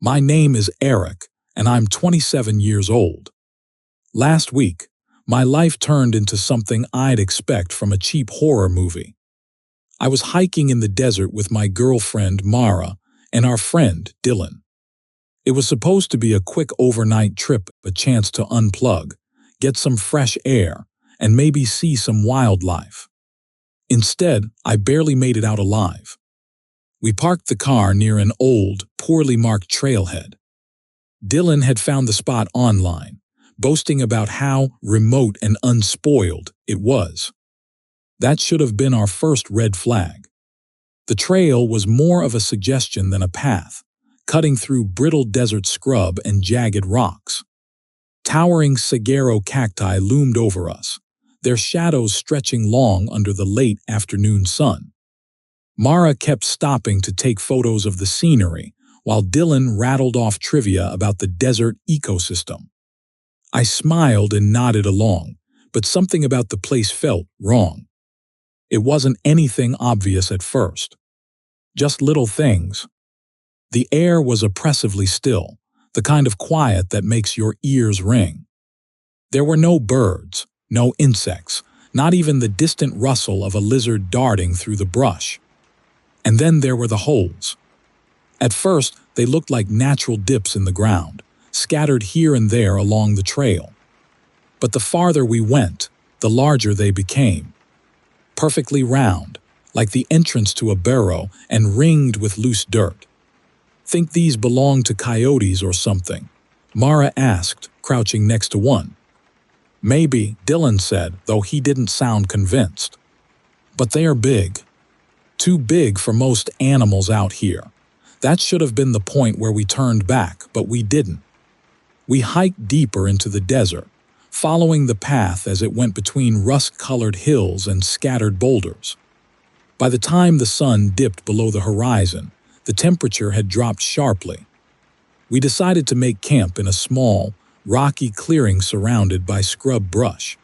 My name is Eric, and I'm 27 years old. Last week, my life turned into something I'd expect from a cheap horror movie. I was hiking in the desert with my girlfriend, Mara, and our friend, Dylan. It was supposed to be a quick overnight trip, a chance to unplug, get some fresh air, and maybe see some wildlife. Instead, I barely made it out alive. We parked the car near an old, poorly marked trailhead. Dylan had found the spot online, boasting about how remote and unspoiled it was. That should have been our first red flag. The trail was more of a suggestion than a path, cutting through brittle desert scrub and jagged rocks. Towering saguaro cacti loomed over us, their shadows stretching long under the late afternoon sun. Mara kept stopping to take photos of the scenery, while Dylan rattled off trivia about the desert ecosystem. I smiled and nodded along, but something about the place felt wrong. It wasn't anything obvious at first. Just little things. The air was oppressively still, the kind of quiet that makes your ears ring. There were no birds, no insects, not even the distant rustle of a lizard darting through the brush. And then there were the holes. At first, they looked like natural dips in the ground, scattered here and there along the trail. But the farther we went, the larger they became. Perfectly round, like the entrance to a burrow and ringed with loose dirt. "Think these belong to coyotes or something?" Mara asked, crouching next to one. "Maybe," Dylan said, though he didn't sound convinced. "But they are big. Too big for most animals out here. That should have been the point where we turned back, but we didn't." We hiked deeper into the desert, following the path as it went between rust-colored hills and scattered boulders. By the time the sun dipped below the horizon, the temperature had dropped sharply. We decided to make camp in a small, rocky clearing surrounded by scrub brush.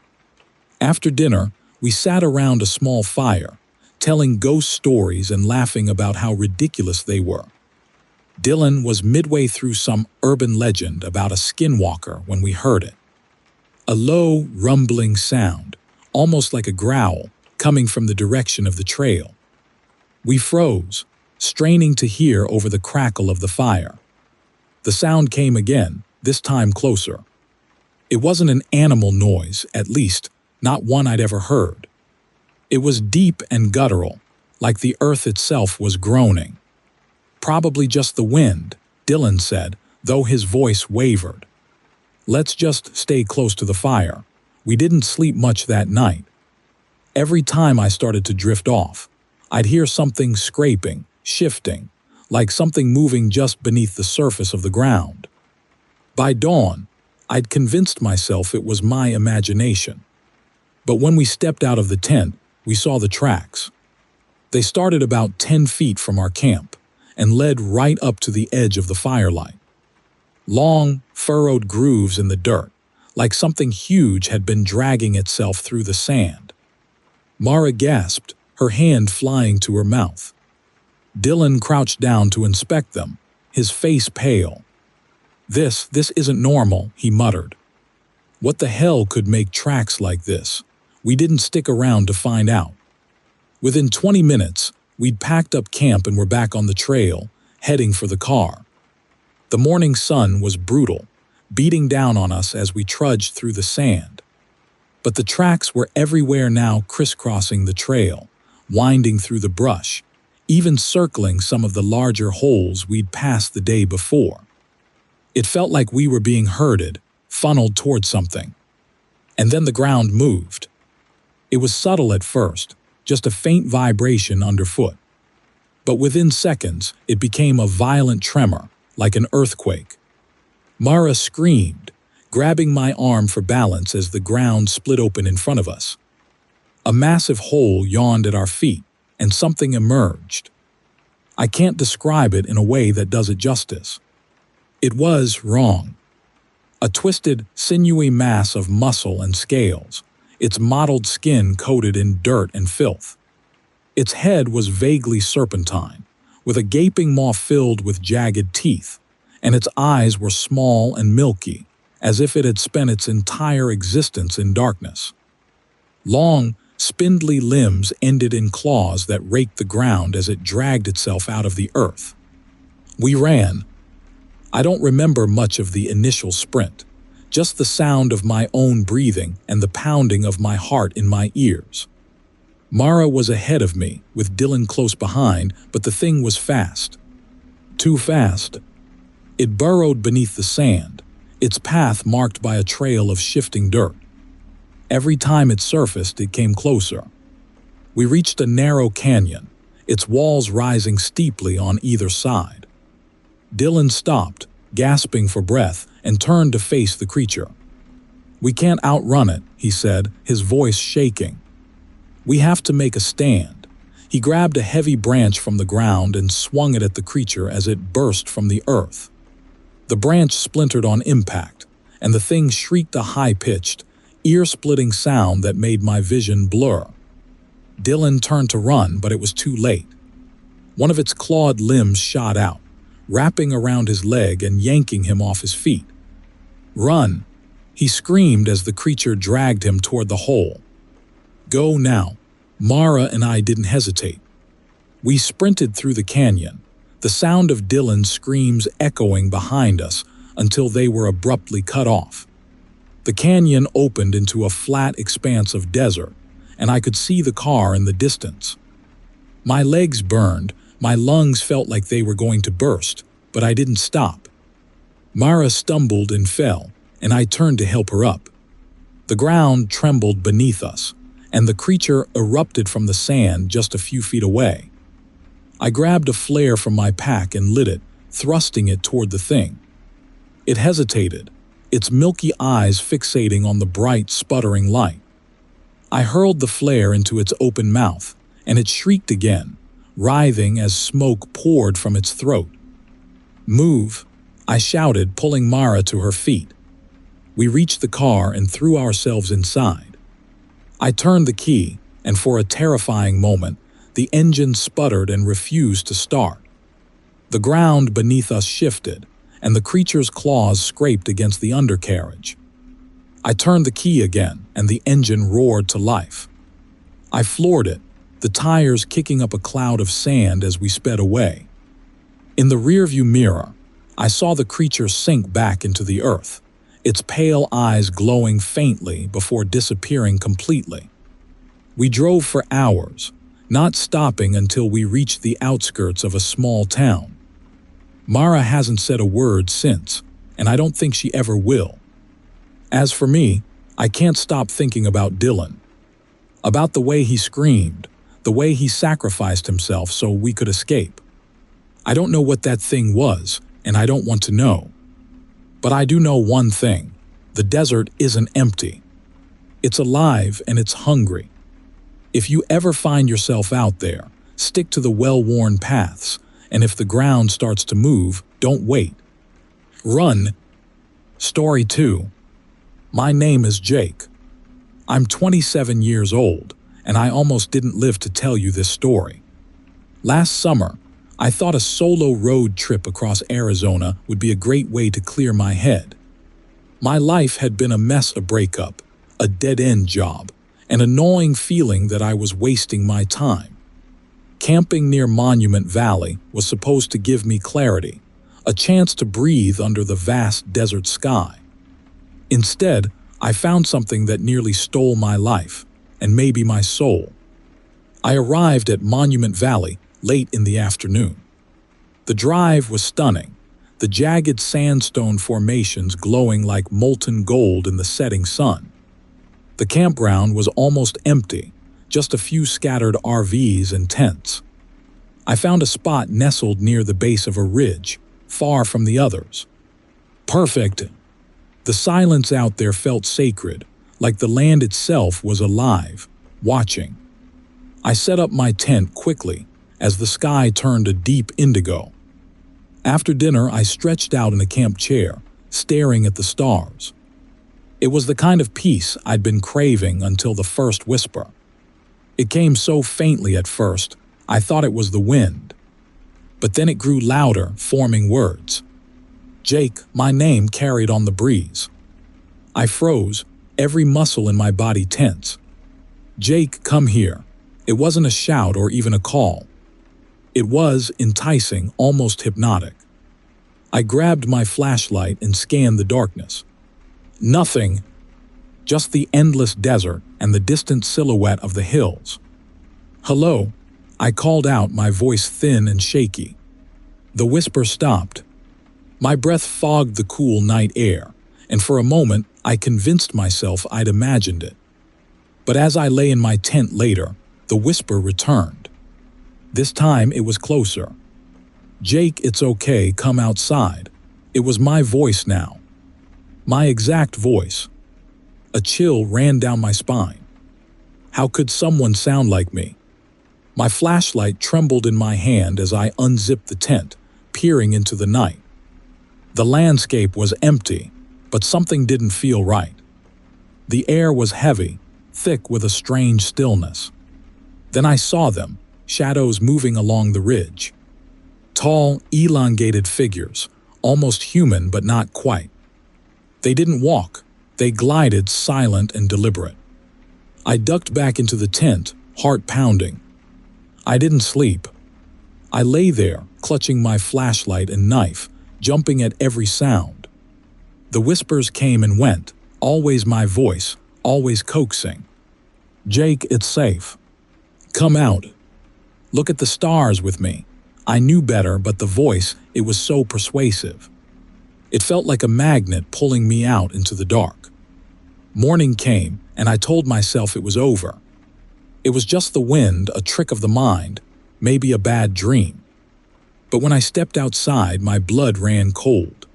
After dinner, we sat around a small fire, telling ghost stories and laughing about how ridiculous they were. Dylan was midway through some urban legend about a skinwalker when we heard it. A low, rumbling sound, almost like a growl, coming from the direction of the trail. We froze, straining to hear over the crackle of the fire. The sound came again, this time closer. It wasn't an animal noise, at least, not one I'd ever heard. It was deep and guttural, like the earth itself was groaning. "Probably just the wind," Dylan said, though his voice wavered. "Let's just stay close to the fire." We didn't sleep much that night. Every time I started to drift off, I'd hear something scraping, shifting, like something moving just beneath the surface of the ground. By dawn, I'd convinced myself it was my imagination. But when we stepped out of the tent, we saw the tracks. They started about 10 feet from our camp and led right up to the edge of the firelight. Long, furrowed grooves in the dirt, like something huge had been dragging itself through the sand. Mara gasped, her hand flying to her mouth. Dylan crouched down to inspect them, his face pale. This isn't normal," he muttered. "What the hell could make tracks like this?" We didn't stick around to find out. Within 20 minutes, we'd packed up camp and were back on the trail, heading for the car. The morning sun was brutal, beating down on us as we trudged through the sand. But the tracks were everywhere now, crisscrossing the trail, winding through the brush, even circling some of the larger holes we'd passed the day before. It felt like we were being herded, funneled toward something. And then the ground moved. It was subtle at first, just a faint vibration underfoot. But within seconds, it became a violent tremor, like an earthquake. Mara screamed, grabbing my arm for balance as the ground split open in front of us. A massive hole yawned at our feet, and something emerged. I can't describe it in a way that does it justice. It was wrong. A twisted, sinewy mass of muscle and scales, its mottled skin coated in dirt and filth. Its head was vaguely serpentine, with a gaping maw filled with jagged teeth, and its eyes were small and milky, as if it had spent its entire existence in darkness. Long, spindly limbs ended in claws that raked the ground as it dragged itself out of the earth. We ran. I don't remember much of the initial sprint, just the sound of my own breathing and the pounding of my heart in my ears. Mara was ahead of me, with Dylan close behind, but the thing was fast. Too fast. It burrowed beneath the sand, its path marked by a trail of shifting dirt. Every time it surfaced, it came closer. We reached a narrow canyon, its walls rising steeply on either side. Dylan stopped, gasping for breath, and turned to face the creature. "We can't outrun it," he said, his voice shaking. "We have to make a stand." He grabbed a heavy branch from the ground and swung it at the creature as it burst from the earth. The branch splintered on impact, and the thing shrieked a high-pitched, ear-splitting sound that made my vision blur. Dylan turned to run, but it was too late. One of its clawed limbs shot out, wrapping around his leg and yanking him off his feet. "Run!" he screamed as the creature dragged him toward the hole. "Go now." Mara and I didn't hesitate. We sprinted through the canyon, the sound of Dylan's screams echoing behind us until they were abruptly cut off. The canyon opened into a flat expanse of desert, and I could see the car in the distance. My legs burned, my lungs felt like they were going to burst, but I didn't stop. Mara stumbled and fell, and I turned to help her up. The ground trembled beneath us, and the creature erupted from the sand just a few feet away. I grabbed a flare from my pack and lit it, thrusting it toward the thing. It hesitated, its milky eyes fixating on the bright, sputtering light. I hurled the flare into its open mouth, and it shrieked again, writhing as smoke poured from its throat. "Move!" I shouted, pulling Mara to her feet. We reached the car and threw ourselves inside. I turned the key, and for a terrifying moment, the engine sputtered and refused to start. The ground beneath us shifted, and the creature's claws scraped against the undercarriage. I turned the key again, and the engine roared to life. I floored it, the tires kicking up a cloud of sand as we sped away. In the rearview mirror, I saw the creature sink back into the earth, its pale eyes glowing faintly before disappearing completely. We drove for hours, not stopping until we reached the outskirts of a small town. Mara hasn't said a word since, and I don't think she ever will. As for me, I can't stop thinking about Dylan. About the way he screamed, the way he sacrificed himself so we could escape. I don't know what that thing was, and I don't want to know. But I do know one thing: the desert isn't empty. It's alive and it's hungry. If you ever find yourself out there, stick to the well-worn paths, and if the ground starts to move, don't wait. Run. Story 2. My name is Jake. I'm 27 years old, and I almost didn't live to tell you this story. Last summer, I thought a solo road trip across Arizona would be a great way to clear my head. My life had been a mess: a breakup, a dead-end job, an annoying feeling that I was wasting my time. Camping near Monument Valley was supposed to give me clarity, a chance to breathe under the vast desert sky. Instead, I found something that nearly stole my life, and maybe my soul. I arrived at Monument Valley late in the afternoon. The drive was stunning, the jagged sandstone formations glowing like molten gold in the setting sun. The campground was almost empty, just a few scattered RVs and tents. I found a spot nestled near the base of a ridge, far from the others. Perfect. The silence out there felt sacred, like the land itself was alive, watching. I set up my tent quickly, as the sky turned a deep indigo. After dinner, I stretched out in a camp chair, staring at the stars. It was the kind of peace I'd been craving until the first whisper. It came so faintly at first, I thought it was the wind. But then it grew louder, forming words. Jake, my name carried on the breeze. I froze, every muscle in my body tense. Jake, come here. It wasn't a shout or even a call. It was enticing, almost hypnotic. I grabbed my flashlight and scanned the darkness. Nothing, just the endless desert and the distant silhouette of the hills. Hello, I called out, my voice thin and shaky. The whisper stopped. My breath fogged the cool night air, and for a moment I convinced myself I'd imagined it. But as I lay in my tent later, the whisper returned. This time it was closer. Jake, it's okay, come outside. It was my voice now. My exact voice. A chill ran down my spine. How could someone sound like me? My flashlight trembled in my hand as I unzipped the tent, peering into the night. The landscape was empty, but something didn't feel right. The air was heavy, thick with a strange stillness. Then I saw them, shadows moving along the ridge. Tall, elongated figures, almost human but not quite. They didn't walk, they glided silent and deliberate. I ducked back into the tent, heart pounding. I didn't sleep. I lay there, clutching my flashlight and knife, jumping at every sound. The whispers came and went, always my voice, always coaxing. Jake, it's safe. Come out. Look at the stars with me. I knew better, but the voice, it was so persuasive. It felt like a magnet pulling me out into the dark. Morning came, and I told myself it was over. It was just the wind, a trick of the mind, maybe a bad dream. But when I stepped outside, my blood ran cold.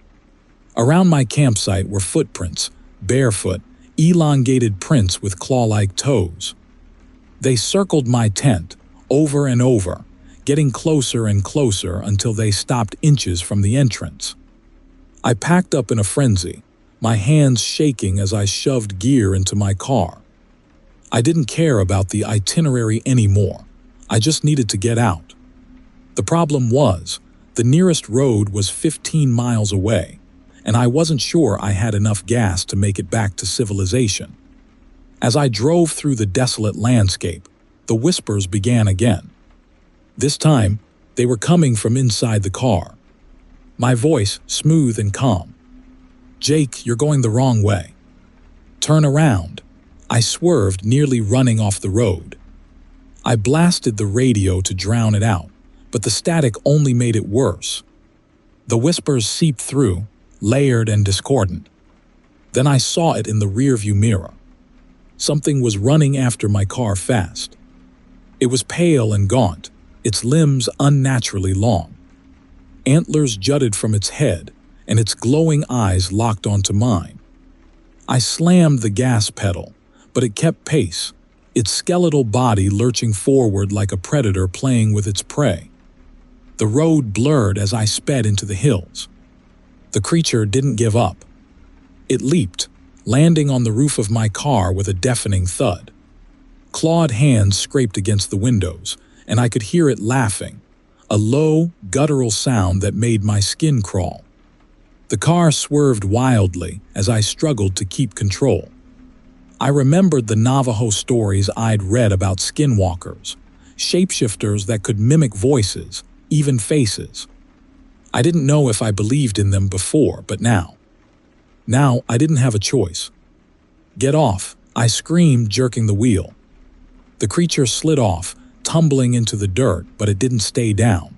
Around my campsite were footprints, barefoot, elongated prints with claw-like toes. They circled my tent, over and over, getting closer and closer until they stopped inches from the entrance. I packed up in a frenzy, my hands shaking as I shoved gear into my car. I didn't care about the itinerary anymore. I just needed to get out. The problem was, the nearest road was 15 miles away, and I wasn't sure I had enough gas to make it back to civilization. As I drove through the desolate landscape, the whispers began again. This time, they were coming from inside the car. My voice, smooth and calm. Jake, you're going the wrong way. Turn around. I swerved, nearly running off the road. I blasted the radio to drown it out, but the static only made it worse. The whispers seeped through, layered and discordant. Then I saw it in the rearview mirror. Something was running after my car fast. It was pale and gaunt, its limbs unnaturally long. Antlers jutted from its head, and its glowing eyes locked onto mine. I slammed the gas pedal, but it kept pace, its skeletal body lurching forward like a predator playing with its prey. The road blurred as I sped into the hills. The creature didn't give up. It leaped, landing on the roof of my car with a deafening thud. Clawed hands scraped against the windows, and I could hear it laughing, a low, guttural sound that made my skin crawl. The car swerved wildly as I struggled to keep control. I remembered the Navajo stories I'd read about skinwalkers, shapeshifters that could mimic voices, even faces. I didn't know if I believed in them before, but now I didn't have a choice. Get off, I screamed, jerking the wheel. The creature slid off, tumbling into the dirt, but it didn't stay down.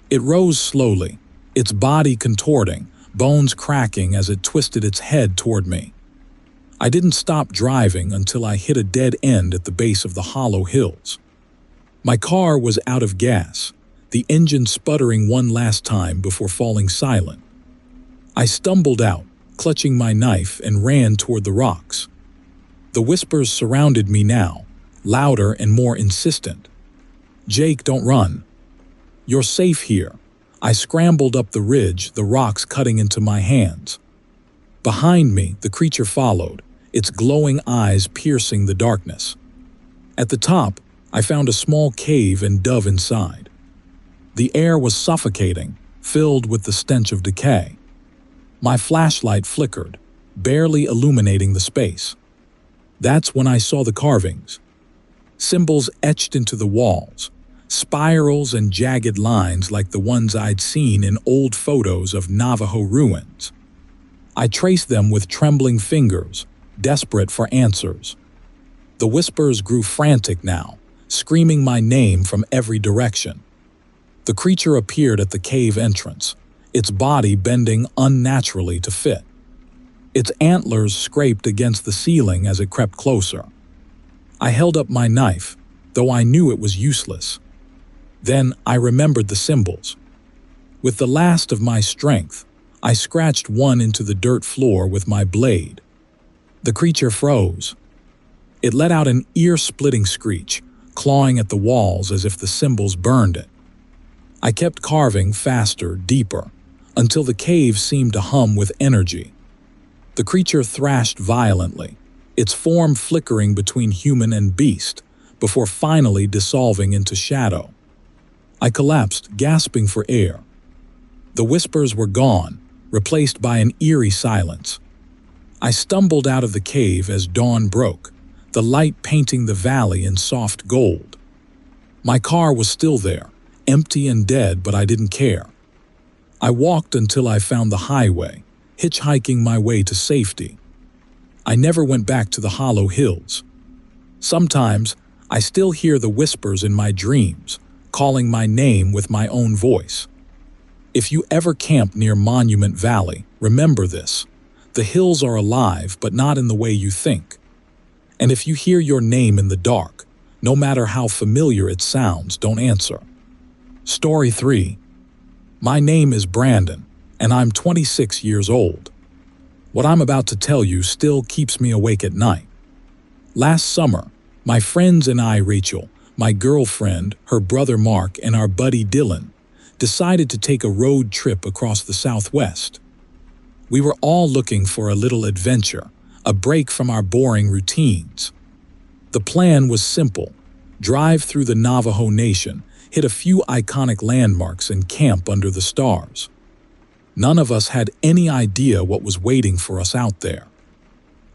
It rose slowly, its body contorting, bones cracking as it twisted its head toward me. I didn't stop driving until I hit a dead end at the base of the hollow hills. My car was out of gas, the engine sputtering one last time before falling silent. I stumbled out, clutching my knife, and ran toward the rocks. The whispers surrounded me now, louder and more insistent. Jake, don't run. You're safe here. I scrambled up the ridge, the rocks cutting into my hands. Behind me, the creature followed, its glowing eyes piercing the darkness. At the top, I found a small cave and dove inside. The air was suffocating, filled with the stench of decay. My flashlight flickered, barely illuminating the space. That's when I saw the carvings. Symbols etched into the walls, spirals and jagged lines like the ones I'd seen in old photos of Navajo ruins. I traced them with trembling fingers, desperate for answers. The whispers grew frantic now, screaming my name from every direction. The creature appeared at the cave entrance, its body bending unnaturally to fit. Its antlers scraped against the ceiling as it crept closer. I held up my knife, though I knew it was useless. Then I remembered the symbols. With the last of my strength, I scratched one into the dirt floor with my blade. The creature froze. It let out an ear-splitting screech, clawing at the walls as if the symbols burned it. I kept carving faster, deeper, until the cave seemed to hum with energy. The creature thrashed violently, its form flickering between human and beast, before finally dissolving into shadow. I collapsed, gasping for air. The whispers were gone, replaced by an eerie silence. I stumbled out of the cave as dawn broke, the light painting the valley in soft gold. My car was still there, empty and dead, but I didn't care. I walked until I found the highway, hitchhiking my way to safety. I never went back to the hollow hills. Sometimes, I still hear the whispers in my dreams, calling my name with my own voice. If you ever camp near Monument Valley, remember this. The hills are alive, but not in the way you think. And if you hear your name in the dark, no matter how familiar it sounds, don't answer. Story 3. My name is Brandon, and I'm 26 years old. What I'm about to tell you still keeps me awake at night. Last summer, my friends and I, Rachel, my girlfriend, her brother Mark, and our buddy Dylan, decided to take a road trip across the Southwest. We were all looking for a little adventure, a break from our boring routines. The plan was simple: drive through the Navajo Nation, hit a few iconic landmarks, and camp under the stars. None of us had any idea what was waiting for us out there.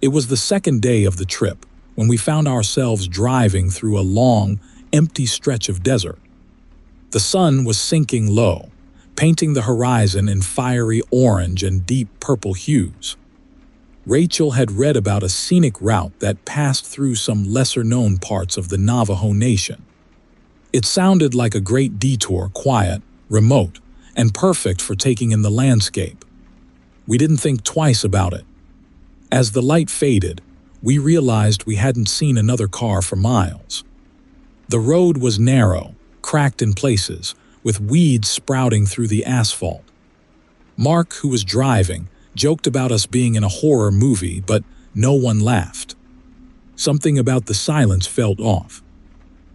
It was the second day of the trip when we found ourselves driving through a long, empty stretch of desert. The sun was sinking low, painting the horizon in fiery orange and deep purple hues. Rachel had read about a scenic route that passed through some lesser-known parts of the Navajo Nation. It sounded like a great detour, quiet, remote, and perfect for taking in the landscape. We didn't think twice about it. As the light faded, we realized we hadn't seen another car for miles. The road was narrow, cracked in places, with weeds sprouting through the asphalt. Mark, who was driving, joked about us being in a horror movie, but no one laughed. Something about the silence felt off.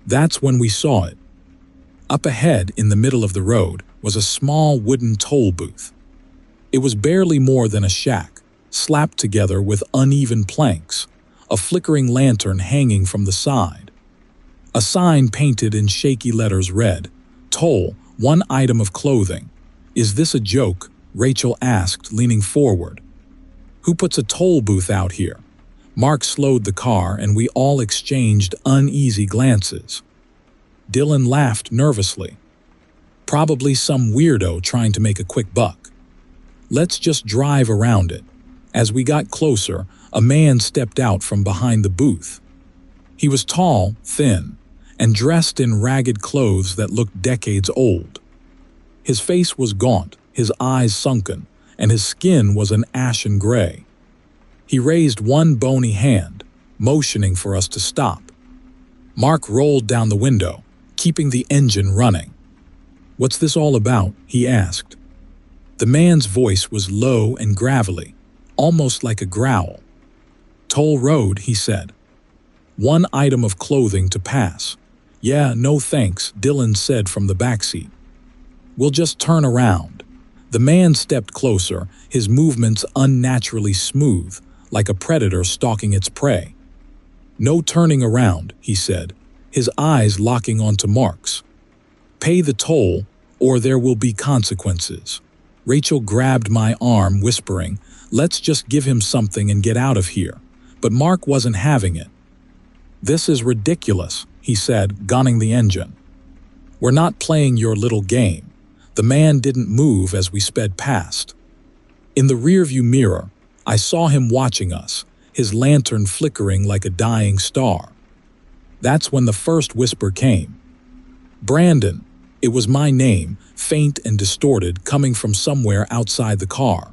That's when we saw it. Up ahead, in the middle of the road, was a small wooden toll booth. It was barely more than a shack, slapped together with uneven planks, a flickering lantern hanging from the side. A sign painted in shaky letters read, "Toll, 1 item of clothing." "Is this a joke?" Rachel asked, leaning forward. "Who puts a toll booth out here?" Mark slowed the car and we all exchanged uneasy glances. Dylan laughed nervously. "Probably some weirdo trying to make a quick buck. Let's just drive around it." As we got closer, a man stepped out from behind the booth. He was tall, thin, and dressed in ragged clothes that looked decades old. His face was gaunt, his eyes sunken, and his skin was an ashen gray. He raised one bony hand, motioning for us to stop. Mark rolled down the window, keeping the engine running. "What's this all about?" he asked. The man's voice was low and gravelly, almost like a growl. "Toll road," he said. "1 item of clothing to pass." "Yeah, no thanks," Dylan said from the backseat. "We'll just turn around." The man stepped closer, his movements unnaturally smooth, like a predator stalking its prey. "No turning around," he said, his eyes locking onto Mark's. "Pay the toll, or there will be consequences." Rachel grabbed my arm, whispering, "Let's just give him something and get out of here." But Mark wasn't having it. "This is ridiculous," he said, gunning the engine. "We're not playing your little game." The man didn't move as we sped past. In the rearview mirror, I saw him watching us, his lantern flickering like a dying star. That's when the first whisper came. "Brandon." It was my name, faint and distorted, coming from somewhere outside the car.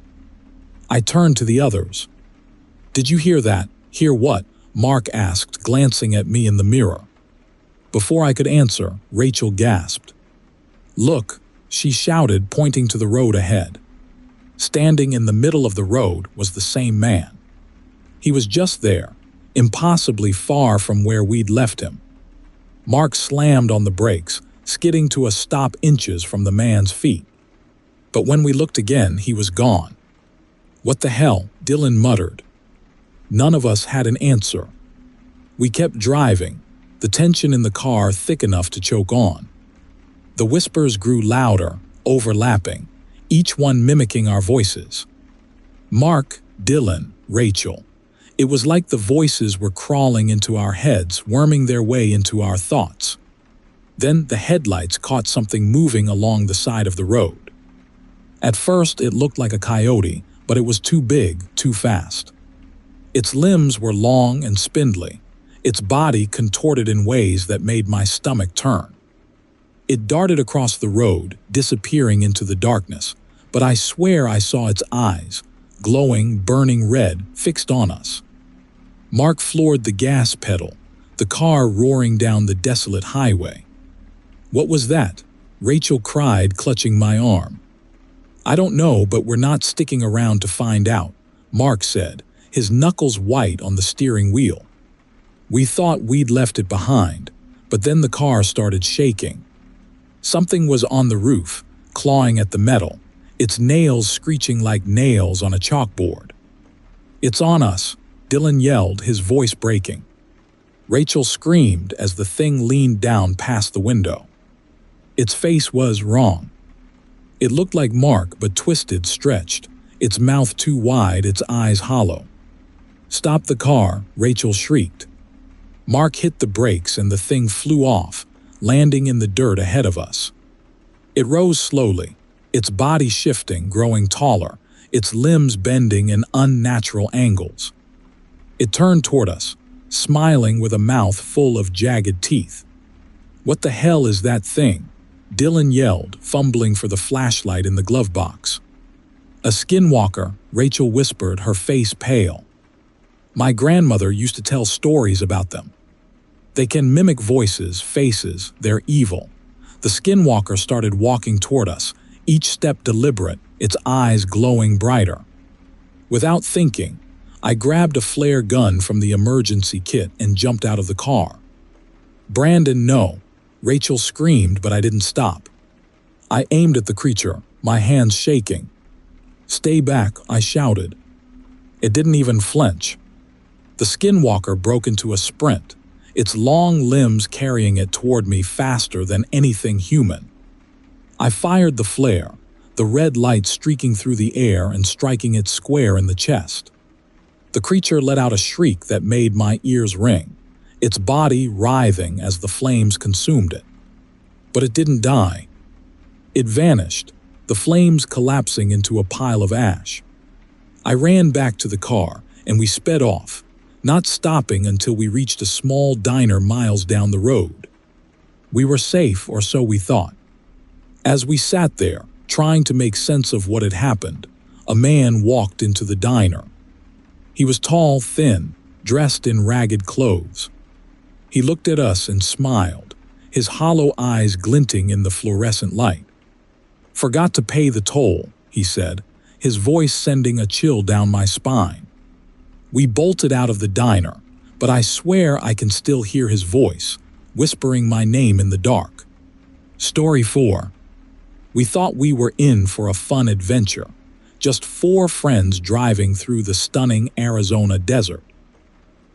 I turned to the others. "Did you hear that?" "Hear what?" Mark asked, glancing at me in the mirror. Before I could answer, Rachel gasped. "Look," she shouted, pointing to the road ahead. Standing in the middle of the road was the same man. He was just there, impossibly far from where we'd left him. Mark slammed on the brakes, skidding to a stop inches from the man's feet. But when we looked again, he was gone. "What the hell?" Dylan muttered. None of us had an answer. We kept driving, the tension in the car thick enough to choke on. The whispers grew louder, overlapping, each one mimicking our voices. Mark, Dylan, Rachel. It was like the voices were crawling into our heads, worming their way into our thoughts. Then the headlights caught something moving along the side of the road. At first it looked like a coyote, but it was too big, too fast. Its limbs were long and spindly, its body contorted in ways that made my stomach turn. It darted across the road, disappearing into the darkness, but I swear I saw its eyes, glowing, burning red, fixed on us. Mark floored the gas pedal, the car roaring down the desolate highway. "What was that?" Rachel cried, clutching my arm. "I don't know, but we're not sticking around to find out," Mark said, his knuckles white on the steering wheel. We thought we'd left it behind, but then the car started shaking. Something was on the roof, clawing at the metal, its nails screeching like nails on a chalkboard. "It's on us," Dylan yelled, his voice breaking. Rachel screamed as the thing leaned down past the window. Its face was wrong. It looked like Mark, but twisted, stretched, its mouth too wide, its eyes hollow. "Stop the car," Rachel shrieked. Mark hit the brakes and the thing flew off, landing in the dirt ahead of us. It rose slowly, its body shifting, growing taller, its limbs bending in unnatural angles. It turned toward us, smiling with a mouth full of jagged teeth. "What the hell is that thing?" Dylan yelled, fumbling for the flashlight in the glove box. "A skinwalker," Rachel whispered, her face pale. "My grandmother used to tell stories about them. They can mimic voices, faces, they're evil." The skinwalker started walking toward us, each step deliberate, its eyes glowing brighter. Without thinking, I grabbed a flare gun from the emergency kit and jumped out of the car. "Brandon, no!" Rachel screamed, but I didn't stop. I aimed at the creature, my hands shaking. "Stay back," I shouted. It didn't even flinch. The skinwalker broke into a sprint, its long limbs carrying it toward me faster than anything human. I fired the flare, the red light streaking through the air and striking it square in the chest. The creature let out a shriek that made my ears ring, its body writhing as the flames consumed it. But it didn't die. It vanished, the flames collapsing into a pile of ash. I ran back to the car, and we sped off, not stopping until we reached a small diner miles down the road. We were safe, or so we thought. As we sat there, trying to make sense of what had happened, a man walked into the diner. He was tall, thin, dressed in ragged clothes. He looked at us and smiled, his hollow eyes glinting in the fluorescent light. "Forgot to pay the toll," he said, his voice sending a chill down my spine. We bolted out of the diner, but I swear I can still hear his voice, whispering my name in the dark. Story 4. We thought we were in for a fun adventure, just 4 friends driving through the stunning Arizona desert.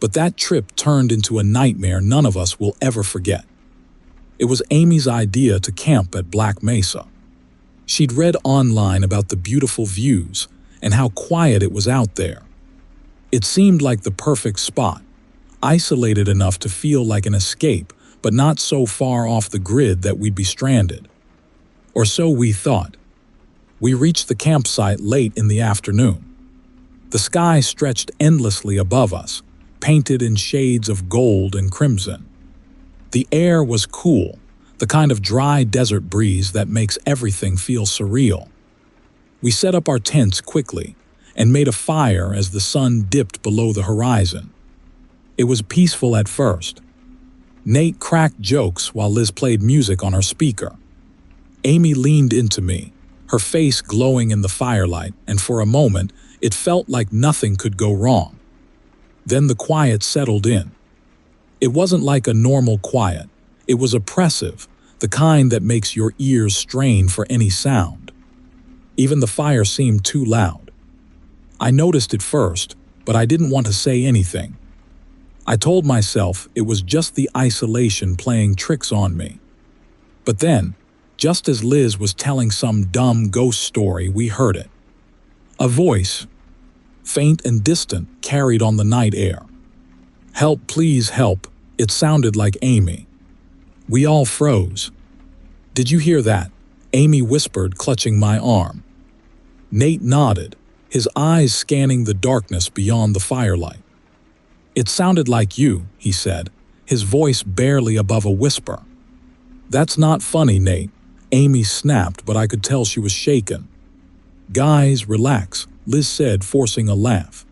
But that trip turned into a nightmare none of us will ever forget. It was Amy's idea to camp at Black Mesa. She'd read online about the beautiful views and how quiet it was out there. It seemed like the perfect spot, isolated enough to feel like an escape, but not so far off the grid that we'd be stranded. Or so we thought. We reached the campsite late in the afternoon. The sky stretched endlessly above us, painted in shades of gold and crimson. The air was cool, the kind of dry desert breeze that makes everything feel surreal. We set up our tents quickly and made a fire as the sun dipped below the horizon. It was peaceful at first. Nate cracked jokes while Liz played music on her speaker. Amy leaned into me, her face glowing in the firelight, and for a moment, it felt like nothing could go wrong. Then the quiet settled in. It wasn't like a normal quiet. It was oppressive, the kind that makes your ears strain for any sound. Even the fire seemed too loud. I noticed it first, but I didn't want to say anything. I told myself it was just the isolation playing tricks on me. But then, just as Liz was telling some dumb ghost story, we heard it. A voice, faint and distant, carried on the night air. "Help, please help," it sounded like Amy. We all froze. "Did you hear that?" Amy whispered, clutching my arm. Nate nodded, his eyes scanning the darkness beyond the firelight. "It sounded like you," he said, his voice barely above a whisper. "That's not funny, Nate," Amy snapped, but I could tell she was shaken. "Guys, relax," Liz said, forcing a laugh.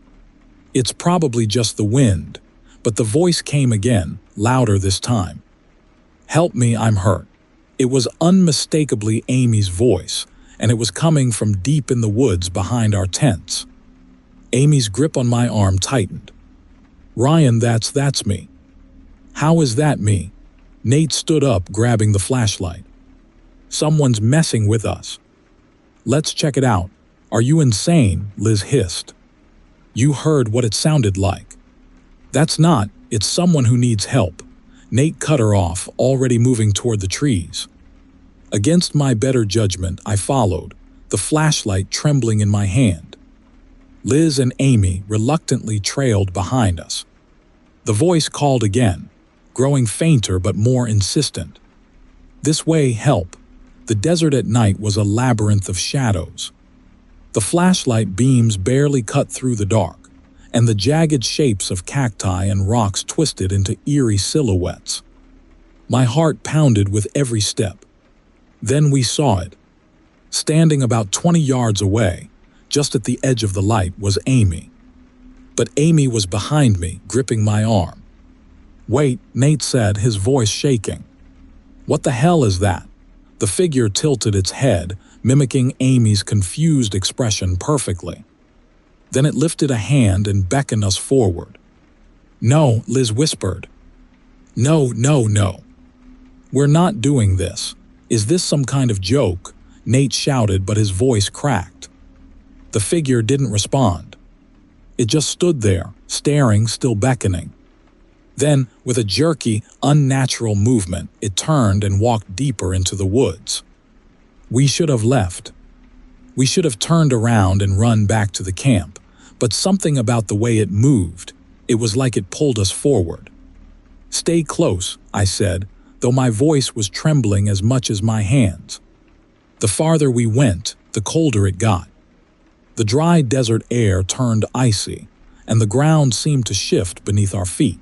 "It's probably just the wind," but the voice came again, louder this time. "Help me, I'm hurt." It was unmistakably Amy's voice, and it was coming from deep in the woods behind our tents. Amy's grip on my arm tightened. "Ryan, that's me." "How is that me?" Nate stood up, grabbing the flashlight. "Someone's messing with us." "Let's check it out." "Are you insane?" Liz hissed. "You heard what it sounded like." "That's not, it's someone who needs help." Nate cut her off, already moving toward the trees. Against my better judgment, I followed, the flashlight trembling in my hand. Liz and Amy reluctantly trailed behind us. The voice called again, growing fainter but more insistent. "This way, help." The desert at night was a labyrinth of shadows. The flashlight beams barely cut through the dark, and the jagged shapes of cacti and rocks twisted into eerie silhouettes. My heart pounded with every step. Then we saw it. Standing about 20 yards away, just at the edge of the light, was Amy. But Amy was behind me, gripping my arm. "Wait," Nate said, his voice shaking. "What the hell is that?" The figure tilted its head, mimicking Amy's confused expression perfectly. Then it lifted a hand and beckoned us forward. "No," Liz whispered. No. "We're not doing this. Is this some kind of joke?" Nate shouted, but his voice cracked. The figure didn't respond. It just stood there, staring, still beckoning. Then, with a jerky, unnatural movement, it turned and walked deeper into the woods. We should have left. We should have turned around and run back to the camp, but something about the way it moved, it was like it pulled us forward. "Stay close," I said, though my voice was trembling as much as my hands. The farther we went, the colder it got. The dry desert air turned icy, and the ground seemed to shift beneath our feet.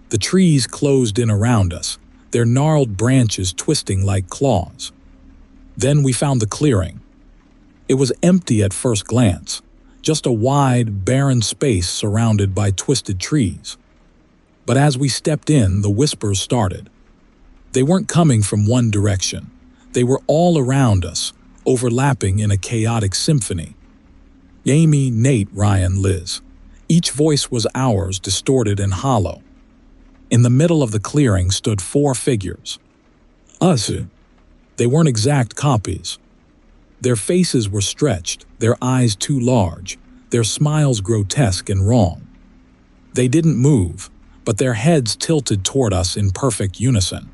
The trees closed in around us, their gnarled branches twisting like claws. Then we found the clearing. It was empty at first glance, just a wide, barren space surrounded by twisted trees. But as we stepped in, the whispers started. They weren't coming from one direction. They were all around us, overlapping in a chaotic symphony. Amy, Nate, Ryan, Liz. Each voice was ours, distorted and hollow. In the middle of the clearing stood 4 figures. Us. They weren't exact copies. Their faces were stretched, their eyes too large, their smiles grotesque and wrong. They didn't move, but their heads tilted toward us in perfect unison.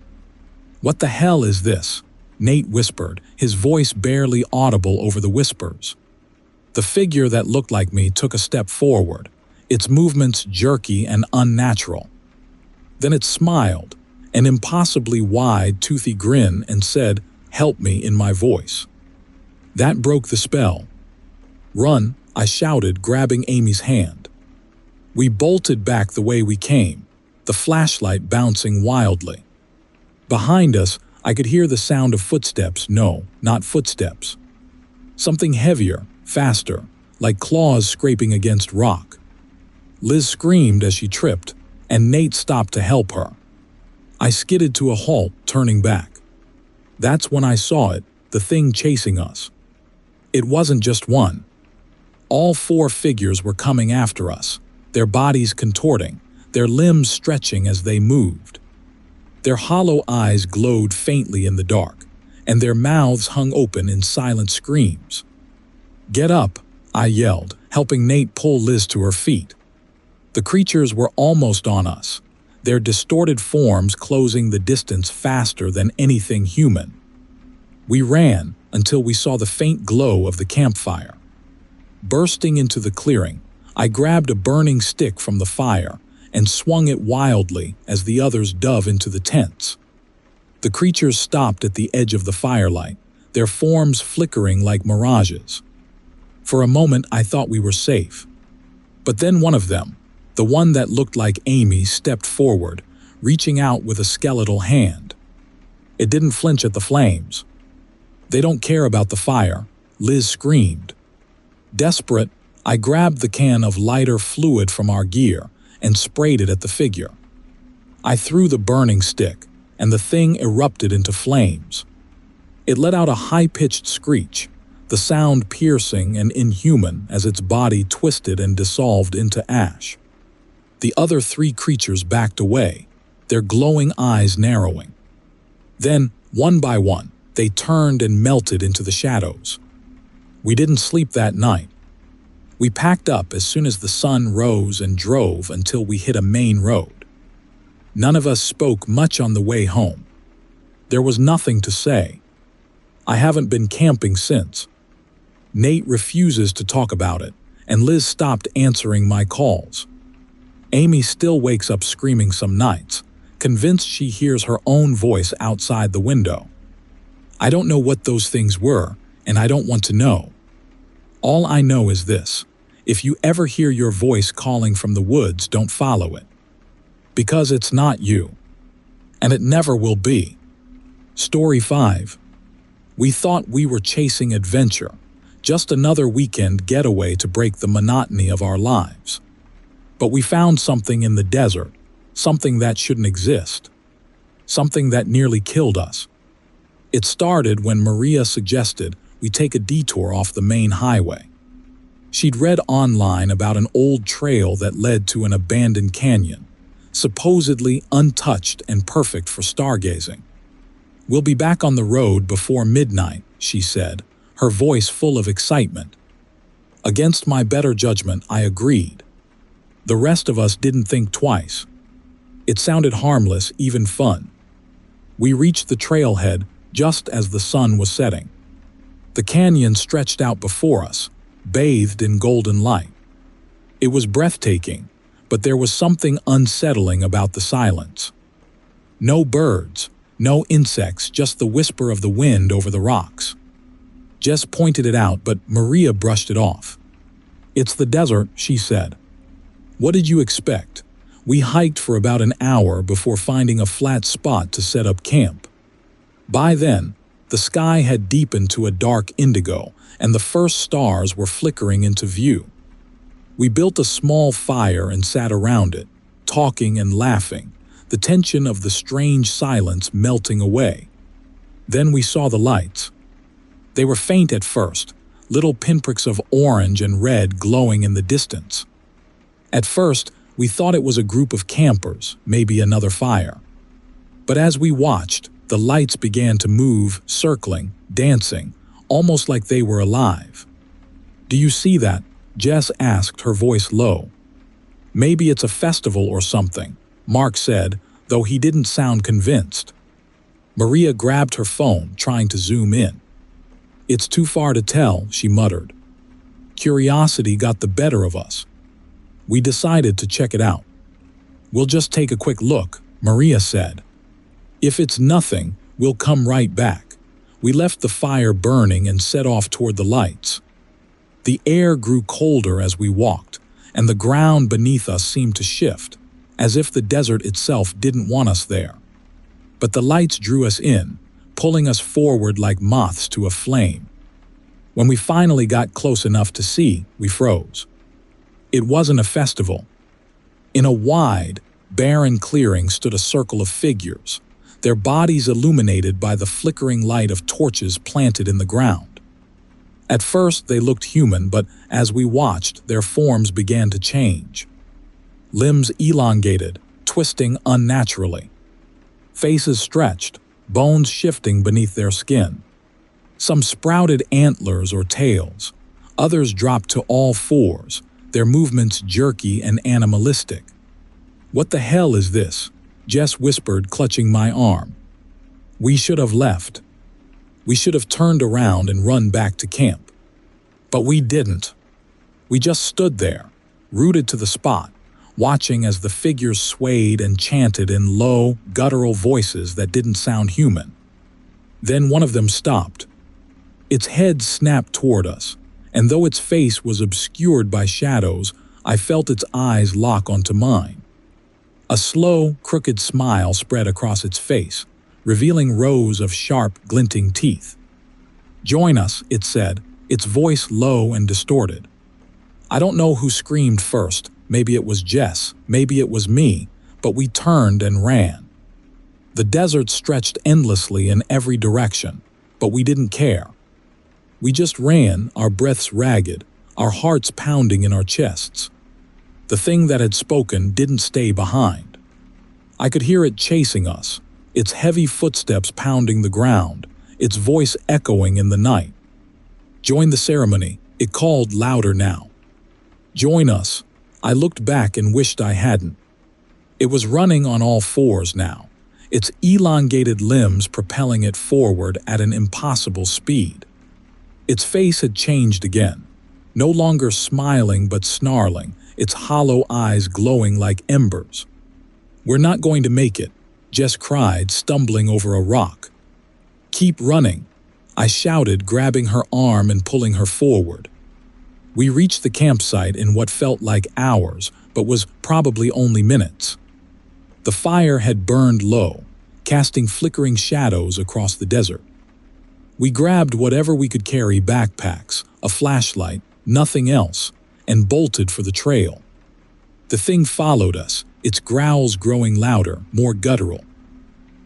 "What the hell is this?" Nate whispered, his voice barely audible over the whispers. The figure that looked like me took a step forward, its movements jerky and unnatural. Then it smiled, an impossibly wide, toothy grin, and said, "Help me," in my voice. That broke the spell. "Run," I shouted, grabbing Amy's hand. We bolted back the way we came, the flashlight bouncing wildly. Behind us, I could hear the sound of footsteps. No, not footsteps. Something heavier, faster, like claws scraping against rock. Liz screamed as she tripped, and Nate stopped to help her. I skidded to a halt, turning back. That's when I saw it, the thing chasing us. It wasn't just one. All 4 figures were coming after us, their bodies contorting, their limbs stretching as they moved. Their hollow eyes glowed faintly in the dark, and their mouths hung open in silent screams. "Get up," I yelled, helping Nate pull Liz to her feet. The creatures were almost on us, their distorted forms closing the distance faster than anything human. We ran until we saw the faint glow of the campfire. Bursting into the clearing, I grabbed a burning stick from the fire and swung it wildly as the others dove into the tents. The creatures stopped at the edge of the firelight, their forms flickering like mirages. For a moment, I thought we were safe. But then one of them, the one that looked like Amy, stepped forward, reaching out with a skeletal hand. It didn't flinch at the flames. "They don't care about the fire," Liz screamed. Desperate, I grabbed the can of lighter fluid from our gear and sprayed it at the figure. I threw the burning stick, and the thing erupted into flames. It let out a high-pitched screech, the sound piercing and inhuman as its body twisted and dissolved into ash. The other 3 creatures backed away, their glowing eyes narrowing. Then, one by one, they turned and melted into the shadows. We didn't sleep that night. We packed up as soon as the sun rose and drove until we hit a main road. None of us spoke much on the way home. There was nothing to say. I haven't been camping since. Nate refuses to talk about it, and Liz stopped answering my calls. Amy still wakes up screaming some nights, convinced she hears her own voice outside the window. I don't know what those things were, and I don't want to know. All I know is this: if you ever hear your voice calling from the woods, don't follow it. Because it's not you. And it never will be. Story 5. We thought we were chasing adventure, just another weekend getaway to break the monotony of our lives. But we found something in the desert, something that shouldn't exist. Something that nearly killed us. It started when Maria suggested we take a detour off the main highway. She'd read online about an old trail that led to an abandoned canyon, supposedly untouched and perfect for stargazing. "We'll be back on the road before midnight," she said, her voice full of excitement. Against my better judgment, I agreed. The rest of us didn't think twice. It sounded harmless, even fun. We reached the trailhead just as the sun was setting. The canyon stretched out before us, bathed in golden light. It was breathtaking, but there was something unsettling about the silence. No birds, no insects, just the whisper of the wind over the rocks. Jess pointed it out, but Maria brushed it off. "It's the desert," she said. What did you expect? We hiked for about an hour before finding a flat spot to set up camp. By then, the sky had deepened to a dark indigo, and the first stars were flickering into view. We built a small fire and sat around it, talking and laughing, the tension of the strange silence melting away. Then we saw the lights. They were faint at first, little pinpricks of orange and red glowing in the distance. At first, we thought it was a group of campers, maybe another fire. But as we watched, the lights began to move, circling, dancing, almost like they were alive. "Do you see that?" Jess asked, her voice low. "Maybe it's a festival or something," Mark said, though he didn't sound convinced. Maria grabbed her phone, trying to zoom in. "It's too far to tell," she muttered. Curiosity got the better of us. We decided to check it out. "We'll just take a quick look," Maria said. "If it's nothing, we'll come right back." We left the fire burning and set off toward the lights. The air grew colder as we walked, and the ground beneath us seemed to shift, as if the desert itself didn't want us there. But the lights drew us in, pulling us forward like moths to a flame. When we finally got close enough to see, we froze. It wasn't a festival. In a wide, barren clearing stood a circle of figures, their bodies illuminated by the flickering light of torches planted in the ground. At first they looked human, but as we watched, their forms began to change. Limbs elongated, twisting unnaturally. Faces stretched, bones shifting beneath their skin. Some sprouted antlers or tails. Others dropped to all fours, their movements jerky and animalistic. "What the hell is this?" Jess whispered, clutching my arm. We should have left. We should have turned around and run back to camp. But we didn't. We just stood there, rooted to the spot, watching as the figures swayed and chanted in low, guttural voices that didn't sound human. Then one of them stopped. Its head snapped toward us, and though its face was obscured by shadows, I felt its eyes lock onto mine. A slow, crooked smile spread across its face, revealing rows of sharp, glinting teeth. "Join us," it said, its voice low and distorted. I don't know who screamed first. Maybe it was Jess, maybe it was me, but we turned and ran. The desert stretched endlessly in every direction, but we didn't care. We just ran, our breaths ragged, our hearts pounding in our chests. The thing that had spoken didn't stay behind. I could hear it chasing us, its heavy footsteps pounding the ground, its voice echoing in the night. "Join the ceremony," it called louder now. "Join us." I looked back and wished I hadn't. It was running on all fours now, its elongated limbs propelling it forward at an impossible speed. Its face had changed again, no longer smiling but snarling, its hollow eyes glowing like embers. "We're not going to make it," Jess cried, stumbling over a rock. "Keep running," I shouted, grabbing her arm and pulling her forward. We reached the campsite in what felt like hours, but was probably only minutes. The fire had burned low, casting flickering shadows across the desert. We grabbed whatever we could carry, backpacks, a flashlight, nothing else, and bolted for the trail. The thing followed us, its growls growing louder, more guttural.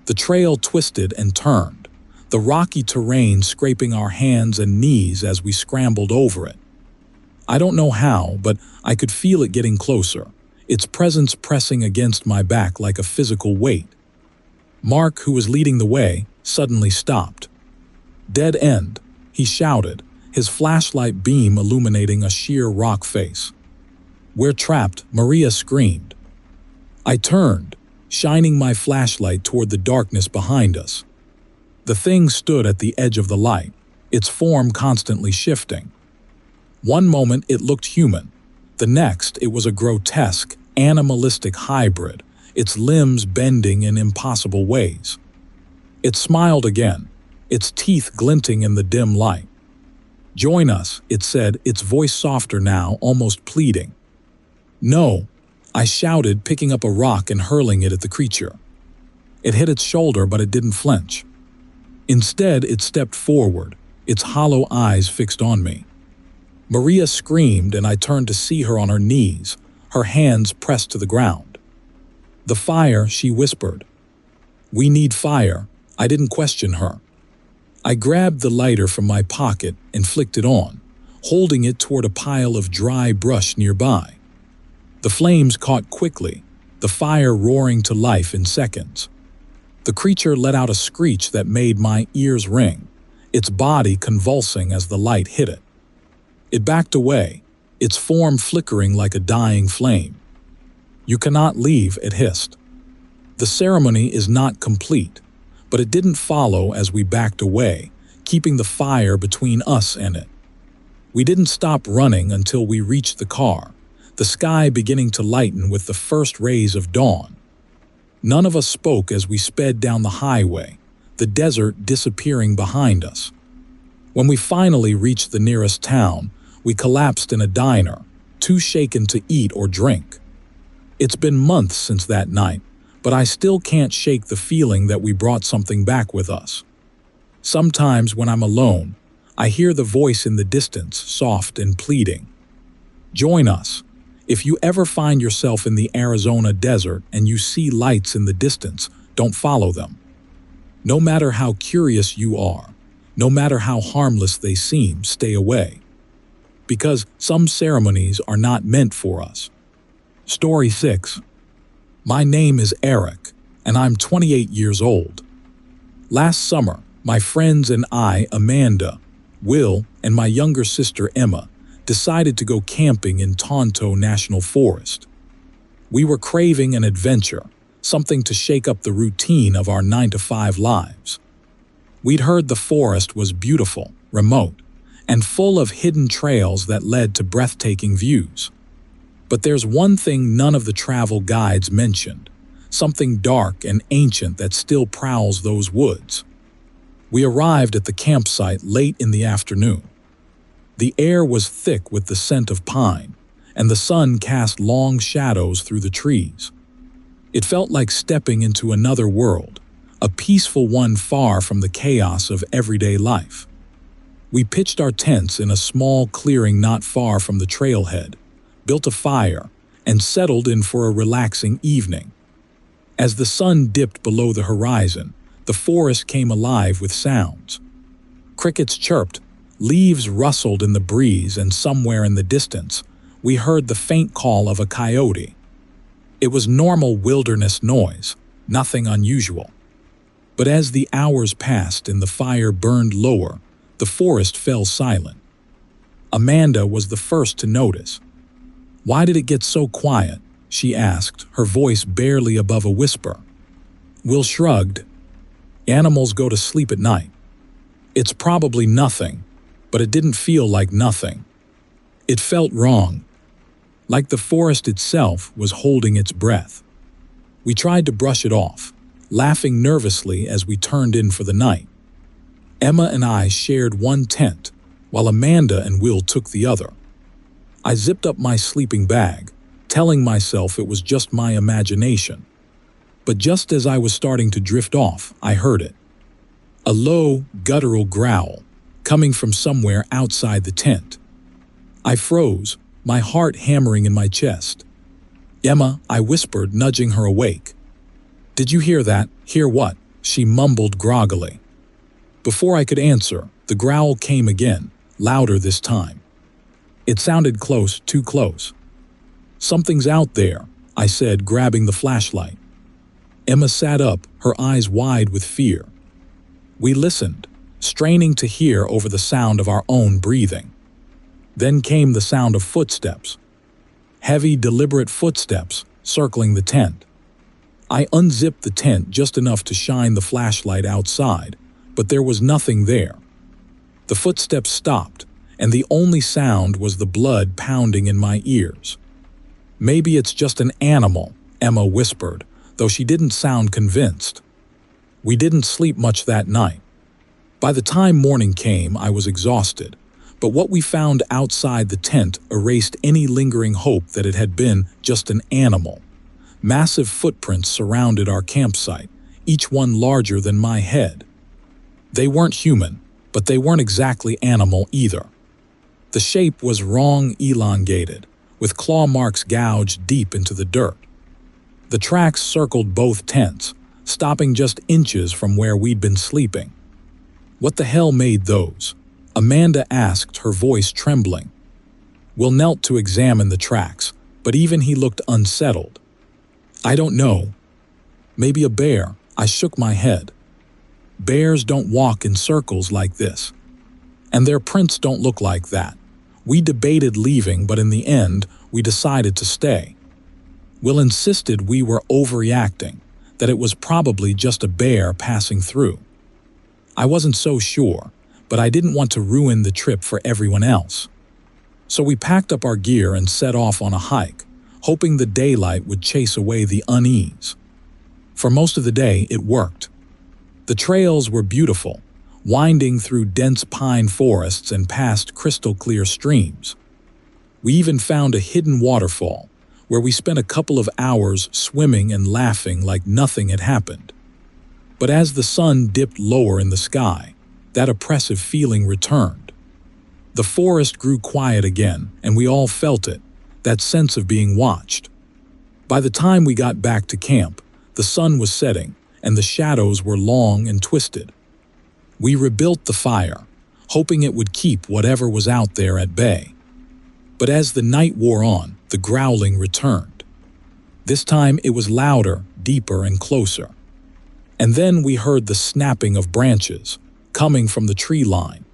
The trail twisted and turned, the rocky terrain scraping our hands and knees as we scrambled over it. I don't know how, but I could feel it getting closer, its presence pressing against my back like a physical weight. Mark, who was leading the way, suddenly stopped. "Dead end," he shouted, his flashlight beam illuminating a sheer rock face. "We're trapped," Maria screamed. I turned, shining my flashlight toward the darkness behind us. The thing stood at the edge of the light, its form constantly shifting. One moment it looked human. The next it was a grotesque, animalistic hybrid, its limbs bending in impossible ways. It smiled again, its teeth glinting in the dim light. "Join us," it said, its voice softer now, almost pleading. "No," I shouted, picking up a rock and hurling it at the creature. It hit its shoulder, but it didn't flinch. Instead, it stepped forward, its hollow eyes fixed on me. Maria screamed, and I turned to see her on her knees, her hands pressed to the ground. "The fire," she whispered. "We need fire." I didn't question her. I grabbed the lighter from my pocket and flicked it on, holding it toward a pile of dry brush nearby. The flames caught quickly, the fire roaring to life in seconds. The creature let out a screech that made my ears ring, its body convulsing as the light hit it. It backed away, its form flickering like a dying flame. "You cannot leave," it hissed. "The ceremony is not complete." but it didn't follow as we backed away, keeping the fire between us and it. We didn't stop running until we reached the car, the sky beginning to lighten with the first rays of dawn. None of us spoke as we sped down the highway, the desert disappearing behind us. When we finally reached the nearest town, we collapsed in a diner, too shaken to eat or drink. It's been months since that night, but I still can't shake the feeling that we brought something back with us. Sometimes when I'm alone, I hear the voice in the distance, soft and pleading. Join us. If you ever find yourself in the Arizona desert and you see lights in the distance, don't follow them. No matter how curious you are, no matter how harmless they seem, stay away. Because some ceremonies are not meant for us. Story 6. My name is Eric, and I'm 28 years old. Last summer, my friends and I, Amanda, Will, and my younger sister Emma, decided to go camping in Tonto National Forest. We were craving an adventure, something to shake up the routine of our 9-to-5 lives. We'd heard the forest was beautiful, remote, and full of hidden trails that led to breathtaking views. But there's one thing none of the travel guides mentioned, something dark and ancient that still prowls those woods. We arrived at the campsite late in the afternoon. The air was thick with the scent of pine, and the sun cast long shadows through the trees. It felt like stepping into another world, a peaceful one far from the chaos of everyday life. We pitched our tents in a small clearing not far from the trailhead, built a fire, and settled in for a relaxing evening. As the sun dipped below the horizon, the forest came alive with sounds. Crickets chirped, leaves rustled in the breeze, and somewhere in the distance, we heard the faint call of a coyote. It was normal wilderness noise, nothing unusual. But as the hours passed and the fire burned lower, the forest fell silent. Amanda was the first to notice. "Why did it get so quiet?" she asked, her voice barely above a whisper. Will shrugged. "Animals go to sleep at night. It's probably nothing, but it didn't feel like nothing. It felt wrong, like the forest itself was holding its breath." We tried to brush it off, laughing nervously as we turned in for the night. Emma and I shared one tent, while Amanda and Will took the other. I zipped up my sleeping bag, telling myself it was just my imagination. But just as I was starting to drift off, I heard it. A low, guttural growl, coming from somewhere outside the tent. I froze, my heart hammering in my chest. "Emma," I whispered, nudging her awake. "Did you hear that?" "Hear what?" she mumbled groggily. Before I could answer, the growl came again, louder this time. It sounded close, too close. "Something's out there," I said, grabbing the flashlight. Emma sat up, her eyes wide with fear. We listened, straining to hear over the sound of our own breathing. Then came the sound of footsteps. Heavy, deliberate footsteps circling the tent. I unzipped the tent just enough to shine the flashlight outside, but there was nothing there. The footsteps stopped, and the only sound was the blood pounding in my ears. "Maybe it's just an animal," Emma whispered, though she didn't sound convinced. We didn't sleep much that night. By the time morning came, I was exhausted, but what we found outside the tent erased any lingering hope that it had been just an animal. Massive footprints surrounded our campsite, each one larger than my head. They weren't human, but they weren't exactly animal either. The shape was wrong, elongated, with claw marks gouged deep into the dirt. The tracks circled both tents, stopping just inches from where we'd been sleeping. "What the hell made those?" Amanda asked, her voice trembling. Will knelt to examine the tracks, but even he looked unsettled. "I don't know. Maybe a bear." I shook my head. "Bears don't walk in circles like this. And their prints don't look like that." We debated leaving, but in the end, we decided to stay. Will insisted we were overreacting, that it was probably just a bear passing through. I wasn't so sure, but I didn't want to ruin the trip for everyone else. So we packed up our gear and set off on a hike, hoping the daylight would chase away the unease. For most of the day, it worked. The trails were beautiful, winding through dense pine forests and past crystal-clear streams. We even found a hidden waterfall, where we spent a couple of hours swimming and laughing like nothing had happened. But as the sun dipped lower in the sky, that oppressive feeling returned. The forest grew quiet again, and we all felt it, that sense of being watched. By the time we got back to camp, the sun was setting, and the shadows were long and twisted. We rebuilt the fire, hoping it would keep whatever was out there at bay. But as the night wore on, the growling returned. This time it was louder, deeper, and closer. And then we heard the snapping of branches, coming from the tree line.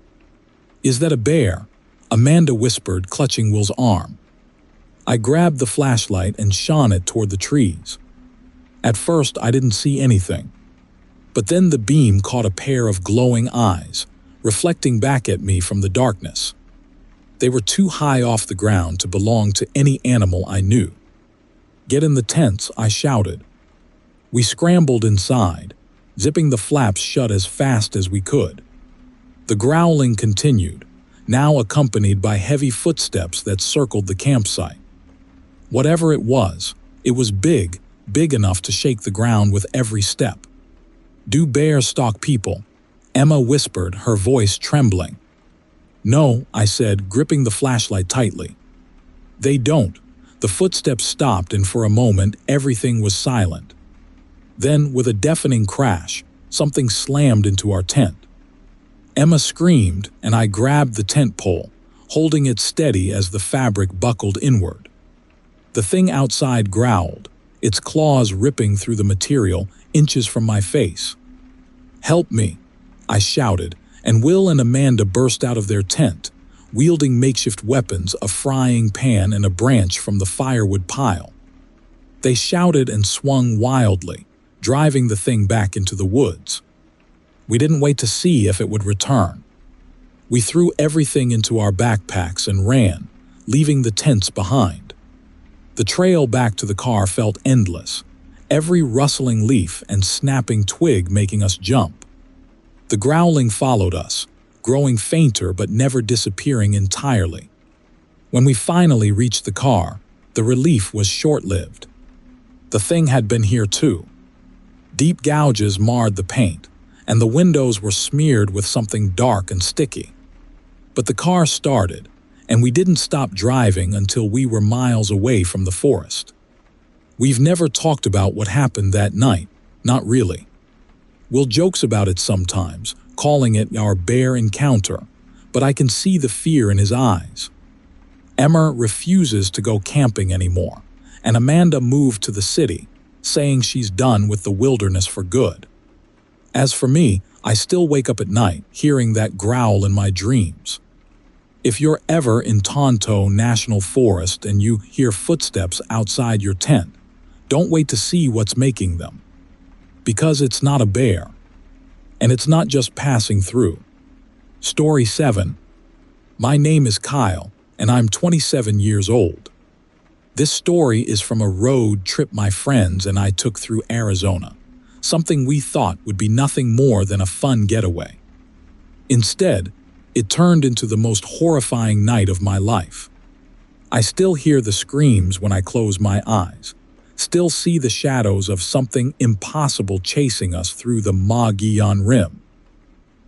"Is that a bear?" Amanda whispered, clutching Will's arm. I grabbed the flashlight and shone it toward the trees. At first, I didn't see anything. But then the beam caught a pair of glowing eyes, reflecting back at me from the darkness. They were too high off the ground to belong to any animal I knew. "Get in the tents," I shouted. We scrambled inside, zipping the flaps shut as fast as we could. The growling continued, now accompanied by heavy footsteps that circled the campsite. Whatever it was big, big enough to shake the ground with every step. "Do bears stalk people?" Emma whispered, her voice trembling. "No," I said, gripping the flashlight tightly. "They don't." The footsteps stopped, and for a moment everything was silent. Then, with a deafening crash, something slammed into our tent. Emma screamed, and I grabbed the tent pole, holding it steady as the fabric buckled inward. The thing outside growled, its claws ripping through the material inches from my face. "Help me!" I shouted, and Will and Amanda burst out of their tent, wielding makeshift weapons, a frying pan and a branch from the firewood pile. They shouted and swung wildly, driving the thing back into the woods. We didn't wait to see if it would return. We threw everything into our backpacks and ran, leaving the tents behind. The trail back to the car felt endless, every rustling leaf and snapping twig making us jump. The growling followed us, growing fainter but never disappearing entirely. When we finally reached the car, the relief was short-lived. The thing had been here too. Deep gouges marred the paint, and the windows were smeared with something dark and sticky. But the car started, and we didn't stop driving until we were miles away from the forest. We've never talked about what happened that night, not really. Will jokes about it sometimes, calling it our bear encounter, but I can see the fear in his eyes. Emma refuses to go camping anymore, and Amanda moved to the city, saying she's done with the wilderness for good. As for me, I still wake up at night hearing that growl in my dreams. If you're ever in Tonto National Forest and you hear footsteps outside your tent, don't wait to see what's making them. Because it's not a bear. And it's not just passing through. Story 7. My name is Kyle, and I'm 27 years old. This story is from a road trip my friends and I took through Arizona, something we thought would be nothing more than a fun getaway. Instead, it turned into the most horrifying night of my life. I still hear the screams when I close my eyes, still see the shadows of something impossible chasing us through the Mogollon Rim.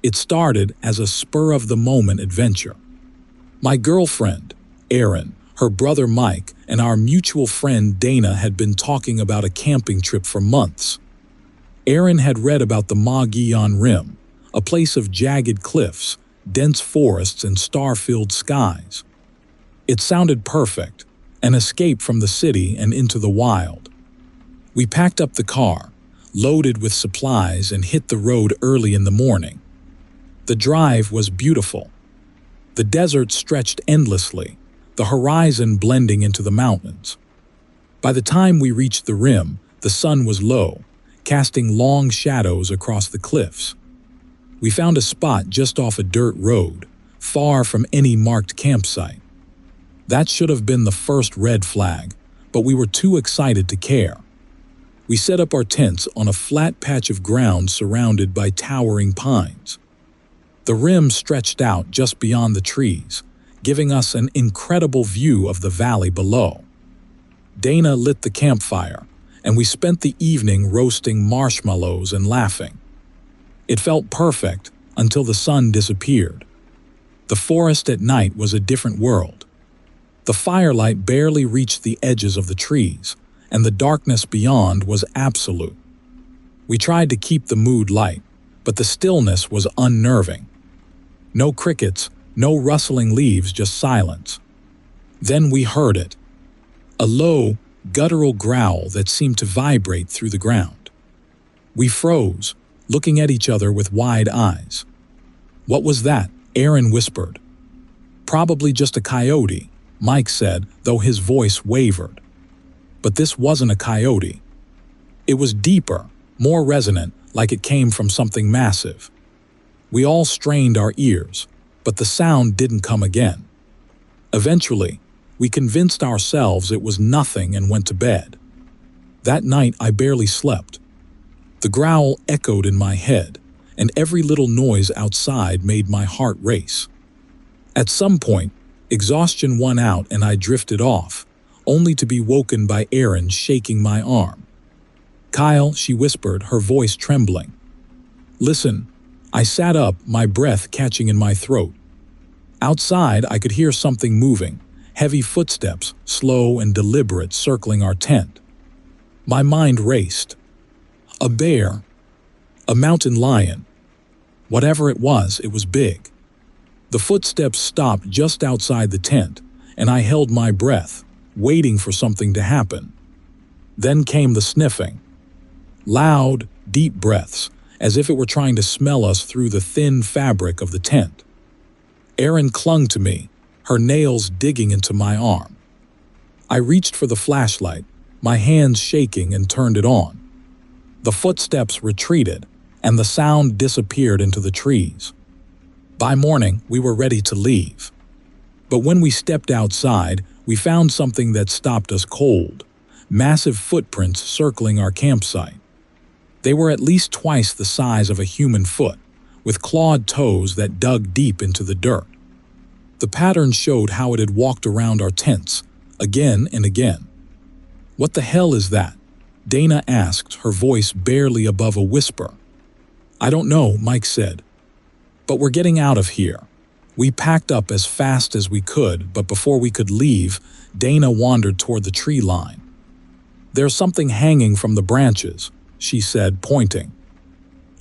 It started as a spur-of-the-moment adventure. My girlfriend, Erin, her brother Mike, and our mutual friend Dana had been talking about a camping trip for months. Erin had read about the Mogollon Rim, a place of jagged cliffs, dense forests, and star-filled skies. It sounded perfect, an escape from the city and into the wild. We packed up the car, loaded with supplies, and hit the road early in the morning. The drive was beautiful. The desert stretched endlessly, the horizon blending into the mountains. By the time we reached the rim, the sun was low, casting long shadows across the cliffs. We found a spot just off a dirt road, far from any marked campsite. That should have been the first red flag, but we were too excited to care. We set up our tents on a flat patch of ground surrounded by towering pines. The rim stretched out just beyond the trees, giving us an incredible view of the valley below. Dana lit the campfire, and we spent the evening roasting marshmallows and laughing. It felt perfect until the sun disappeared. The forest at night was a different world. The firelight barely reached the edges of the trees, and the darkness beyond was absolute. We tried to keep the mood light, but the stillness was unnerving. No crickets, no rustling leaves, just silence. Then we heard it. A low, guttural growl that seemed to vibrate through the ground. We froze, looking at each other with wide eyes. "What was that?" Aaron whispered. "Probably just a coyote," Mike said, though his voice wavered. But this wasn't a coyote. It was deeper, more resonant, like it came from something massive. We all strained our ears, but the sound didn't come again. Eventually, we convinced ourselves it was nothing and went to bed. That night I barely slept. The growl echoed in my head, and every little noise outside made my heart race. At some point, exhaustion won out and I drifted off, only to be woken by Erin shaking my arm. "Kyle," she whispered, her voice trembling. "Listen." I sat up, my breath catching in my throat. Outside, I could hear something moving, heavy footsteps, slow and deliberate, circling our tent. My mind raced. A bear, a mountain lion. Whatever it was big. The footsteps stopped just outside the tent, and I held my breath, waiting for something to happen. Then came the sniffing. Loud, deep breaths, as if it were trying to smell us through the thin fabric of the tent. Erin clung to me, her nails digging into my arm. I reached for the flashlight, my hands shaking, and turned it on. The footsteps retreated, and the sound disappeared into the trees. By morning, we were ready to leave. But when we stepped outside, we found something that stopped us cold. Massive footprints circling our campsite. They were at least twice the size of a human foot, with clawed toes that dug deep into the dirt. The pattern showed how it had walked around our tents, again and again. "What the hell is that?" Dana asked, her voice barely above a whisper. "I don't know," Mike said. "But we're getting out of here." We packed up as fast as we could, but before we could leave, Dana wandered toward the tree line. "There's something hanging from the branches," she said, pointing.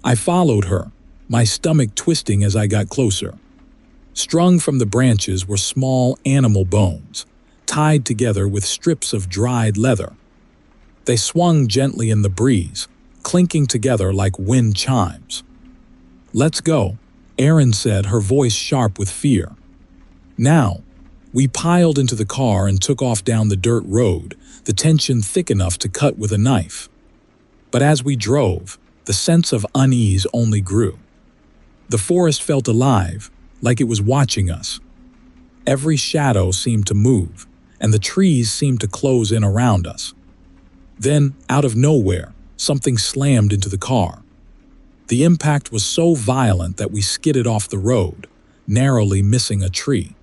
I followed her, my stomach twisting as I got closer. Strung from the branches were small animal bones, tied together with strips of dried leather. They swung gently in the breeze, clinking together like wind chimes. "Let's go," Erin said, her voice sharp with fear. Now, we piled into the car and took off down the dirt road, the tension thick enough to cut with a knife. But as we drove, the sense of unease only grew. The forest felt alive, like it was watching us. Every shadow seemed to move, and the trees seemed to close in around us. Then, out of nowhere, something slammed into the car. The impact was so violent that we skidded off the road, narrowly missing a tree.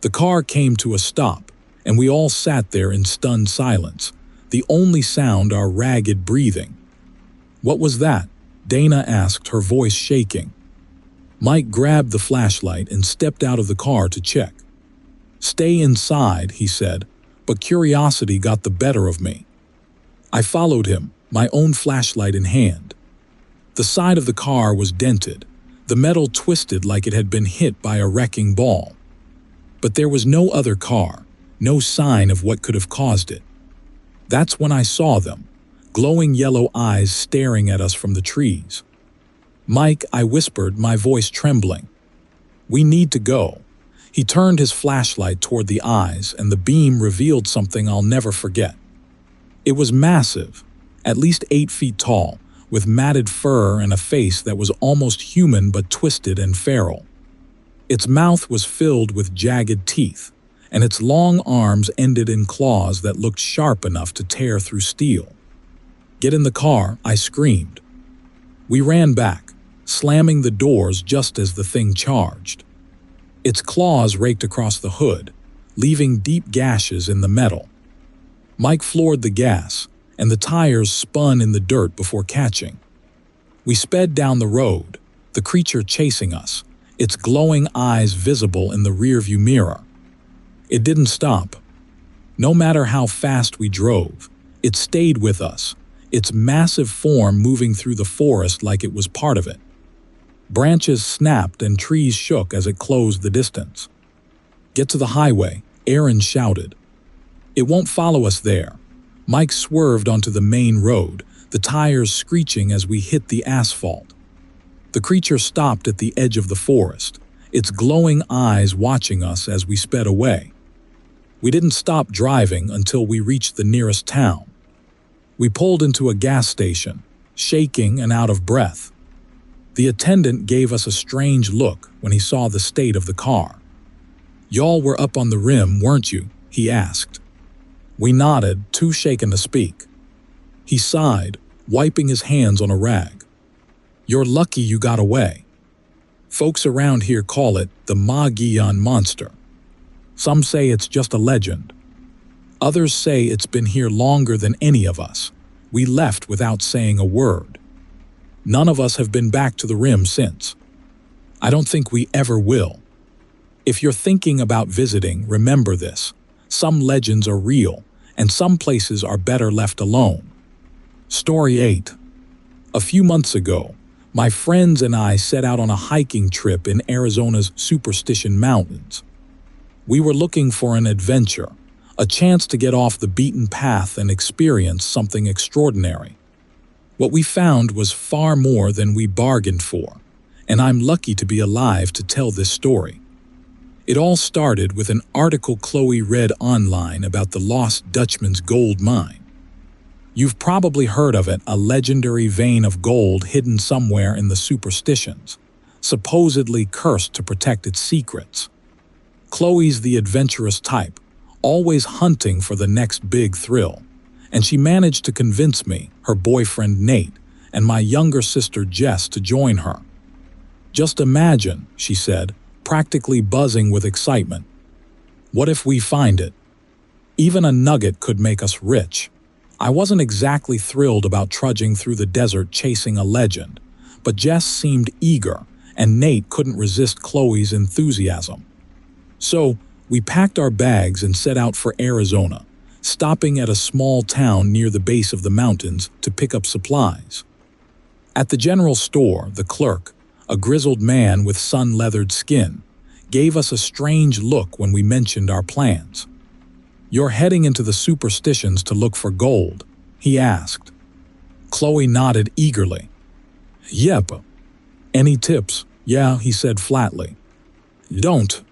The car came to a stop, and we all sat there in stunned silence, the only sound our ragged breathing. "What was that?" Dana asked, her voice shaking. Mike grabbed the flashlight and stepped out of the car to check. "Stay inside," he said, but curiosity got the better of me. I followed him, my own flashlight in hand. The side of the car was dented, the metal twisted like it had been hit by a wrecking ball. But there was no other car, no sign of what could have caused it. That's when I saw them, glowing yellow eyes staring at us from the trees. "Mike," I whispered, my voice trembling. "We need to go." He turned his flashlight toward the eyes, and the beam revealed something I'll never forget. It was massive, at least 8 feet tall, with matted fur and a face that was almost human but twisted and feral. Its mouth was filled with jagged teeth, and its long arms ended in claws that looked sharp enough to tear through steel. "Get in the car," I screamed. We ran back, slamming the doors just as the thing charged. Its claws raked across the hood, leaving deep gashes in the metal. Mike floored the gas, and the tires spun in the dirt before catching. We sped down the road, the creature chasing us, its glowing eyes visible in the rearview mirror. It didn't stop. No matter how fast we drove, it stayed with us, its massive form moving through the forest like it was part of it. Branches snapped and trees shook as it closed the distance. "Get to the highway," Aaron shouted. "It won't follow us there." Mike swerved onto the main road, the tires screeching as we hit the asphalt. The creature stopped at the edge of the forest, its glowing eyes watching us as we sped away. We didn't stop driving until we reached the nearest town. We pulled into a gas station, shaking and out of breath. The attendant gave us a strange look when he saw the state of the car. "Y'all were up on the rim, weren't you?" he asked. We nodded, too shaken to speak. He sighed, wiping his hands on a rag. "You're lucky you got away. Folks around here call it the Magian monster. Some say it's just a legend. Others say it's been here longer than any of us. We left without saying a word. None of us have been back to the rim since. I don't think we ever will. If you're thinking about visiting, remember this. Some legends are real, and some places are better left alone." Story 8. A few months ago, my friends and I set out on a hiking trip in Arizona's Superstition Mountains. We were looking for an adventure, a chance to get off the beaten path and experience something extraordinary. What we found was far more than we bargained for, and I'm lucky to be alive to tell this story. It all started with an article Chloe read online about the Lost Dutchman's gold mine. You've probably heard of it, a legendary vein of gold hidden somewhere in the Superstitions, supposedly cursed to protect its secrets. Chloe's the adventurous type, always hunting for the next big thrill, and she managed to convince me, her boyfriend Nate, and my younger sister Jess to join her. "Just imagine," she said, practically buzzing with excitement. "What if we find it? Even a nugget could make us rich." I wasn't exactly thrilled about trudging through the desert chasing a legend, but Jess seemed eager, and Nate couldn't resist Chloe's enthusiasm. So, we packed our bags and set out for Arizona, stopping at a small town near the base of the mountains to pick up supplies. At the general store, the clerk, a grizzled man with sun-leathered skin, gave us a strange look when we mentioned our plans. "You're heading into the Superstitions to look for gold?" he asked. Chloe nodded eagerly. "Yep." "Any tips?" "Yeah," he said flatly. "Don't.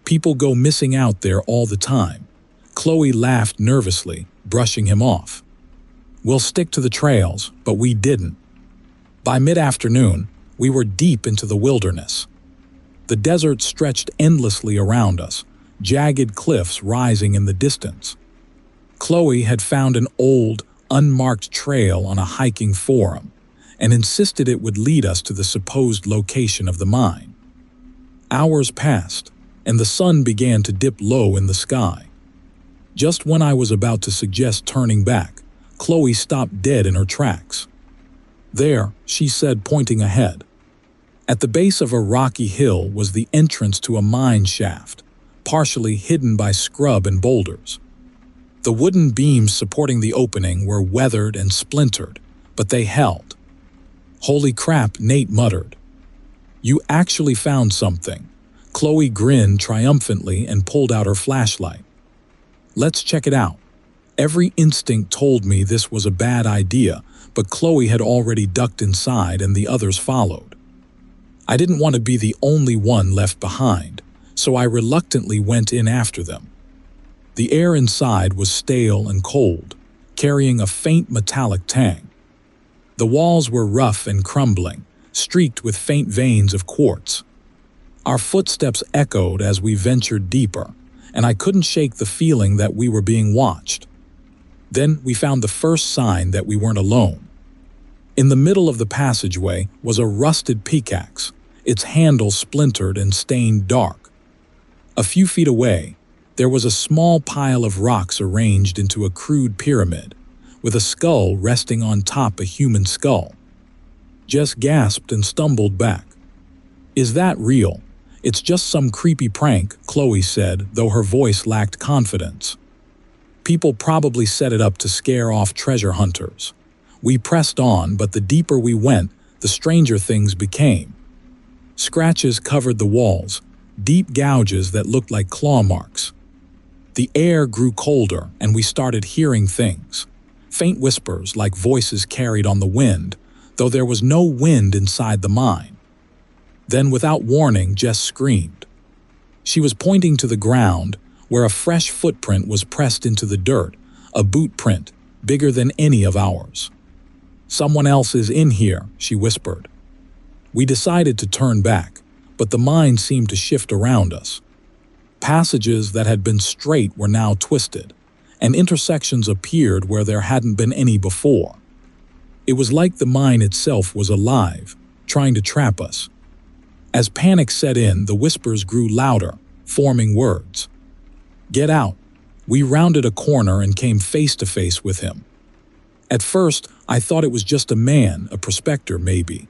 People go missing out there all the time." Chloe laughed nervously, brushing him off. "We'll stick to the trails," but we didn't. By mid-afternoon, we were deep into the wilderness. The desert stretched endlessly around us, jagged cliffs rising in the distance. Chloe had found an old, unmarked trail on a hiking forum and insisted it would lead us to the supposed location of the mine. Hours passed, and the sun began to dip low in the sky. Just when I was about to suggest turning back, Chloe stopped dead in her tracks. "There," she said, pointing ahead. At the base of a rocky hill was the entrance to a mine shaft, partially hidden by scrub and boulders. The wooden beams supporting the opening were weathered and splintered, but they held. "Holy crap," Nate muttered. "You actually found something." Chloe grinned triumphantly and pulled out her flashlight. "Let's check it out." Every instinct told me this was a bad idea, but Chloe had already ducked inside and the others followed. I didn't want to be the only one left behind, so I reluctantly went in after them. The air inside was stale and cold, carrying a faint metallic tang. The walls were rough and crumbling, streaked with faint veins of quartz. Our footsteps echoed as we ventured deeper, and I couldn't shake the feeling that we were being watched. Then we found the first sign that we weren't alone. In the middle of the passageway was a rusted pickaxe, its handle splintered and stained dark. A few feet away, there was a small pile of rocks arranged into a crude pyramid, with a skull resting on top a human skull. Jess gasped and stumbled back. "Is that real? It's just some creepy prank," Chloe said, though her voice lacked confidence. "People probably set it up to scare off treasure hunters." We pressed on, but the deeper we went, the stranger things became. Scratches covered the walls, deep gouges that looked like claw marks. The air grew colder, and we started hearing things. Faint whispers like voices carried on the wind, though there was no wind inside the mine. Then, without warning, Jess screamed. She was pointing to the ground, where a fresh footprint was pressed into the dirt, a boot print, bigger than any of ours. "Someone else is in here," she whispered. We decided to turn back, but the mine seemed to shift around us. Passages that had been straight were now twisted, and intersections appeared where there hadn't been any before. It was like the mine itself was alive, trying to trap us. As panic set in, the whispers grew louder, forming words. "Get out." We rounded a corner and came face to face with him. At first, I thought it was just a man, a prospector maybe,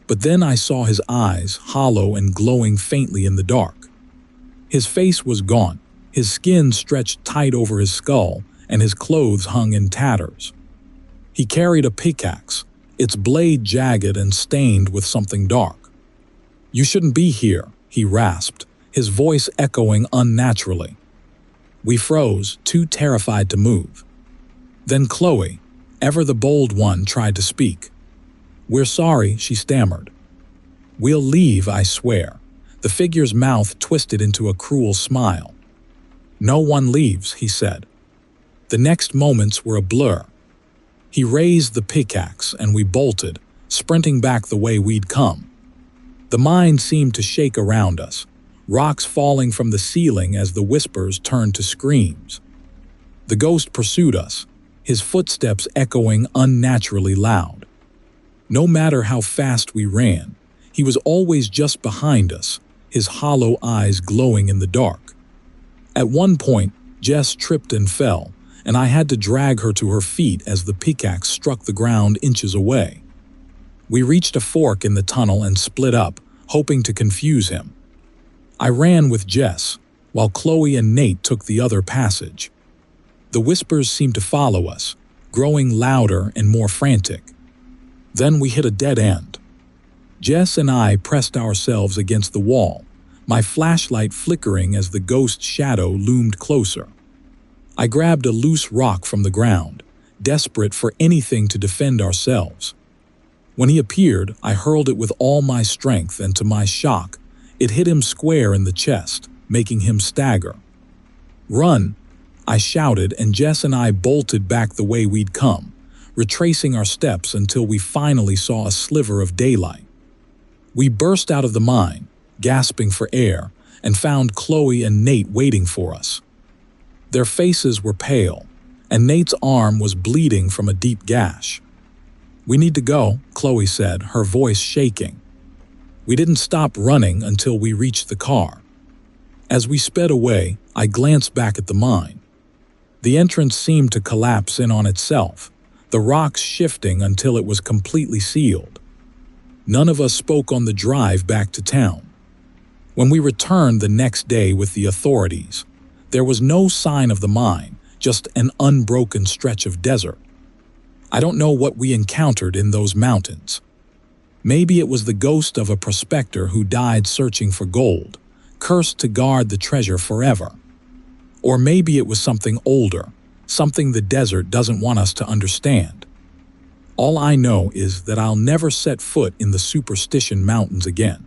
but then I saw his eyes, hollow and glowing faintly in the dark. His face was gaunt, his skin stretched tight over his skull, and his clothes hung in tatters. He carried a pickaxe, its blade jagged and stained with something dark. "You shouldn't be here," he rasped, his voice echoing unnaturally. We froze, too terrified to move. Then Chloe, ever the bold one, tried to speak. "We're sorry," she stammered. "We'll leave, I swear." The figure's mouth twisted into a cruel smile. "No one leaves," he said. The next moments were a blur. He raised the pickaxe and we bolted, sprinting back the way we'd come. The mine seemed to shake around us, rocks falling from the ceiling as the whispers turned to screams. The ghost pursued us, his footsteps echoing unnaturally loud. No matter how fast we ran, he was always just behind us, his hollow eyes glowing in the dark. At one point, Jess tripped and fell, and I had to drag her to her feet as the pickaxe struck the ground inches away. We reached a fork in the tunnel and split up, hoping to confuse him. I ran with Jess, while Chloe and Nate took the other passage. The whispers seemed to follow us, growing louder and more frantic. Then we hit a dead end. Jess and I pressed ourselves against the wall, my flashlight flickering as the ghost's shadow loomed closer. I grabbed a loose rock from the ground, desperate for anything to defend ourselves. When he appeared, I hurled it with all my strength, and to my shock, it hit him square in the chest, making him stagger. "Run!" I shouted, and Jess and I bolted back the way we'd come, retracing our steps until we finally saw a sliver of daylight. We burst out of the mine, gasping for air, and found Chloe and Nate waiting for us. Their faces were pale, and Nate's arm was bleeding from a deep gash. "We need to go," Chloe said, her voice shaking. We didn't stop running until we reached the car. As we sped away, I glanced back at the mine. The entrance seemed to collapse in on itself, the rocks shifting until it was completely sealed. None of us spoke on the drive back to town. When we returned the next day with the authorities, there was no sign of the mine, just an unbroken stretch of desert. I don't know what we encountered in those mountains. Maybe it was the ghost of a prospector who died searching for gold, cursed to guard the treasure forever. Or maybe it was something older, something the desert doesn't want us to understand. All I know is that I'll never set foot in the Superstition Mountains again.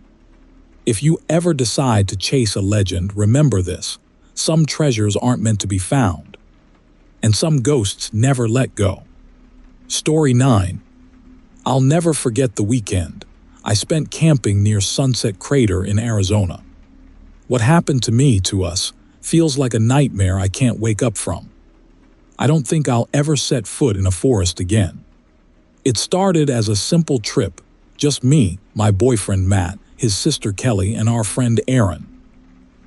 If you ever decide to chase a legend, remember this: some treasures aren't meant to be found. and some ghosts never let go. Story 9. I'll never forget the weekend I spent camping near Sunset Crater in Arizona. What happened to us feels like a nightmare I can't wake up from. I don't think I'll ever set foot in a forest again. It started as a simple trip, just me, my boyfriend Matt, his sister Kelly, and our friend Aaron.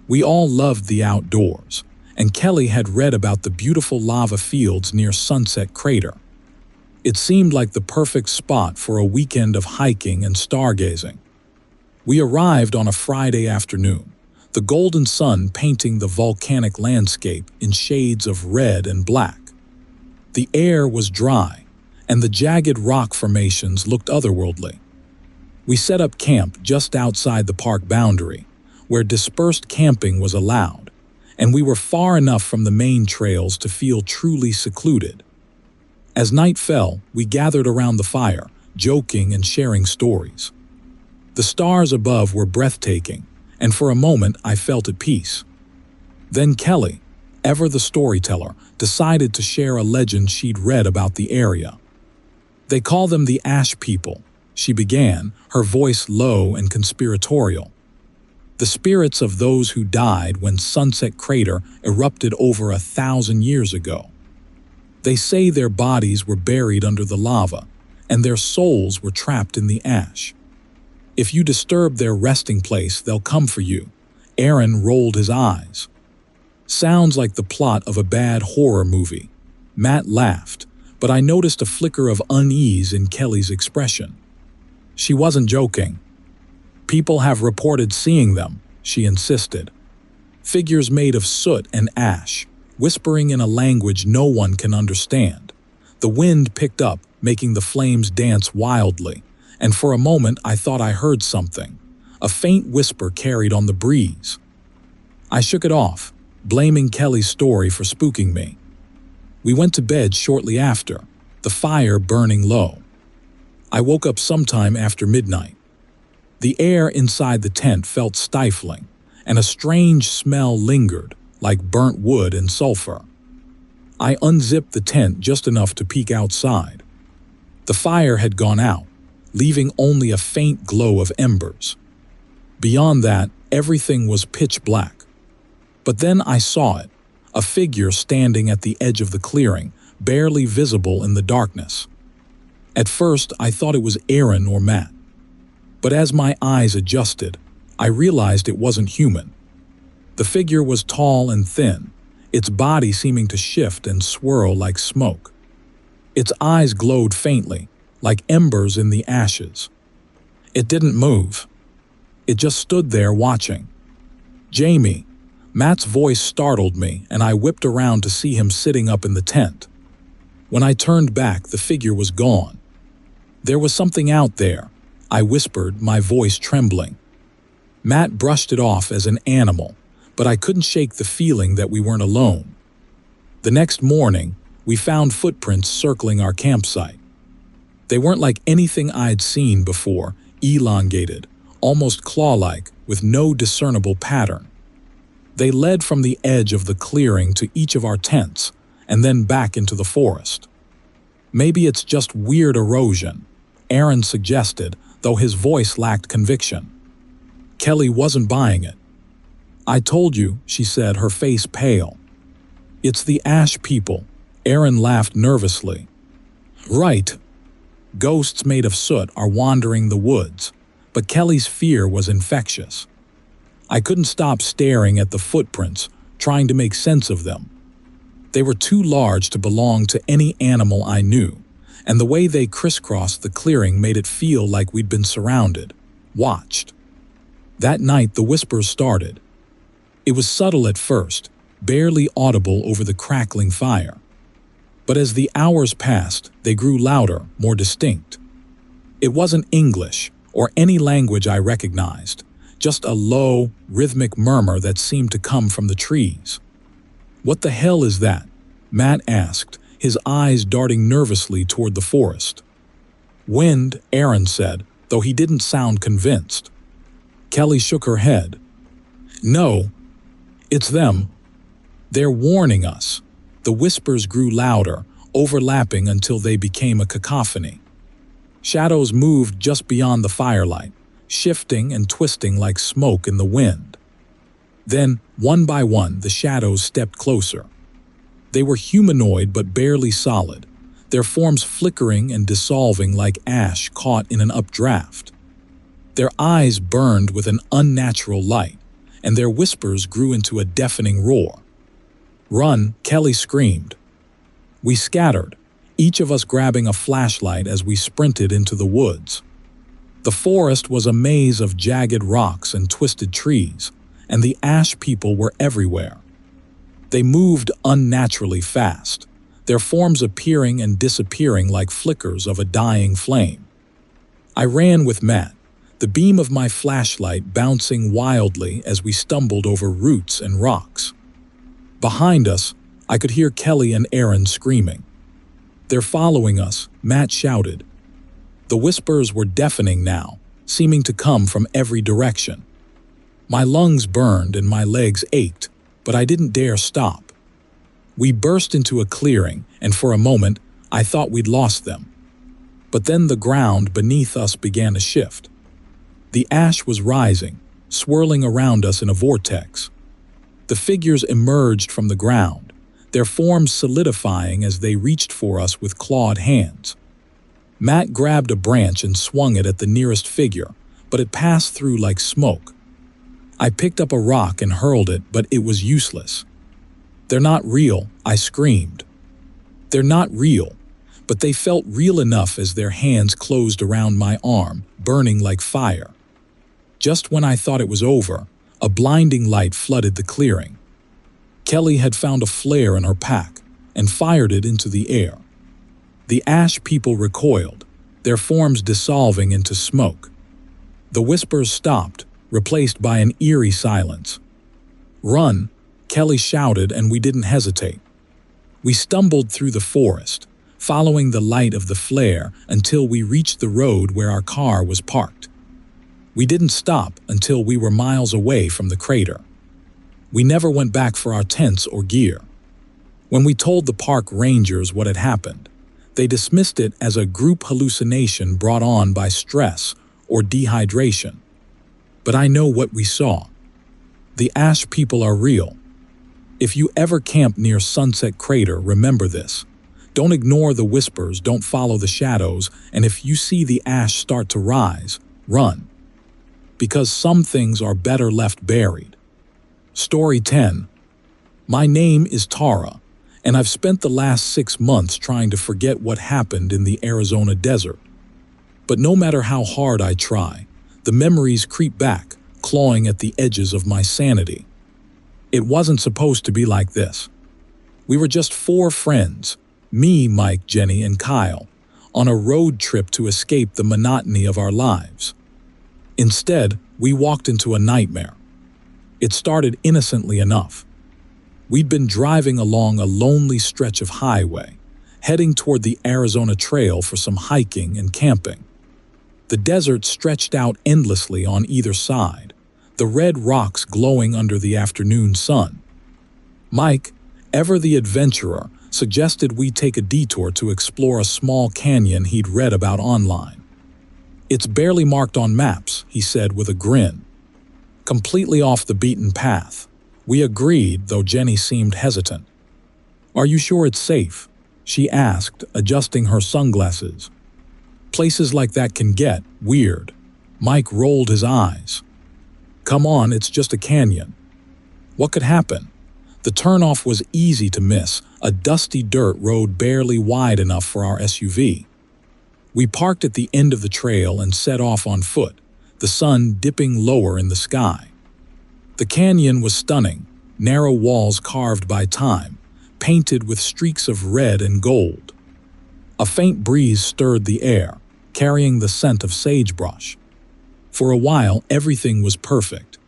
We all loved the outdoors, and Kelly had read about the beautiful lava fields near Sunset Crater. It seemed like the perfect spot for a weekend of hiking and stargazing. We arrived on a Friday afternoon, the golden sun painting the volcanic landscape in shades of red and black. The air was dry, and the jagged rock formations looked otherworldly. We set up camp just outside the park boundary, where dispersed camping was allowed, and we were far enough from the main trails to feel truly secluded. As night fell, we gathered around the fire, joking and sharing stories. The stars above were breathtaking, and for a moment I felt at peace. Then Kelly, ever the storyteller, decided to share a legend she'd read about the area. They call them the Ash People, she began, her voice low and conspiratorial. The spirits of those who died when Sunset Crater erupted over 1,000 years ago. They say their bodies were buried under the lava, and their souls were trapped in the ash. If you disturb their resting place, they'll come for you. Aaron rolled his eyes. Sounds like the plot of a bad horror movie. Matt laughed, but I noticed a flicker of unease in Kelly's expression. She wasn't joking. People have reported seeing them, she insisted. Figures made of soot and ash, whispering in a language no one can understand. The wind picked up, making the flames dance wildly, and for a moment I thought I heard something. A faint whisper carried on the breeze. I shook it off, blaming Kelly's story for spooking me. We went to bed shortly after, the fire burning low. I woke up sometime after midnight. The air inside the tent felt stifling, and a strange smell lingered, like burnt wood and sulfur. I unzipped the tent just enough to peek outside. The fire had gone out, leaving only a faint glow of embers. Beyond that, everything was pitch black. But then I saw it, a figure standing at the edge of the clearing, barely visible in the darkness. At first, I thought it was Aaron or Matt. But as my eyes adjusted, I realized it wasn't human. The figure was tall and thin, its body seeming to shift and swirl like smoke. Its eyes glowed faintly, like embers in the ashes. It didn't move. It just stood there watching. Jamie, Matt's voice startled me, and I whipped around to see him sitting up in the tent. When I turned back, the figure was gone. There was something out there, I whispered, my voice trembling. Matt brushed it off as an animal, but I couldn't shake the feeling that we weren't alone. The next morning, we found footprints circling our campsite. They weren't like anything I'd seen before, elongated, almost claw-like, with no discernible pattern. They led from the edge of the clearing to each of our tents, and then back into the forest. Maybe it's just weird erosion, Aaron suggested, though his voice lacked conviction. Kelly wasn't buying it. I told you, she said, her face pale. It's the Ash People, Aaron laughed nervously. Right. Ghosts made of soot are wandering the woods, but Kelly's fear was infectious. I couldn't stop staring at the footprints, trying to make sense of them. They were too large to belong to any animal I knew, and the way they crisscrossed the clearing made it feel like we'd been surrounded, watched. That night the whispers started. It was subtle at first, barely audible over the crackling fire. But as the hours passed, they grew louder, more distinct. It wasn't English or any language I recognized, just a low, rhythmic murmur that seemed to come from the trees. What the hell is that? Matt asked, his eyes darting nervously toward the forest. Wind, Aaron said, though he didn't sound convinced. Kelly shook her head. No, it's them. They're warning us. The The whispers grew louder, overlapping until they became a cacophony. Shadows moved just beyond the firelight, shifting and twisting like smoke in the wind. Then, one by one, the shadows stepped closer. They were humanoid but barely solid, their forms flickering and dissolving like ash caught in an updraft. Their eyes burned with an unnatural light, and their whispers grew into a deafening roar. "Run!" Kelly screamed. We scattered, each of us grabbing a flashlight as we sprinted into the woods. The forest was a maze of jagged rocks and twisted trees, and the ash people were everywhere. They moved unnaturally fast, their forms appearing and disappearing like flickers of a dying flame. I ran with Matt, the beam of my flashlight bouncing wildly as we stumbled over roots and rocks. Behind us, I could hear Kelly and Aaron screaming. "They're following us," Matt shouted. The whispers were deafening now, seeming to come from every direction. My lungs burned and my legs ached, but I didn't dare stop. We burst into a clearing, and for a moment, I thought we'd lost them. But then the ground beneath us began to shift. The ash was rising, swirling around us in a vortex. The figures emerged from the ground, their forms solidifying as they reached for us with clawed hands. Matt grabbed a branch and swung it at the nearest figure, but it passed through like smoke. I picked up a rock and hurled it, but it was useless. "They're not real," I screamed. "They're not real," but they felt real enough as their hands closed around my arm, burning like fire. Just when I thought it was over, a blinding light flooded the clearing. Kelly had found a flare in her pack and fired it into the air. The ash people recoiled, their forms dissolving into smoke. The whispers stopped, replaced by an eerie silence. "Run!" Kelly shouted, and we didn't hesitate. We stumbled through the forest, following the light of the flare until we reached the road where our car was parked. We didn't stop until we were miles away from the crater. We never went back for our tents or gear. When we told the park rangers what had happened, they dismissed it as a group hallucination brought on by stress or dehydration. But I know what we saw. The ash people are real. If you ever camp near Sunset Crater, remember this. Don't ignore the whispers, don't follow the shadows, and if you see the ash start to rise, run. Because some things are better left buried. Story 10. My name is Tara, and I've spent the last 6 months trying to forget what happened in the Arizona desert. But no matter how hard I try, the memories creep back, clawing at the edges of my sanity. It wasn't supposed to be like this. We were just 4 friends, me, Mike, Jenny, and Kyle, on a road trip to escape the monotony of our lives. Instead, we walked into a nightmare. It started innocently enough. We'd been driving along a lonely stretch of highway, heading toward the Arizona Trail for some hiking and camping. The desert stretched out endlessly on either side, the red rocks glowing under the afternoon sun. Mike, ever the adventurer, suggested we take a detour to explore a small canyon he'd read about online. "It's barely marked on maps," he said with a grin. "Completely off the beaten path." We agreed, though Jenny seemed hesitant. "Are you sure it's safe?" she asked, adjusting her sunglasses. "Places like that can get weird." Mike rolled his eyes. "Come on, it's just a canyon." What could happen? The turnoff was easy to miss, a dusty dirt road barely wide enough for our SUV. We parked at the end of the trail and set off on foot, the sun dipping lower in the sky. The canyon was stunning, narrow walls carved by time, painted with streaks of red and gold. A faint breeze stirred the air, carrying the scent of sagebrush. For a while, everything was perfect.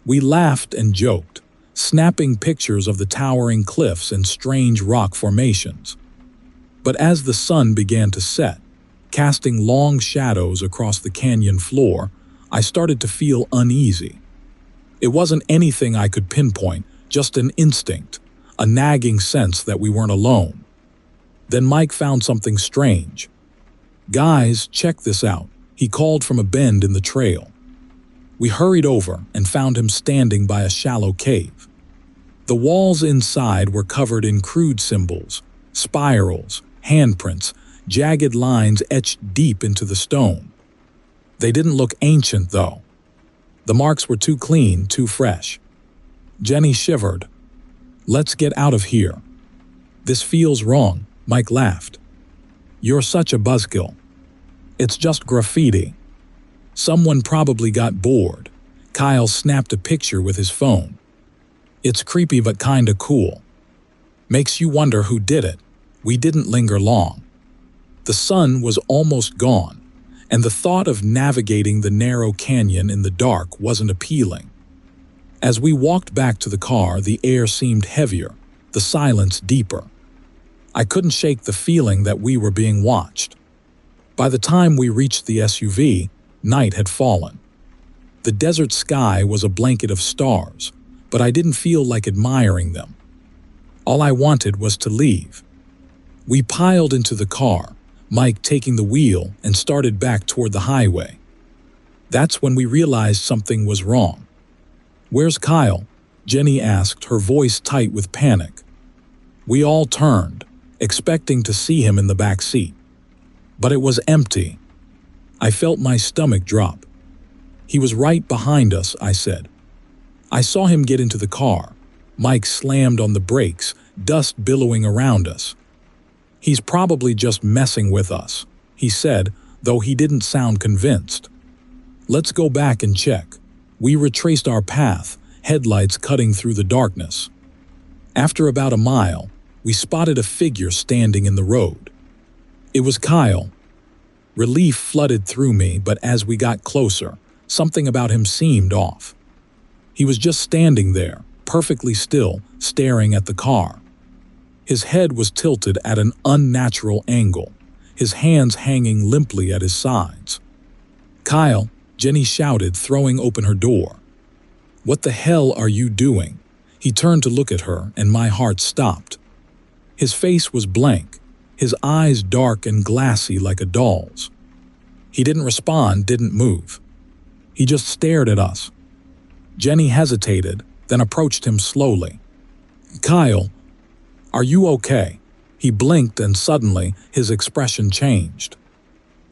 We laughed and joked, snapping pictures of the towering cliffs and strange rock formations. But as the sun began to set, casting long shadows across the canyon floor, I started to feel uneasy. It wasn't anything I could pinpoint, just an instinct, a nagging sense that we weren't alone. Then Mike found something strange. "Guys, check this out," he called from a bend in the trail. We hurried over and found him standing by a shallow cave. The walls inside were covered in crude symbols, spirals, handprints, jagged lines etched deep into the stone. They didn't look ancient, though. The marks were too clean, too fresh. Jenny shivered. "Let's get out of here." "This feels wrong," Mike laughed. "You're such a buzzkill. It's just graffiti." Someone probably got bored. Kyle snapped a picture with his phone. "It's creepy but kinda cool. Makes you wonder who did it." We didn't linger long. The sun was almost gone, and the thought of navigating the narrow canyon in the dark wasn't appealing. As we walked back to the car, the air seemed heavier, the silence deeper. I couldn't shake the feeling that we were being watched. By the time we reached the SUV, night had fallen. The desert sky was a blanket of stars, but I didn't feel like admiring them. All I wanted was to leave. We piled into the car, Mike taking the wheel, and started back toward the highway. That's when we realized something was wrong. "Where's Kyle?" Jenny asked, her voice tight with panic. We all turned, expecting to see him in the back seat. But it was empty. I felt my stomach drop. "He was right behind us," I said. I saw him get into the car. Mike slammed on the brakes, dust billowing around us. "He's probably just messing with us," he said, though he didn't sound convinced. "Let's go back and check." We retraced our path, headlights cutting through the darkness. After about a mile, we spotted a figure standing in the road. It was Kyle. Relief flooded through me, but as we got closer, something about him seemed off. He was just standing there, perfectly still, staring at the car. His head was tilted at an unnatural angle, his hands hanging limply at his sides. "Kyle," Jenny shouted, throwing open her door. "What the hell are you doing?" He turned to look at her, and my heart stopped. His face was blank, his eyes dark and glassy like a doll's. He didn't respond, didn't move. He just stared at us. Jenny hesitated, then approached him slowly. "Kyle, are you okay?" He blinked, and suddenly his expression changed.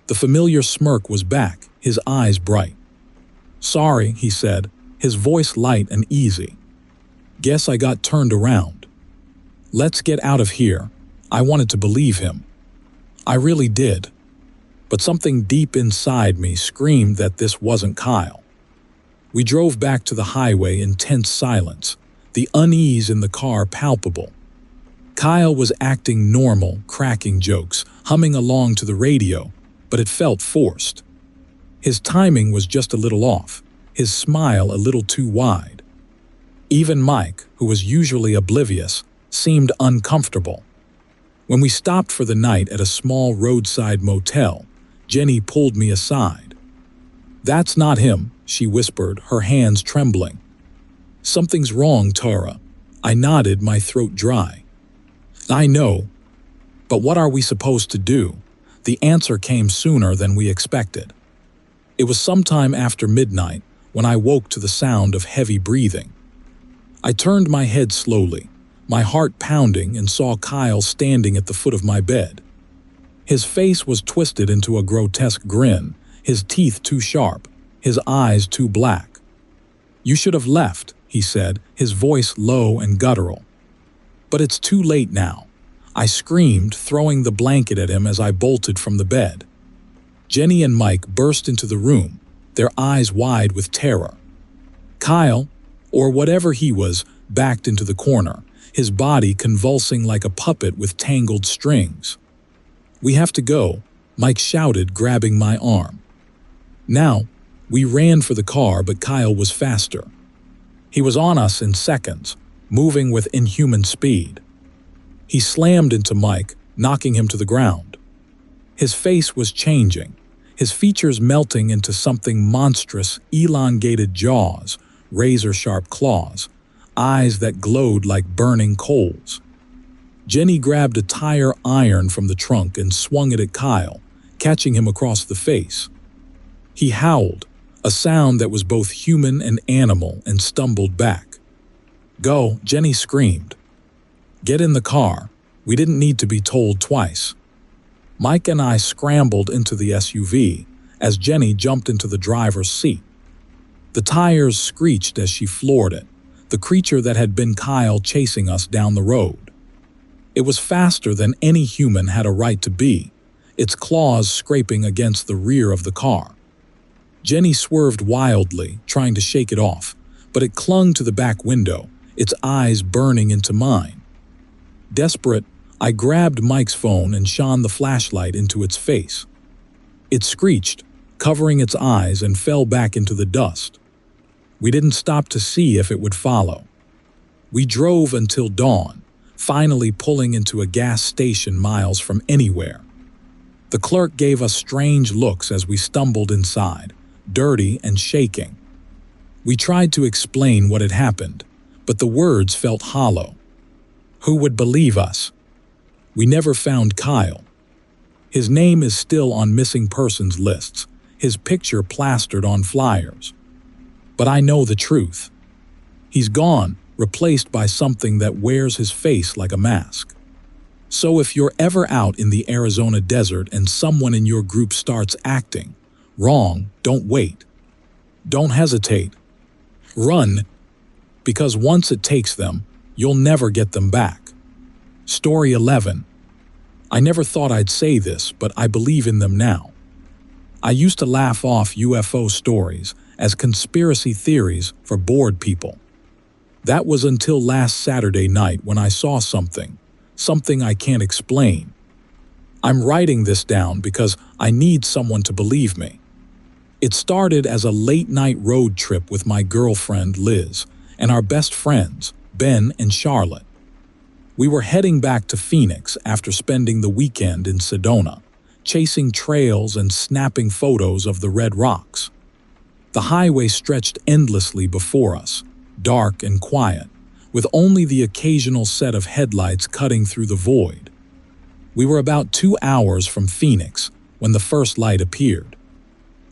The familiar smirk was back, his eyes bright. "Sorry," he said, his voice light and easy. "Guess I got turned around." "Let's get out of here." I wanted to believe him. I really did. But something deep inside me screamed that this wasn't Kyle. We drove back to the highway in tense silence, the unease in the car palpable. Kyle was acting normal, cracking jokes, humming along to the radio, but it felt forced. His timing was just a little off, his smile a little too wide. Even Mike, who was usually oblivious, seemed uncomfortable. When we stopped for the night at a small roadside motel, Jenny pulled me aside. "That's not him," she whispered, her hands trembling. "Something's wrong, Tara." I nodded, my throat dry. "I know. But what are we supposed to do?" The answer came sooner than we expected. It was sometime after midnight when I woke to the sound of heavy breathing. I turned my head slowly, my heart pounding, and saw Kyle standing at the foot of my bed. His face was twisted into a grotesque grin, his teeth too sharp, his eyes too black. "You should have left," he said, his voice low and guttural. "But it's too late now," I screamed, throwing the blanket at him as I bolted from the bed. Jenny and Mike burst into the room, their eyes wide with terror. Kyle, or whatever he was, backed into the corner, his body convulsing like a puppet with tangled strings. "We have to go," Mike shouted, grabbing my arm. Now, we ran for the car, but Kyle was faster. He was on us in seconds, moving with inhuman speed. He slammed into Mike, knocking him to the ground. His face was changing, his features melting into something monstrous, elongated jaws, razor-sharp claws, eyes that glowed like burning coals. Jenny grabbed a tire iron from the trunk and swung it at Kyle, catching him across the face. He howled, a sound that was both human and animal, and stumbled back. "Go," Jenny screamed. "Get in the car." We didn't need to be told twice. Mike and I scrambled into the SUV as Jenny jumped into the driver's seat. The tires screeched as she floored it, the creature that had been Kyle chasing us down the road. It was faster than any human had a right to be, its claws scraping against the rear of the car. Jenny swerved wildly, trying to shake it off, but it clung to the back window, its eyes burning into mine. Desperate, I grabbed Mike's phone and shone the flashlight into its face. It screeched, covering its eyes, and fell back into the dust. We didn't stop to see if it would follow. We drove until dawn, finally pulling into a gas station miles from anywhere. The clerk gave us strange looks as we stumbled inside, dirty and shaking. We tried to explain what had happened, but the words felt hollow. Who would believe us? We never found Kyle. His name is still on missing persons lists, his picture plastered on flyers. But I know the truth. He's gone, replaced by something that wears his face like a mask. So if you're ever out in the Arizona desert and someone in your group starts acting wrong, don't wait. Don't hesitate. Run, because once it takes them, you'll never get them back. Story 11. I never thought I'd say this, but I believe in them now. I used to laugh off UFO stories as conspiracy theories for bored people. That was until last Saturday night when I saw something I can't explain. I'm writing this down because I need someone to believe me. It started as a late-night road trip with my girlfriend Liz and our best friends, Ben and Charlotte. We were heading back to Phoenix after spending the weekend in Sedona, chasing trails and snapping photos of the red rocks. The highway stretched endlessly before us, dark and quiet, with only the occasional set of headlights cutting through the void. We were about 2 hours from Phoenix when the first light appeared.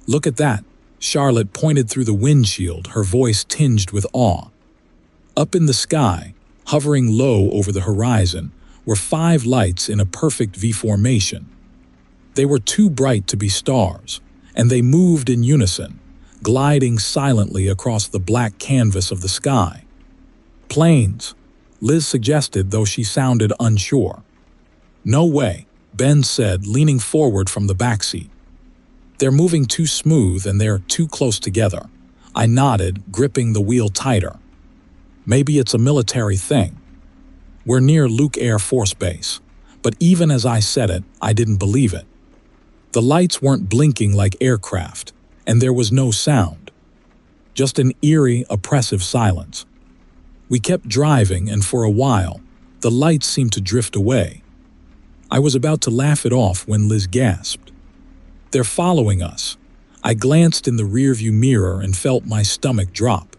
"Look at that," Charlotte pointed through the windshield, her voice tinged with awe. Up in the sky, hovering low over the horizon, were 5 lights in a perfect V formation. They were too bright to be stars, and they moved in unison, gliding silently across the black canvas of the sky. "Planes," Liz suggested, though she sounded unsure. "No way," Ben said, leaning forward from the backseat. "They're moving too smooth and they're too close together." I nodded, gripping the wheel tighter. "Maybe it's a military thing." We're near Luke Air Force Base, but even as I said it, I didn't believe it. The lights weren't blinking like aircraft, and there was no sound. Just an eerie, oppressive silence. We kept driving, and for a while, the lights seemed to drift away. I was about to laugh it off when Liz gasped. "They're following us." I glanced in the rearview mirror and felt my stomach drop.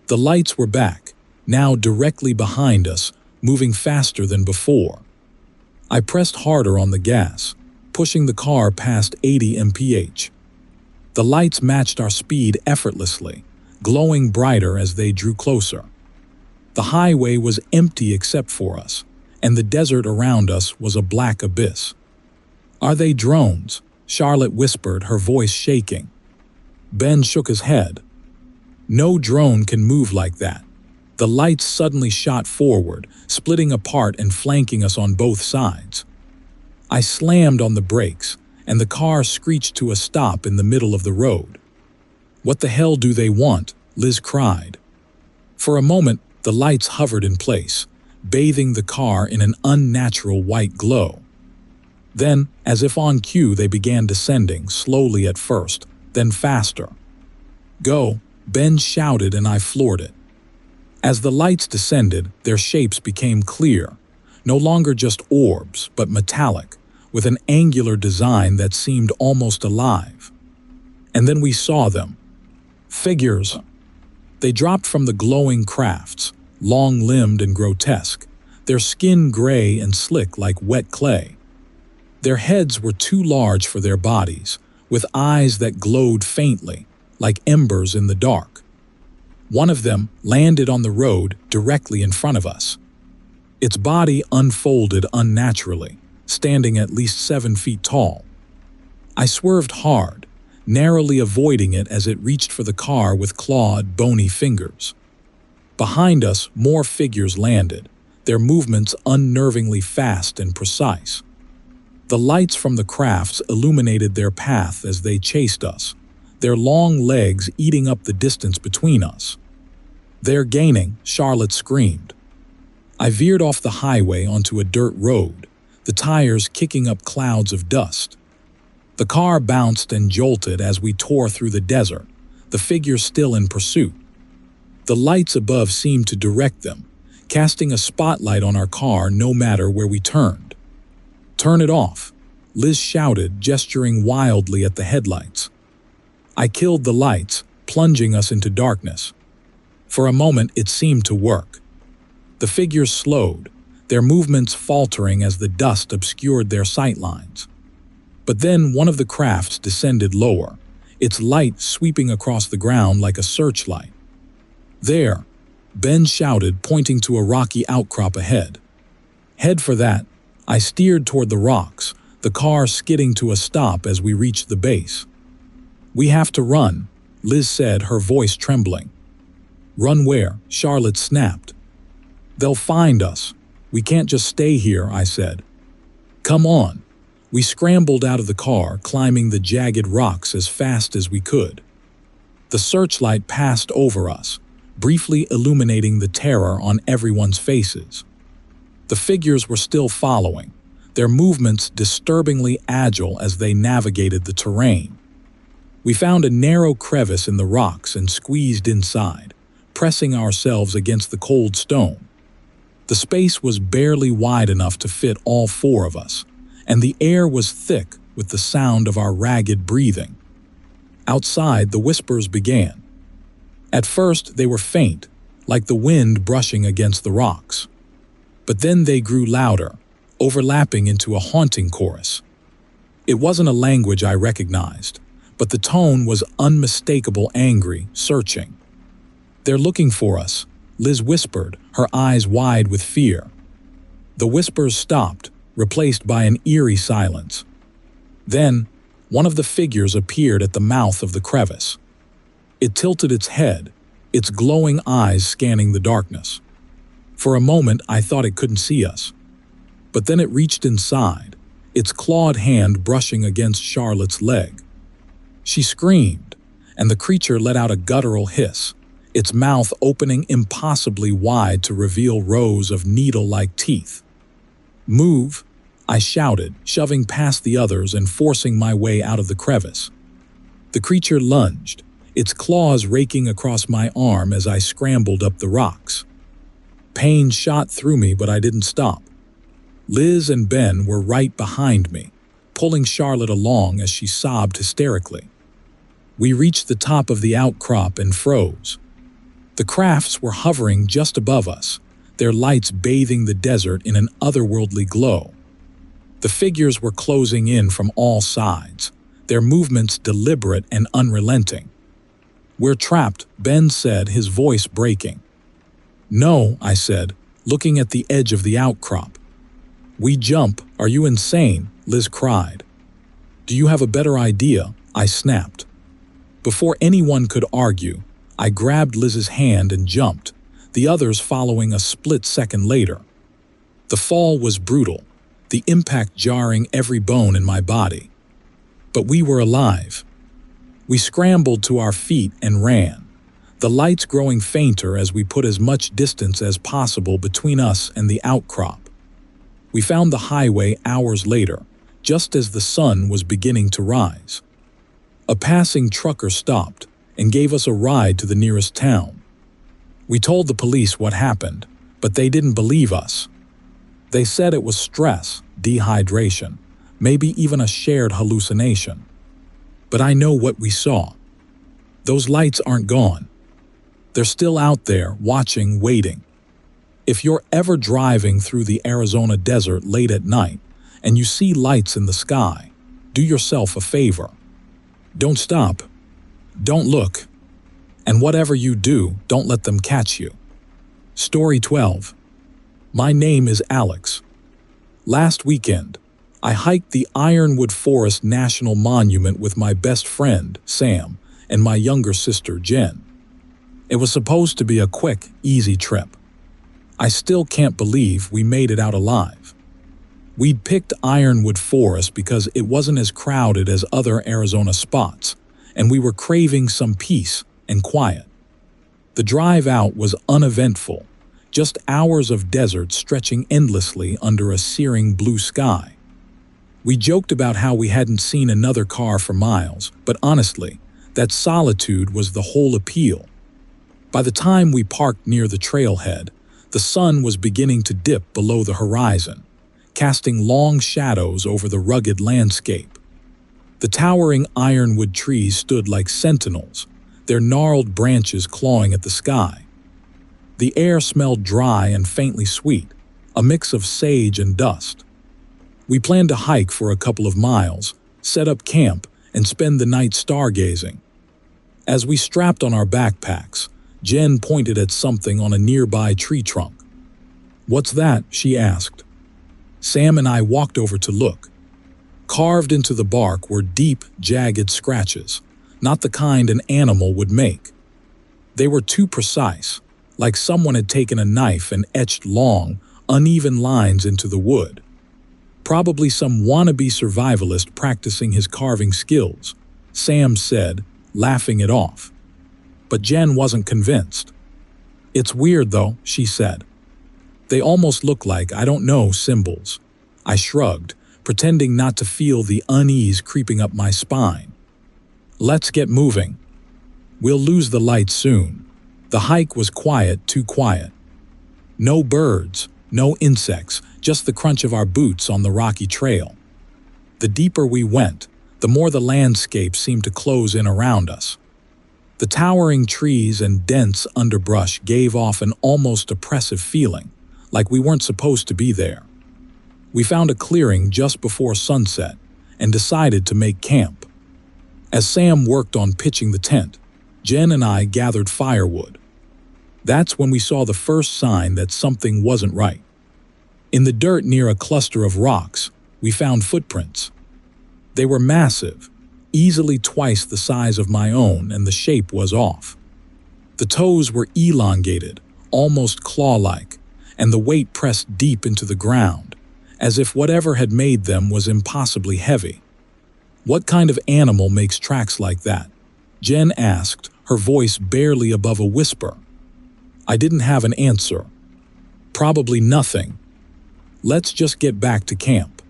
The lights were back, now directly behind us, moving faster than before. I pressed harder on the gas, pushing the car past 80 mph. The lights matched our speed effortlessly, glowing brighter as they drew closer. The highway was empty except for us, and the desert around us was a black abyss. "Are they drones?" Charlotte whispered, her voice shaking. Ben shook his head. "No drone can move like that." The lights suddenly shot forward, splitting apart and flanking us on both sides. I slammed on the brakes, and the car screeched to a stop in the middle of the road. "What the hell do they want?" Liz cried. For a moment, the lights hovered in place, bathing the car in an unnatural white glow. Then, as if on cue, they began descending, slowly at first, then faster. "Go," Ben shouted, and I floored it. As the lights descended, their shapes became clear, no longer just orbs, but metallic, with an angular design that seemed almost alive. And then we saw them. Figures. They dropped from the glowing crafts, long-limbed and grotesque, their skin gray and slick like wet clay. Their heads were too large for their bodies, with eyes that glowed faintly, like embers in the dark. One of them landed on the road directly in front of us. Its body unfolded unnaturally, standing at least 7 feet tall. I swerved hard, narrowly avoiding it as it reached for the car with clawed, bony fingers. Behind us, more figures landed, their movements unnervingly fast and precise. The lights from the crafts illuminated their path as they chased us, their long legs eating up the distance between us. "They're gaining," Charlotte screamed. I veered off the highway onto a dirt road, the tires kicking up clouds of dust. The car bounced and jolted as we tore through the desert, the figures still in pursuit. The lights above seemed to direct them, casting a spotlight on our car no matter where we turned. "Turn it off," Liz shouted, gesturing wildly at the headlights. I killed the lights, plunging us into darkness. For a moment, it seemed to work. The figures slowed, their movements faltering as the dust obscured their sightlines. But then one of the crafts descended lower, its light sweeping across the ground like a searchlight. "There," Ben shouted, pointing to a rocky outcrop ahead. "Head for that." I steered toward the rocks, the car skidding to a stop as we reached the base. "We have to run," Liz said, her voice trembling. "Run where?" Charlotte snapped. "They'll find us. We can't just stay here," I said. "Come on." We scrambled out of the car, climbing the jagged rocks as fast as we could. The searchlight passed over us, briefly illuminating the terror on everyone's faces. The figures were still following, their movements disturbingly agile as they navigated the terrain. We found a narrow crevice in the rocks and squeezed inside, pressing ourselves against the cold stone. The space was barely wide enough to fit all 4 of us, and the air was thick with the sound of our ragged breathing. Outside, the whispers began. At first, they were faint, like the wind brushing against the rocks. But then they grew louder, overlapping into a haunting chorus. It wasn't a language I recognized, but the tone was unmistakable, angry, searching. "They're looking for us," Liz whispered, her eyes wide with fear. The whispers stopped, replaced by an eerie silence. Then, one of the figures appeared at the mouth of the crevice. It tilted its head, its glowing eyes scanning the darkness. For a moment, I thought it couldn't see us. But then it reached inside, its clawed hand brushing against Charlotte's leg. She screamed, and the creature let out a guttural hiss, its mouth opening impossibly wide to reveal rows of needle-like teeth. "Move," I shouted, shoving past the others and forcing my way out of the crevice. The creature lunged, its claws raking across my arm as I scrambled up the rocks. Pain shot through me, but I didn't stop. Liz and Ben were right behind me, pulling Charlotte along as she sobbed hysterically. We reached the top of the outcrop and froze. The crafts were hovering just above us, their lights bathing the desert in an otherworldly glow. The figures were closing in from all sides, their movements deliberate and unrelenting. "We're trapped," Ben said, his voice breaking. "No," I said, looking at the edge of the outcrop. "We jump. Are you insane?" Liz cried. "Do you have a better idea?" I snapped. Before anyone could argue, I grabbed Liz's hand and jumped, the others following a split second later. The fall was brutal, the impact jarring every bone in my body. But we were alive. We scrambled to our feet and ran, the lights growing fainter as we put as much distance as possible between us and the outcrop. We found the highway hours later, just as the sun was beginning to rise. A passing trucker stopped and gave us a ride to the nearest town. We told the police what happened, but they didn't believe us. They said it was stress, dehydration, maybe even a shared hallucination. But I know what we saw. Those lights aren't gone. They're still out there, watching, waiting. If you're ever driving through the Arizona desert late at night and you see lights in the sky, do yourself a favor. Don't stop. Don't look. And whatever you do, don't let them catch you. Story 12. My name is Alex. Last weekend, I hiked the Ironwood Forest National Monument with my best friend, Sam, and my younger sister, Jen. It was supposed to be a quick, easy trip. I still can't believe we made it out alive. We'd picked Ironwood Forest because it wasn't as crowded as other Arizona spots, and we were craving some peace and quiet. The drive out was uneventful, just hours of desert stretching endlessly under a searing blue sky. We joked about how we hadn't seen another car for miles, but honestly, that solitude was the whole appeal. By the time we parked near the trailhead, the sun was beginning to dip below the horizon, casting long shadows over the rugged landscape. The towering ironwood trees stood like sentinels, their gnarled branches clawing at the sky. The air smelled dry and faintly sweet, a mix of sage and dust. We planned to hike for a couple of miles, set up camp, and spend the night stargazing. As we strapped on our backpacks, Jen pointed at something on a nearby tree trunk. "What's that?" she asked. Sam and I walked over to look. Carved into the bark were deep, jagged scratches, not the kind an animal would make. They were too precise, like someone had taken a knife and etched long, uneven lines into the wood. Probably some wannabe survivalist practicing his carving skills, Sam said, laughing it off. But Jen wasn't convinced. "It's weird though," she said. "They almost look like, I don't know, symbols." I shrugged, pretending not to feel the unease creeping up my spine. "Let's get moving. We'll lose the light soon." The hike was quiet, too quiet. No birds, no insects, just the crunch of our boots on the rocky trail. The deeper we went, the more the landscape seemed to close in around us. The towering trees and dense underbrush gave off an almost oppressive feeling, like we weren't supposed to be there. We found a clearing just before sunset and decided to make camp. As Sam worked on pitching the tent, Jen and I gathered firewood. That's when we saw the first sign that something wasn't right. In the dirt near a cluster of rocks, we found footprints. They were massive, easily twice the size of my own, and the shape was off. The toes were elongated, almost claw-like, and the weight pressed deep into the ground, as if whatever had made them was impossibly heavy. "What kind of animal makes tracks like that?" Jen asked, her voice barely above a whisper. I didn't have an answer. "Probably nothing. Let's just get back to camp."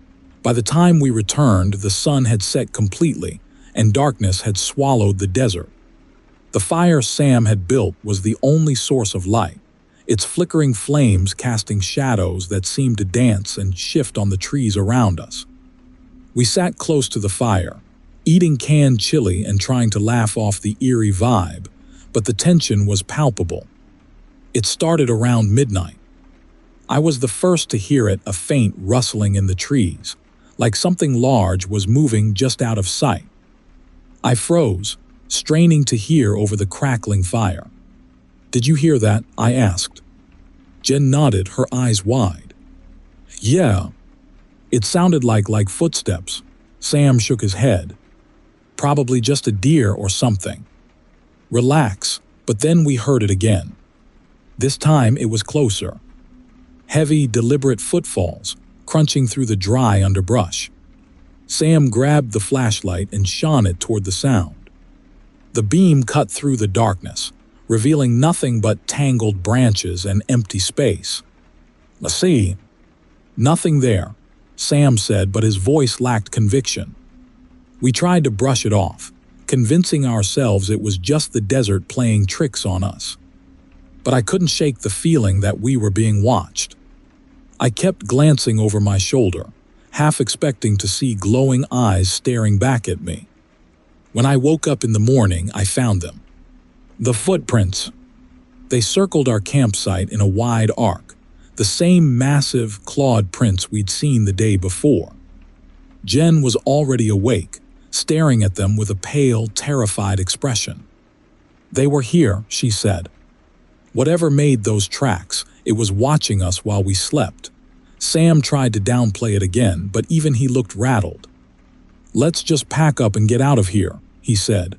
By the time we returned, the sun had set completely, and darkness had swallowed the desert. The fire Sam had built was the only source of light, its flickering flames casting shadows that seemed to dance and shift on the trees around us. We sat close to the fire, eating canned chili and trying to laugh off the eerie vibe, but the tension was palpable. It started around midnight. I was the first to hear it, a faint rustling in the trees, like something large was moving just out of sight. I froze, straining to hear over the crackling fire. "Did you hear that?" I asked. Jen nodded, her eyes wide. "Yeah. It sounded like footsteps." Sam shook his head. "Probably just a deer or something." "Relax," but then we heard it again. This time it was closer. Heavy, deliberate footfalls, crunching through the dry underbrush. Sam grabbed the flashlight and shone it toward the sound. The beam cut through the darkness, revealing nothing but tangled branches and empty space. "Let's see." "Nothing there," Sam said, but his voice lacked conviction. We tried to brush it off, convincing ourselves it was just the desert playing tricks on us. But I couldn't shake the feeling that we were being watched. I kept glancing over my shoulder, half expecting to see glowing eyes staring back at me. When I woke up in the morning, I found them. The footprints. They circled our campsite in a wide arc, the same massive, clawed prints we'd seen the day before. Jen was already awake, staring at them with a pale, terrified expression. "They were here," she said. "Whatever made those tracks, it was watching us while we slept." Sam tried to downplay it again, but even he looked rattled. "Let's just pack up and get out of here," he said.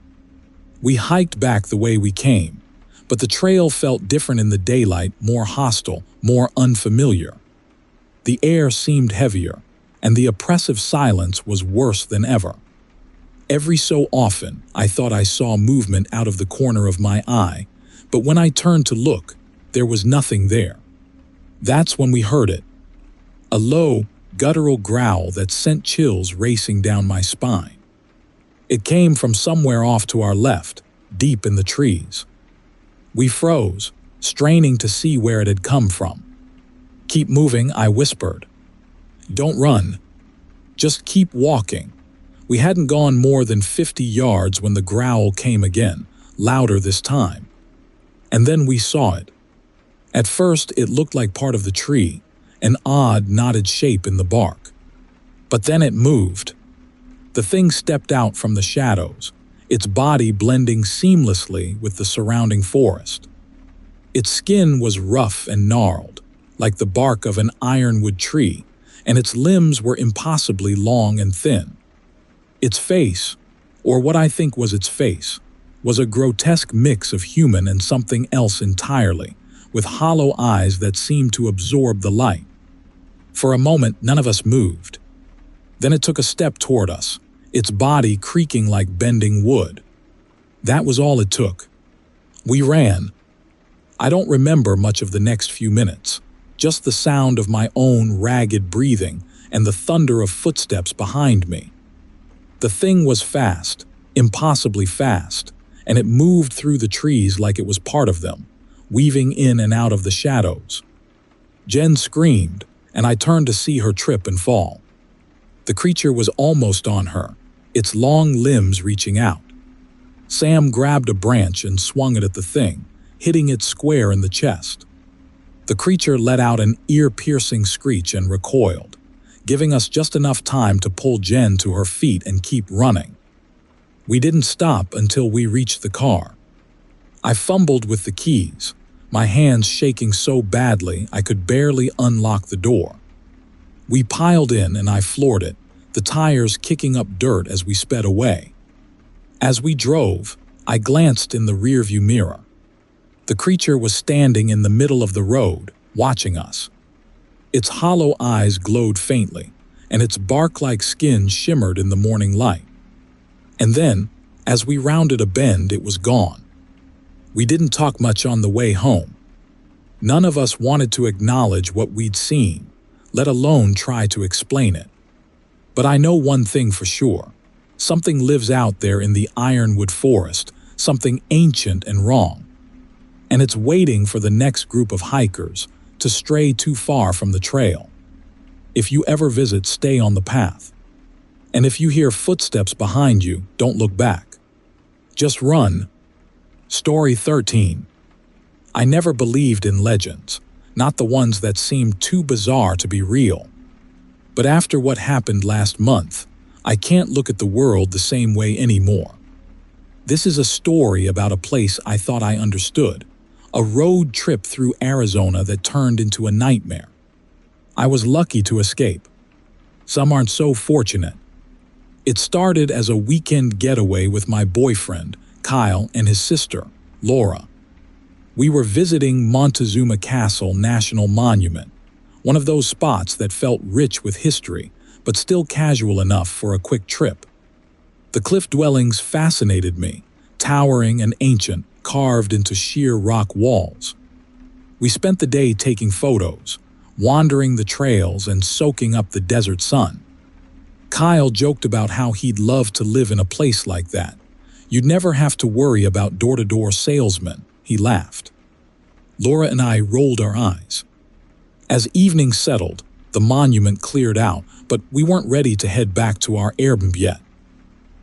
We hiked back the way we came, but the trail felt different in the daylight, more hostile, more unfamiliar. The air seemed heavier, and the oppressive silence was worse than ever. Every so often, I thought I saw movement out of the corner of my eye, but when I turned to look, there was nothing there. That's when we heard it. A low, guttural growl that sent chills racing down my spine. It came from somewhere off to our left, deep in the trees. We froze, straining to see where it had come from. "Keep moving," I whispered. "Don't run. Just keep walking." We hadn't gone more than 50 yards when the growl came again, louder this time. And then we saw it. At first, it looked like part of the tree, an odd, knotted shape in the bark. But then it moved. The thing stepped out from the shadows, its body blending seamlessly with the surrounding forest. Its skin was rough and gnarled, like the bark of an ironwood tree, and its limbs were impossibly long and thin. Its face, or what I think was its face, was a grotesque mix of human and something else entirely, with hollow eyes that seemed to absorb the light. For a moment, none of us moved. Then it took a step toward us, its body creaking like bending wood. That was all it took. We ran. I don't remember much of the next few minutes, just the sound of my own ragged breathing and the thunder of footsteps behind me. The thing was fast, impossibly fast, and it moved through the trees like it was part of them, weaving in and out of the shadows. Jen screamed, and I turned to see her trip and fall. The creature was almost on her, its long limbs reaching out. Sam grabbed a branch and swung it at the thing, hitting it square in the chest. The creature let out an ear-piercing screech and recoiled, giving us just enough time to pull Jen to her feet and keep running. We didn't stop until we reached the car. I fumbled with the keys, my hands shaking so badly I could barely unlock the door. We piled in and I floored it, the tires kicking up dirt as we sped away. As we drove, I glanced in the rearview mirror. The creature was standing in the middle of the road, watching us. Its hollow eyes glowed faintly, and its bark-like skin shimmered in the morning light. And then, as we rounded a bend, it was gone. We didn't talk much on the way home. None of us wanted to acknowledge what we'd seen, let alone try to explain it. But I know one thing for sure. Something lives out there in the ironwood forest, something ancient and wrong. And it's waiting for the next group of hikers to stray too far from the trail. If you ever visit, stay on the path. And if you hear footsteps behind you, don't look back. Just run. Story 13. I never believed in legends, not the ones that seemed too bizarre to be real. But after what happened last month, I can't look at the world the same way anymore. This is a story about a place I thought I understood, a road trip through Arizona that turned into a nightmare. I was lucky to escape. Some aren't so fortunate. It started as a weekend getaway with my boyfriend, Kyle, and his sister, Laura. We were visiting Montezuma Castle National Monument, one of those spots that felt rich with history, but still casual enough for a quick trip. The cliff dwellings fascinated me, towering and ancient, carved into sheer rock walls. We spent the day taking photos, wandering the trails and soaking up the desert sun. Kyle joked about how he'd love to live in a place like that. You'd never have to worry about door-to-door salesmen, he laughed. Laura and I rolled our eyes. As evening settled, the monument cleared out, but we weren't ready to head back to our Airbnb yet.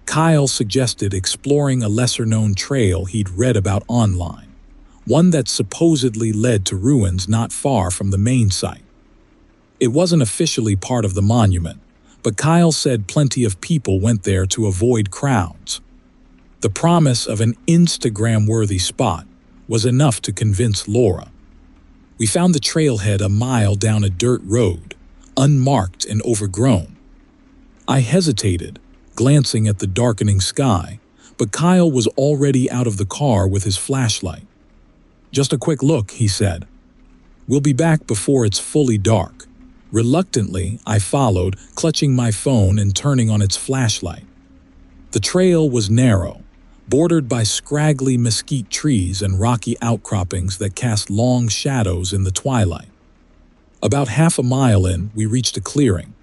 Kyle suggested exploring a lesser-known trail he'd read about online, one that supposedly led to ruins not far from the main site. It wasn't officially part of the monument, but Kyle said plenty of people went there to avoid crowds. The promise of an Instagram-worthy spot was enough to convince Laura. We found the trailhead a mile down a dirt road, unmarked and overgrown. I hesitated, glancing at the darkening sky, but Kyle was already out of the car with his flashlight. "Just a quick look," he said. "We'll be back before it's fully dark." Reluctantly, I followed, clutching my phone and turning on its flashlight. The trail was narrow, bordered by scraggly mesquite trees and rocky outcroppings that cast long shadows in the twilight. About half a mile in, we reached a clearing.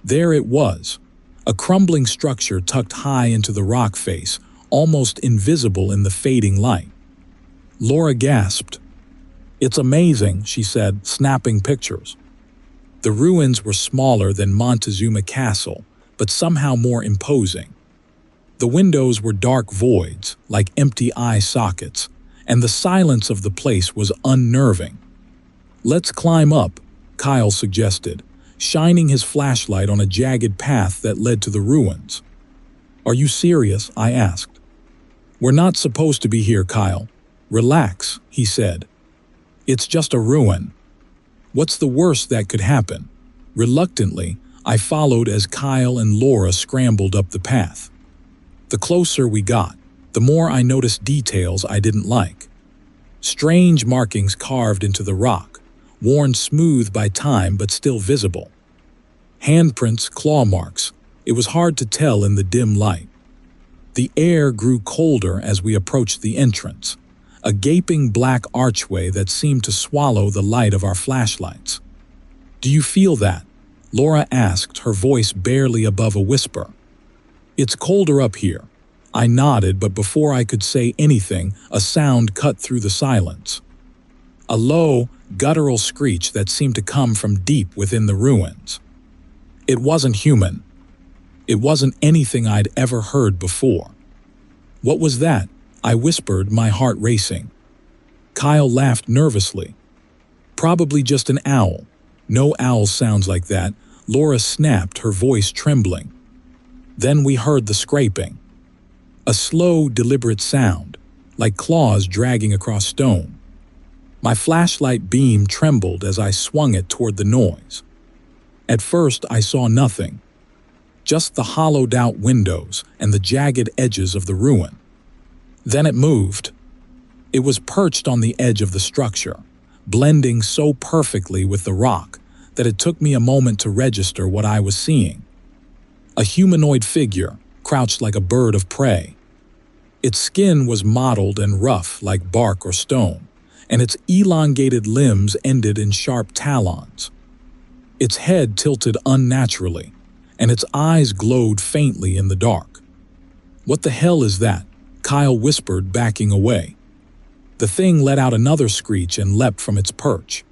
There it was, a crumbling structure tucked high into the rock face, almost invisible in the fading light. Laura gasped. "It's amazing," she said, snapping pictures. The ruins were smaller than Montezuma Castle, but somehow more imposing. The windows were dark voids, like empty eye sockets, and the silence of the place was unnerving. "Let's climb up," Kyle suggested, shining his flashlight on a jagged path that led to the ruins. "Are you serious?" I asked. "We're not supposed to be here, Kyle. Relax," he said. "It's just a ruin. What's the worst that could happen?" Reluctantly, I followed as Kyle and Laura scrambled up the path. The closer we got, the more I noticed details I didn't like. Strange markings carved into the rock, worn smooth by time but still visible. Handprints, claw marks. It was hard to tell in the dim light. The air grew colder as we approached the entrance, a gaping black archway that seemed to swallow the light of our flashlights. "Do you feel that?" Laura asked, her voice barely above a whisper. "It's colder up here." I nodded, but before I could say anything, a sound cut through the silence. A low, guttural screech that seemed to come from deep within the ruins. It wasn't human. It wasn't anything I'd ever heard before. "What was that?" I whispered, my heart racing. Kyle laughed nervously. "Probably just an owl." "No owl sounds like that," Laura snapped, her voice trembling. Then we heard the scraping. A slow, deliberate sound, like claws dragging across stone. My flashlight beam trembled as I swung it toward the noise. At first, I saw nothing. Just the hollowed-out windows and the jagged edges of the ruin. Then it moved. It was perched on the edge of the structure, blending so perfectly with the rock that it took me a moment to register what I was seeing. A humanoid figure, crouched like a bird of prey. Its skin was mottled and rough like bark or stone, and its elongated limbs ended in sharp talons. Its head tilted unnaturally, and its eyes glowed faintly in the dark. "What the hell is that?" Kyle whispered, backing away. The thing let out another screech and leapt from its perch.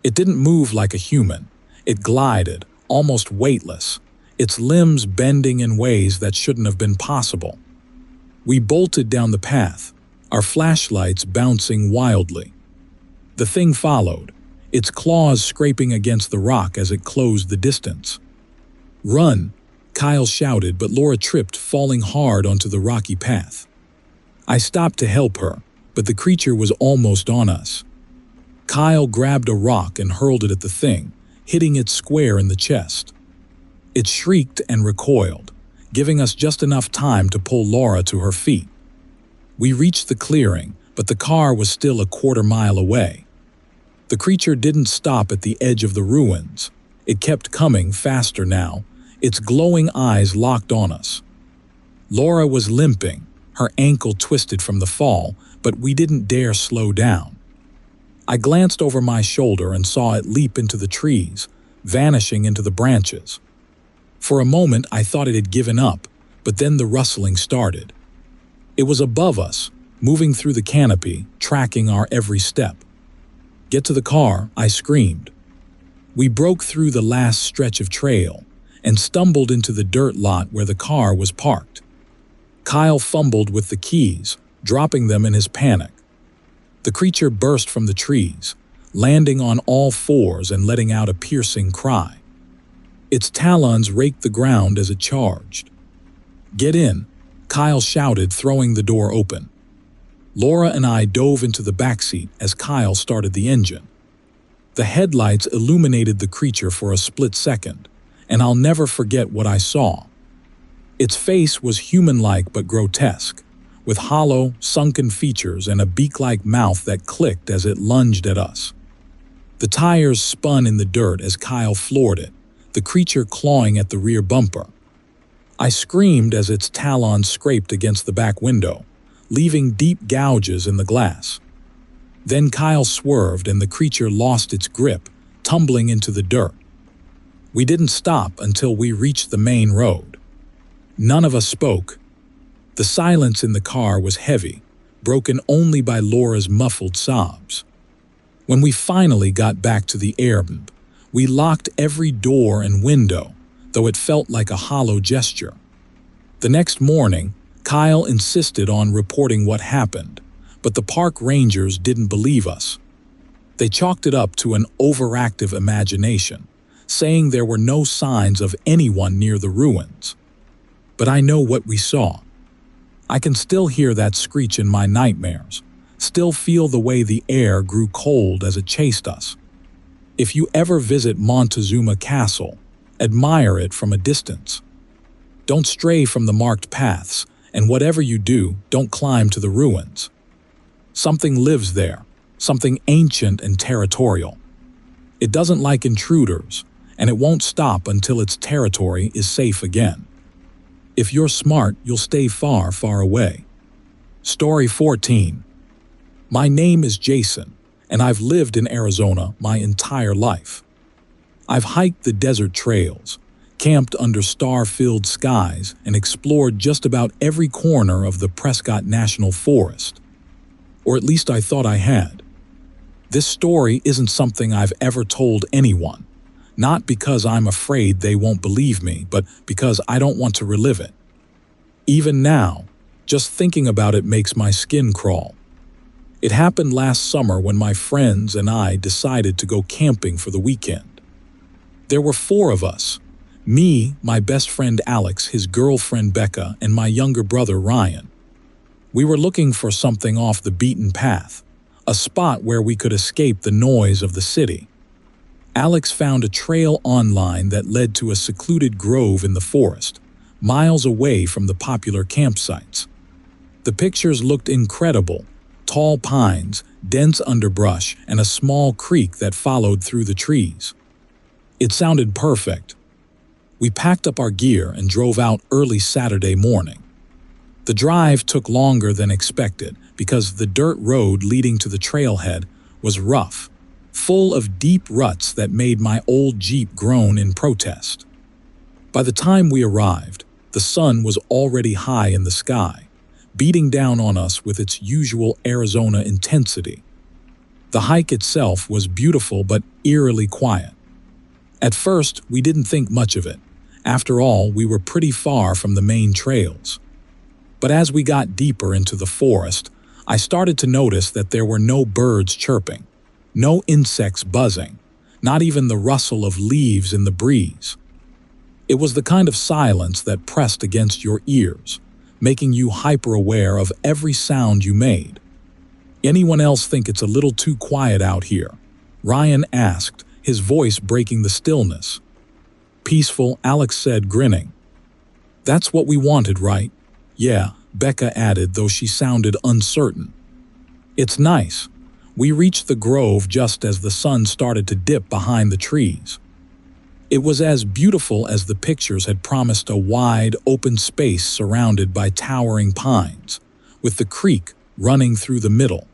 It didn't move like a human. It glided, almost weightless, its limbs bending in ways that shouldn't have been possible. We bolted down the path, our flashlights bouncing wildly. The thing followed, its claws scraping against the rock as it closed the distance. "Run!" Kyle shouted, but Laura tripped, falling hard onto the rocky path. I stopped to help her, but the creature was almost on us. Kyle grabbed a rock and hurled it at the thing, hitting it square in the chest. It shrieked and recoiled, giving us just enough time to pull Laura to her feet. We reached the clearing, but the car was still a quarter-mile away. The creature didn't stop at the edge of the ruins. It kept coming faster now, its glowing eyes locked on us. Laura was limping, her ankle twisted from the fall, but we didn't dare slow down. I glanced over my shoulder and saw it leap into the trees, vanishing into the branches. For a moment, I thought it had given up, but then the rustling started. It was above us, moving through the canopy, tracking our every step. "Get to the car," I screamed. We broke through the last stretch of trail and stumbled into the dirt lot where the car was parked. Kyle fumbled with the keys, dropping them in his panic. The The creature burst from the trees, landing on all fours and letting out a piercing cry. Its talons raked the ground as it charged. "Get in," Kyle shouted, throwing the door open. Laura and I dove into the backseat as Kyle started the engine. The headlights illuminated the creature for a split second, and I'll never forget what I saw. Its face was human-like but grotesque, with hollow, sunken features and a beak-like mouth that clicked as it lunged at us. The tires spun in the dirt as Kyle floored it, the creature clawing at the rear bumper. I screamed as its talons scraped against the back window, leaving deep gouges in the glass. Then Kyle swerved and the creature lost its grip, tumbling into the dirt. We didn't stop until we reached the main road. None of us spoke. The silence in the car was heavy, broken only by Laura's muffled sobs. When we finally got back to the Airbnb, we locked every door and window, though it felt like a hollow gesture. The next morning, Kyle insisted on reporting what happened, but the park rangers didn't believe us. They chalked it up to an overactive imagination, saying there were no signs of anyone near the ruins. But I know what we saw. I can still hear that screech in my nightmares, still feel the way the air grew cold as it chased us. If you ever visit Montezuma Castle, admire it from a distance. Don't stray from the marked paths, and whatever you do, don't climb to the ruins. Something lives there, something ancient and territorial. It doesn't like intruders, and it won't stop until its territory is safe again. If you're smart, you'll stay far, far away. Story 14. My name is Jason, and I've lived in Arizona my entire life. I've hiked the desert trails, camped under star-filled skies, and explored just about every corner of the Prescott National Forest. Or at least I thought I had. This story isn't something I've ever told anyone, not because I'm afraid they won't believe me, but because I don't want to relive it. Even now, just thinking about it makes my skin crawl. It happened last summer when my friends and I decided to go camping for the weekend. There were 4 of us: me, my best friend Alex, his girlfriend Becca, and my younger brother Ryan. We were looking for something off the beaten path, a spot where we could escape the noise of the city. Alex found a trail online that led to a secluded grove in the forest, miles away from the popular campsites. The pictures looked incredible: tall pines, dense underbrush, and a small creek that followed through the trees. It sounded perfect. We packed up our gear and drove out early Saturday morning. The drive took longer than expected because the dirt road leading to the trailhead was rough, full of deep ruts that made my old Jeep groan in protest. By the time we arrived, the sun was already high in the sky, beating down on us with its usual Arizona intensity. The hike itself was beautiful but eerily quiet. At first, we didn't think much of it. After all, we were pretty far from the main trails. But as we got deeper into the forest, I started to notice that there were no birds chirping, no insects buzzing, not even the rustle of leaves in the breeze. It was the kind of silence that pressed against your ears, making you hyper-aware of every sound you made. "Anyone else think it's a little too quiet out here?" Ryan asked, his voice breaking the stillness. "Peaceful," Alex said, grinning. "That's what we wanted, right?" "Yeah," Becca added, though she sounded uncertain. "It's nice." We reached the grove just as the sun started to dip behind the trees. It was as beautiful as the pictures had promised: a wide, open space surrounded by towering pines, with the creek running through the middle.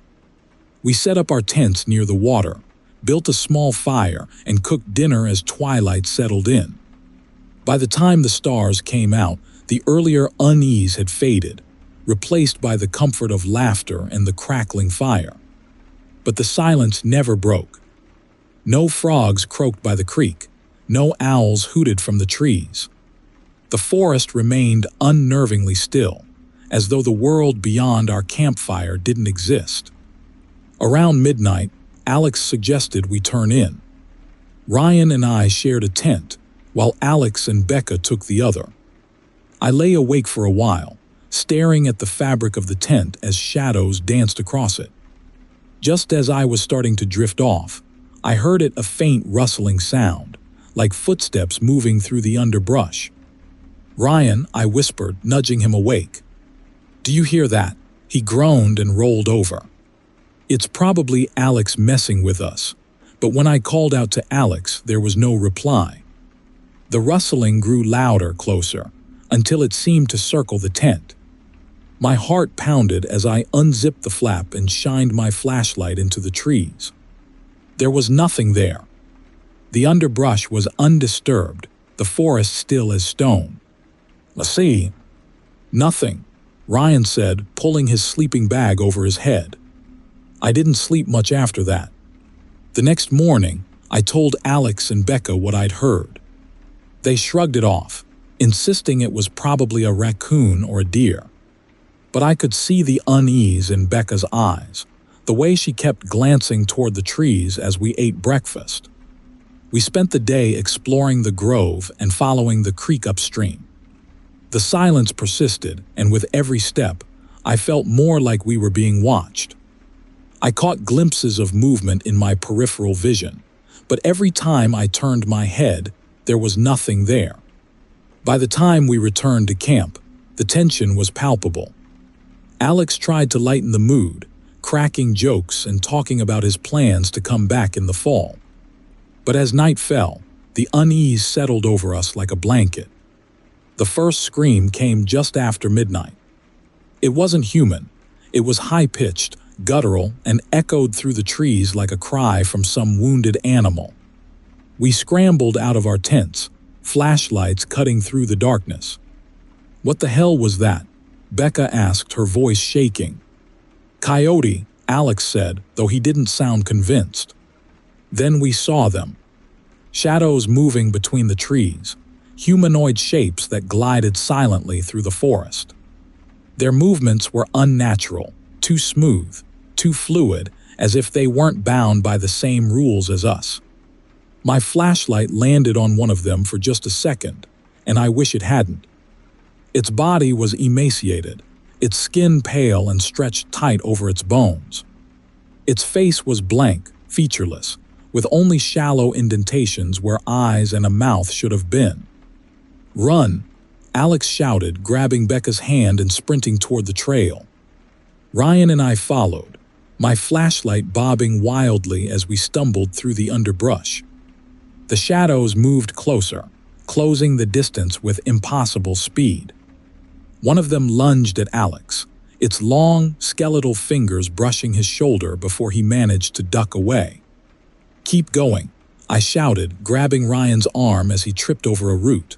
We set up our tents near the water, built a small fire, and cooked dinner as twilight settled in. By the time the stars came out, the earlier unease had faded, replaced by the comfort of laughter and the crackling fire. But the silence never broke. No frogs croaked by the creek, no owls hooted from the trees. The forest remained unnervingly still, as though the world beyond our campfire didn't exist. Around midnight, Alex suggested we turn in. Ryan and I shared a tent, while Alex and Becca took the other. I lay awake for a while, staring at the fabric of the tent as shadows danced across it. Just as I was starting to drift off, I heard a faint rustling sound, like footsteps moving through the underbrush. "Ryan," I whispered, nudging him awake. "Do you hear that?" He groaned and rolled over. It's probably Alex messing with us, but when I called out to Alex, there was no reply. The rustling grew louder, closer, until it seemed to circle the tent. My heart pounded as I unzipped the flap and shined my flashlight into the trees. There was nothing there. The underbrush was undisturbed, the forest still as stone. "Let's see." "Nothing," Ryan said, pulling his sleeping bag over his head. I didn't sleep much after that. The next morning, I told Alex and Becca what I'd heard. They shrugged it off, insisting it was probably a raccoon or a deer. But I could see the unease in Becca's eyes, the way she kept glancing toward the trees as we ate breakfast. We spent the day exploring the grove and following the creek upstream. The silence persisted, and with every step, I felt more like we were being watched. I caught glimpses of movement in my peripheral vision, but every time I turned my head, there was nothing there. By the time we returned to camp, the tension was palpable. Alex tried to lighten the mood, cracking jokes and talking about his plans to come back in the fall. But as night fell, the unease settled over us like a blanket. The first scream came just after midnight. It wasn't human. It was high-pitched, guttural, and echoed through the trees like a cry from some wounded animal. We scrambled out of our tents, flashlights cutting through the darkness. "What the hell was that?" Becca asked, her voice shaking. "Coyote," Alex said, though he didn't sound convinced. Then we saw them. Shadows moving between the trees, humanoid shapes that glided silently through the forest. Their movements were unnatural, too smooth, too fluid, as if they weren't bound by the same rules as us. My flashlight landed on one of them for just a second, and I wish it hadn't. Its body was emaciated, its skin pale and stretched tight over its bones. Its face was blank, featureless, with only shallow indentations where eyes and a mouth should have been. "Run!" Alex shouted, grabbing Becca's hand and sprinting toward the trail. Ryan and I followed, my flashlight bobbing wildly as we stumbled through the underbrush. The shadows moved closer, closing the distance with impossible speed. One of them lunged at Alex, its long, skeletal fingers brushing his shoulder before he managed to duck away. "Keep going," I shouted, grabbing Ryan's arm as he tripped over a root.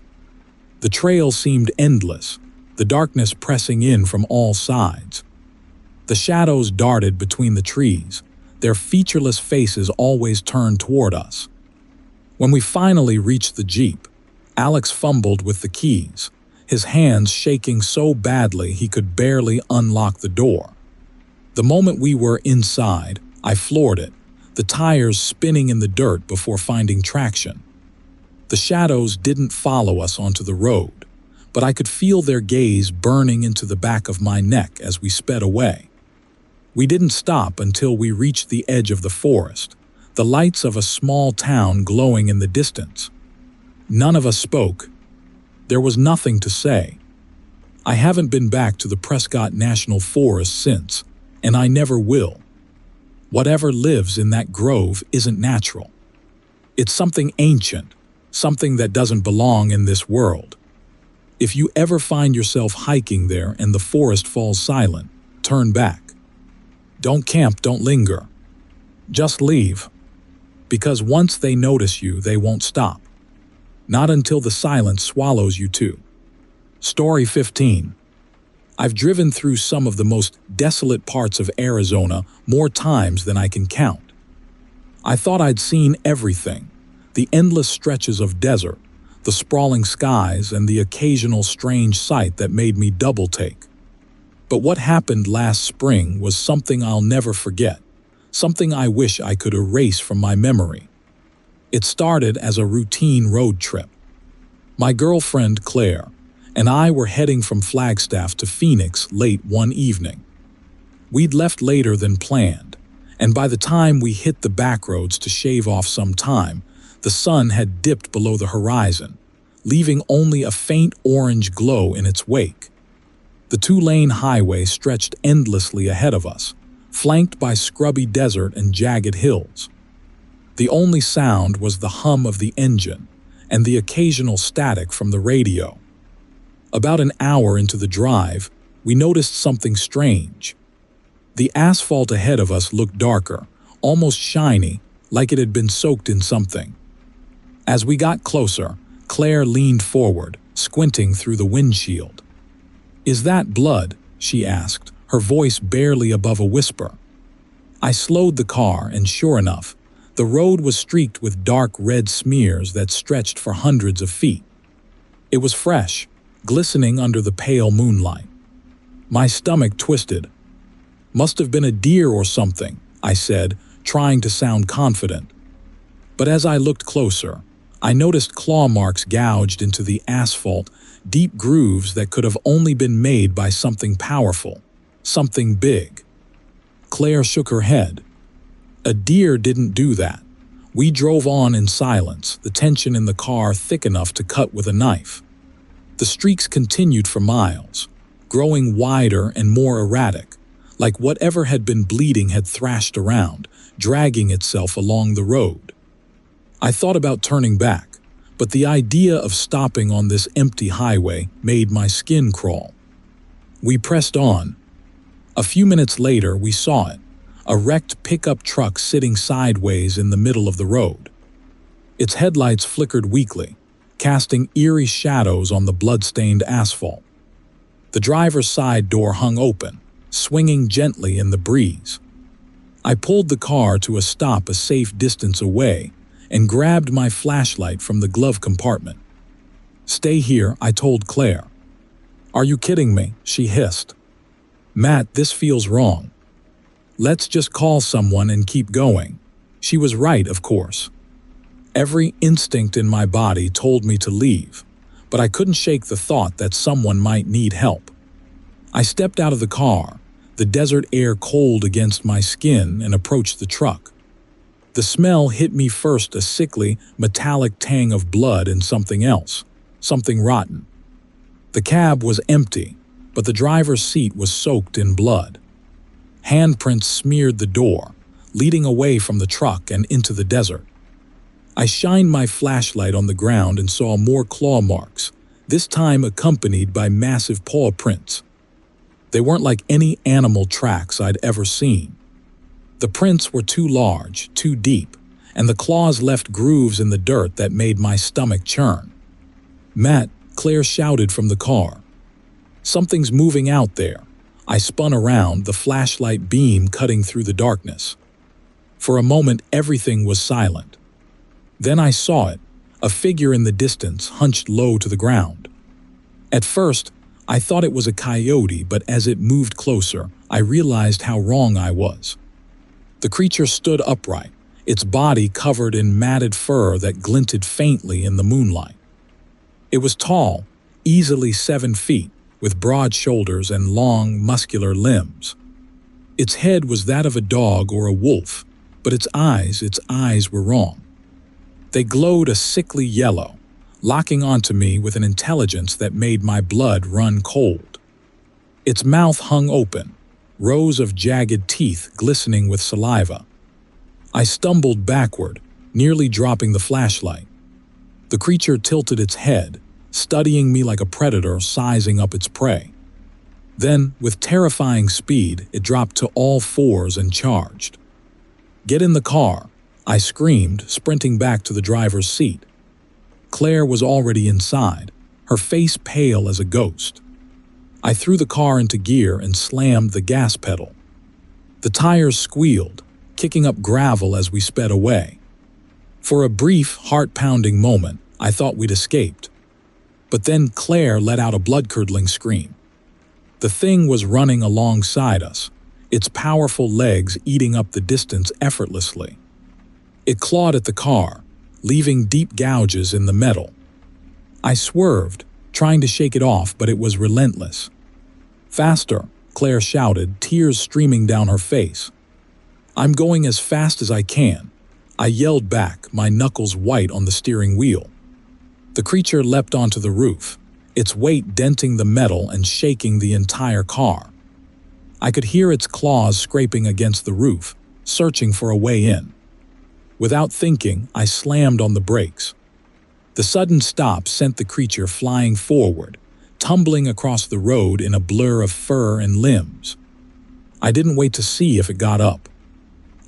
The trail seemed endless, the darkness pressing in from all sides. The shadows darted between the trees, their featureless faces always turned toward us. When we finally reached the Jeep, Alex fumbled with the keys, his hands shaking so badly he could barely unlock the door. The moment we were inside, I floored it, the tires spinning in the dirt before finding traction. The shadows didn't follow us onto the road, but I could feel their gaze burning into the back of my neck as we sped away. We didn't stop until we reached the edge of the forest, the lights of a small town glowing in the distance. None of us spoke. There was nothing to say. I haven't been back to the Prescott National Forest since, and I never will. Whatever lives in that grove isn't natural. It's something ancient, something that doesn't belong in this world. If you ever find yourself hiking there and the forest falls silent, turn back. Don't camp, don't linger. Just leave. Because once they notice you, they won't stop. Not until the silence swallows you too. Story 15. I've driven through some of the most desolate parts of Arizona more times than I can count. I thought I'd seen everything, the endless stretches of desert, the sprawling skies, and the occasional strange sight that made me double-take. But what happened last spring was something I'll never forget, something I wish I could erase from my memory. It started as a routine road trip. My girlfriend, Claire, and I were heading from Flagstaff to Phoenix late one evening. We'd left later than planned, and by the time we hit the backroads to shave off some time, the sun had dipped below the horizon, leaving only a faint orange glow in its wake. The two-lane highway stretched endlessly ahead of us, flanked by scrubby desert and jagged hills. The only sound was the hum of the engine and the occasional static from the radio. About an hour into the drive, we noticed something strange. The asphalt ahead of us looked darker, almost shiny, like it had been soaked in something. As we got closer, Claire leaned forward, squinting through the windshield. "Is that blood?" she asked, her voice barely above a whisper. I slowed the car, and sure enough, the road was streaked with dark red smears that stretched for hundreds of feet. It was fresh, glistening under the pale moonlight. My stomach twisted. "Must have been a deer or something," I said, trying to sound confident. But as I looked closer, I noticed claw marks gouged into the asphalt, deep grooves that could have only been made by something powerful, something big. Claire shook her head. "A deer didn't do that." We drove on in silence, the tension in the car thick enough to cut with a knife. The streaks continued for miles, growing wider and more erratic, like whatever had been bleeding had thrashed around, dragging itself along the road. I thought about turning back, but the idea of stopping on this empty highway made my skin crawl. We pressed on. A few minutes later, we saw it, a wrecked pickup truck sitting sideways in the middle of the road. Its headlights flickered weakly, casting eerie shadows on the blood-stained asphalt. The driver's side door hung open, swinging gently in the breeze. I pulled the car to a stop a safe distance away and grabbed my flashlight from the glove compartment. "Stay here," I told Claire. "Are you kidding me?" she hissed. "Matt, this feels wrong. Let's just call someone and keep going." She was right, of course. Every instinct in my body told me to leave, but I couldn't shake the thought that someone might need help. I stepped out of the car, the desert air cold against my skin, and approached the truck. The smell hit me first, a sickly, metallic tang of blood and something else, something rotten. The cab was empty, but the driver's seat was soaked in blood. Handprints smeared the door, leading away from the truck and into the desert. I shined my flashlight on the ground and saw more claw marks, this time accompanied by massive paw prints. They weren't like any animal tracks I'd ever seen. The prints were too large, too deep, and the claws left grooves in the dirt that made my stomach churn. "Matt," Claire shouted from the car. "Something's moving out there." I spun around, the flashlight beam cutting through the darkness. For a moment, everything was silent. Then I saw it, a figure in the distance, hunched low to the ground. At first, I thought it was a coyote, but as it moved closer, I realized how wrong I was. The creature stood upright, its body covered in matted fur that glinted faintly in the moonlight. It was tall, easily 7 feet, with broad shoulders and long, muscular limbs. Its head was that of a dog or a wolf, but its eyes were wrong. They glowed a sickly yellow, locking onto me with an intelligence that made my blood run cold. Its mouth hung open, rows of jagged teeth glistening with saliva. I stumbled backward, nearly dropping the flashlight. The creature tilted its head, studying me like a predator sizing up its prey. Then, with terrifying speed, it dropped to all fours and charged. "Get in the car," I screamed, sprinting back to the driver's seat. Claire was already inside, her face pale as a ghost. I threw the car into gear and slammed the gas pedal. The tires squealed, kicking up gravel as we sped away. For a brief, heart-pounding moment, I thought we'd escaped. But then Claire let out a blood-curdling scream. The thing was running alongside us, its powerful legs eating up the distance effortlessly. It clawed at the car, leaving deep gouges in the metal. I swerved, trying to shake it off, but it was relentless. "Faster," Claire shouted, tears streaming down her face. "I'm going as fast as I can," I yelled back, my knuckles white on the steering wheel. The creature leapt onto the roof, its weight denting the metal and shaking the entire car. I could hear its claws scraping against the roof, searching for a way in. Without thinking, I slammed on the brakes. The sudden stop sent the creature flying forward, tumbling across the road in a blur of fur and limbs. I didn't wait to see if it got up.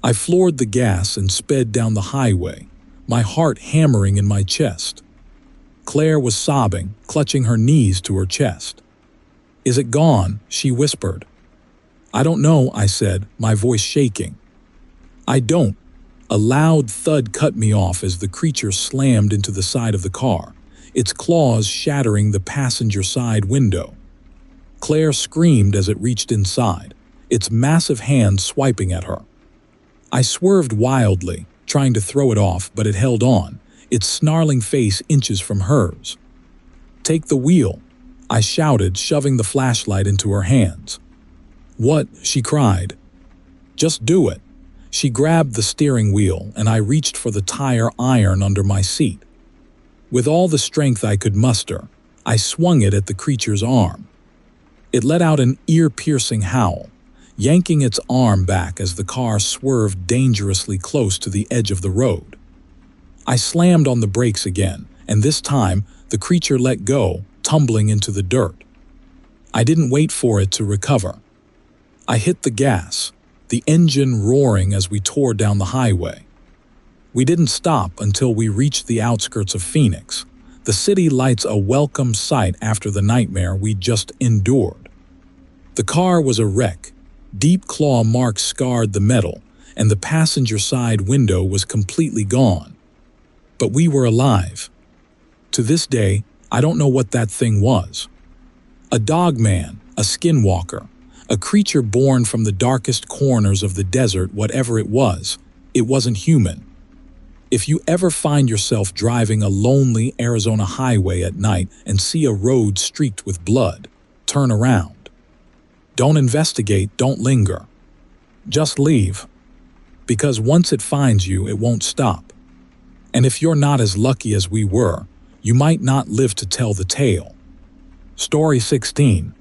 I floored the gas and sped down the highway, my heart hammering in my chest. Claire was sobbing, clutching her knees to her chest. "Is it gone?" she whispered. "I don't know," I said, my voice shaking. "I don't." A loud thud cut me off as the creature slammed into the side of the car, its claws shattering the passenger side window. Claire screamed as it reached inside, its massive hand swiping at her. I swerved wildly, trying to throw it off, but it held on, its snarling face inches from hers. "Take the wheel," I shouted, shoving the flashlight into her hands. "What?" she cried. "Just do it." She grabbed the steering wheel, and I reached for the tire iron under my seat. With all the strength I could muster, I swung it at the creature's arm. It let out an ear-piercing howl, yanking its arm back as the car swerved dangerously close to the edge of the road. I slammed on the brakes again, and this time the creature let go, tumbling into the dirt. I didn't wait for it to recover. I hit the gas, the engine roaring as we tore down the highway. We didn't stop until we reached the outskirts of Phoenix, the city lights a welcome sight after the nightmare we just endured. The car was a wreck, deep claw marks scarred the metal, and the passenger side window was completely gone. But we were alive. To this day, I don't know what that thing was. A dogman, a skinwalker, a creature born from the darkest corners of the desert, whatever it wasn't human. If you ever find yourself driving a lonely Arizona highway at night and see a road streaked with blood, turn around. Don't investigate, don't linger. Just leave. Because once it finds you, it won't stop. And if you're not as lucky as we were, you might not live to tell the tale. Story 16.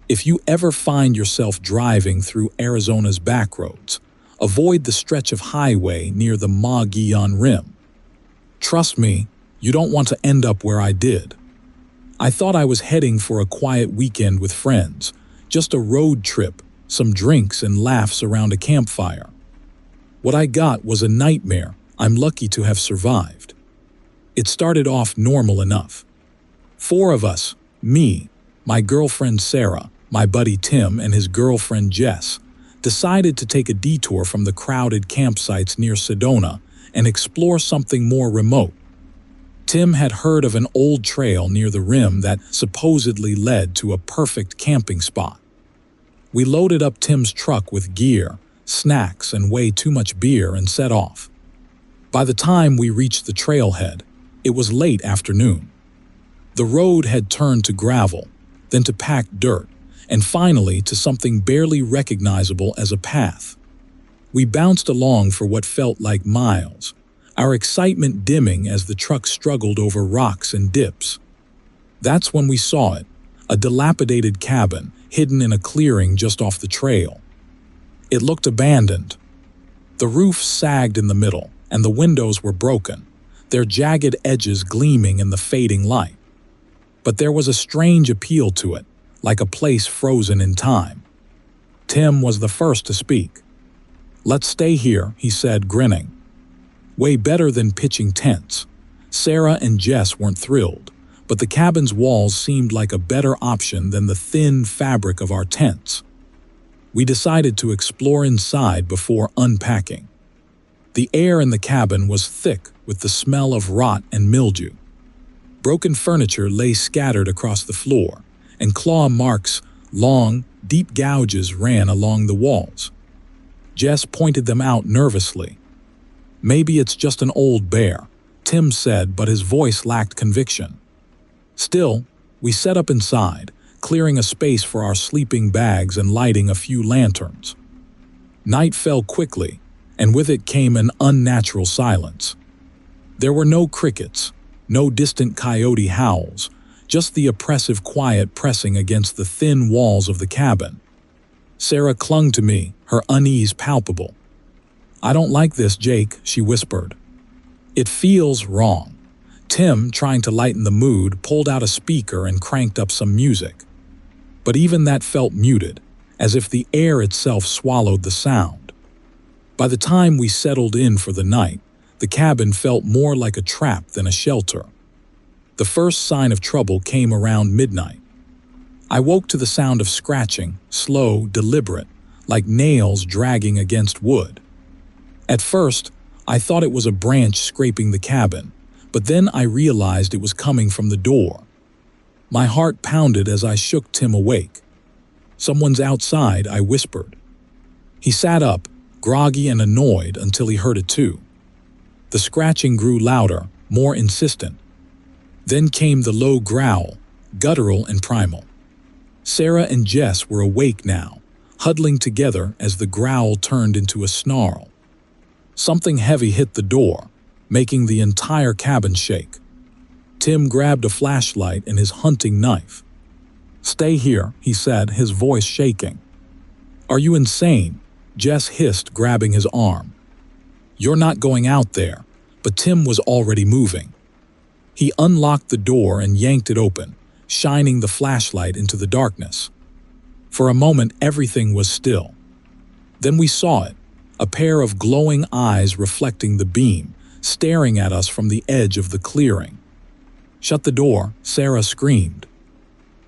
If you ever find yourself driving through Arizona's backroads, avoid the stretch of highway near the Mogollon Rim. Trust me, you don't want to end up where I did. I thought I was heading for a quiet weekend with friends, just a road trip, some drinks and laughs around a campfire. What I got was a nightmare I'm lucky to have survived. It started off normal enough. 4 of us, me, my girlfriend Sarah, my buddy Tim, and his girlfriend Jess, decided to take a detour from the crowded campsites near Sedona and explore something more remote. Tim had heard of an old trail near the rim that supposedly led to a perfect camping spot. We loaded up Tim's truck with gear, snacks, and way too much beer and set off. By the time we reached the trailhead, it was late afternoon. The road had turned to gravel, then to packed dirt, and finally to something barely recognizable as a path. We bounced along for what felt like miles, our excitement dimming as the truck struggled over rocks and dips. That's when we saw it, a dilapidated cabin hidden in a clearing just off the trail. It looked abandoned. The roof sagged in the middle, and the windows were broken, their jagged edges gleaming in the fading light. But there was a strange appeal to it, like a place frozen in time. Tim was the first to speak. "Let's stay here," he said, grinning. Way better than pitching tents. Sarah and Jess weren't thrilled, but the cabin's walls seemed like a better option than the thin fabric of our tents. We decided to explore inside before unpacking. The air in the cabin was thick with the smell of rot and mildew. Broken furniture lay scattered across the floor, and claw marks, long, Deep gouges ran along the walls. Jess pointed them out nervously. "Maybe it's just an old bear," Tim said, but his voice lacked conviction. Still, we set up inside, clearing a space for our sleeping bags and lighting a few lanterns. Night fell quickly, and with it came an unnatural silence. There were no crickets, no distant coyote howls, just the oppressive quiet pressing against the thin walls of the cabin. Sarah clung to me, her unease palpable. "I don't like this, Jake," she whispered. "It feels wrong." Tim, trying to lighten the mood, pulled out a speaker and cranked up some music. But even that felt muted, as if the air itself swallowed the sound. By the time we settled in for the night, the cabin felt more like a trap than a shelter. The first sign of trouble came around midnight. I woke to the sound of scratching, slow, deliberate, like nails dragging against wood. At first, I thought it was a branch scraping the cabin, but then I realized it was coming from the door. My heart pounded as I shook Tim awake. "Someone's outside," I whispered. He sat up, groggy and annoyed, until he heard it too. The scratching grew louder, more insistent. Then came the low growl, guttural and primal. Sarah and Jess were awake now, huddling together as the growl turned into a snarl. Something heavy hit the door, making the entire cabin shake. Tim grabbed a flashlight and his hunting knife. "Stay here," he said, his voice shaking. "Are you insane?" Jess hissed, grabbing his arm. "You're not going out there," but Tim was already moving. He unlocked the door and yanked it open, shining the flashlight into the darkness. For a moment, everything was still. Then we saw it, a pair of glowing eyes reflecting the beam, staring at us from the edge of the clearing. "Shut the door," Sarah screamed.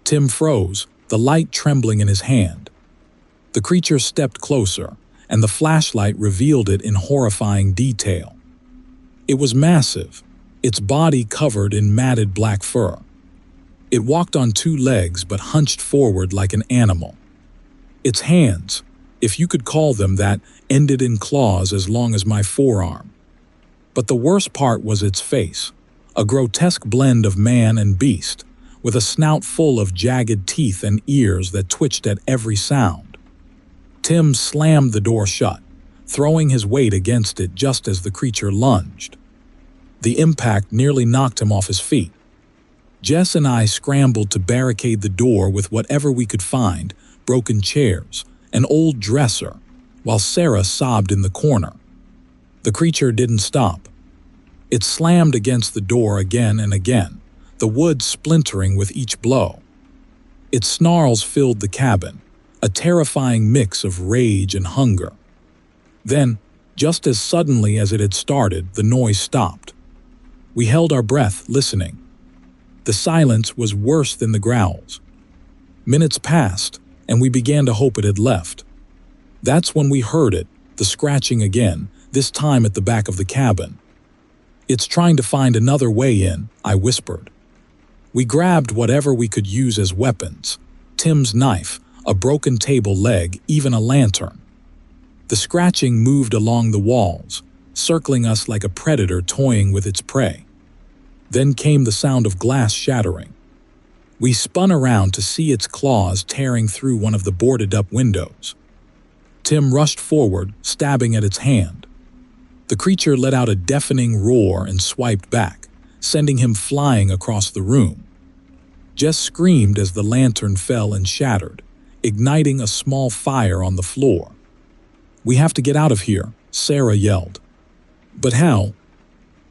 Tim froze, the light trembling in his hand. The creature stepped closer, and the flashlight revealed it in horrifying detail. It was massive, its body covered in matted black fur. It walked on two legs but hunched forward like an animal. Its hands, if you could call them that, ended in claws as long as my forearm. But the worst part was its face, a grotesque blend of man and beast, with a snout full of jagged teeth and ears that twitched at every sound. Tim slammed the door shut, throwing his weight against it just as the creature lunged. The impact nearly knocked him off his feet. Jess and I scrambled to barricade the door with whatever we could find, broken chairs, an old dresser, while Sarah sobbed in the corner. The creature didn't stop. It slammed against the door again and again, the wood splintering with each blow. Its snarls filled the cabin, a terrifying mix of rage and hunger. Then, just as suddenly as it had started, the noise stopped. We held our breath, listening. The silence was worse than the growls. Minutes passed, and we began to hope it had left. That's when we heard it, the scratching again, this time at the back of the cabin. "It's trying to find another way in," I whispered. We grabbed whatever we could use as weapons: Tim's knife, a broken table leg, even a lantern. The scratching moved along the walls, circling us like a predator toying with its prey. Then came the sound of glass shattering. We spun around to see its claws tearing through one of the boarded-up windows. Tim rushed forward, stabbing at its hand. The creature let out a deafening roar and swiped back, sending him flying across the room. Jess screamed as the lantern fell and shattered, igniting a small fire on the floor. "We have to get out of here," Sarah yelled. But how?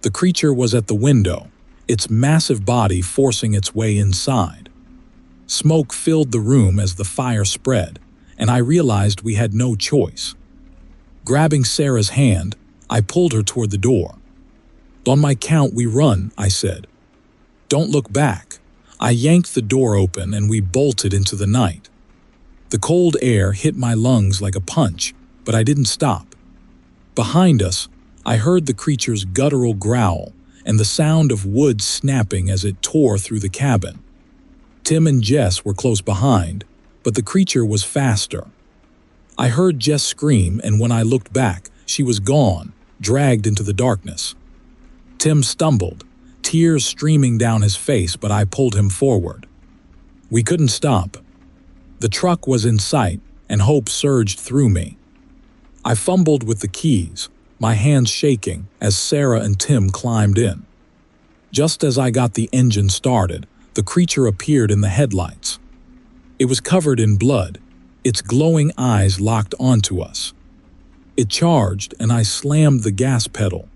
The creature was at the window, its massive body forcing its way inside. Smoke filled the room as the fire spread, and I realized we had no choice. Grabbing Sarah's hand, I pulled her toward the door. "On my count, we run," I said. "Don't look back." I yanked the door open and we bolted into the night. The cold air hit my lungs like a punch, but I didn't stop. Behind us, I heard the creature's guttural growl and the sound of wood snapping as it tore through the cabin. Tim and Jess were close behind, but the creature was faster. I heard Jess scream, and when I looked back, she was gone, dragged into the darkness. Tim stumbled, tears streaming down his face, but I pulled him forward. We couldn't stop. The truck was in sight, and hope surged through me. I fumbled with the keys, my hands shaking as Sarah and Tim climbed in. Just as I got the engine started, the creature appeared in the headlights. It was covered in blood, its glowing eyes locked onto us. It charged, and I slammed the gas pedal.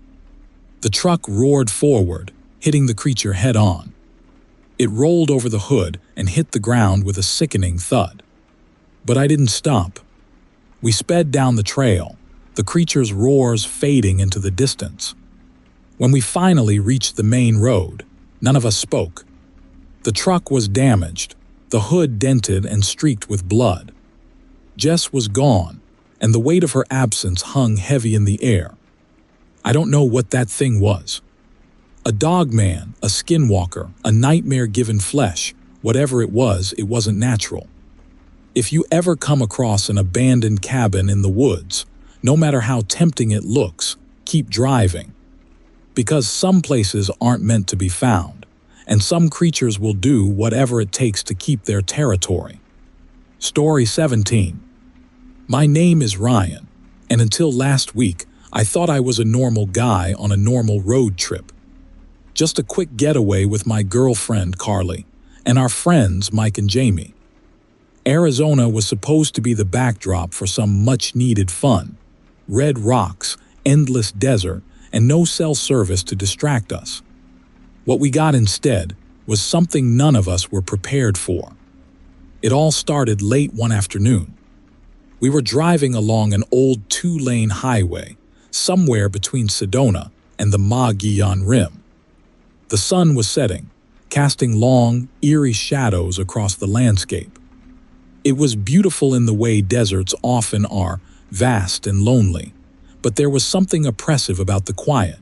The truck roared forward, hitting the creature head-on. It rolled over the hood and hit the ground with a sickening thud. But I didn't stop. We sped down the trail, the creature's roars fading into the distance. When we finally reached the main road, none of us spoke. The truck was damaged, the hood dented and streaked with blood. Jess was gone, and the weight of her absence hung heavy in the air. I don't know what that thing was. A dogman, a skinwalker, a nightmare given flesh, whatever it wasn't natural. If you ever come across an abandoned cabin in the woods, no matter how tempting it looks, keep driving. Because some places aren't meant to be found, and some creatures will do whatever it takes to keep their territory. Story 17. My name is Ryan, and until last week, I thought I was a normal guy on a normal road trip. Just a quick getaway with my girlfriend, Carly, and our friends, Mike and Jamie. Arizona was supposed to be the backdrop for some much-needed fun. Red rocks, endless desert, and no cell service to distract us. What we got instead was something none of us were prepared for. It all started late one afternoon. We were driving along an old two-lane highway, somewhere between Sedona and the Mogollon Rim. The sun was setting, casting long, eerie shadows across the landscape. It was beautiful in the way deserts often are, vast and lonely, but there was something oppressive about the quiet.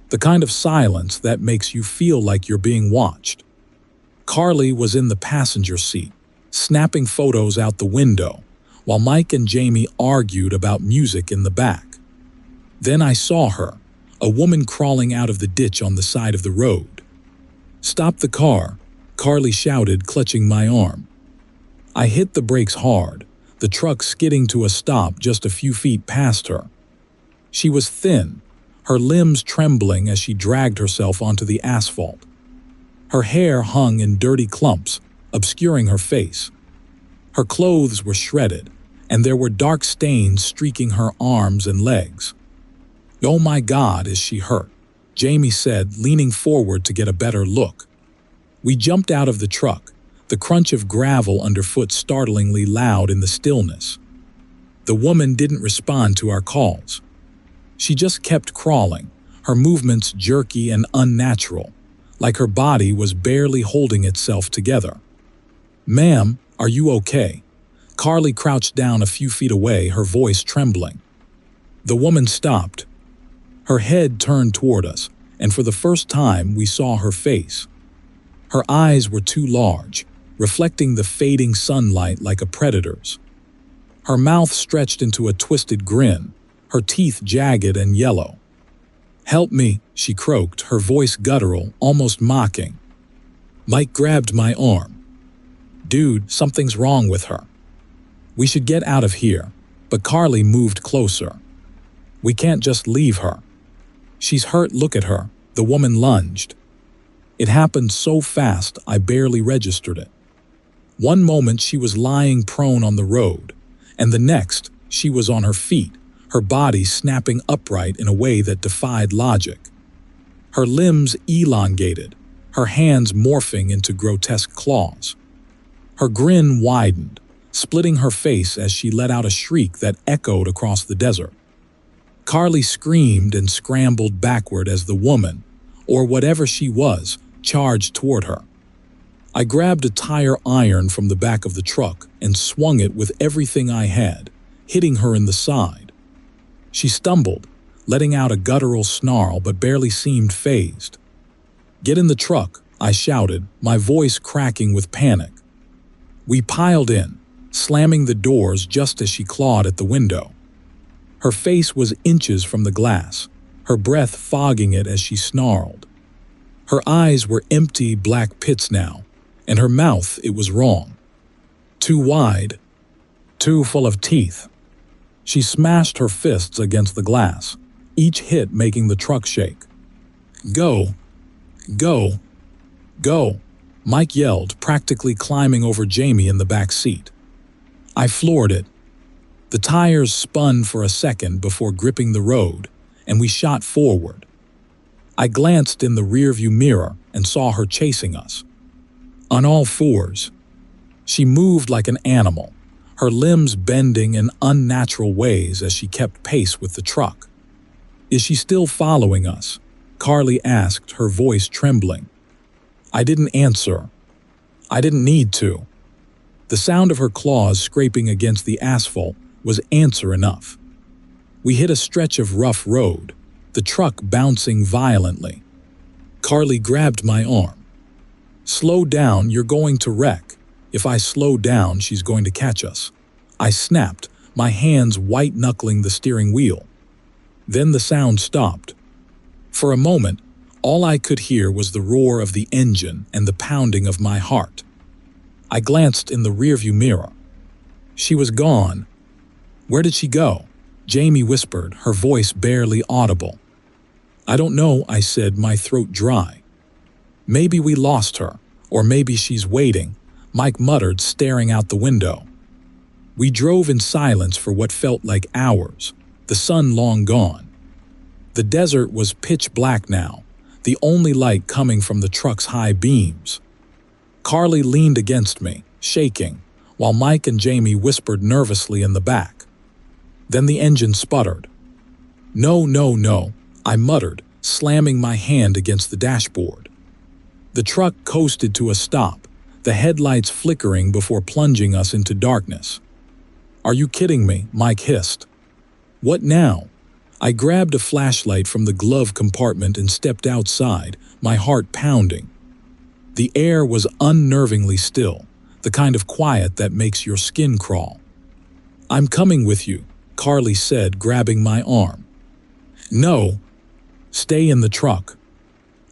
The kind of silence that makes you feel like you're being watched. Carly was in the passenger seat, snapping photos out the window, while Mike and Jamie argued about music in the back. Then I saw her, a woman crawling out of the ditch on the side of the road. "Stop the car," Carly shouted, clutching my arm. I hit the brakes hard, the truck skidding to a stop just a few feet past her. She was thin, her limbs trembling as she dragged herself onto the asphalt. Her hair hung in dirty clumps, obscuring her face. Her clothes were shredded, and there were dark stains streaking her arms and legs. "Oh my God, is she hurt?" Jamie said, leaning forward to get a better look. We jumped out of the truck, the crunch of gravel underfoot startlingly loud in the stillness. The woman didn't respond to our calls. She just kept crawling, her movements jerky and unnatural, like her body was barely holding itself together. "Ma'am, are you okay?" Carly crouched down a few feet away, her voice trembling. The woman stopped. Her head turned toward us, and for the first time we saw her face. Her eyes were too large, reflecting the fading sunlight like a predator's. Her mouth stretched into a twisted grin, her teeth jagged and yellow. "Help me," she croaked, her voice guttural, almost mocking. Mike grabbed my arm. "Dude, something's wrong with her. We should get out of here," but Carly moved closer. "We can't just leave her. She's hurt, look at her," the woman lunged. It happened so fast I barely registered it. One moment she was lying prone on the road, and the next she was on her feet, her body snapping upright in a way that defied logic. Her limbs elongated, her hands morphing into grotesque claws. Her grin widened, splitting her face as she let out a shriek that echoed across the desert. Carly screamed and scrambled backward as the woman, or whatever she was, charged toward her. I grabbed a tire iron from the back of the truck and swung it with everything I had, hitting her in the side. She stumbled, letting out a guttural snarl but barely seemed fazed. "Get in the truck," I shouted, my voice cracking with panic. We piled in, slamming the doors just as she clawed at the window. Her face was inches from the glass, her breath fogging it as she snarled. Her eyes were empty black pits now, and her mouth, it was wrong. Too wide, too full of teeth. She smashed her fists against the glass, each hit making the truck shake. "Go! Go! Go!" Mike yelled, practically climbing over Jamie in the back seat. I floored it. The tires spun for a second before gripping the road, and we shot forward. I glanced in the rearview mirror and saw her chasing us. On all fours. She moved like an animal, her limbs bending in unnatural ways as she kept pace with the truck. "Is she still following us?" Carly asked, her voice trembling. I didn't answer. I didn't need to. The sound of her claws scraping against the asphalt was answer enough. We hit a stretch of rough road, the truck bouncing violently. Carly grabbed my arm. "Slow down, you're going to wreck. If I slow down, she's going to catch us." I snapped, my hands white-knuckling the steering wheel. Then the sound stopped. For a moment, all I could hear was the roar of the engine and the pounding of my heart. I glanced in the rearview mirror. She was gone. "Where did she go?" Jamie whispered, her voice barely audible. "I don't know," I said, my throat dry. "Maybe we lost her, or maybe she's waiting," Mike muttered, staring out the window. We drove in silence for what felt like hours, the sun long gone. The desert was pitch black now, the only light coming from the truck's high beams. Carly leaned against me, shaking, while Mike and Jamie whispered nervously in the back. Then the engine sputtered. "No, no, no," I muttered, slamming my hand against the dashboard. The truck coasted to a stop, the headlights flickering before plunging us into darkness. "Are you kidding me?" Mike hissed. "What now?" I grabbed a flashlight from the glove compartment and stepped outside, my heart pounding. The air was unnervingly still, the kind of quiet that makes your skin crawl. "I'm coming with you," Carly said, grabbing my arm. "No. Stay in the truck.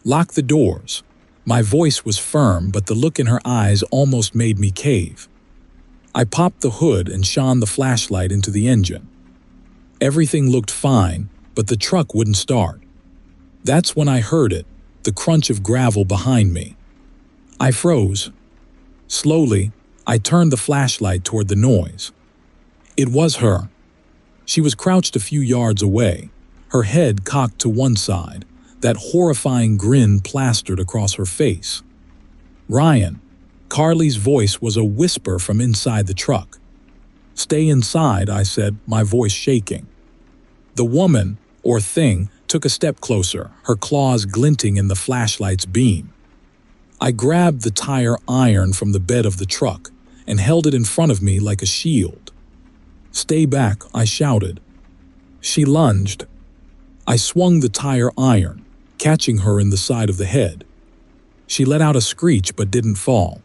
Lock the doors." My voice was firm, but the look in her eyes almost made me cave. I popped the hood and shone the flashlight into the engine. Everything looked fine, but the truck wouldn't start. That's when I heard it, the crunch of gravel behind me. I froze. Slowly, I turned the flashlight toward the noise. It was her. She was crouched a few yards away, her head cocked to one side, that horrifying grin plastered across her face. "Ryan." Carly's voice was a whisper from inside the truck. "Stay inside," I said, my voice shaking. The woman, or thing, took a step closer, her claws glinting in the flashlight's beam. I grabbed the tire iron from the bed of the truck and held it in front of me like a shield. "Stay back," I shouted. She lunged. I swung the tire iron, catching her in the side of the head. She let out a screech but didn't fall.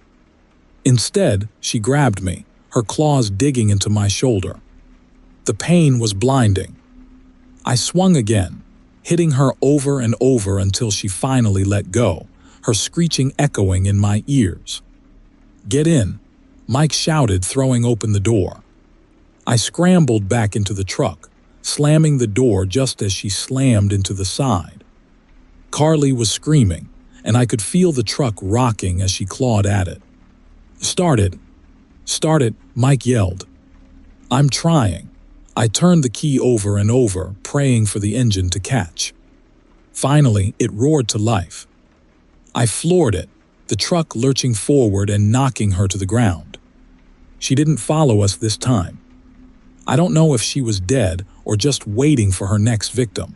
Instead, she grabbed me, her claws digging into my shoulder. The pain was blinding. I swung again, hitting her over and over until she finally let go, her screeching echoing in my ears. "Get in," Mike shouted, throwing open the door. I scrambled back into the truck, slamming the door just as she slammed into the side. Carly was screaming, and I could feel the truck rocking as she clawed at it. "Start it. Start it," Mike yelled. "I'm trying." I turned the key over and over, praying for the engine to catch. Finally, it roared to life. I floored it, the truck lurching forward and knocking her to the ground. She didn't follow us this time. I don't know if she was dead or just waiting for her next victim.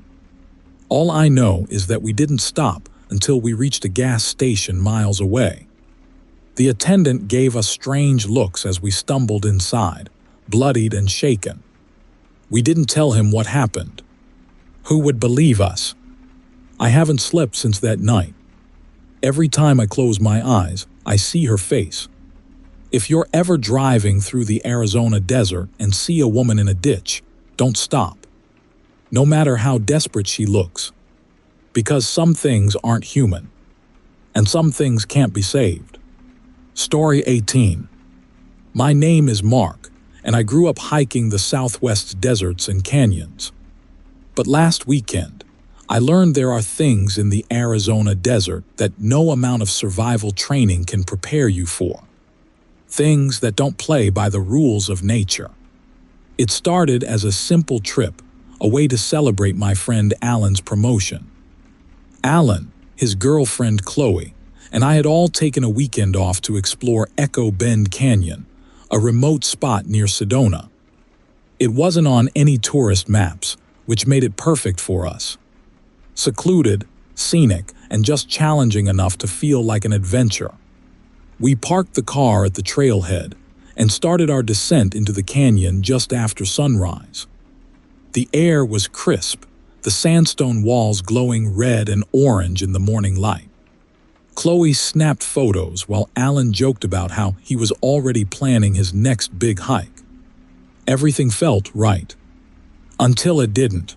All I know is that we didn't stop until we reached a gas station miles away. The attendant gave us strange looks as we stumbled inside, bloodied and shaken. We didn't tell him what happened. Who would believe us? I haven't slept since that night. Every time I close my eyes, I see her face. If you're ever driving through the Arizona desert and see a woman in a ditch, don't stop, no matter how desperate she looks, because some things aren't human, and some things can't be saved. Story 18. My name is Mark, and I grew up hiking the Southwest deserts and canyons. But last weekend, I learned there are things in the Arizona desert that no amount of survival training can prepare you for. Things that don't play by the rules of nature. It started as a simple trip, a way to celebrate my friend Alan's promotion. Alan, his girlfriend Chloe, and I had all taken a weekend off to explore Echo Bend Canyon, a remote spot near Sedona. It wasn't on any tourist maps, which made it perfect for us. Secluded, scenic, and just challenging enough to feel like an adventure. We parked the car at the trailhead and started our descent into the canyon just after sunrise. The air was crisp, the sandstone walls glowing red and orange in the morning light. Chloe snapped photos while Alan joked about how he was already planning his next big hike. Everything felt right. Until it didn't.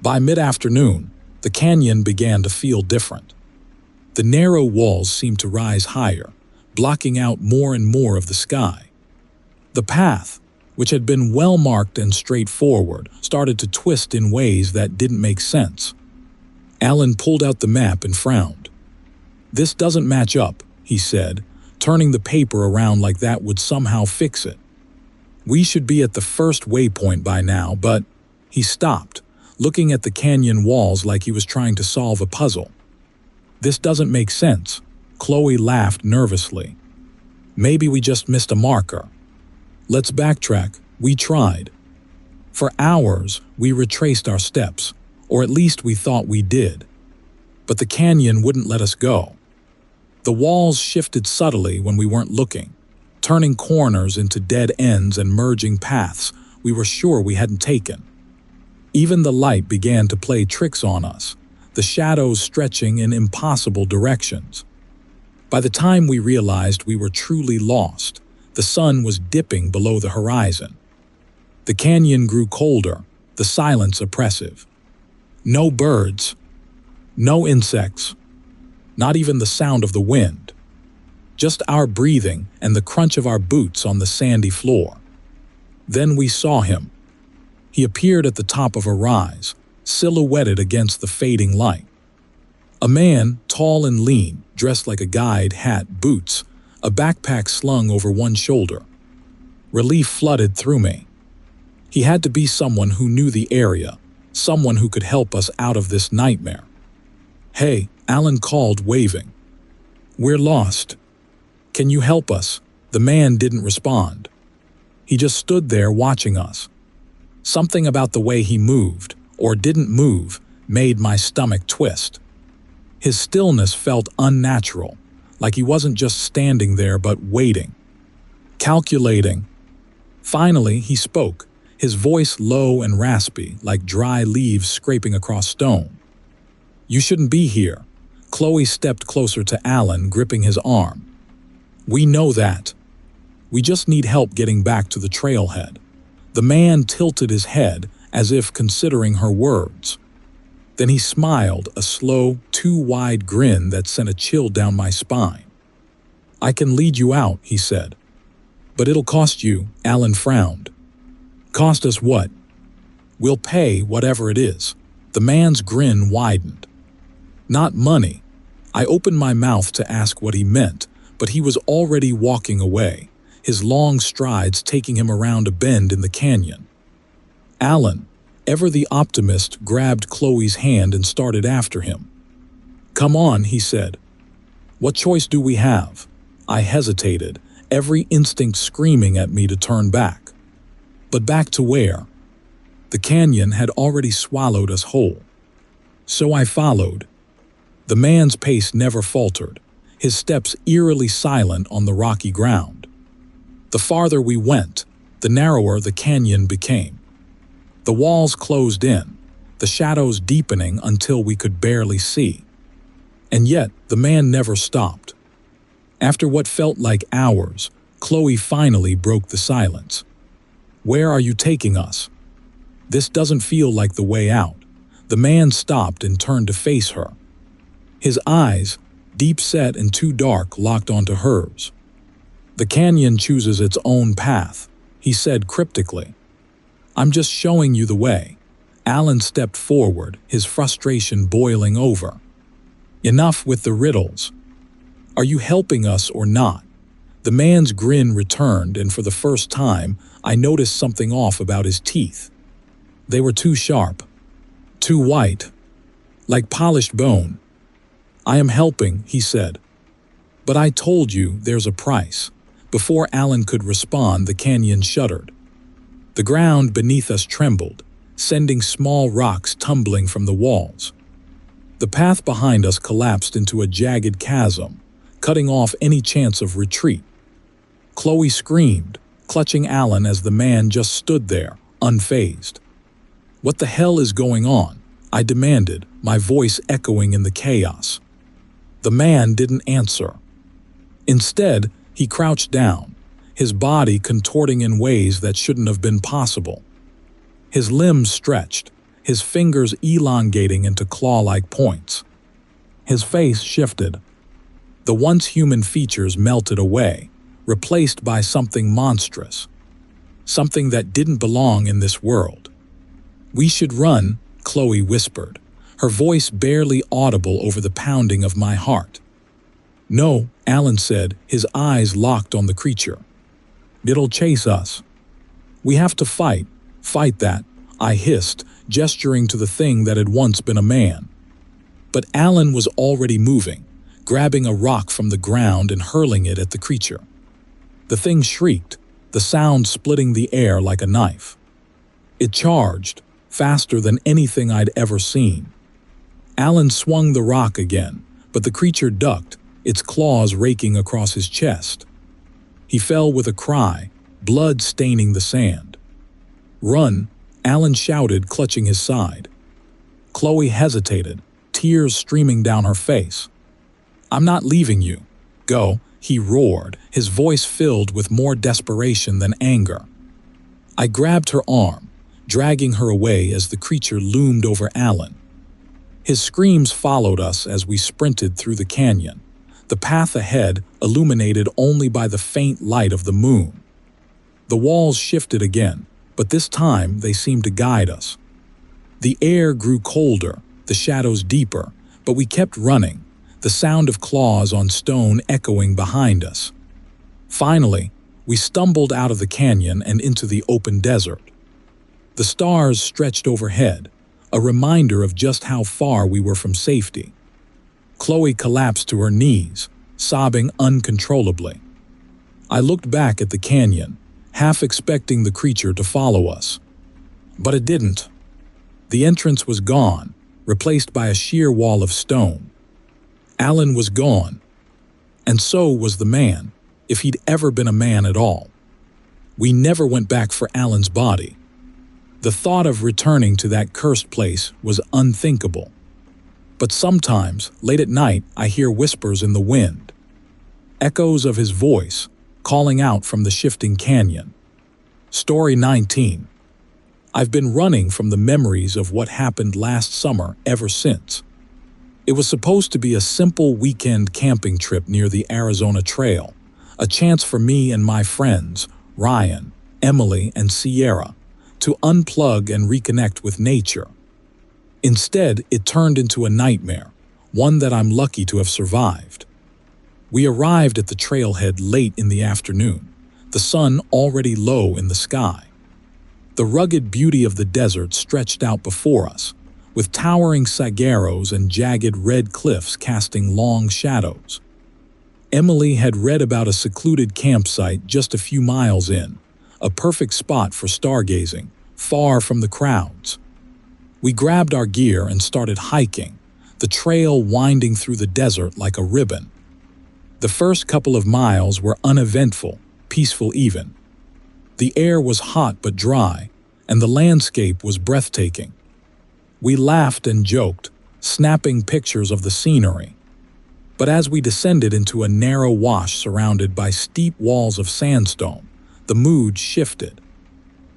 By mid-afternoon, the canyon began to feel different. The narrow walls seemed to rise higher, blocking out more and more of the sky. The path, which had been well-marked and straightforward, started to twist in ways that didn't make sense. Alan pulled out the map and frowned. "This doesn't match up," he said, turning the paper around like that would somehow fix it. "We should be at the first waypoint by now, but—" He stopped, looking at the canyon walls like he was trying to solve a puzzle. "This doesn't make sense," Chloe laughed nervously. "Maybe we just missed a marker. Let's backtrack." We tried. For hours, we retraced our steps, or at least we thought we did. But the canyon wouldn't let us go. The walls shifted subtly when we weren't looking, turning corners into dead ends and merging paths we were sure we hadn't taken. Even the light began to play tricks on us, the shadows stretching in impossible directions. By the time we realized we were truly lost, the sun was dipping below the horizon. The canyon grew colder, the silence oppressive. No birds, no insects, not even the sound of the wind. Just our breathing and the crunch of our boots on the sandy floor. Then we saw him. He appeared at the top of a rise, silhouetted against the fading light. A man, tall and lean, dressed like a guide, hat, boots, a backpack slung over one shoulder. Relief flooded through me. He had to be someone who knew the area, someone who could help us out of this nightmare. "Hey," Alan called, waving. "We're lost. Can you help us?" The man didn't respond. He just stood there watching us. Something about the way he moved, or didn't move, made my stomach twist. His stillness felt unnatural, like he wasn't just standing there but waiting, calculating. Finally, he spoke, his voice low and raspy, like dry leaves scraping across stone. "You shouldn't be here." Chloe stepped closer to Alan, gripping his arm. "We know that. We just need help getting back to the trailhead." The man tilted his head as if considering her words. Then he smiled, a slow, too wide grin that sent a chill down my spine. "I can lead you out," he said. "But it'll cost you," Alan frowned. "Cost us what?" "We'll pay whatever it is." The man's grin widened. "Not money." I opened my mouth to ask what he meant, but he was already walking away, his long strides taking him around a bend in the canyon. Alan, ever the optimist, grabbed Chloe's hand and started after him. "Come on," he said. "What choice do we have?" I hesitated, every instinct screaming at me to turn back. But back to where? The canyon had already swallowed us whole. So I followed. The man's pace never faltered, his steps eerily silent on the rocky ground. The farther we went, the narrower the canyon became. The walls closed in, the shadows deepening until we could barely see. And yet, the man never stopped. After what felt like hours, Chloe finally broke the silence. "Where are you taking us? This doesn't feel like the way out." The man stopped and turned to face her. His eyes, deep set and too dark, locked onto hers. "The canyon chooses its own path," he said cryptically. "I'm just showing you the way." Alan stepped forward, his frustration boiling over. "Enough with the riddles. Are you helping us or not?" The man's grin returned, and for the first time, I noticed something off about his teeth. They were too sharp, too white, like polished bone. "I am helping," he said. "But I told you there's a price." Before Alan could respond, the canyon shuddered. The ground beneath us trembled, sending small rocks tumbling from the walls. The path behind us collapsed into a jagged chasm, cutting off any chance of retreat. Chloe screamed, clutching Alan as the man just stood there, unfazed. "What the hell is going on?" I demanded, my voice echoing in the chaos. The man didn't answer. Instead, he crouched down, his body contorting in ways that shouldn't have been possible. His limbs stretched, his fingers elongating into claw-like points. His face shifted. The once human features melted away, replaced by something monstrous. Something that didn't belong in this world. "We should run," Chloe whispered, her voice barely audible over the pounding of my heart. "No," Alan said, his eyes locked on the creature. "It'll chase us. We have to fight that," I hissed, gesturing to the thing that had once been a man. But Alan was already moving, grabbing a rock from the ground and hurling it at the creature. The thing shrieked, the sound splitting the air like a knife. It charged, faster than anything I'd ever seen. Alan swung the rock again, but the creature ducked, its claws raking across his chest. He fell with a cry, blood staining the sand. "Run!" Alan shouted, clutching his side. Chloe hesitated, tears streaming down her face. "I'm not leaving you. Go," he roared, his voice filled with more desperation than anger. I grabbed her arm, dragging her away as the creature loomed over Alan. His screams followed us as we sprinted through the canyon, the path ahead illuminated only by the faint light of the moon. The walls shifted again, but this time they seemed to guide us. The air grew colder, the shadows deeper, but we kept running, the sound of claws on stone echoing behind us. Finally, we stumbled out of the canyon and into the open desert. The stars stretched overhead, a reminder of just how far we were from safety. Chloe collapsed to her knees, sobbing uncontrollably. I looked back at the canyon, half expecting the creature to follow us. But it didn't. The entrance was gone, replaced by a sheer wall of stone. Alan was gone, and so was the man, if he'd ever been a man at all. We never went back for Alan's body. The thought of returning to that cursed place was unthinkable. But sometimes, late at night, I hear whispers in the wind. Echoes of his voice, calling out from the shifting canyon. Story 19. I've been running from the memories of what happened last summer ever since. It was supposed to be a simple weekend camping trip near the Arizona Trail, a chance for me and my friends, Ryan, Emily, and Sierra, to unplug and reconnect with nature. Instead, it turned into a nightmare, one that I'm lucky to have survived. We arrived at the trailhead late in the afternoon, the sun already low in the sky. The rugged beauty of the desert stretched out before us, with towering saguaros and jagged red cliffs casting long shadows. Emily had read about a secluded campsite just a few miles in, a perfect spot for stargazing, far from the crowds. We grabbed our gear and started hiking, the trail winding through the desert like a ribbon. The first couple of miles were uneventful, peaceful even. The air was hot but dry, and the landscape was breathtaking. We laughed and joked, snapping pictures of the scenery. But as we descended into a narrow wash surrounded by steep walls of sandstone, the mood shifted.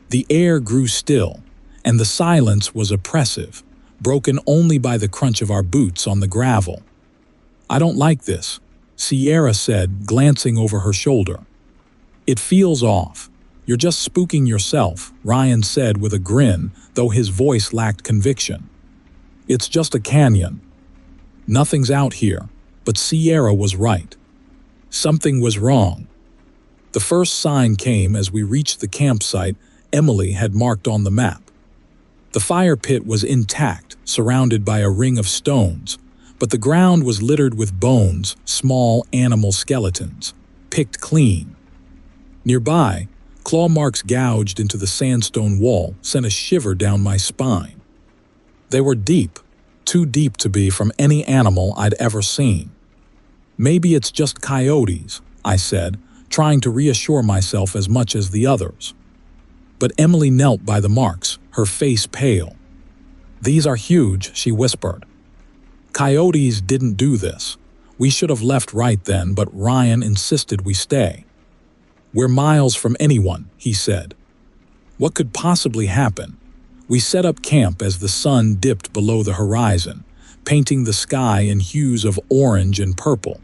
The air grew still, and the silence was oppressive, broken only by the crunch of our boots on the gravel. "I don't like this," Sierra said, glancing over her shoulder. "It feels off. You're just spooking yourself," Ryan said with a grin, though his voice lacked conviction. "It's just a canyon. Nothing's out here," but Sierra was right. Something was wrong. The first sign came as we reached the campsite Emily had marked on the map. The fire pit was intact, surrounded by a ring of stones, but the ground was littered with bones, small animal skeletons, picked clean. Nearby, claw marks gouged into the sandstone wall sent a shiver down my spine. They were deep, too deep to be from any animal I'd ever seen. "Maybe it's just coyotes," I said, trying to reassure myself as much as the others. But Emily knelt by the marks, her face pale. "These are huge," she whispered. "Coyotes didn't do this. We should have left right then, but Ryan insisted we stay." "We're miles from anyone," he said. "What could possibly happen?" We set up camp as the sun dipped below the horizon, painting the sky in hues of orange and purple.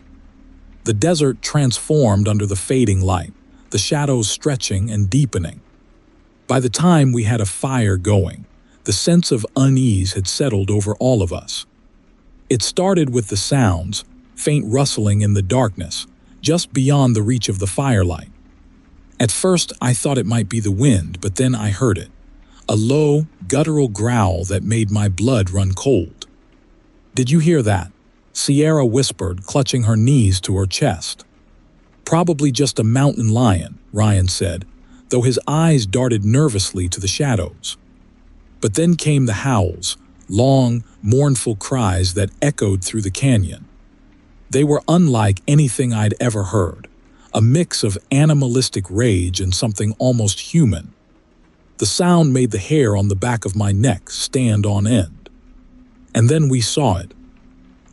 The desert transformed under the fading light, the shadows stretching and deepening. By the time we had a fire going, the sense of unease had settled over all of us. It started with the sounds, faint rustling in the darkness, just beyond the reach of the firelight. At first, I thought it might be the wind, but then I heard it, a low, guttural growl that made my blood run cold. "Did you hear that?" Sierra whispered, clutching her knees to her chest. "Probably just a mountain lion," Ryan said, though his eyes darted nervously to the shadows. But then came the howls, long, mournful cries that echoed through the canyon. They were unlike anything I'd ever heard, a mix of animalistic rage and something almost human. The sound made the hair on the back of my neck stand on end. And then we saw it.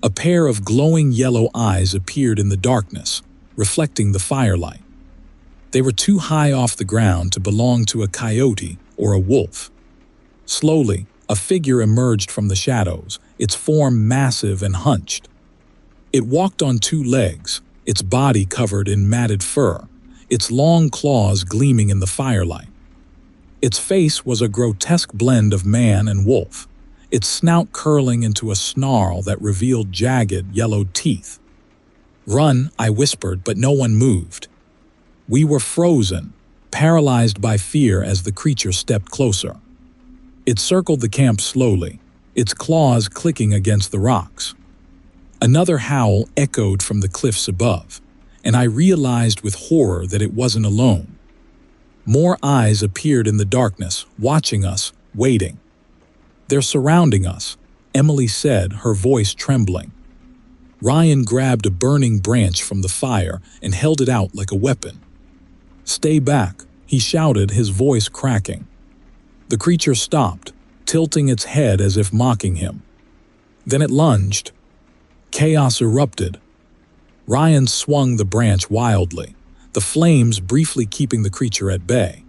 A pair of glowing yellow eyes appeared in the darkness, reflecting the firelight. They were too high off the ground to belong to a coyote or a wolf. Slowly, a figure emerged from the shadows, its form massive and hunched. It walked on two legs, its body covered in matted fur, its long claws gleaming in the firelight. Its face was a grotesque blend of man and wolf, its snout curling into a snarl that revealed jagged, yellow teeth. "Run," I whispered, but no one moved. We were frozen, paralyzed by fear as the creature stepped closer. It circled the camp slowly, its claws clicking against the rocks. Another howl echoed from the cliffs above, and I realized with horror that it wasn't alone. More eyes appeared in the darkness, watching us, waiting. "They're surrounding us," Emily said, her voice trembling. Ryan grabbed a burning branch from the fire and held it out like a weapon. "Stay back," he shouted, his voice cracking. The creature stopped, tilting its head as if mocking him. Then it lunged. Chaos erupted. Ryan swung the branch wildly, the flames briefly keeping the creature at bay.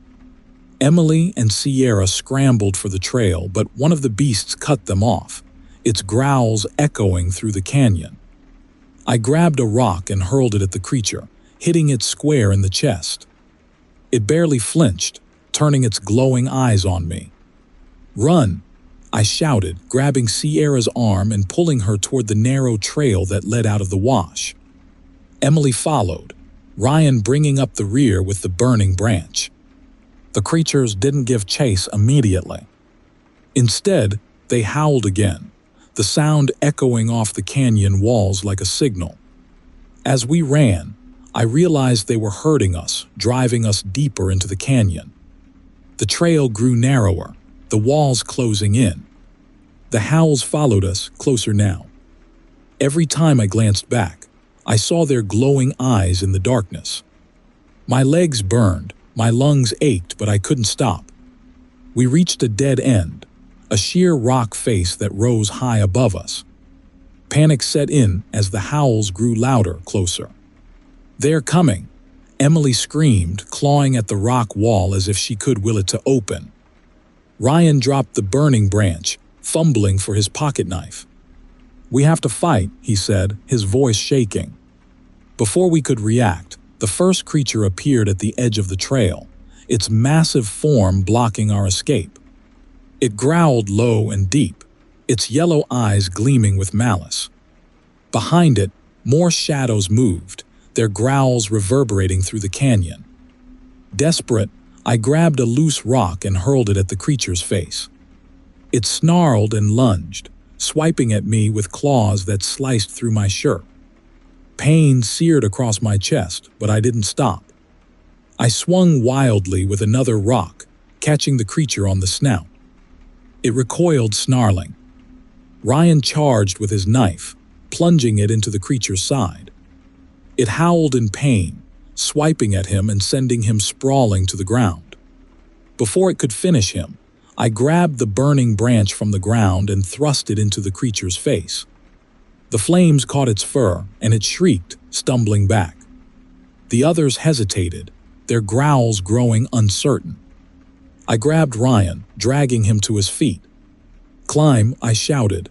Emily and Sierra scrambled for the trail, but one of the beasts cut them off, its growls echoing through the canyon. I grabbed a rock and hurled it at the creature, hitting it square in the chest. It barely flinched, turning its glowing eyes on me. "Run!" I shouted, grabbing Sierra's arm and pulling her toward the narrow trail that led out of the wash. Emily followed, Ryan bringing up the rear with the burning branch. The creatures didn't give chase immediately. Instead, they howled again, the sound echoing off the canyon walls like a signal. As we ran, I realized they were herding us, driving us deeper into the canyon. The trail grew narrower, the walls closing in. The howls followed us, closer now. Every time I glanced back, I saw their glowing eyes in the darkness. My legs burned, my lungs ached, but I couldn't stop. We reached a dead end, a sheer rock face that rose high above us. Panic set in as the howls grew louder, closer. "They're coming!" Emily screamed, clawing at the rock wall as if she could will it to open. Ryan dropped the burning branch, fumbling for his pocket knife. "We have to fight," he said, his voice shaking. Before we could react, the first creature appeared at the edge of the trail, its massive form blocking our escape. It growled low and deep, its yellow eyes gleaming with malice. Behind it, more shadows moved, their growls reverberating through the canyon. Desperate, I grabbed a loose rock and hurled it at the creature's face. It snarled and lunged, swiping at me with claws that sliced through my shirt. Pain seared across my chest, but I didn't stop. I swung wildly with another rock, catching the creature on the snout. It recoiled, snarling. Ryan charged with his knife, plunging it into the creature's side. It howled in pain, swiping at him and sending him sprawling to the ground. Before it could finish him, I grabbed the burning branch from the ground and thrust it into the creature's face. The flames caught its fur, and it shrieked, stumbling back. The others hesitated, their growls growing uncertain. I grabbed Ryan, dragging him to his feet. "Climb," I shouted.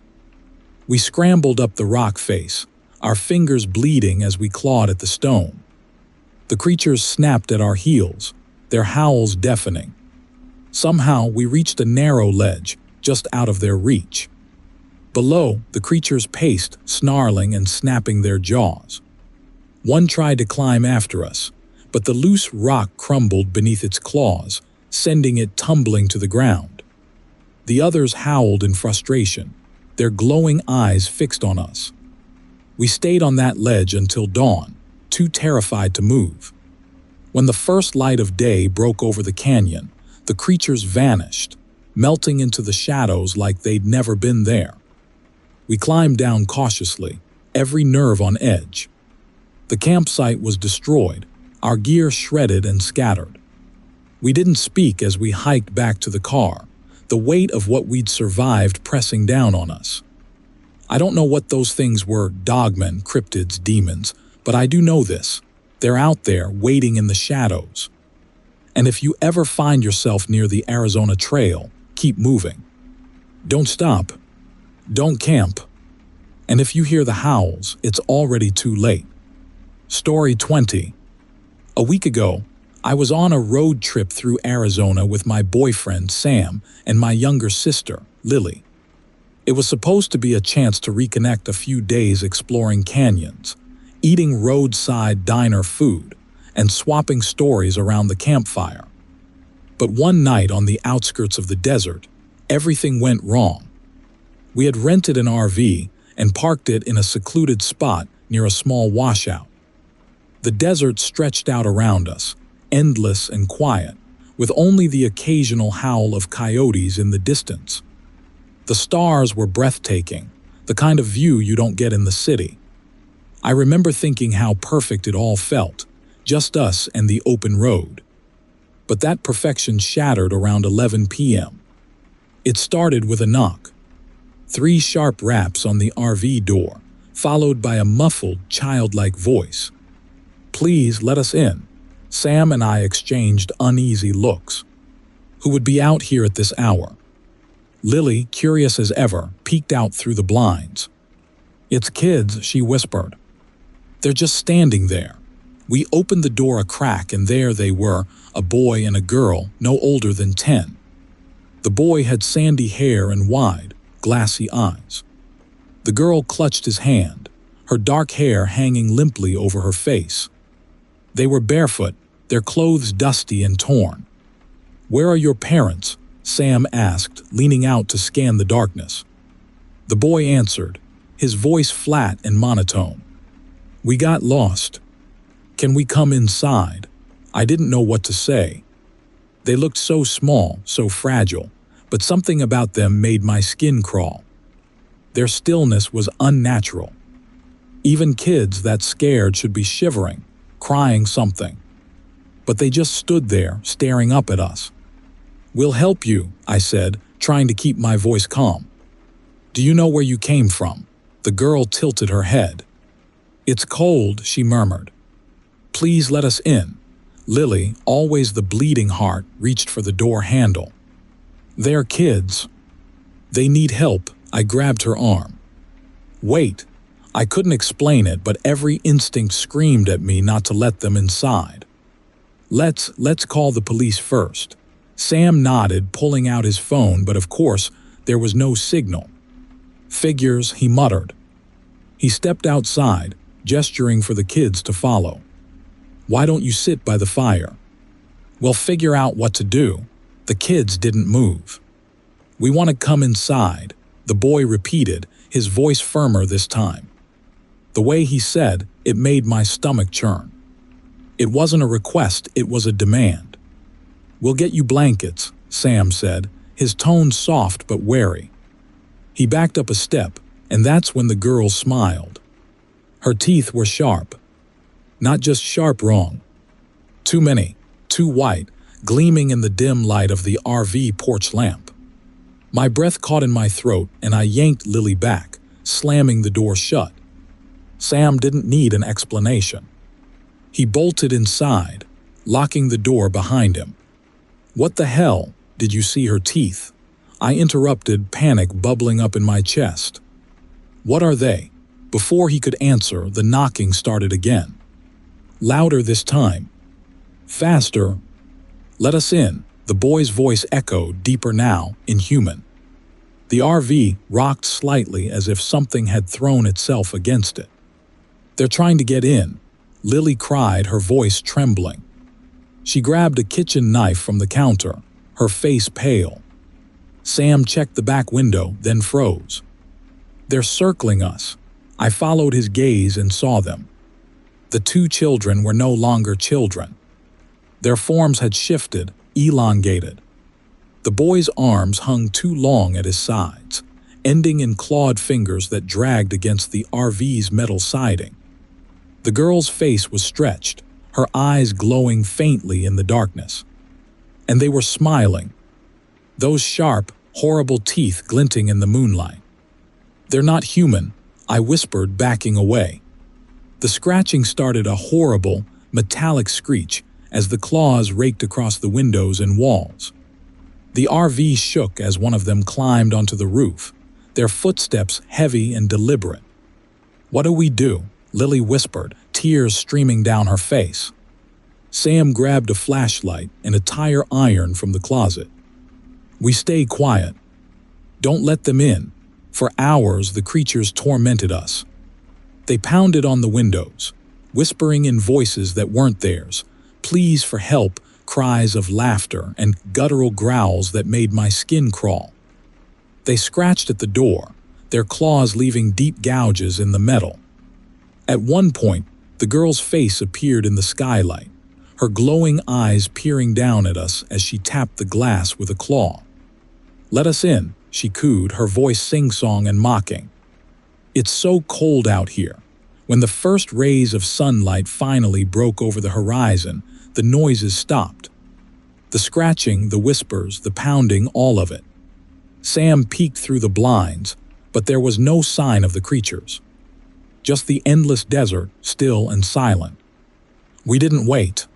We scrambled up the rock face, our fingers bleeding as we clawed at the stone. The creatures snapped at our heels, their howls deafening. Somehow we reached a narrow ledge, just out of their reach. Below, the creatures paced, snarling and snapping their jaws. One tried to climb after us, but the loose rock crumbled beneath its claws, sending it tumbling to the ground. The others howled in frustration, their glowing eyes fixed on us. We stayed on that ledge until dawn, too terrified to move. When the first light of day broke over the canyon, the creatures vanished, melting into the shadows like they'd never been there. We climbed down cautiously, every nerve on edge. The campsite was destroyed, our gear shredded and scattered. We didn't speak as we hiked back to the car, the weight of what we'd survived pressing down on us. I don't know what those things were, dogmen, cryptids, demons, but I do know this. They're out there, waiting in the shadows. And if you ever find yourself near the Arizona Trail, keep moving. Don't stop. Don't camp. And if you hear the howls, it's already too late. Story 20. A week ago, I was on a road trip through Arizona with my boyfriend, Sam, and my younger sister, Lily. It was supposed to be a chance to reconnect a few days exploring canyons, eating roadside diner food, and swapping stories around the campfire. But one night on the outskirts of the desert, everything went wrong. We had rented an RV and parked it in a secluded spot near a small washout. The desert stretched out around us, endless and quiet, with only the occasional howl of coyotes in the distance. The stars were breathtaking, the kind of view you don't get in the city. I remember thinking how perfect it all felt, just us and the open road. But that perfection shattered around 11 p.m. It started with a knock. 3 sharp raps on the RV door, followed by a muffled, childlike voice. "Please let us in." Sam and I exchanged uneasy looks. Who would be out here at this hour? Lily, curious as ever, peeked out through the blinds. "It's kids," she whispered. "They're just standing there." We opened the door a crack and there they were, a boy and a girl, no older than 10. The boy had sandy hair and wide, glassy eyes. The girl clutched his hand, her dark hair hanging limply over her face. They were barefoot, their clothes dusty and torn. "Where are your parents?" Sam asked, leaning out to scan the darkness. The boy answered, his voice flat and monotone. "We got lost." "Can we come inside?" I didn't know what to say. They looked so small, so fragile, but something about them made my skin crawl. Their stillness was unnatural. Even kids that scared should be shivering, crying something. But they just stood there, staring up at us. "We'll help you," I said, trying to keep my voice calm. "Do you know where you came from?" The girl tilted her head. "It's cold," she murmured. "Please let us in." Lily, always the bleeding heart, reached for the door handle. "They're kids. They need help." I grabbed her arm. "Wait." I couldn't explain it, but every instinct screamed at me not to let them inside. Let's call the police first." Sam nodded, pulling out his phone, but of course, there was no signal. "Figures," he muttered. He stepped outside, gesturing for the kids to follow. "Why don't you sit by the fire?" "We'll figure out what to do." The kids didn't move. "We want to come inside," the boy repeated, his voice firmer this time. The way he said it made my stomach churn. It wasn't a request, it was a demand. "We'll get you blankets," Sam said, his tone soft but wary. He backed up a step, and that's when the girl smiled. Her teeth were sharp. Not just sharp wrong. Too many, too white, gleaming in the dim light of the RV porch lamp. My breath caught in my throat, and I yanked Lily back, slamming the door shut. Sam didn't need an explanation. He bolted inside, locking the door behind him. "What the hell? Did you see her teeth?" I interrupted, panic bubbling up in my chest. "What are they?" Before he could answer, the knocking started again. Louder this time. Faster. "Let us in," the boy's voice echoed, deeper now, inhuman. The RV rocked slightly as if something had thrown itself against it. "They're trying to get in," Lily cried, her voice trembling. She grabbed a kitchen knife from the counter, her face pale. Sam checked the back window, then froze. "They're circling us." I followed his gaze and saw them. The two children were no longer children. Their forms had shifted, elongated. The boy's arms hung too long at his sides, ending in clawed fingers that dragged against the RV's metal siding. The girl's face was stretched, her eyes glowing faintly in the darkness. And they were smiling. Those sharp, horrible teeth glinting in the moonlight. "They're not human," I whispered, backing away. The scratching started a horrible, metallic screech as the claws raked across the windows and walls. The RV shook as one of them climbed onto the roof, their footsteps heavy and deliberate. "What do we do?" Lily whispered, tears streaming down her face. Sam grabbed a flashlight and a tire iron from the closet. "We stay quiet. Don't let them in." For hours, the creatures tormented us. They pounded on the windows, whispering in voices that weren't theirs, pleas for help, cries of laughter, and guttural growls that made my skin crawl. They scratched at the door, their claws leaving deep gouges in the metal. At one point, the girl's face appeared in the skylight, her glowing eyes peering down at us as she tapped the glass with a claw. "Let us in," she cooed, her voice sing-song and mocking. "It's so cold out here." When the first rays of sunlight finally broke over the horizon, the noises stopped. The scratching, the whispers, the pounding, all of it. Sam peeked through the blinds, but there was no sign of the creatures. Just the endless desert, still and silent. We didn't wait.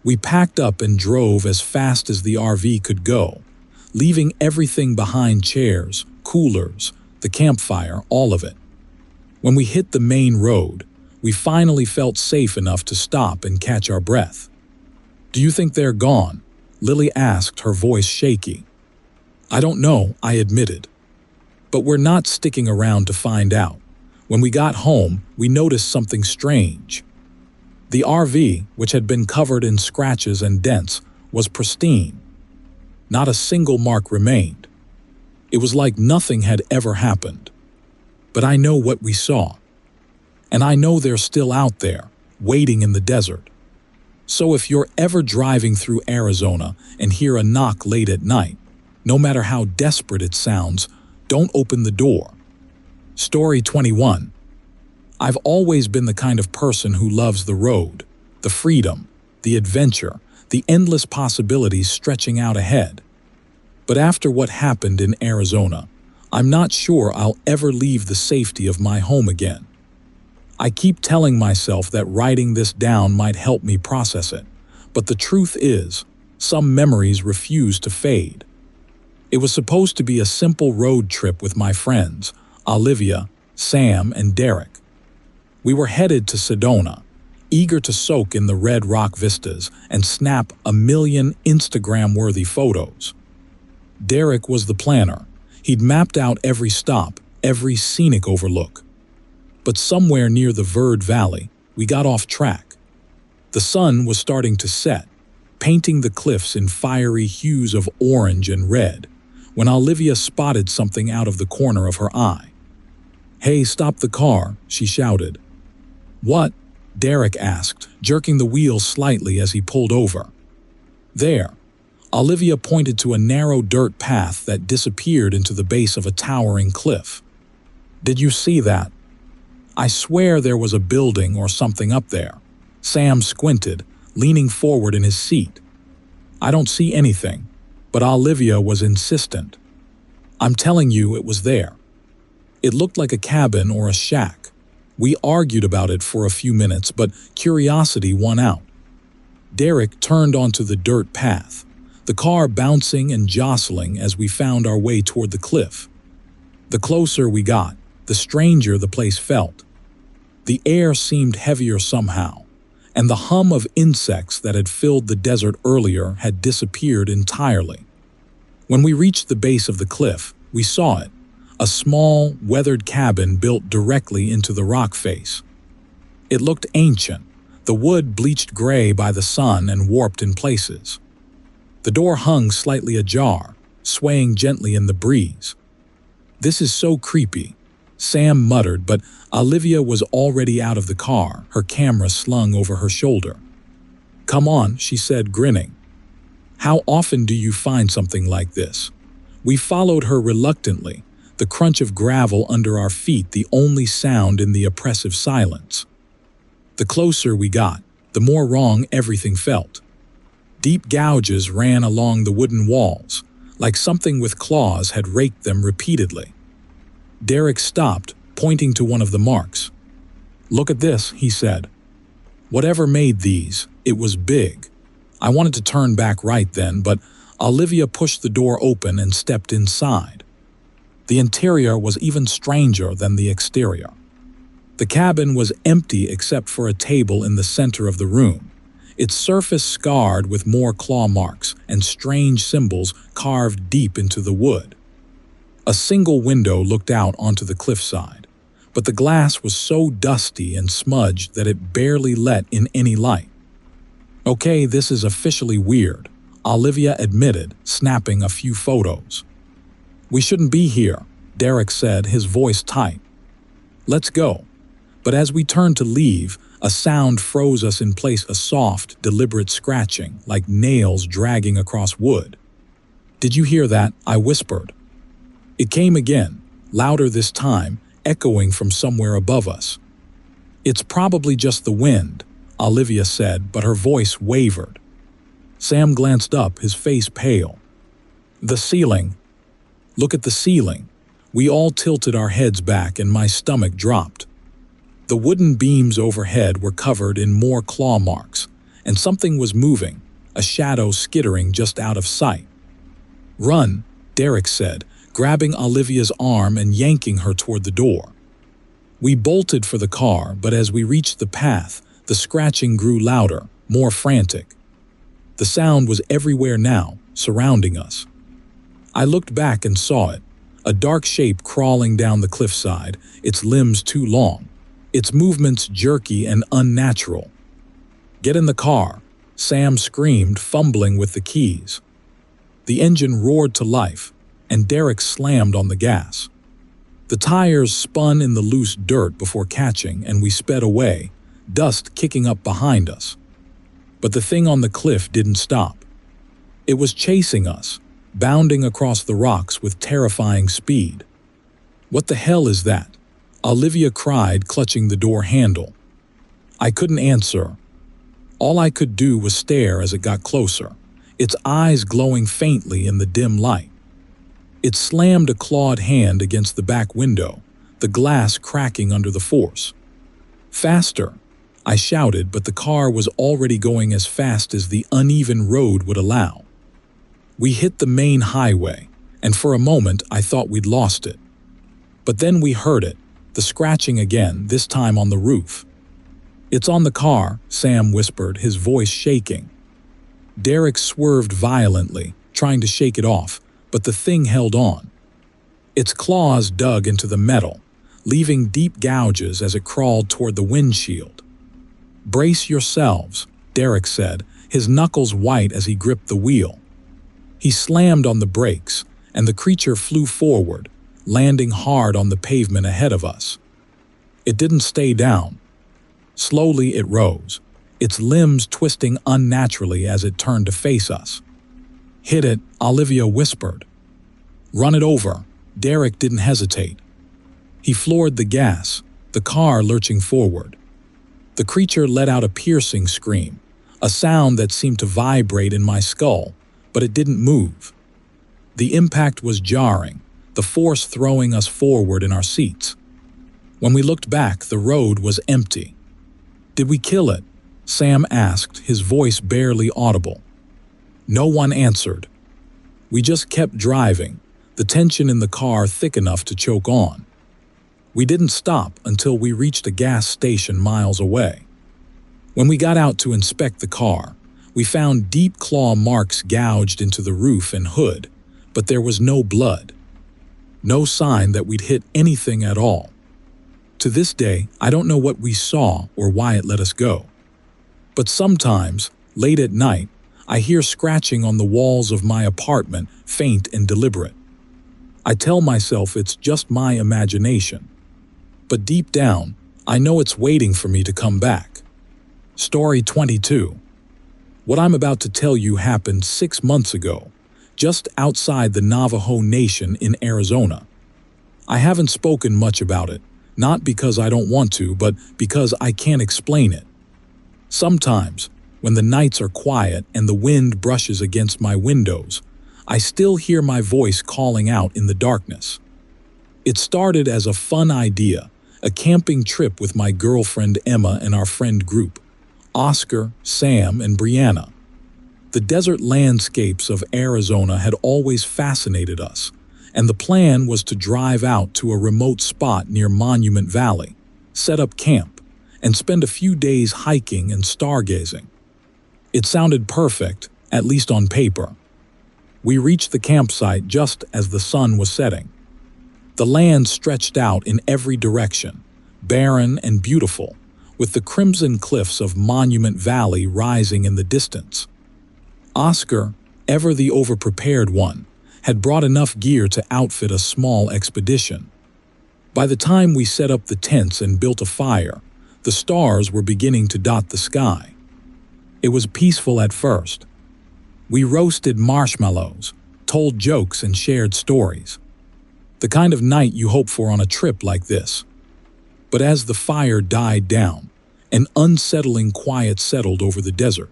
We packed up and drove as fast as the RV could go, leaving everything behind: chairs, coolers, the campfire, all of it. When we hit the main road, we finally felt safe enough to stop and catch our breath. "Do you think they're gone?" Lily asked, her voice shaky. "I don't know," I admitted. "But we're not sticking around to find out." When we got home, we noticed something strange. The RV, which had been covered in scratches and dents, was pristine. Not a single mark remained. It was like nothing had ever happened. But I know what we saw. And I know they're still out there, waiting in the desert. So if you're ever driving through Arizona and hear a knock late at night, no matter how desperate it sounds, don't open the door. Story 21. I've always been the kind of person who loves the road, the freedom, the adventure, the endless possibilities stretching out ahead. But after what happened in Arizona, I'm not sure I'll ever leave the safety of my home again. I keep telling myself that writing this down might help me process it, but the truth is, some memories refuse to fade. It was supposed to be a simple road trip with my friends, Olivia, Sam, and Derek. We were headed to Sedona, eager to soak in the red rock vistas and snap a million Instagram-worthy photos. Derek was the planner. He'd mapped out every stop, every scenic overlook. But somewhere near the Verde Valley, we got off track. The sun was starting to set, painting the cliffs in fiery hues of orange and red, when Olivia spotted something out of the corner of her eye. "Hey, stop the car," she shouted. "What?" Derek asked, jerking the wheel slightly as he pulled over. "There." Olivia pointed to a narrow dirt path that disappeared into the base of a towering cliff. "Did you see that?" "I swear there was a building or something up there." Sam squinted, leaning forward in his seat. "I don't see anything," but Olivia was insistent. "I'm telling you it was there." It looked like a cabin or a shack. We argued about it for a few minutes, but curiosity won out. Derek turned onto the dirt path, the car bouncing and jostling as we found our way toward the cliff. The closer we got, the stranger the place felt. The air seemed heavier somehow, and the hum of insects that had filled the desert earlier had disappeared entirely. When we reached the base of the cliff, we saw it, a small, weathered cabin built directly into the rock face. It looked ancient, the wood bleached gray by the sun and warped in places. The door hung slightly ajar, swaying gently in the breeze. "This is so creepy," Sam muttered, but Olivia was already out of the car, her camera slung over her shoulder. "Come on," she said, grinning. "How often do you find something like this?" We followed her reluctantly, the crunch of gravel under our feet the only sound in the oppressive silence. The closer we got, the more wrong everything felt. Deep gouges ran along the wooden walls, like something with claws had raked them repeatedly. Derek stopped, pointing to one of the marks. "Look at this," he said. Whatever made these, it was big. I wanted to turn back right then, but Olivia pushed the door open and stepped inside. The interior was even stranger than the exterior. The cabin was empty except for a table in the center of the room, its surface scarred with more claw marks and strange symbols carved deep into the wood. A single window looked out onto the cliffside, but the glass was so dusty and smudged that it barely let in any light. "Okay, this is officially weird," Olivia admitted, snapping a few photos. "We shouldn't be here," Derek said, his voice tight. "Let's go." But as we turned to leave, a sound froze us in place, a soft, deliberate scratching, like nails dragging across wood. "Did you hear that?" I whispered. It came again, louder this time, echoing from somewhere above us. "It's probably just the wind," Olivia said, but her voice wavered. Sam glanced up, his face pale. "The ceiling. Look at the ceiling." We all tilted our heads back and my stomach dropped. The wooden beams overhead were covered in more claw marks, and something was moving, a shadow skittering just out of sight. "Run," Derek said, grabbing Olivia's arm and yanking her toward the door. We bolted for the car, but as we reached the path, the scratching grew louder, more frantic. The sound was everywhere now, surrounding us. I looked back and saw it, a dark shape crawling down the cliffside, its limbs too long, its movements jerky and unnatural. "Get in the car," Sam screamed, fumbling with the keys. The engine roared to life, and Derek slammed on the gas. The tires spun in the loose dirt before catching, and we sped away, dust kicking up behind us. But the thing on the cliff didn't stop. It was chasing us, bounding across the rocks with terrifying speed. "What the hell is that?" Olivia cried, clutching the door handle. I couldn't answer. All I could do was stare as it got closer, its eyes glowing faintly in the dim light. It slammed a clawed hand against the back window, the glass cracking under the force. "Faster!" I shouted, but the car was already going as fast as the uneven road would allow. We hit the main highway, and for a moment I thought we'd lost it. But then we heard it, the scratching again, this time on the roof. "It's on the car," Sam whispered, his voice shaking. Derek swerved violently, trying to shake it off, but the thing held on. Its claws dug into the metal, leaving deep gouges as it crawled toward the windshield. "Brace yourselves," Derek said, his knuckles white as he gripped the wheel. He slammed on the brakes, and the creature flew forward, landing hard on the pavement ahead of us. It didn't stay down. Slowly it rose, its limbs twisting unnaturally as it turned to face us. "Hit it," Olivia whispered. "Run it over." Derek didn't hesitate. He floored the gas, the car lurching forward. The creature let out a piercing scream, a sound that seemed to vibrate in my skull, but it didn't move. The impact was jarring, the force throwing us forward in our seats. When we looked back, the road was empty. "Did we kill it?" Sam asked, his voice barely audible. No one answered. We just kept driving, the tension in the car thick enough to choke on. We didn't stop until we reached a gas station miles away. When we got out to inspect the car, we found deep claw marks gouged into the roof and hood, but there was no blood. No sign that we'd hit anything at all. To this day, I don't know what we saw or why it let us go. But sometimes, late at night, I hear scratching on the walls of my apartment, faint and deliberate. I tell myself it's just my imagination. But deep down, I know it's waiting for me to come back. Story 22. What I'm about to tell you happened 6 months ago, just outside the Navajo Nation in Arizona. I haven't spoken much about it, not because I don't want to, but because I can't explain it. Sometimes, when the nights are quiet and the wind brushes against my windows, I still hear my voice calling out in the darkness. It started as a fun idea, a camping trip with my girlfriend Emma and our friend group, Oscar, Sam, and Brianna. The desert landscapes of Arizona had always fascinated us, and the plan was to drive out to a remote spot near Monument Valley, set up camp, and spend a few days hiking and stargazing. It sounded perfect, at least on paper. We reached the campsite just as the sun was setting. The land stretched out in every direction, barren and beautiful, with the crimson cliffs of Monument Valley rising in the distance. Oscar, ever the overprepared one, had brought enough gear to outfit a small expedition. By the time we set up the tents and built a fire, the stars were beginning to dot the sky. It was peaceful at first. We roasted marshmallows, told jokes, and shared stories. The kind of night you hope for on a trip like this. But as the fire died down, an unsettling quiet settled over the desert.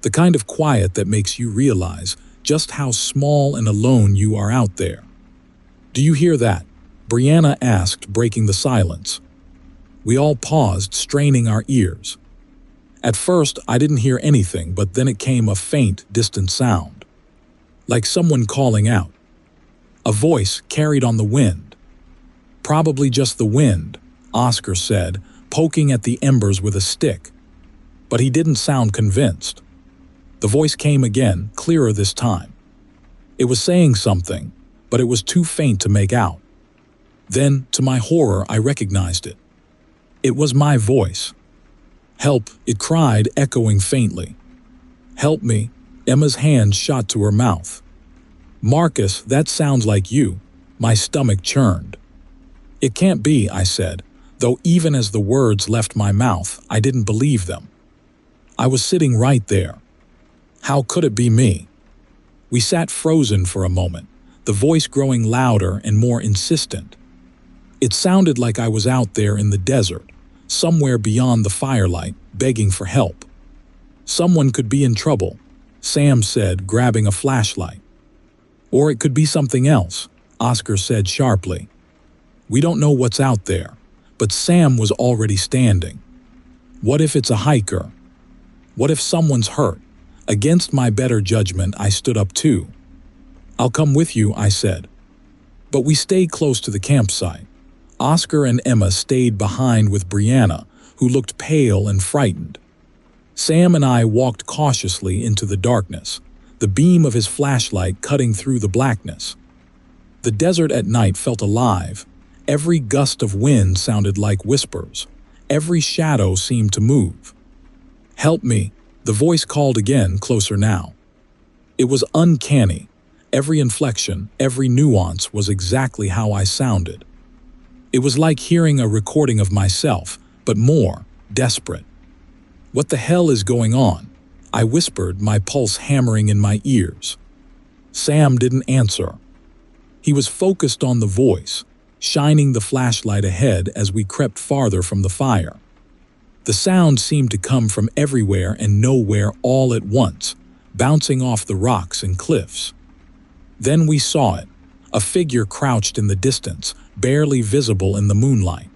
The kind of quiet that makes you realize just how small and alone you are out there. "Do you hear that?" Brianna asked, breaking the silence. We all paused, straining our ears. At first, I didn't hear anything, but then it came a faint, distant sound. Like someone calling out. A voice carried on the wind. "Probably just the wind," Oscar said, poking at the embers with a stick. But he didn't sound convinced. The voice came again, clearer this time. It was saying something, but it was too faint to make out. Then, to my horror, I recognized it. It was my voice. "Help," it cried, echoing faintly. "Help me." Emma's hand shot to her mouth. "Marcus, that sounds like you." My stomach churned. "It can't be," I said, though even as the words left my mouth, I didn't believe them. I was sitting right there. How could it be me? We sat frozen for a moment, the voice growing louder and more insistent. It sounded like I was out there in the desert, somewhere beyond the firelight, begging for help. "Someone could be in trouble," Sam said, grabbing a flashlight. Or it could be something else, Oscar said sharply. We don't know what's out there, but Sam was already standing. What if it's a hiker? What if someone's hurt? Against my better judgment, I stood up too. I'll come with you, I said. But we stayed close to the campsite. Oscar and Emma stayed behind with Brianna, who looked pale and frightened. Sam and I walked cautiously into the darkness, the beam of his flashlight cutting through the blackness. The desert at night felt alive. Every gust of wind sounded like whispers. Every shadow seemed to move. Help me, the voice called again, closer now. It was uncanny. Every inflection, every nuance was exactly how I sounded. It was like hearing a recording of myself, but more desperate. What the hell is going on? I whispered, my pulse hammering in my ears. Sam didn't answer. He was focused on the voice, shining the flashlight ahead as we crept farther from the fire. The sound seemed to come from everywhere and nowhere all at once, bouncing off the rocks and cliffs. Then we saw it, a figure crouched in the distance, barely visible in the moonlight.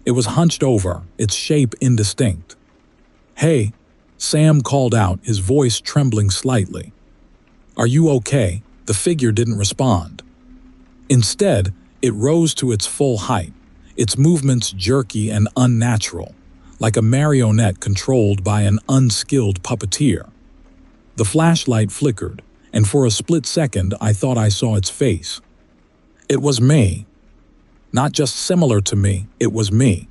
It was hunched over, its shape indistinct. Hey, Sam called out, his voice trembling slightly. Are you okay? The figure didn't respond. Instead, it rose to its full height, its movements jerky and unnatural, like a marionette controlled by an unskilled puppeteer. The flashlight flickered, and for a split second I thought I saw its face. It was me. Not just similar to me, it was me.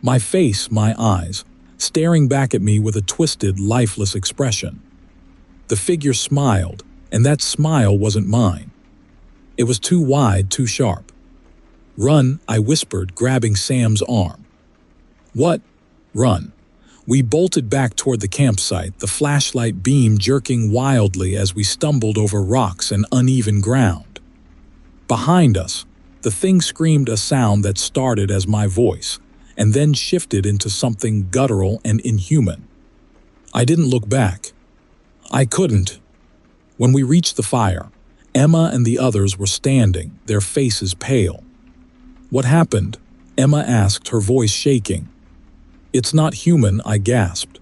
My face, my eyes, staring back at me with a twisted, lifeless expression. The figure smiled, and that smile wasn't mine. It was too wide, too sharp. Run, I whispered, grabbing Sam's arm. What? Run. We bolted back toward the campsite, the flashlight beam jerking wildly as we stumbled over rocks and uneven ground. Behind us, the thing screamed a sound that started as my voice, and then shifted into something guttural and inhuman. I didn't look back. I couldn't. When we reached the fire, Emma and the others were standing, their faces pale. What happened? Emma asked, her voice shaking. It's not human, I gasped.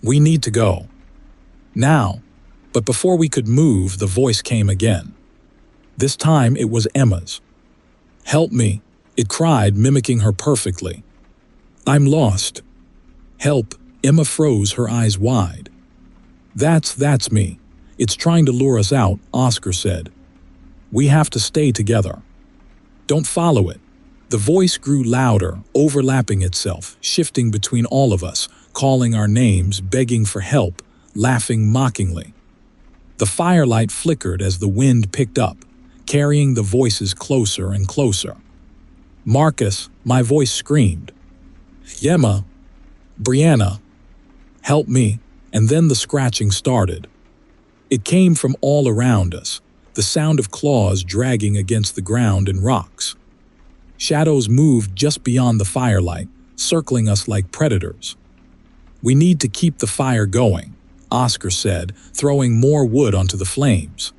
We need to go. Now. But before we could move, the voice came again. This time it was Emma's. Help me, it cried, mimicking her perfectly. I'm lost. Help, Emma froze, her eyes wide. That's me. It's trying to lure us out, Oscar said. We have to stay together. Don't follow it. The voice grew louder, overlapping itself, shifting between all of us, calling our names, begging for help, laughing mockingly. The firelight flickered as the wind picked up, carrying the voices closer and closer. Marcus, my voice screamed. Yemma, Brianna, help me, and then the scratching started. It came from all around us, the sound of claws dragging against the ground and rocks. Shadows moved just beyond the firelight, circling us like predators. We need to keep the fire going, Oscar said, throwing more wood onto the flames.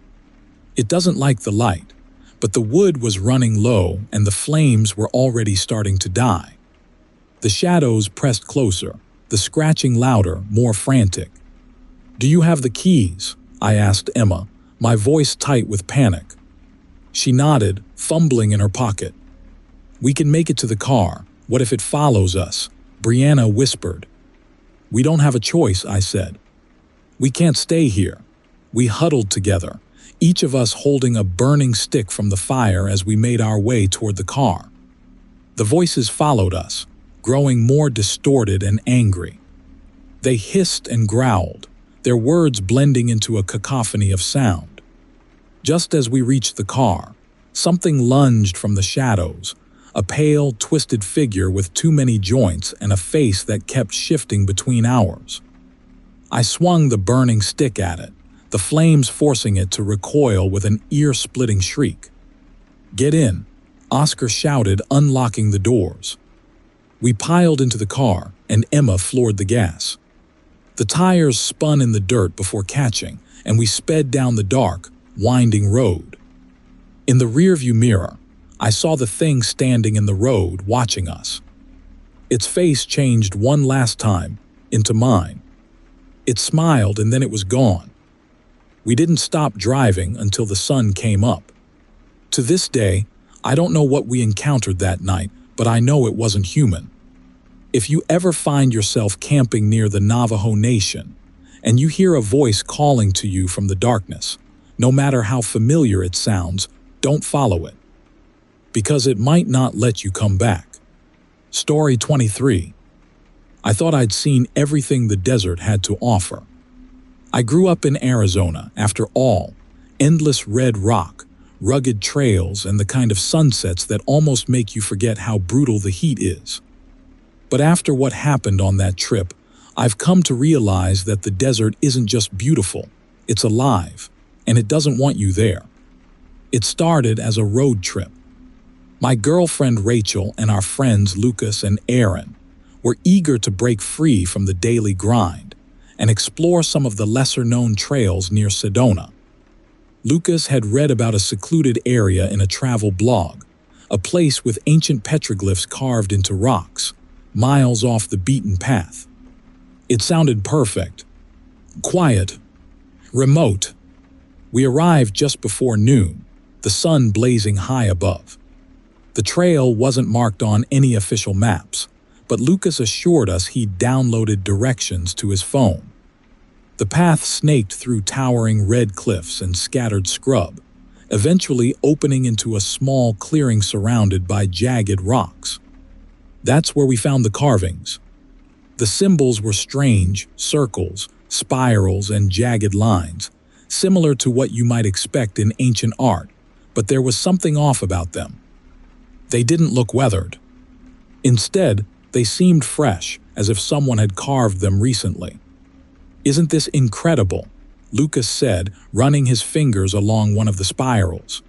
It doesn't like the light, but the wood was running low and the flames were already starting to die. The shadows pressed closer, the scratching louder, more frantic. Do you have the keys? I asked Emma, my voice tight with panic. She nodded, fumbling in her pocket. We can make it to the car. What if it follows us? Brianna whispered. We don't have a choice, I said. We can't stay here. We huddled together, each of us holding a burning stick from the fire as we made our way toward the car. The voices followed us, growing more distorted and angry. They hissed and growled, their words blending into a cacophony of sound. Just as we reached the car, something lunged from the shadows, a pale, twisted figure with too many joints and a face that kept shifting between ours. I swung the burning stick at it, the flames forcing it to recoil with an ear-splitting shriek. Get in, Oscar shouted, unlocking the doors. We piled into the car, and Emma floored the gas. The tires spun in the dirt before catching, and we sped down the dark, winding road. In the rearview mirror, I saw the thing standing in the road watching us. Its face changed one last time, into mine. It smiled and then it was gone. We didn't stop driving until the sun came up. To this day, I don't know what we encountered that night, but I know it wasn't human. If you ever find yourself camping near the Navajo Nation, and you hear a voice calling to you from the darkness, no matter how familiar it sounds, don't follow it, because it might not let you come back. Story 23. I thought I'd seen everything the desert had to offer. I grew up in Arizona, after all, endless red rock, rugged trails, and the kind of sunsets that almost make you forget how brutal the heat is. But after what happened on that trip, I've come to realize that the desert isn't just beautiful, it's alive, and it doesn't want you there. It started as a road trip. My girlfriend Rachel and our friends Lucas and Aaron were eager to break free from the daily grind and explore some of the lesser-known trails near Sedona. Lucas had read about a secluded area in a travel blog, a place with ancient petroglyphs carved into rocks, miles off the beaten path. It sounded perfect. Quiet. Remote. We arrived just before noon, the sun blazing high above. The trail wasn't marked on any official maps, but Lucas assured us he'd downloaded directions to his phone. The path snaked through towering red cliffs and scattered scrub, eventually opening into a small clearing surrounded by jagged rocks. That's where we found the carvings. The symbols were strange, circles, spirals, and jagged lines, similar to what you might expect in ancient art, but there was something off about them. They didn't look weathered. Instead, they seemed fresh, as if someone had carved them recently. "Isn't this incredible?" Lucas said, running his fingers along one of the spirals.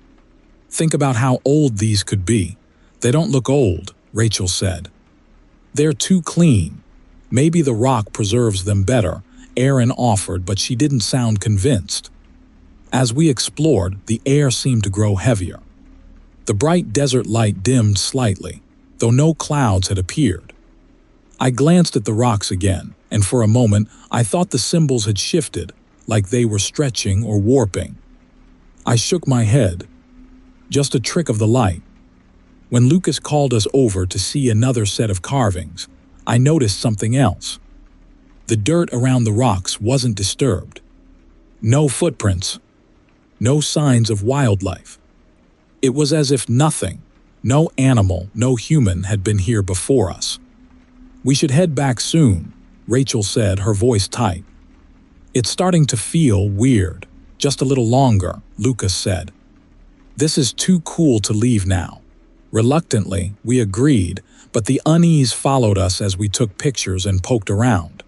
"Think about how old these could be." "They don't look old," Rachel said. "They're too clean. Maybe the rock preserves them better," Aaron offered, but she didn't sound convinced. As we explored, the air seemed to grow heavier. The bright desert light dimmed slightly, though no clouds had appeared. I glanced at the rocks again, and for a moment I thought the symbols had shifted, like they were stretching or warping. I shook my head. Just a trick of the light. When Lucas called us over to see another set of carvings, I noticed something else. The dirt around the rocks wasn't disturbed. No footprints. No signs of wildlife. It was as if nothing, no animal, no human had been here before us. "We should head back soon," Rachel said, her voice tight. "It's starting to feel weird. Just a little longer," Lucas said. "This is too cool to leave now." Reluctantly, we agreed, but the unease followed us as we took pictures and poked around.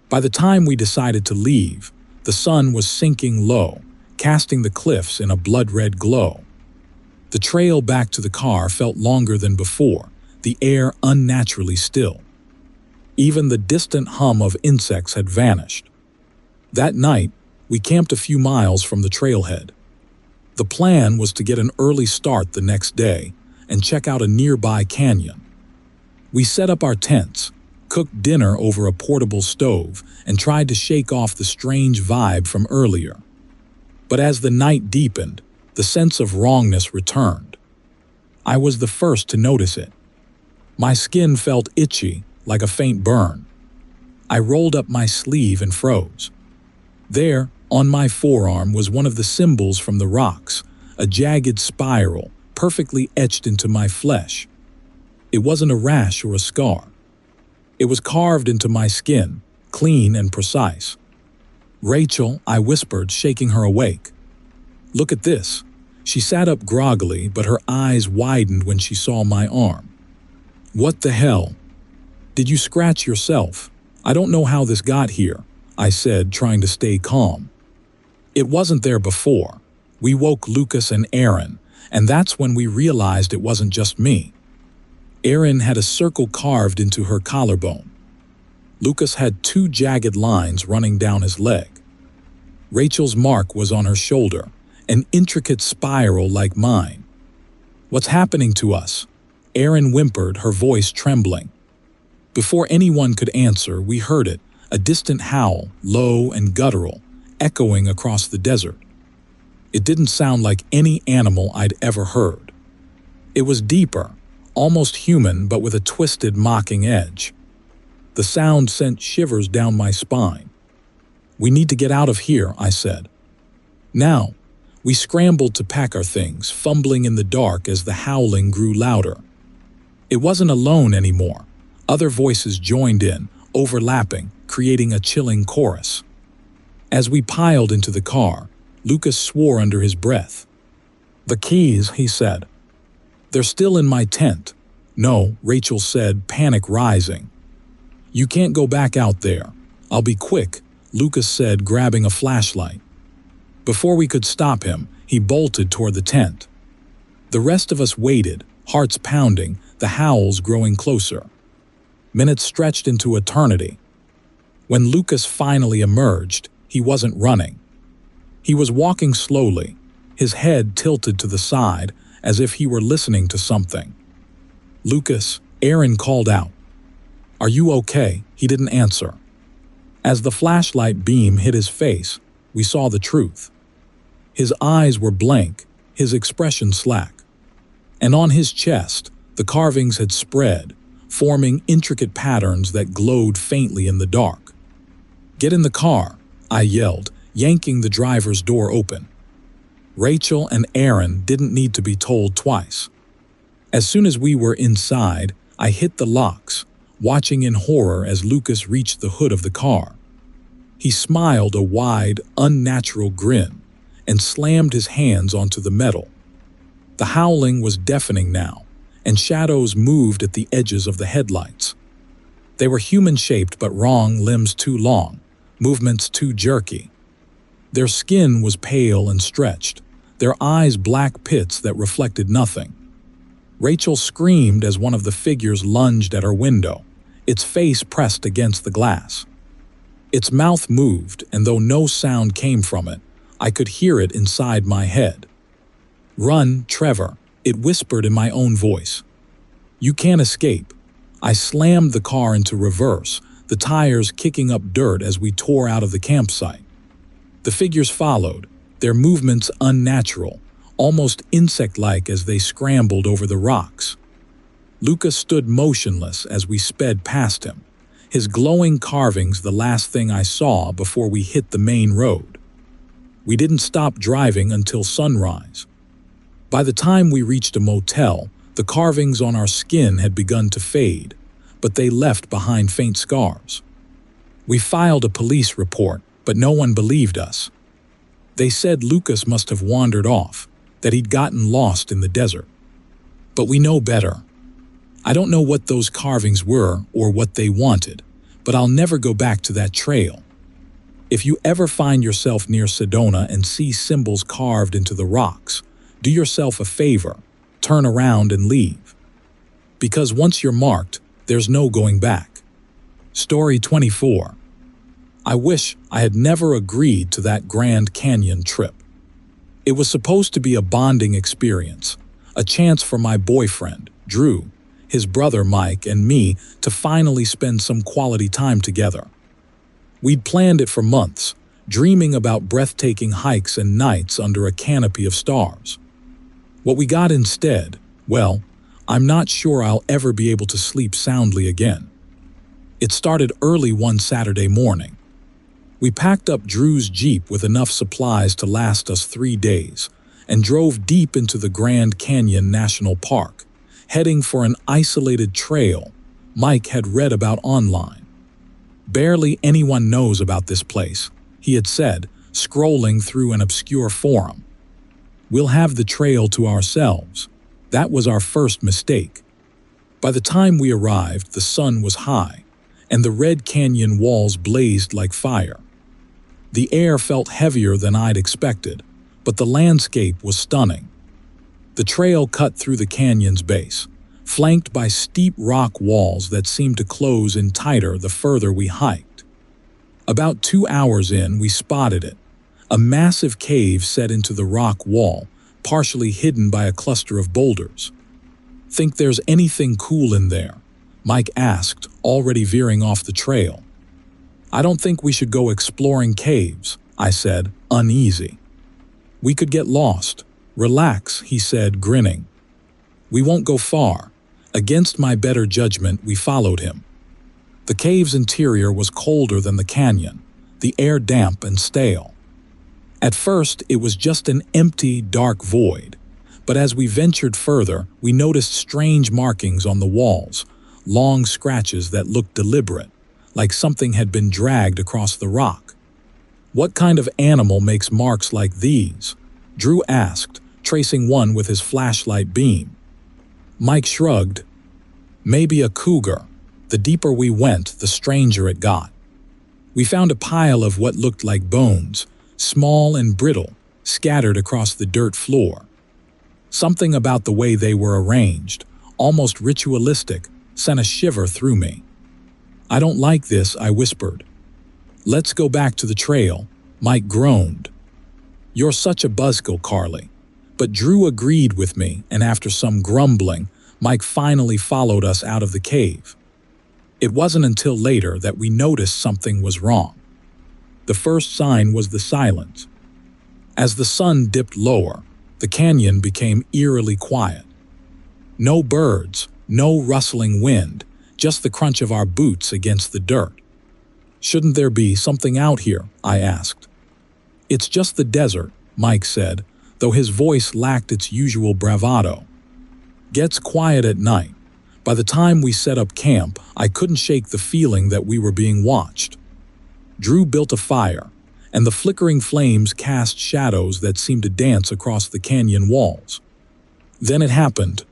By the time we decided to leave, the sun was sinking low, casting the cliffs in a blood-red glow. The trail back to the car felt longer than before, the air unnaturally still. Even the distant hum of insects had vanished. That night, we camped a few miles from the trailhead. The plan was to get an early start the next day and check out a nearby canyon. We set up our tents, cooked dinner over a portable stove, and tried to shake off the strange vibe from earlier. But as the night deepened, the sense of wrongness returned. I was the first to notice it. My skin felt itchy, like a faint burn. I rolled up my sleeve and froze. There, on my forearm, was one of the symbols from the rocks, a jagged spiral, perfectly etched into my flesh. It wasn't a rash or a scar. It was carved into my skin, clean and precise. "Rachel," I whispered, shaking her awake. "Look at this." She sat up groggily, but her eyes widened when she saw my arm. "What the hell? Did you scratch yourself?" "I don't know how this got here," I said, trying to stay calm. "It wasn't there before." We woke Lucas and Aaron, and that's when we realized it wasn't just me. Aaron had a circle carved into her collarbone. Lucas had 2 jagged lines running down his leg. Rachel's mark was on her shoulder, an intricate spiral like mine. "What's happening to us?" Erin whimpered, her voice trembling. Before anyone could answer, we heard it, a distant howl, low and guttural, echoing across the desert. It didn't sound like any animal I'd ever heard. It was deeper, almost human, but with a twisted, mocking edge. The sound sent shivers down my spine. "We need to get out of here," I said. Now, we scrambled to pack our things, fumbling in the dark as the howling grew louder. It wasn't alone anymore. Other voices joined in, overlapping, creating a chilling chorus. As we piled into the car, Lucas swore under his breath. "The keys," he said. "They're still in my tent." "No," Rachel said, panic rising. "You can't go back out there." "I'll be quick," Lucas said, grabbing a flashlight. Before we could stop him, he bolted toward the tent. The rest of us waited, hearts pounding, the howls growing closer. Minutes stretched into eternity. When Lucas finally emerged, he wasn't running. He was walking slowly, his head tilted to the side as if he were listening to something. "Lucas," Erin called out. "Are you okay?" He didn't answer. As the flashlight beam hit his face, we saw the truth. His eyes were blank, his expression slack. And on his chest, the carvings had spread, forming intricate patterns that glowed faintly in the dark. "Get in the car," I yelled, yanking the driver's door open. Rachel and Erin didn't need to be told twice. As soon as we were inside, I hit the locks, watching in horror as Lucas reached the hood of the car. He smiled a wide, unnatural grin and slammed his hands onto the metal. The howling was deafening now, and shadows moved at the edges of the headlights. They were human-shaped but wrong, limbs too long, movements too jerky. Their skin was pale and stretched, their eyes black pits that reflected nothing. Rachel screamed as one of the figures lunged at her window, its face pressed against the glass. Its mouth moved, and though no sound came from it, I could hear it inside my head. "Run, Trevor," it whispered in my own voice. "You can't escape." I slammed the car into reverse, the tires kicking up dirt as we tore out of the campsite. The figures followed, their movements unnatural, almost insect-like as they scrambled over the rocks. Lucas stood motionless as we sped past him, his glowing carvings the last thing I saw before we hit the main road. We didn't stop driving until sunrise. By the time we reached a motel, the carvings on our skin had begun to fade, but they left behind faint scars. We filed a police report, but no one believed us. They said Lucas must have wandered off, that he'd gotten lost in the desert. But we know better. I don't know what those carvings were or what they wanted, but I'll never go back to that trail. If you ever find yourself near Sedona and see symbols carved into the rocks, do yourself a favor, turn around and leave. Because once you're marked, there's no going back. Story 24. I wish I had never agreed to that Grand Canyon trip. It was supposed to be a bonding experience, a chance for my boyfriend, Drew, his brother Mike, and me to finally spend some quality time together. We'd planned it for months, dreaming about breathtaking hikes and nights under a canopy of stars. What we got instead, well, I'm not sure I'll ever be able to sleep soundly again. It started early one Saturday morning. We packed up Drew's Jeep with enough supplies to last us 3 days and drove deep into the Grand Canyon National Park, heading for an isolated trail Mike had read about online. Barely anyone knows about this place, he had said, scrolling through an obscure forum. We'll have the trail to ourselves. That was our first mistake. By the time we arrived, the sun was high, and the Red Canyon walls blazed like fire. The air felt heavier than I'd expected, but the landscape was stunning. The trail cut through the canyon's base, flanked by steep rock walls that seemed to close in tighter the further we hiked. About 2 hours in, we spotted it, A massive cave set into the rock wall, partially hidden by a cluster of boulders. "Think there's anything cool in there?" Mike asked, already veering off the trail. "I don't think we should go exploring caves," I said, uneasy. "We could get lost." "Relax," he said, grinning. "We won't go far." Against my better judgment, we followed him. The cave's interior was colder than the canyon, the air damp and stale. At first, it was just an empty, dark void, but as we ventured further, we noticed strange markings on the walls, long scratches that looked deliberate, like something had been dragged across the rock. "What kind of animal makes marks like these?" Drew asked, tracing one with his flashlight beam. Mike shrugged. "Maybe a cougar." The deeper we went, the stranger it got. We found a pile of what looked like bones, small and brittle, scattered across the dirt floor. Something about the way they were arranged, almost ritualistic, sent a shiver through me. "I don't like this," I whispered. "Let's go back to the trail," Mike groaned. "You're such a buzzkill, Carly." But Drew agreed with me, and after some grumbling, Mike finally followed us out of the cave. It wasn't until later that we noticed something was wrong. The first sign was the silence. As the sun dipped lower, the canyon became eerily quiet. No birds, no rustling wind, just the crunch of our boots against the dirt. "Shouldn't there be something out here?" I asked. "It's just the desert," Mike said, though his voice lacked its usual bravado. "Gets quiet at night. By the time we set up camp, I couldn't shake the feeling that we were being watched." Drew built a fire, and the flickering flames cast shadows that seemed to dance across the canyon walls. Then it happened.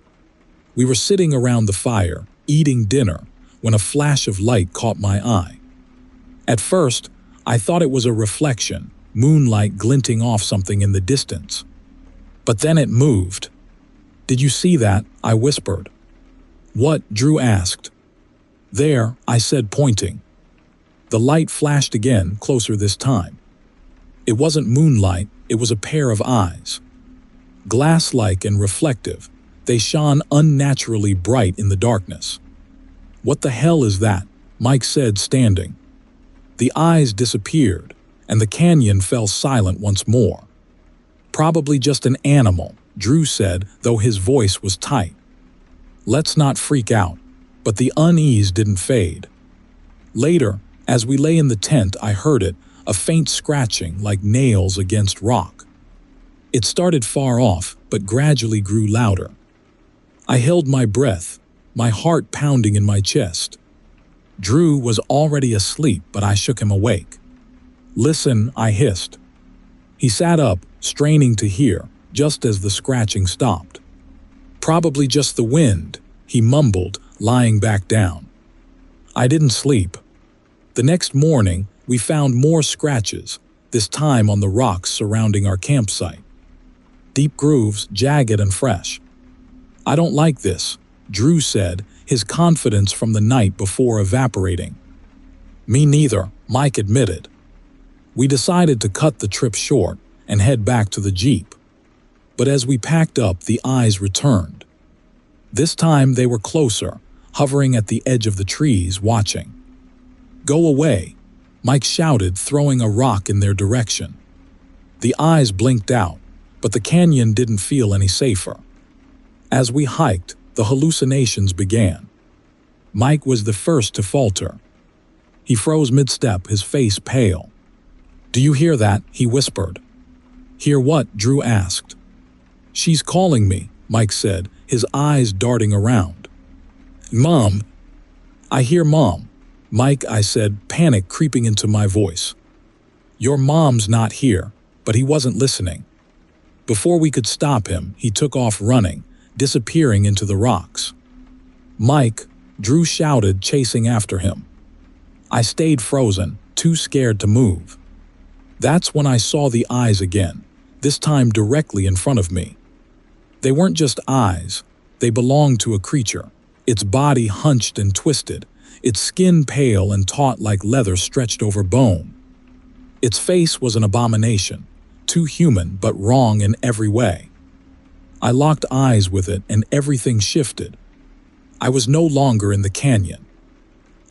We were sitting around the fire, eating dinner, when a flash of light caught my eye. At first, I thought it was a reflection, moonlight glinting off something in the distance. But then it moved. "Did you see that?" I whispered. "What?" Drew asked. "There," I said, pointing. The light flashed again, closer this time. It wasn't moonlight, it was a pair of eyes. Glass-like and reflective, they shone unnaturally bright in the darkness. "What the hell is that?" Mike said, standing. The eyes disappeared, and the canyon fell silent once more. "Probably just an animal," Drew said, though his voice was tight. "Let's not freak out." But the unease didn't fade. Later, as we lay in the tent, I heard it, a faint scratching like nails against rock. It started far off, but gradually grew louder. I held my breath, my heart pounding in my chest. Drew was already asleep, but I shook him awake. "Listen," I hissed. He sat up, straining to hear, just as the scratching stopped. "Probably just the wind," he mumbled, lying back down. I didn't sleep. The next morning, we found more scratches, this time on the rocks surrounding our campsite. Deep grooves, jagged and fresh. "I don't like this," Drew said, his confidence from the night before evaporating. "Me neither," Mike admitted. We decided to cut the trip short and head back to the Jeep. But as we packed up, the eyes returned. This time they were closer, hovering at the edge of the trees, watching. "Go away," Mike shouted, throwing a rock in their direction. The eyes blinked out, but the canyon didn't feel any safer. As we hiked, the hallucinations began. Mike was the first to falter. He froze mid-step, his face pale. "Do you hear that?" he whispered. "Hear what?" Drew asked. "She's calling me," Mike said, his eyes darting around. "Mom!" "I hear Mom." "Mike," I said, panic creeping into my voice. "Your mom's not here," but he wasn't listening. Before we could stop him, he took off running, disappearing into the rocks. "Mike!" Drew shouted, chasing after him. I stayed frozen, too scared to move. That's when I saw the eyes again, this time directly in front of me. They weren't just eyes, they belonged to a creature, its body hunched and twisted, its skin pale and taut like leather stretched over bone. Its face was an abomination, too human but wrong in every way. I locked eyes with it and everything shifted. I was no longer in the canyon.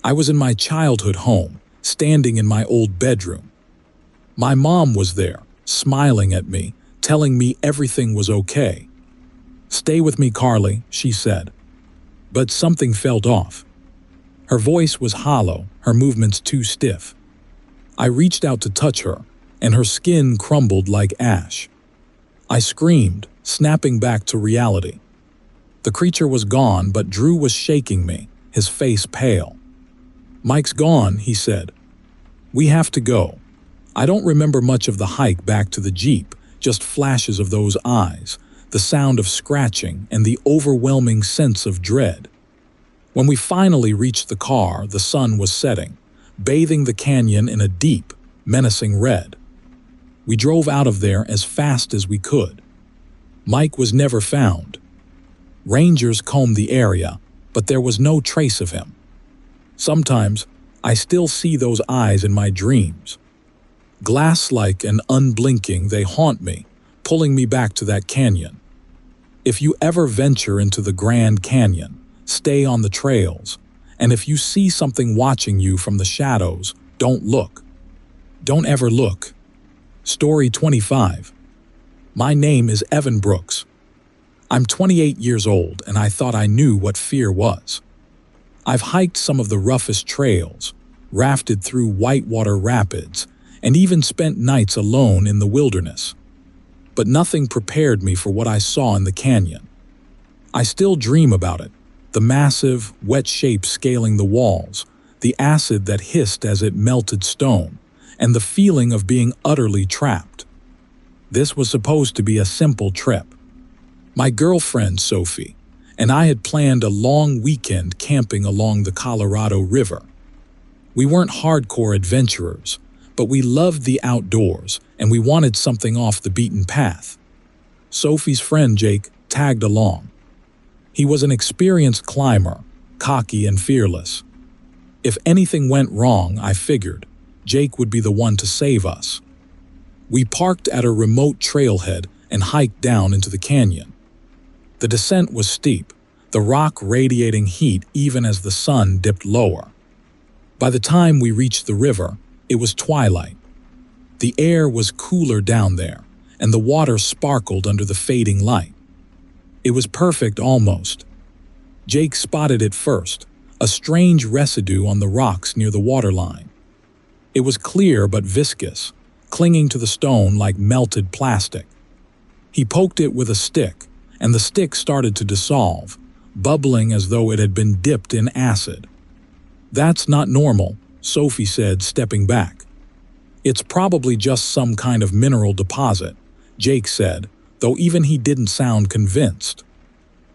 I was in my childhood home, standing in my old bedroom. My mom was there, smiling at me, telling me everything was okay. "Stay with me, Carly," she said. But something felt off. Her voice was hollow, her movements too stiff. I reached out to touch her, and her skin crumbled like ash. I screamed, snapping back to reality. The creature was gone, but Drew was shaking me, his face pale. "Mike's gone," he said. "We have to go." I don't remember much of the hike back to the Jeep, just flashes of those eyes, the sound of scratching, and the overwhelming sense of dread. When we finally reached the car, the sun was setting, bathing the canyon in a deep, menacing red. We drove out of there as fast as we could. Mike was never found. Rangers combed the area, but there was no trace of him. Sometimes, I still see those eyes in my dreams. Glass-like and unblinking, they haunt me, pulling me back to that canyon. If you ever venture into the Grand Canyon, stay on the trails, and if you see something watching you from the shadows, don't look. Don't ever look. Story 25. My name is Evan Brooks. I'm 28 years old, and I thought I knew what fear was. I've hiked some of the roughest trails, rafted through whitewater rapids, and even spent nights alone in the wilderness. But nothing prepared me for what I saw in the canyon. I still dream about it, the massive, wet shape scaling the walls, the acid that hissed as it melted stone, and the feeling of being utterly trapped. This was supposed to be a simple trip. My girlfriend, Sophie, and I had planned a long weekend camping along the Colorado River. We weren't hardcore adventurers, but we loved the outdoors and we wanted something off the beaten path. Sophie's friend Jake tagged along. He was an experienced climber, cocky and fearless. If anything went wrong, I figured, Jake would be the one to save us. We parked at a remote trailhead and hiked down into the canyon. The descent was steep, the rock radiating heat even as the sun dipped lower. By the time we reached the river, it was twilight. The air was cooler down there, and the water sparkled under the fading light. It was perfect almost. Jake spotted it first, a strange residue on the rocks near the waterline. It was clear but viscous, clinging to the stone like melted plastic. He poked it with a stick, and the stick started to dissolve, bubbling as though it had been dipped in acid. "That's not normal," Sophie said, stepping back. "It's probably just some kind of mineral deposit," Jake said, though even he didn't sound convinced.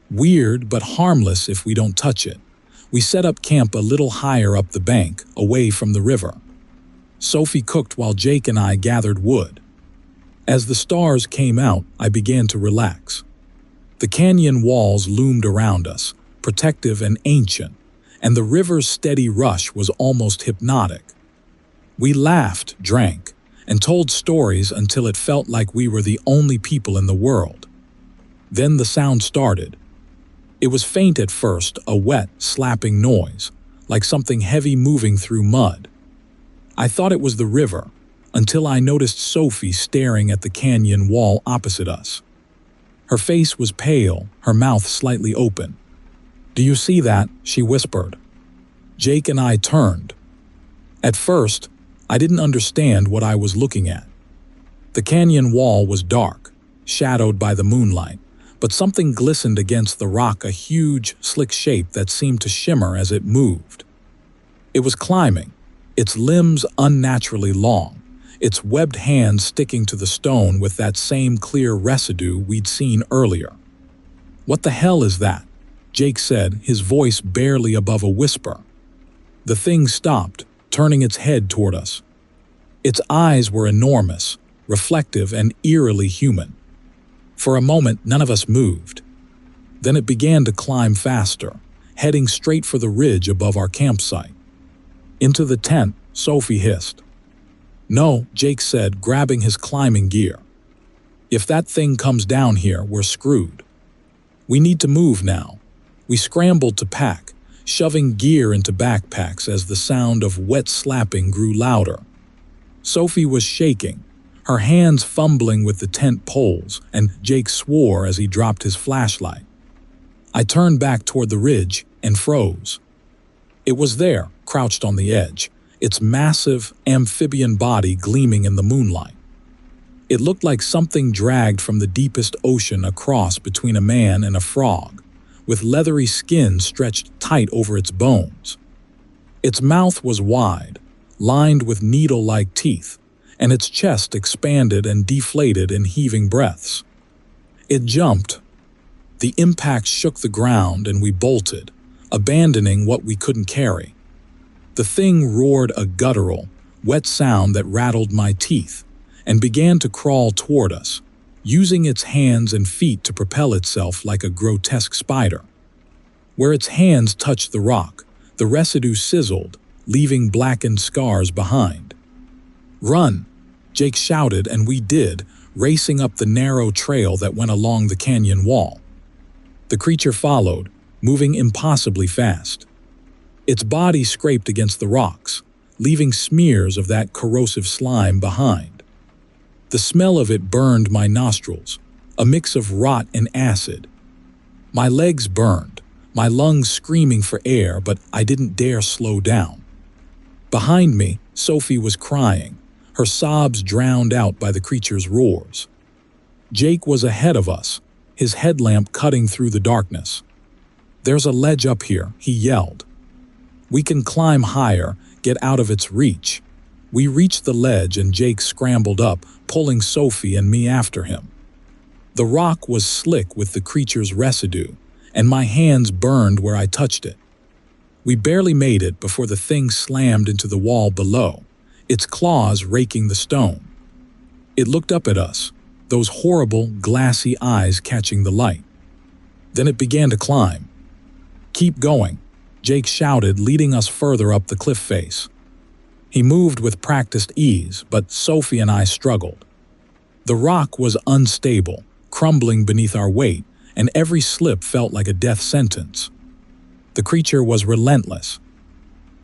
"Weird, but harmless if we don't touch it." We set up camp a little higher up the bank, away from the river. Sophie cooked while Jake and I gathered wood. As the stars came out, I began to relax. The canyon walls loomed around us, protective and ancient, and the river's steady rush was almost hypnotic. We laughed, drank, and told stories until it felt like we were the only people in the world. Then the sound started. It was faint at first, a wet, slapping noise, like something heavy moving through mud. I thought it was the river, until I noticed Sophie staring at the canyon wall opposite us. Her face was pale, her mouth slightly open. "Do you see that?" she whispered. Jake and I turned. At first, I didn't understand what I was looking at. The canyon wall was dark, shadowed by the moonlight, but something glistened against the rock, a huge, slick shape that seemed to shimmer as it moved. It was climbing, its limbs unnaturally long, its webbed hands sticking to the stone with that same clear residue we'd seen earlier. "What the hell is that?" Jake said, his voice barely above a whisper. The thing stopped, turning its head toward us. Its eyes were enormous, reflective and eerily human. For a moment, none of us moved. Then it began to climb faster, heading straight for the ridge above our campsite. "Into the tent," Sophie hissed. "No," Jake said, grabbing his climbing gear. If that thing comes down here, we're screwed. We need to move now. We scrambled to pack, shoving gear into backpacks as the sound of wet slapping grew louder. Sophie was shaking, her hands fumbling with the tent poles, and Jake swore as he dropped his flashlight. I turned back toward the ridge and froze. It was there, crouched on the edge, its massive, amphibian body gleaming in the moonlight. It looked like something dragged from the deepest ocean across between a man and a frog, with leathery skin stretched tight over its bones. Its mouth was wide, lined with needle-like teeth, and its chest expanded and deflated in heaving breaths. It jumped. The impact shook the ground and we bolted, abandoning what we couldn't carry. The thing roared a guttural, wet sound that rattled my teeth, and began to crawl toward us, using its hands and feet to propel itself like a grotesque spider. Where its hands touched the rock, the residue sizzled, leaving blackened scars behind. "Run!" Jake shouted, and we did, racing up the narrow trail that went along the canyon wall. The creature followed, moving impossibly fast. Its body scraped against the rocks, leaving smears of that corrosive slime behind. The smell of it burned my nostrils, a mix of rot and acid. My legs burned, my lungs screaming for air, but I didn't dare slow down. Behind me, Sophie was crying, her sobs drowned out by the creature's roars. Jake was ahead of us, his headlamp cutting through the darkness. "There's a ledge up here," he yelled. "We can climb higher, get out of its reach." We reached the ledge and Jake scrambled up, pulling Sophie and me after him. The rock was slick with the creature's residue, and my hands burned where I touched it. We barely made it before the thing slammed into the wall below, its claws raking the stone. It looked up at us, those horrible, glassy eyes catching the light. Then it began to climb. "Keep going," Jake shouted, leading us further up the cliff face. He moved with practiced ease, but Sophie and I struggled. The rock was unstable, crumbling beneath our weight, and every slip felt like a death sentence. The creature was relentless.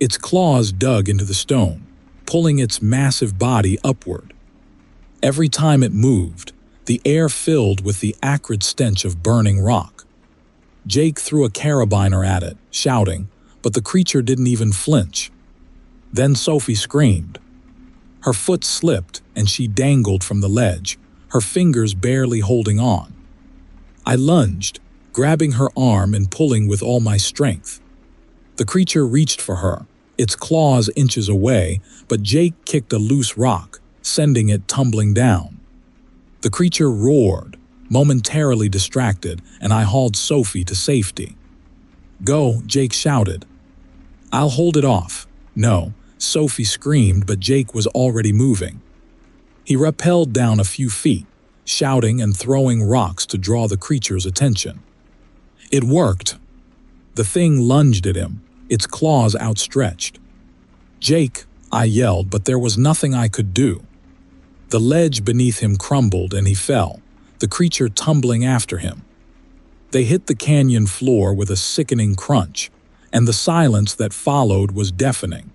Its claws dug into the stone, pulling its massive body upward. Every time it moved, the air filled with the acrid stench of burning rock. Jake threw a carabiner at it, shouting, but the creature didn't even flinch. Then Sophie screamed. Her foot slipped and she dangled from the ledge, her fingers barely holding on. I lunged, grabbing her arm and pulling with all my strength. The creature reached for her, its claws inches away, but Jake kicked a loose rock, sending it tumbling down. The creature roared, momentarily distracted, and I hauled Sophie to safety. "Go," Jake shouted. "I'll hold it off." "No," Sophie screamed, but Jake was already moving. He rappelled down a few feet, shouting and throwing rocks to draw the creature's attention. It worked. The thing lunged at him, its claws outstretched. "Jake," I yelled, but there was nothing I could do. The ledge beneath him crumbled and he fell, the creature tumbling after him. They hit the canyon floor with a sickening crunch, and the silence that followed was deafening.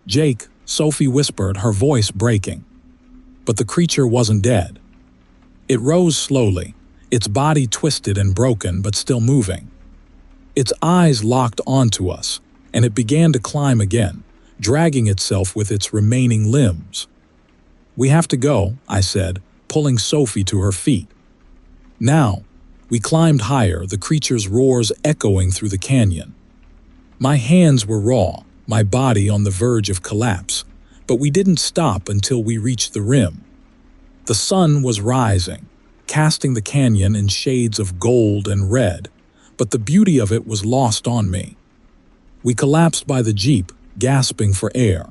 "Jake," Sophie whispered, her voice breaking. But the creature wasn't dead. It rose slowly, its body twisted and broken but still moving. Its eyes locked onto us, and it began to climb again, dragging itself with its remaining limbs. "We have to go," I said, pulling Sophie to her feet. Now, we climbed higher, the creature's roars echoing through the canyon. My hands were raw, my body on the verge of collapse, but we didn't stop until we reached the rim. The sun was rising, casting the canyon in shades of gold and red, but the beauty of it was lost on me. We collapsed by the jeep, gasping for air.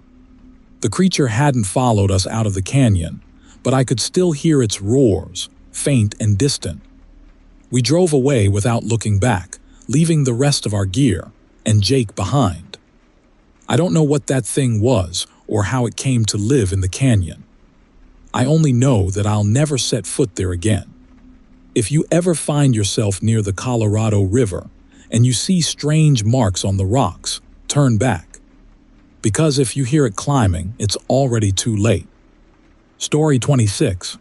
The creature hadn't followed us out of the canyon, but I could still hear its roars, faint and distant. We drove away without looking back, leaving the rest of our gear and Jake behind. I don't know what that thing was or how it came to live in the canyon. I only know that I'll never set foot there again. If you ever find yourself near the Colorado River and you see strange marks on the rocks, turn back. Because if you hear it climbing, it's already too late. Story 26.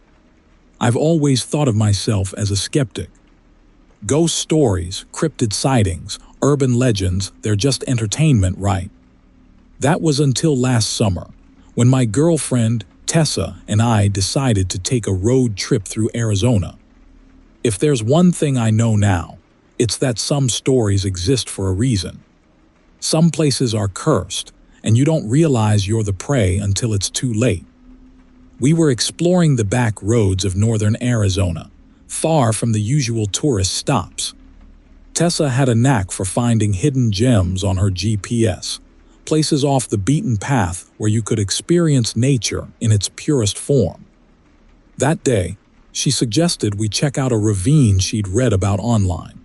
I've always thought of myself as a skeptic. Ghost stories, cryptid sightings, urban legends, they're just entertainment, right? That was until last summer, when my girlfriend, Tessa, and I decided to take a road trip through Arizona. If there's one thing I know now, it's that some stories exist for a reason. Some places are cursed, and you don't realize you're the prey until it's too late. We were exploring the back roads of northern Arizona, far from the usual tourist stops. Tessa had a knack for finding hidden gems on her GPS, places off the beaten path where you could experience nature in its purest form. That day, she suggested we check out a ravine she'd read about online.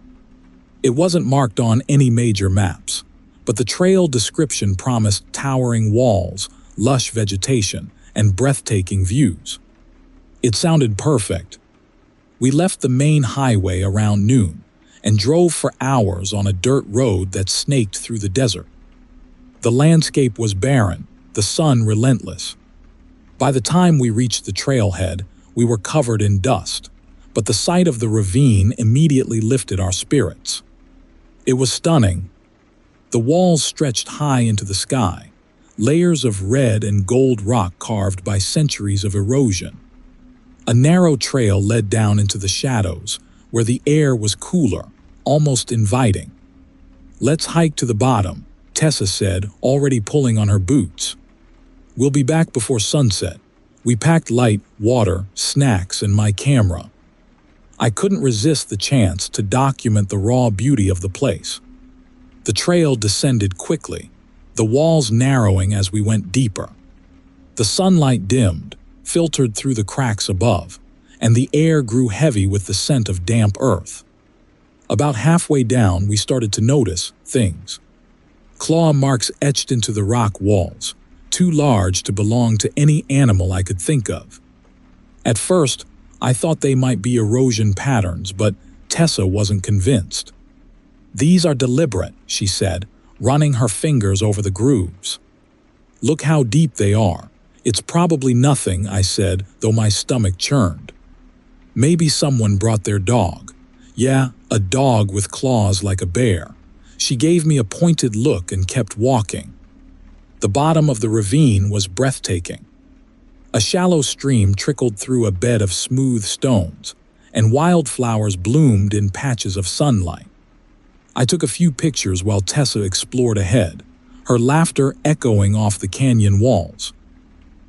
It wasn't marked on any major maps, but the trail description promised towering walls, lush vegetation, and breathtaking views. It sounded perfect. We left the main highway around noon and drove for hours on a dirt road that snaked through the desert. The landscape was barren, the sun relentless. By the time we reached the trailhead, we were covered in dust, but the sight of the ravine immediately lifted our spirits. It was stunning. The walls stretched high into the sky, layers of red and gold rock carved by centuries of erosion. A narrow trail led down into the shadows, where the air was cooler, almost inviting. "Let's hike to the bottom," Tessa said, already pulling on her boots. "We'll be back before sunset." We packed light, water, snacks, and my camera. I couldn't resist the chance to document the raw beauty of the place. The trail descended quickly, the walls narrowing as we went deeper. The sunlight dimmed, filtered through the cracks above, and the air grew heavy with the scent of damp earth. About halfway down, we started to notice things. Claw marks etched into the rock walls, too large to belong to any animal I could think of. At first, I thought they might be erosion patterns, but Tessa wasn't convinced. "These are deliberate," she said, running her fingers over the grooves. "Look how deep they are." "It's probably nothing," I said, though my stomach churned. "Maybe someone brought their dog." "Yeah, a dog with claws like a bear." She gave me a pointed look and kept walking. The bottom of the ravine was breathtaking. A shallow stream trickled through a bed of smooth stones, and wildflowers bloomed in patches of sunlight. I took a few pictures while Tessa explored ahead, her laughter echoing off the canyon walls.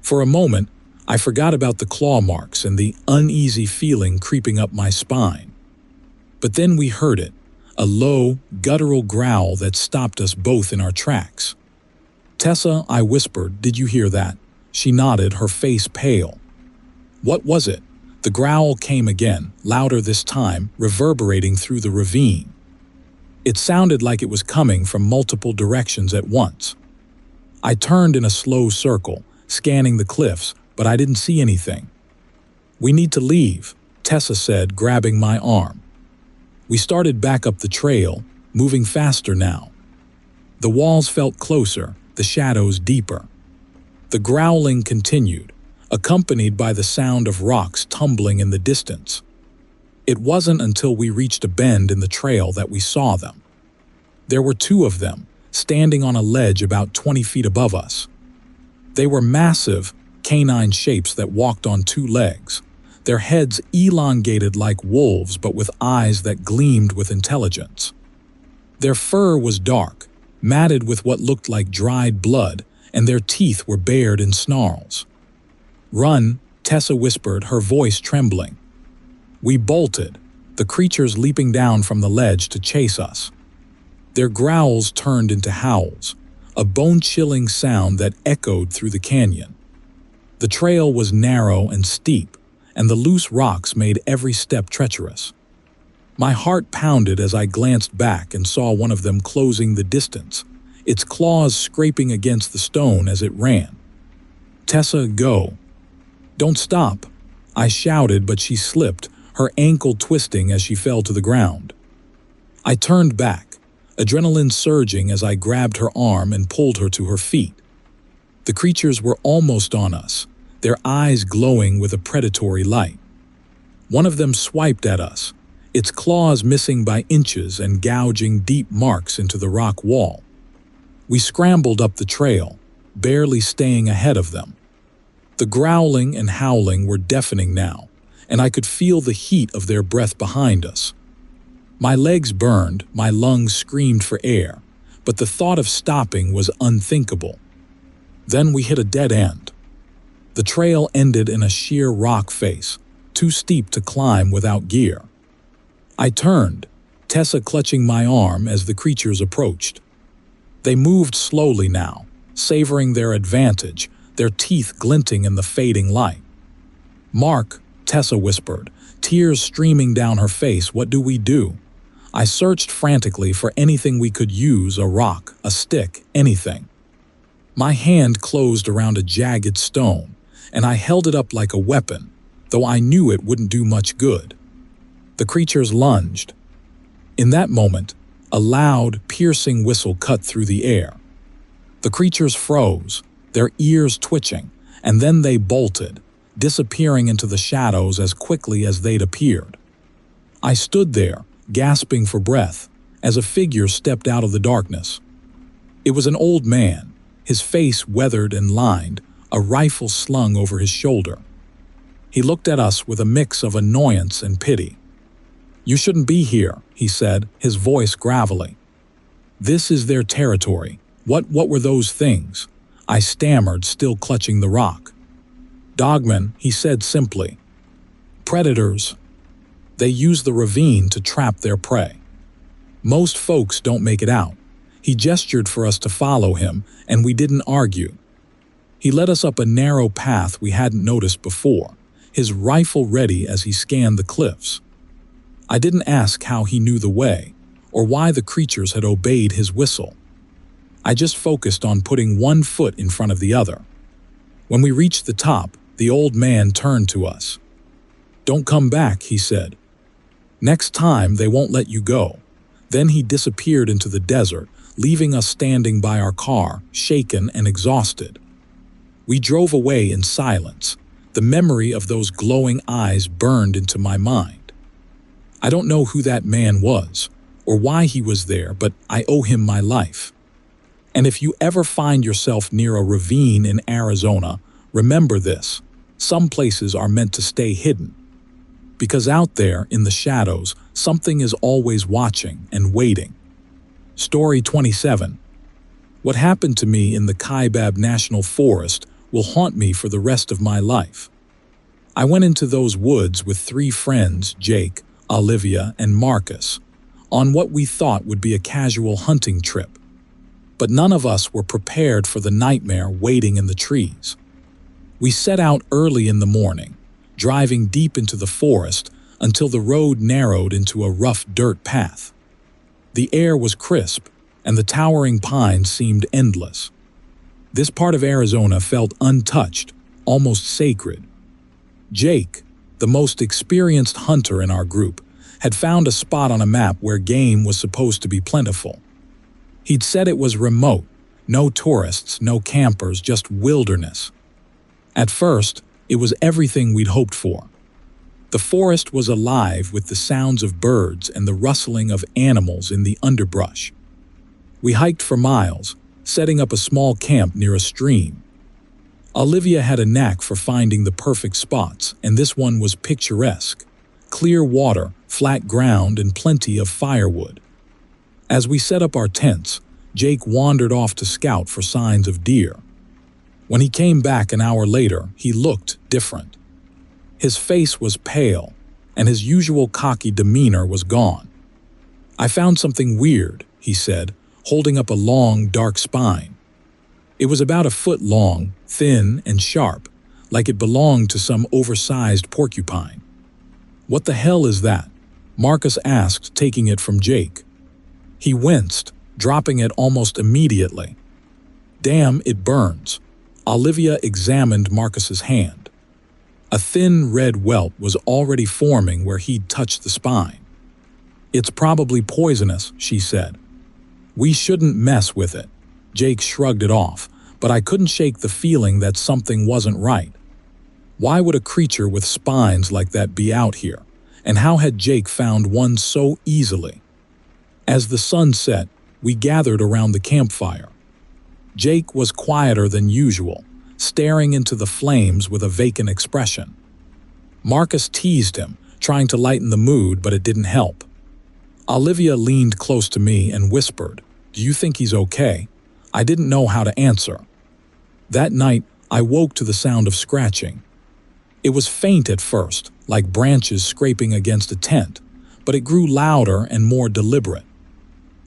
For a moment, I forgot about the claw marks and the uneasy feeling creeping up my spine. But then we heard it, a low, guttural growl that stopped us both in our tracks. "Tessa," I whispered, "did you hear that?" She nodded, her face pale. "What was it?" The growl came again, louder this time, reverberating through the ravine. It sounded like it was coming from multiple directions at once. I turned in a slow circle, scanning the cliffs, but I didn't see anything. "We need to leave," Tessa said, grabbing my arm. We started back up the trail, moving faster now. The walls felt closer, the shadows deeper. The growling continued, accompanied by the sound of rocks tumbling in the distance. It wasn't until we reached a bend in the trail that we saw them. There were two of them, standing on a ledge about 20 feet above us. They were massive, canine shapes that walked on two legs, their heads elongated like wolves but with eyes that gleamed with intelligence. Their fur was dark, matted with what looked like dried blood, and their teeth were bared in snarls. "Run," Tessa whispered, her voice trembling. We bolted, the creatures leaping down from the ledge to chase us. Their growls turned into howls, a bone-chilling sound that echoed through the canyon. The trail was narrow and steep, and the loose rocks made every step treacherous. My heart pounded as I glanced back and saw one of them closing the distance, its claws scraping against the stone as it ran. "Tessa, go." "Don't stop!" I shouted, but she slipped, her ankle twisting as she fell to the ground. I turned back, adrenaline surging as I grabbed her arm and pulled her to her feet. The creatures were almost on us, their eyes glowing with a predatory light. One of them swiped at us, its claws missing by inches and gouging deep marks into the rock wall. We scrambled up the trail, barely staying ahead of them. The growling and howling were deafening now, and I could feel the heat of their breath behind us. My legs burned, my lungs screamed for air, but the thought of stopping was unthinkable. Then we hit a dead end. The trail ended in a sheer rock face, too steep to climb without gear. I turned, Tessa clutching my arm as the creatures approached. They moved slowly now, savoring their advantage, their teeth glinting in the fading light. "Mark," Tessa whispered, tears streaming down her face, "what do we do?" I searched frantically for anything we could use, a rock, a stick, anything. My hand closed around a jagged stone, and I held it up like a weapon, though I knew it wouldn't do much good. The creatures lunged. In that moment, a loud, piercing whistle cut through the air. The creatures froze, their ears twitching, and then they bolted, disappearing into the shadows as quickly as they'd appeared. I stood there, gasping for breath, as a figure stepped out of the darkness. It was an old man, his face weathered and lined, a rifle slung over his shoulder. He looked at us with a mix of annoyance and pity. "You shouldn't be here," he said, his voice gravelly. "This is their territory. What were those things?" I stammered, still clutching the rock. "Dogmen," he said simply. "Predators. They use the ravine to trap their prey. Most folks don't make it out." He gestured for us to follow him, and we didn't argue. He led us up a narrow path we hadn't noticed before, his rifle ready as he scanned the cliffs. I didn't ask how he knew the way, or why the creatures had obeyed his whistle. I just focused on putting one foot in front of the other. When we reached the top, the old man turned to us. "Don't come back," he said. "Next time they won't let you go." Then he disappeared into the desert, leaving us standing by our car, shaken and exhausted. We drove away in silence. The memory of those glowing eyes burned into my mind. I don't know who that man was, or why he was there, but I owe him my life. And if you ever find yourself near a ravine in Arizona, remember this: some places are meant to stay hidden. Because out there, in the shadows, something is always watching and waiting. Story 27. What happened to me in the Kaibab National Forest will haunt me for the rest of my life. I went into those woods with 3 friends, Jake, Olivia, and Marcus, on what we thought would be a casual hunting trip. But none of us were prepared for the nightmare waiting in the trees. We set out early in the morning, driving deep into the forest until the road narrowed into a rough dirt path. The air was crisp, and the towering pines seemed endless. This part of Arizona felt untouched, almost sacred. Jake, the most experienced hunter in our group, had found a spot on a map where game was supposed to be plentiful. He'd said it was remote, no tourists, no campers, just wilderness. At first, it was everything we'd hoped for. The forest was alive with the sounds of birds and the rustling of animals in the underbrush. We hiked for miles, setting up a small camp near a stream. Olivia had a knack for finding the perfect spots, and this one was picturesque. Clear water, flat ground, and plenty of firewood. As we set up our tents, Jake wandered off to scout for signs of deer. When he came back an hour later, he looked different. His face was pale, and his usual cocky demeanor was gone. "I found something weird," he said, holding up a long, dark spine. It was about a foot long, thin and sharp, like it belonged to some oversized porcupine. "What the hell is that?" Marcus asked, taking it from Jake. He winced, dropping it almost immediately. "Damn, it burns." Olivia examined Marcus's hand. A thin red welt was already forming where he'd touched the spine. "It's probably poisonous," she said. "We shouldn't mess with it." Jake shrugged it off, but I couldn't shake the feeling that something wasn't right. Why would a creature with spines like that be out here? And how had Jake found one so easily? As the sun set, we gathered around the campfire. Jake was quieter than usual, staring into the flames with a vacant expression. Marcus teased him, trying to lighten the mood, but it didn't help. Olivia leaned close to me and whispered, "Do you think he's okay?" I didn't know how to answer. That night, I woke to the sound of scratching. It was faint at first, like branches scraping against a tent, but it grew louder and more deliberate.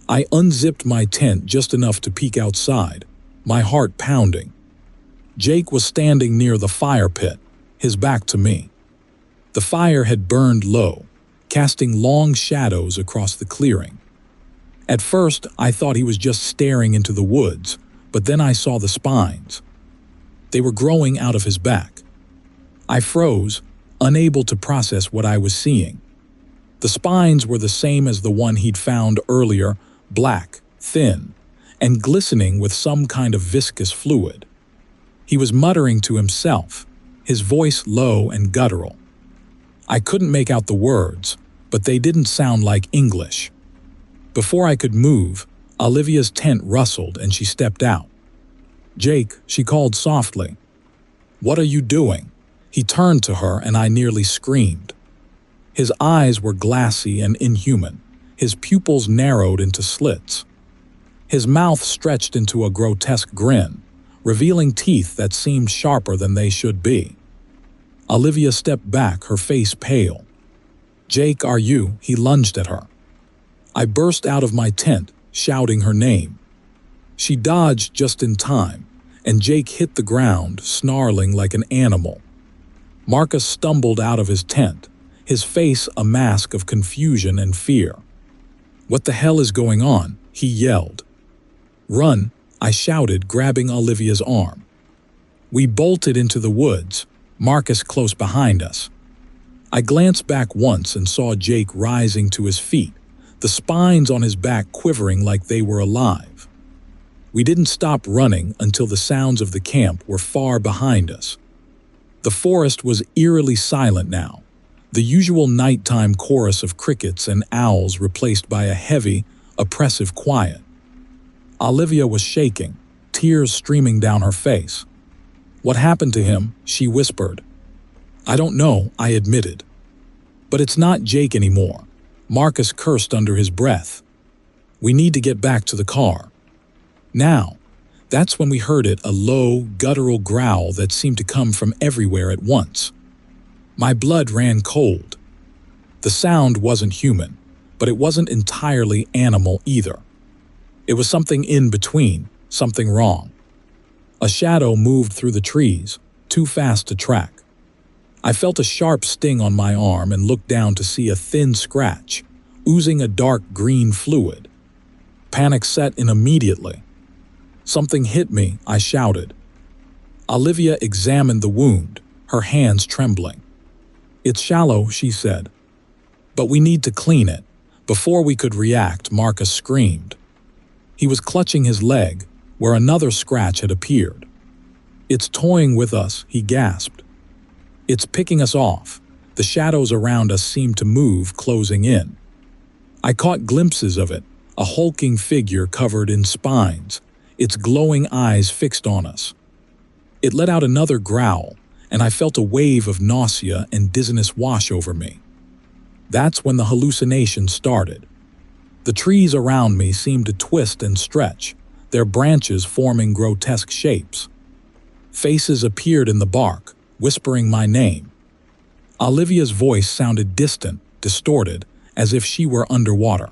I unzipped my tent just enough to peek outside, my heart pounding. Jake was standing near the fire pit, his back to me. The fire had burned low, casting long shadows across the clearing. At first, I thought he was just staring into the woods, but then I saw the spines. They were growing out of his back. I froze, unable to process what I was seeing. The spines were the same as the one he'd found earlier, black, thin, and glistening with some kind of viscous fluid. He was muttering to himself, his voice low and guttural. I couldn't make out the words, but they didn't sound like English. Before I could move, Olivia's tent rustled and she stepped out. "Jake," she called softly. "What are you doing?" He turned to her and I nearly screamed. His eyes were glassy and inhuman, his pupils narrowed into slits. His mouth stretched into a grotesque grin, revealing teeth that seemed sharper than they should be. Olivia stepped back, her face pale. "Jake, are you?" He lunged at her. I burst out of my tent, shouting her name. She dodged just in time, and Jake hit the ground, snarling like an animal. Marcus stumbled out of his tent, his face a mask of confusion and fear. "What the hell is going on?" he yelled. "Run," I shouted, grabbing Olivia's arm. We bolted into the woods, Marcus close behind us. I glanced back once and saw Jake rising to his feet, the spines on his back quivering like they were alive. We didn't stop running until the sounds of the camp were far behind us. The forest was eerily silent now, the usual nighttime chorus of crickets and owls replaced by a heavy, oppressive quiet. Olivia was shaking, tears streaming down her face. "What happened to him?" she whispered. "I don't know," I admitted. "But it's not Jake anymore," Marcus cursed under his breath. "We need to get back to the car." Now, that's when we heard it, a low, guttural growl that seemed to come from everywhere at once. My blood ran cold. The sound wasn't human, but it wasn't entirely animal either. It was something in between, something wrong. A shadow moved through the trees, too fast to track. I felt a sharp sting on my arm and looked down to see a thin scratch, oozing a dark green fluid. Panic set in immediately. "Something hit me," I shouted. Olivia examined the wound, her hands trembling. "It's shallow," she said. "But we need to clean it." Before we could react, Marcus screamed. He was clutching his leg, where another scratch had appeared. "It's toying with us," he gasped. "It's picking us off." The shadows around us seemed to move, closing in. I caught glimpses of it, a hulking figure covered in spines, its glowing eyes fixed on us. It let out another growl, and I felt a wave of nausea and dizziness wash over me. That's when the hallucination started. The trees around me seemed to twist and stretch, their branches forming grotesque shapes. Faces appeared in the bark, whispering my name. Olivia's voice sounded distant, distorted, as if she were underwater.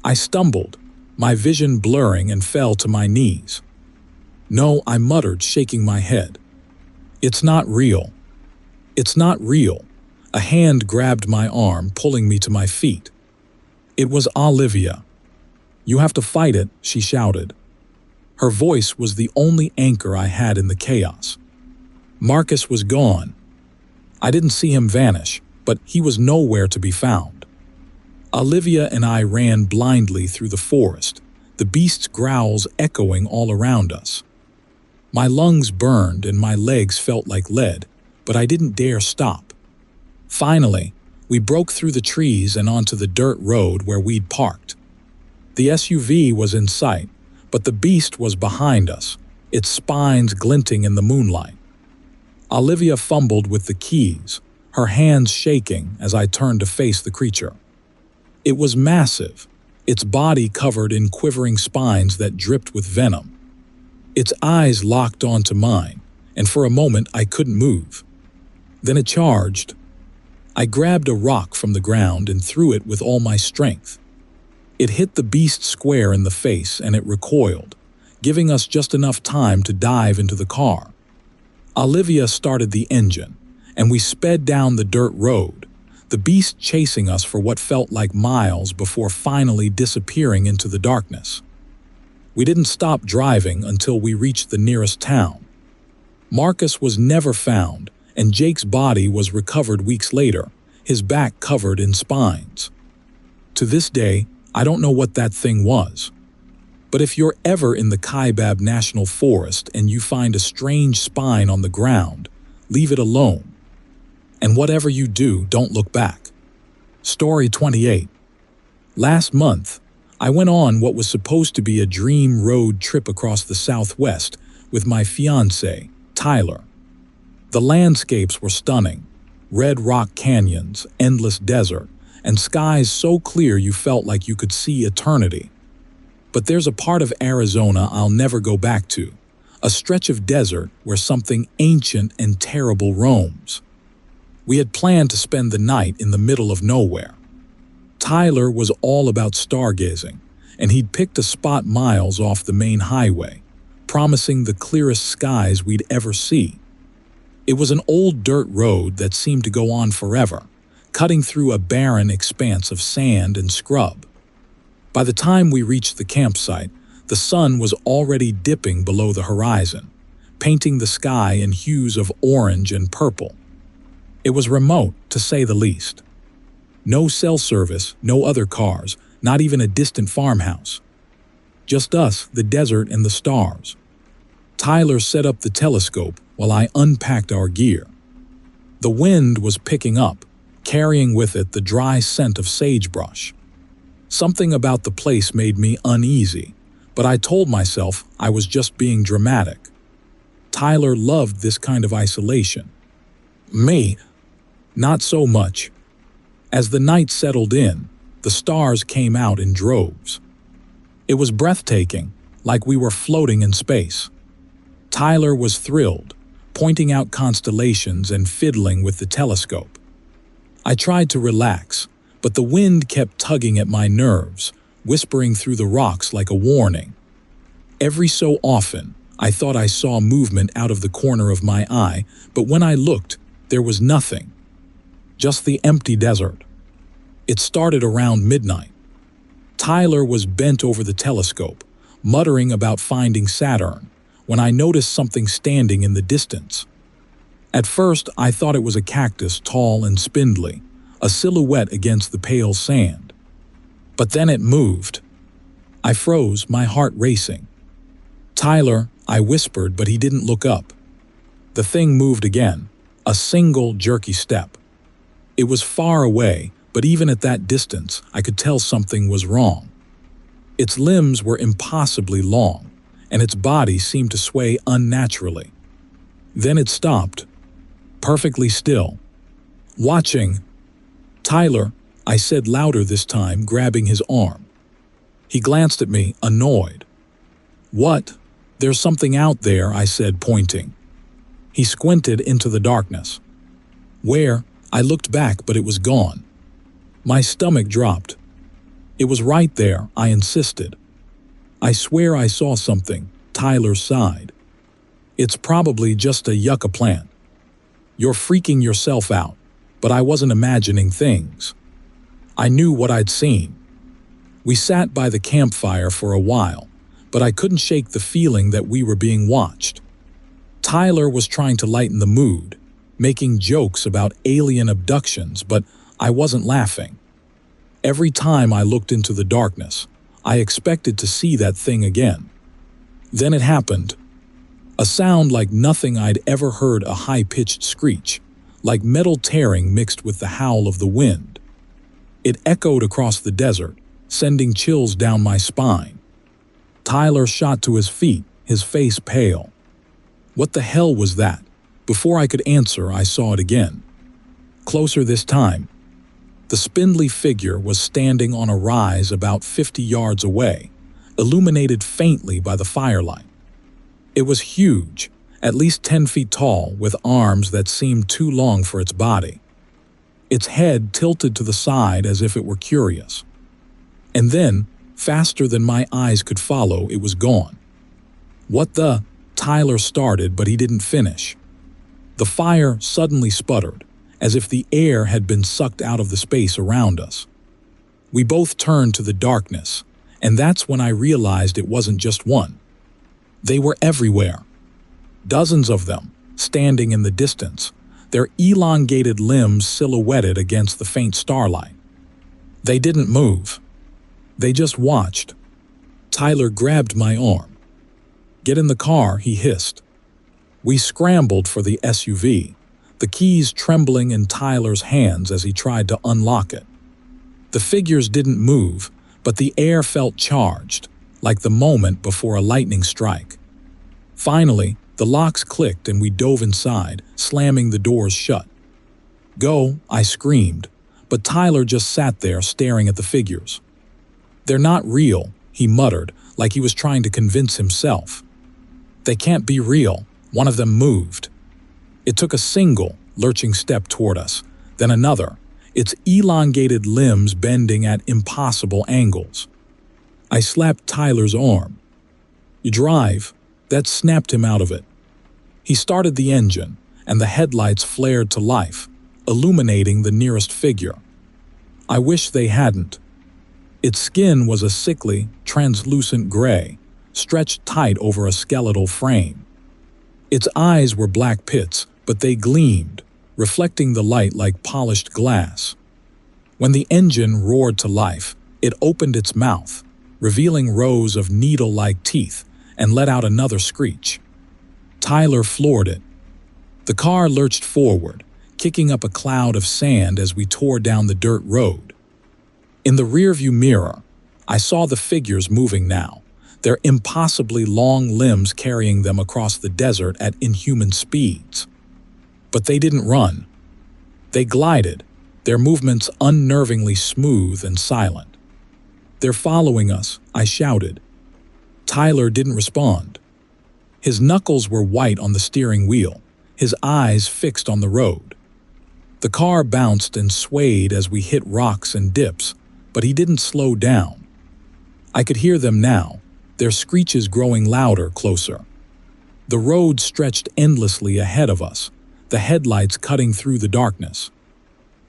I stumbled, my vision blurring, and fell to my knees. "No," I muttered, shaking my head. "It's not real. It's not real." A hand grabbed my arm, pulling me to my feet. It was Olivia. "You have to fight it," she shouted. Her voice was the only anchor I had in the chaos. Marcus was gone. I didn't see him vanish, but he was nowhere to be found. Olivia and I ran blindly through the forest, the beast's growls echoing all around us. My lungs burned and my legs felt like lead, but I didn't dare stop. Finally, we broke through the trees and onto the dirt road where we'd parked. The SUV was in sight, but the beast was behind us, its spines glinting in the moonlight. Olivia fumbled with the keys, her hands shaking as I turned to face the creature. It was massive, its body covered in quivering spines that dripped with venom. Its eyes locked onto mine, and for a moment I couldn't move. Then it charged. I grabbed a rock from the ground and threw it with all my strength. It hit the beast square in the face and it recoiled, giving us just enough time to dive into the car. Olivia started the engine, and we sped down the dirt road, the beast chasing us for what felt like miles before finally disappearing into the darkness. We didn't stop driving until we reached the nearest town. Marcus was never found, and Jake's body was recovered weeks later, his back covered in spines. To this day, I don't know what that thing was. But if you're ever in the Kaibab National Forest and you find a strange spine on the ground, leave it alone. And whatever you do, don't look back. Story 28. Last month, I went on what was supposed to be a dream road trip across the Southwest with my fiancé, Tyler. The landscapes were stunning. Red rock canyons, endless desert, and skies so clear you felt like you could see eternity. But there's a part of Arizona I'll never go back to, a stretch of desert where something ancient and terrible roams. We had planned to spend the night in the middle of nowhere. Tyler was all about stargazing, and he'd picked a spot miles off the main highway, promising the clearest skies we'd ever see. It was an old dirt road that seemed to go on forever, cutting through a barren expanse of sand and scrub. By the time we reached the campsite, the sun was already dipping below the horizon, painting the sky in hues of orange and purple. It was remote, to say the least. No cell service, no other cars, not even a distant farmhouse. Just us, the desert, and the stars. Tyler set up the telescope while I unpacked our gear. The wind was picking up, carrying with it the dry scent of sagebrush. Something about the place made me uneasy, but I told myself I was just being dramatic. Tyler loved this kind of isolation. Me, not so much. As the night settled in, the stars came out in droves. It was breathtaking, like we were floating in space. Tyler was thrilled, pointing out constellations and fiddling with the telescope. I tried to relax, but the wind kept tugging at my nerves, whispering through the rocks like a warning. Every so often, I thought I saw movement out of the corner of my eye, but when I looked, there was nothing. Just the empty desert. It started around midnight. Tyler was bent over the telescope, muttering about finding Saturn, when I noticed something standing in the distance. At first, I thought it was a cactus tall and spindly, a silhouette against the pale sand. But then it moved. I froze, my heart racing. "Tyler," I whispered, but he didn't look up. The thing moved again, a single jerky step. It was far away, but even at that distance, I could tell something was wrong. Its limbs were impossibly long, and its body seemed to sway unnaturally. Then it stopped, perfectly still. Watching. "Tyler," I said louder this time, grabbing his arm. He glanced at me, annoyed. "What?" "There's something out there," I said, pointing. He squinted into the darkness. "Where?" I looked back, but it was gone. My stomach dropped. "It was right there," I insisted. "I swear I saw something," Tyler sighed. "It's probably just a yucca plant." "You're freaking yourself out," but I wasn't imagining things. I knew what I'd seen. We sat by the campfire for a while, but I couldn't shake the feeling that we were being watched. Tyler was trying to lighten the mood. making jokes about alien abductions, but I wasn't laughing. Every time I looked into the darkness, I expected to see that thing again. Then it happened. A sound like nothing I'd ever heard, a high-pitched screech, like metal tearing mixed with the howl of the wind. It echoed across the desert, sending chills down my spine. Tyler shot to his feet, his face pale. What the hell was that? Before I could answer, I saw it again. Closer this time. The spindly figure was standing on a rise about 50 yards away, illuminated faintly by the firelight. It was huge, at least 10 feet tall, with arms that seemed too long for its body. Its head tilted to the side as if it were curious. And then, faster than my eyes could follow, it was gone. What the? Tyler started, but he didn't finish. The fire suddenly sputtered, as if the air had been sucked out of the space around us. We both turned to the darkness, and that's when I realized it wasn't just one. They were everywhere. Dozens of them, standing in the distance, their elongated limbs silhouetted against the faint starlight. They didn't move. They just watched. Tyler grabbed my arm. "Get in the car," he hissed. We scrambled for the SUV, the keys trembling in Tyler's hands as he tried to unlock it. The figures didn't move, but the air felt charged, like the moment before a lightning strike. Finally, the locks clicked and we dove inside, slamming the doors shut. "Go," I screamed, but Tyler just sat there staring at the figures. "They're not real," he muttered, like he was trying to convince himself. "They can't be real." One of them moved. It took a single, lurching step toward us, then another, its elongated limbs bending at impossible angles. I slapped Tyler's arm. "You drive." That snapped him out of it. He started the engine, and the headlights flared to life, illuminating the nearest figure. I wish they hadn't. Its skin was a sickly, translucent gray, stretched tight over a skeletal frame. Its eyes were black pits, but they gleamed, reflecting the light like polished glass. When the engine roared to life, it opened its mouth, revealing rows of needle-like teeth, and let out another screech. Tyler floored it. The car lurched forward, kicking up a cloud of sand as we tore down the dirt road. In the rearview mirror, I saw the figures moving now, their impossibly long limbs carrying them across the desert at inhuman speeds. But they didn't run. They glided, their movements unnervingly smooth and silent. "They're following us," I shouted. Tyler didn't respond. His knuckles were white on the steering wheel, his eyes fixed on the road. The car bounced and swayed as we hit rocks and dips, but he didn't slow down. I could hear them now, their screeches growing louder closer. The road stretched endlessly ahead of us, the headlights cutting through the darkness.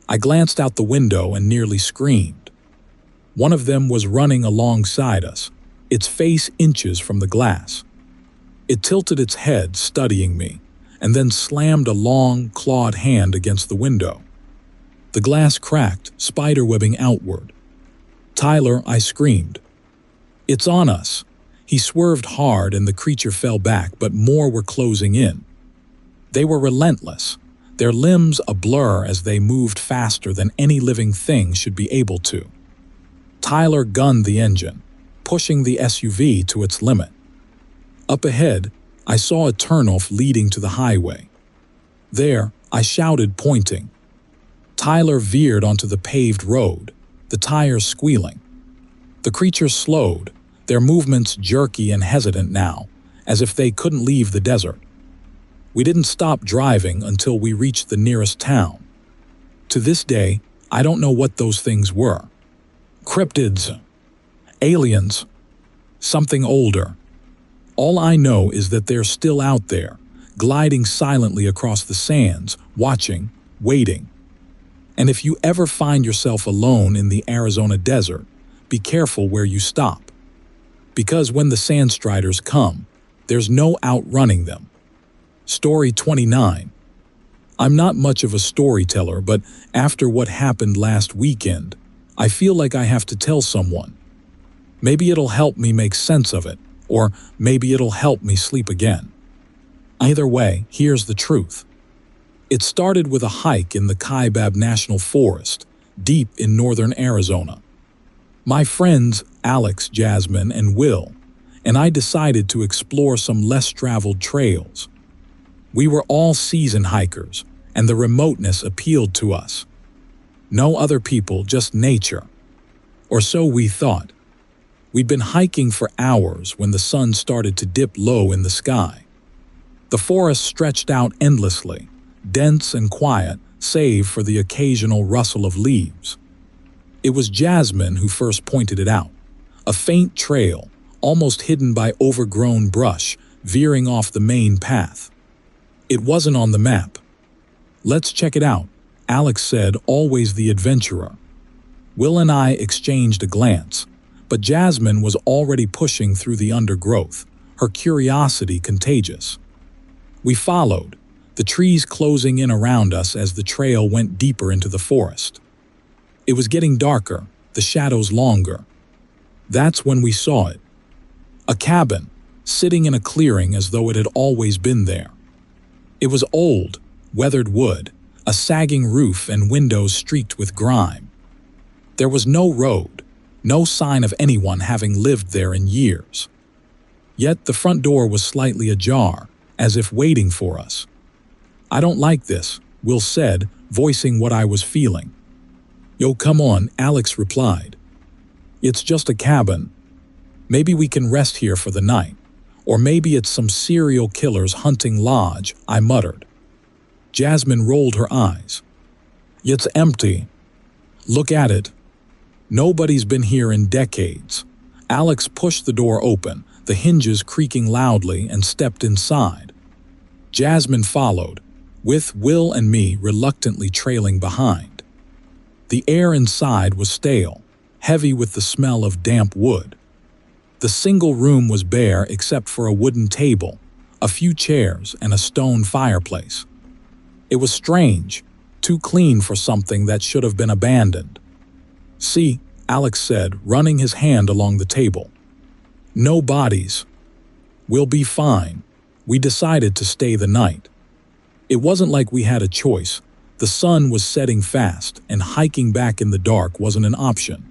I glanced out the window and nearly screamed. One of them was running alongside us, its face inches from the glass. It tilted its head, studying me, and then slammed a long, clawed hand against the window. The glass cracked, spiderwebbing outward. "Tyler," I screamed. "It's on us." He swerved hard and the creature fell back, but more were closing in. They were relentless, their limbs a blur as they moved faster than any living thing should be able to. Tyler gunned the engine, pushing the SUV to its limit. Up ahead, I saw a turnoff leading to the highway. "There," I shouted, pointing. Tyler veered onto the paved road, the tires squealing. The creature slowed, their movements jerky and hesitant now, as if they couldn't leave the desert. We didn't stop driving until we reached the nearest town. To this day, I don't know what those things were. Cryptids. Aliens. Something older. All I know is that they're still out there, gliding silently across the sands, watching, waiting. And if you ever find yourself alone in the Arizona desert, be careful where you stop. Because when the sandstriders come, there's no outrunning them. Story 29. I'm not much of a storyteller, but after what happened last weekend, I feel like I have to tell someone. Maybe it'll help me make sense of it, or maybe it'll help me sleep again. Either way, here's the truth. It started with a hike in the Kaibab National Forest, deep in northern Arizona. My friends Alex, Jasmine, and Will and I decided to explore some less traveled trails. We were all seasoned hikers, and the remoteness appealed to us. No other people, just nature. Or so we thought. We'd been hiking for hours when the sun started to dip low in the sky. The forest stretched out endlessly, dense and quiet, save for the occasional rustle of leaves. It was Jasmine who first pointed it out, a faint trail, almost hidden by overgrown brush, veering off the main path. It wasn't on the map. "Let's check it out," Alex said, always the adventurer. Will and I exchanged a glance, but Jasmine was already pushing through the undergrowth, her curiosity contagious. We followed, the trees closing in around us as the trail went deeper into the forest. It was getting darker, the shadows longer. That's when we saw it. A cabin, sitting in a clearing as though it had always been there. It was old, weathered wood, a sagging roof and windows streaked with grime. There was no road, no sign of anyone having lived there in years. Yet the front door was slightly ajar, as if waiting for us. "I don't like this," Will said, voicing what I was feeling. "Yo, come on," Alex replied. "It's just a cabin. Maybe we can rest here for the night. Or maybe it's some serial killer's hunting lodge," I muttered. Jasmine rolled her eyes. "It's empty. Look at it. Nobody's been here in decades." Alex pushed the door open, the hinges creaking loudly, and stepped inside. Jasmine followed, with Will and me reluctantly trailing behind. The air inside was stale, heavy with the smell of damp wood. The single room was bare except for a wooden table, a few chairs, and a stone fireplace. It was strange, too clean for something that should have been abandoned. "See," Alex said, running his hand along the table. "No bodies. We'll be fine." We decided to stay the night. It wasn't like we had a choice. The sun was setting fast, and hiking back in the dark wasn't an option.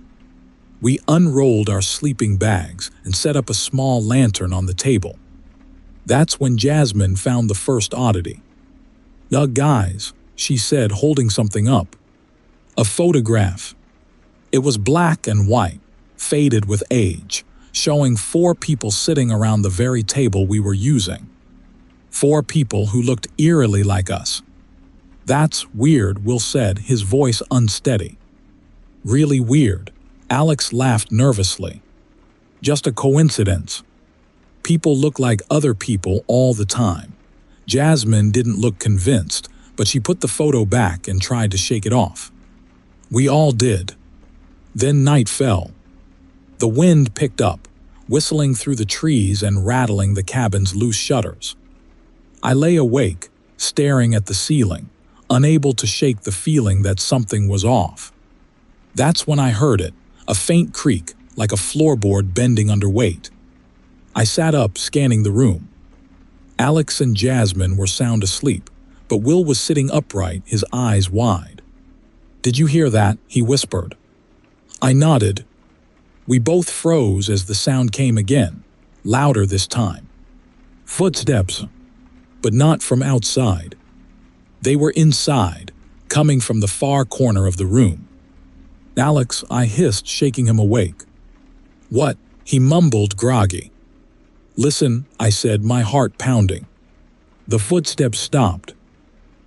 We unrolled our sleeping bags and set up a small lantern on the table. That's when Jasmine found the first oddity. Guys," she said, holding something up. A photograph. It was black and white, faded with age, showing 4 people sitting around the very table we were using. 4 people who looked eerily like us. "That's weird," Will said, his voice unsteady. "Really weird." Alex laughed nervously. "Just a coincidence. People look like other people all the time." Jasmine didn't look convinced, but she put the photo back and tried to shake it off. We all did. Then night fell. The wind picked up, whistling through the trees and rattling the cabin's loose shutters. I lay awake, staring at the ceiling, unable to shake the feeling that something was off. That's when I heard it. A faint creak, like a floorboard bending under weight. I sat up, scanning the room. Alex and Jasmine were sound asleep, but Will was sitting upright, his eyes wide. "Did you hear that?" he whispered. I nodded. We both froze as the sound came again, louder this time. Footsteps, but not from outside. They were inside, coming from the far corner of the room. "Alex," I hissed, shaking him awake. "What?" he mumbled, groggy. "Listen," I said, my heart pounding. The footsteps stopped.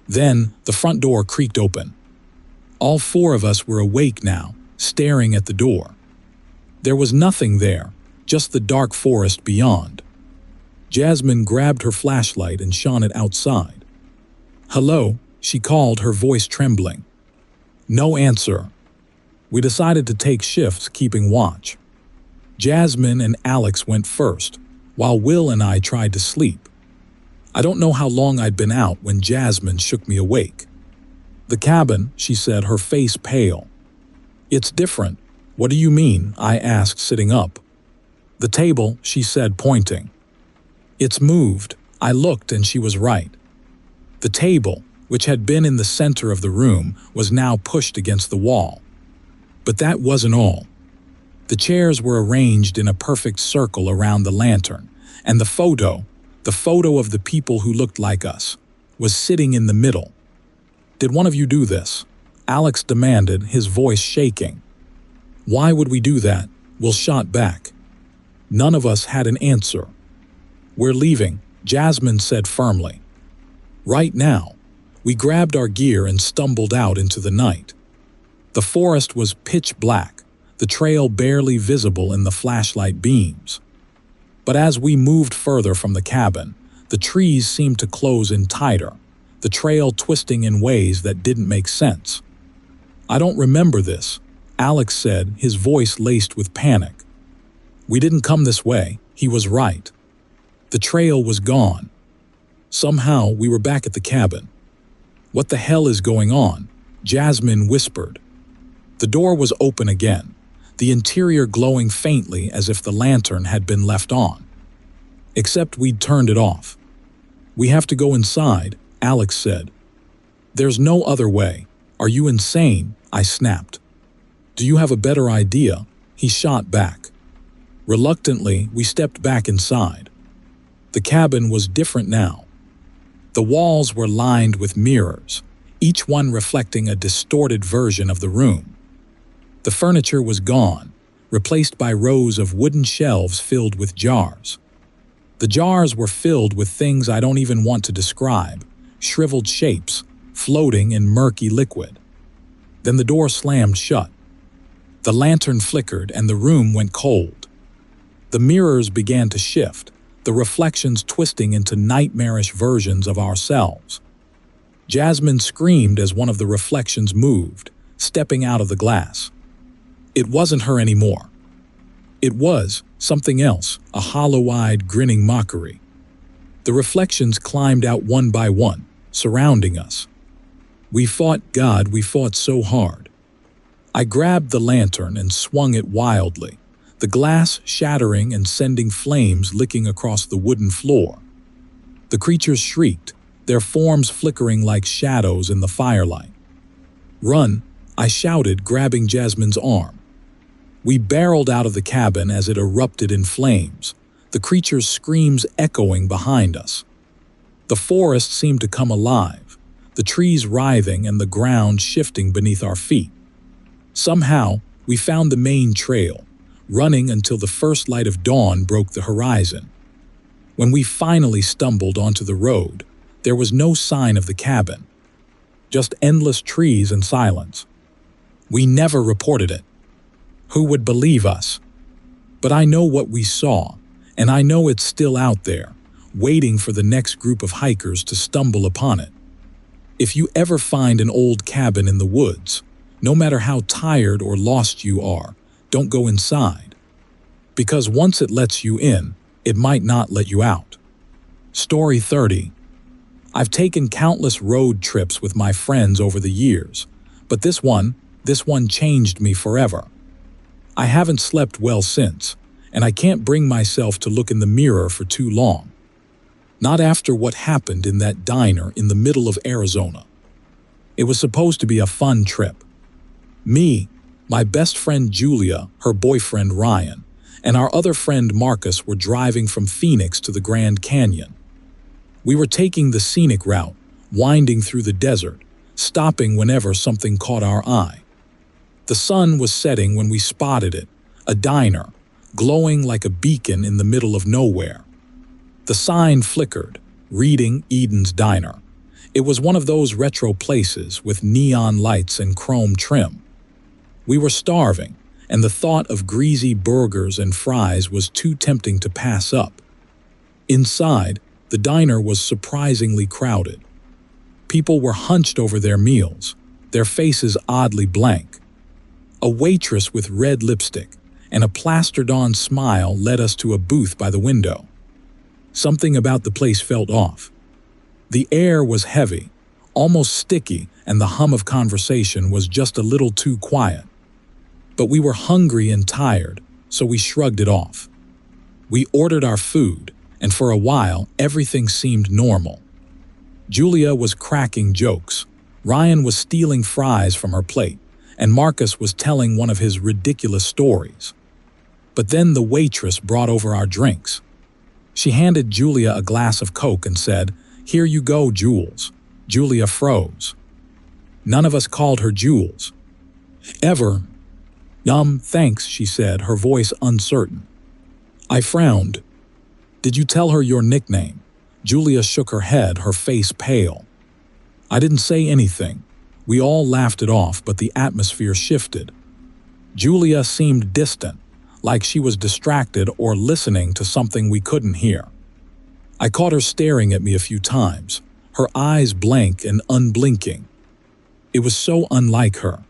Then the front door creaked open. All 4 of us were awake now, staring at the door. There was nothing there, just the dark forest beyond. Jasmine grabbed her flashlight and shone it outside. "Hello," she called, her voice trembling. No answer. We decided to take shifts, keeping watch. Jasmine and Alex went first, while Will and I tried to sleep. I don't know how long I'd been out when Jasmine shook me awake. "The cabin," she said, her face pale. "It's different." "What do you mean?" I asked, sitting up. "The table," she said, pointing. "It's moved." I looked, and she was right. The table, which had been in the center of the room, was now pushed against the wall. But that wasn't all. The chairs were arranged in a perfect circle around the lantern, and the photo of the people who looked like us, was sitting in the middle. "Did one of you do this?" Alex demanded, his voice shaking. "Why would we do that?" Will shot back. None of us had an answer. "We're leaving," Jasmine said firmly. "Right now." We grabbed our gear and stumbled out into the night. The forest was pitch black, the trail barely visible in the flashlight beams. But as we moved further from the cabin, the trees seemed to close in tighter, the trail twisting in ways that didn't make sense. "I don't remember this," Alex said, his voice laced with panic. "We didn't come this way." He was right. The trail was gone. Somehow we were back at the cabin. "What the hell is going on?" Jasmine whispered. The door was open again, the interior glowing faintly as if the lantern had been left on. Except we'd turned it off. "We have to go inside," Alex said. "There's no other way." "Are you insane?" I snapped. "Do you have a better idea?" He shot back. Reluctantly, we stepped back inside. The cabin was different now. The walls were lined with mirrors, each one reflecting a distorted version of the room. The furniture was gone, replaced by rows of wooden shelves filled with jars. The jars were filled with things I don't even want to describe, shriveled shapes, floating in murky liquid. Then the door slammed shut. The lantern flickered and the room went cold. The mirrors began to shift, the reflections twisting into nightmarish versions of ourselves. Jasmine screamed as one of the reflections moved, stepping out of the glass. It wasn't her anymore. It was something else, a hollow-eyed, grinning mockery. The reflections climbed out one by one, surrounding us. We fought so hard. I grabbed the lantern and swung it wildly, the glass shattering and sending flames licking across the wooden floor. The creatures shrieked, their forms flickering like shadows in the firelight. "Run!" I shouted, grabbing Jasmine's arm. We barreled out of the cabin as it erupted in flames, the creatures' screams echoing behind us. The forest seemed to come alive, the trees writhing and the ground shifting beneath our feet. Somehow, we found the main trail, running until the first light of dawn broke the horizon. When we finally stumbled onto the road, there was no sign of the cabin, just endless trees and silence. We never reported it. Who would believe us? But I know what we saw, and I know it's still out there, waiting for the next group of hikers to stumble upon it. If you ever find an old cabin in the woods, no matter how tired or lost you are, don't go inside. Because once it lets you in, it might not let you out. Story 30. I've taken countless road trips with my friends over the years, but this one changed me forever. I haven't slept well since, and I can't bring myself to look in the mirror for too long. Not after what happened in that diner in the middle of Arizona. It was supposed to be a fun trip. Me, my best friend Julia, her boyfriend Ryan, and our other friend Marcus were driving from Phoenix to the Grand Canyon. We were taking the scenic route, winding through the desert, stopping whenever something caught our eye. The sun was setting when we spotted it, a diner, glowing like a beacon in the middle of nowhere. The sign flickered, reading Eden's Diner. It was one of those retro places with neon lights and chrome trim. We were starving, and the thought of greasy burgers and fries was too tempting to pass up. Inside, the diner was surprisingly crowded. People were hunched over their meals, their faces oddly blank. A waitress with red lipstick and a plastered-on smile led us to a booth by the window. Something about the place felt off. The air was heavy, almost sticky, and the hum of conversation was just a little too quiet. But we were hungry and tired, so we shrugged it off. We ordered our food, and for a while, everything seemed normal. Julia was cracking jokes, Ryan was stealing fries from her plate, and Marcus was telling one of his ridiculous stories. But then the waitress brought over our drinks. She handed Julia a glass of Coke and said, "Here you go, Jules." Julia froze. None of us called her Jules. Ever. Thanks, she said, her voice uncertain. I frowned. Did you tell her your nickname? Julia shook her head, her face pale. I didn't say anything. We all laughed it off, but the atmosphere shifted. Julia seemed distant, like she was distracted or listening to something we couldn't hear. I caught her staring at me a few times, her eyes blank and unblinking. It was so unlike her.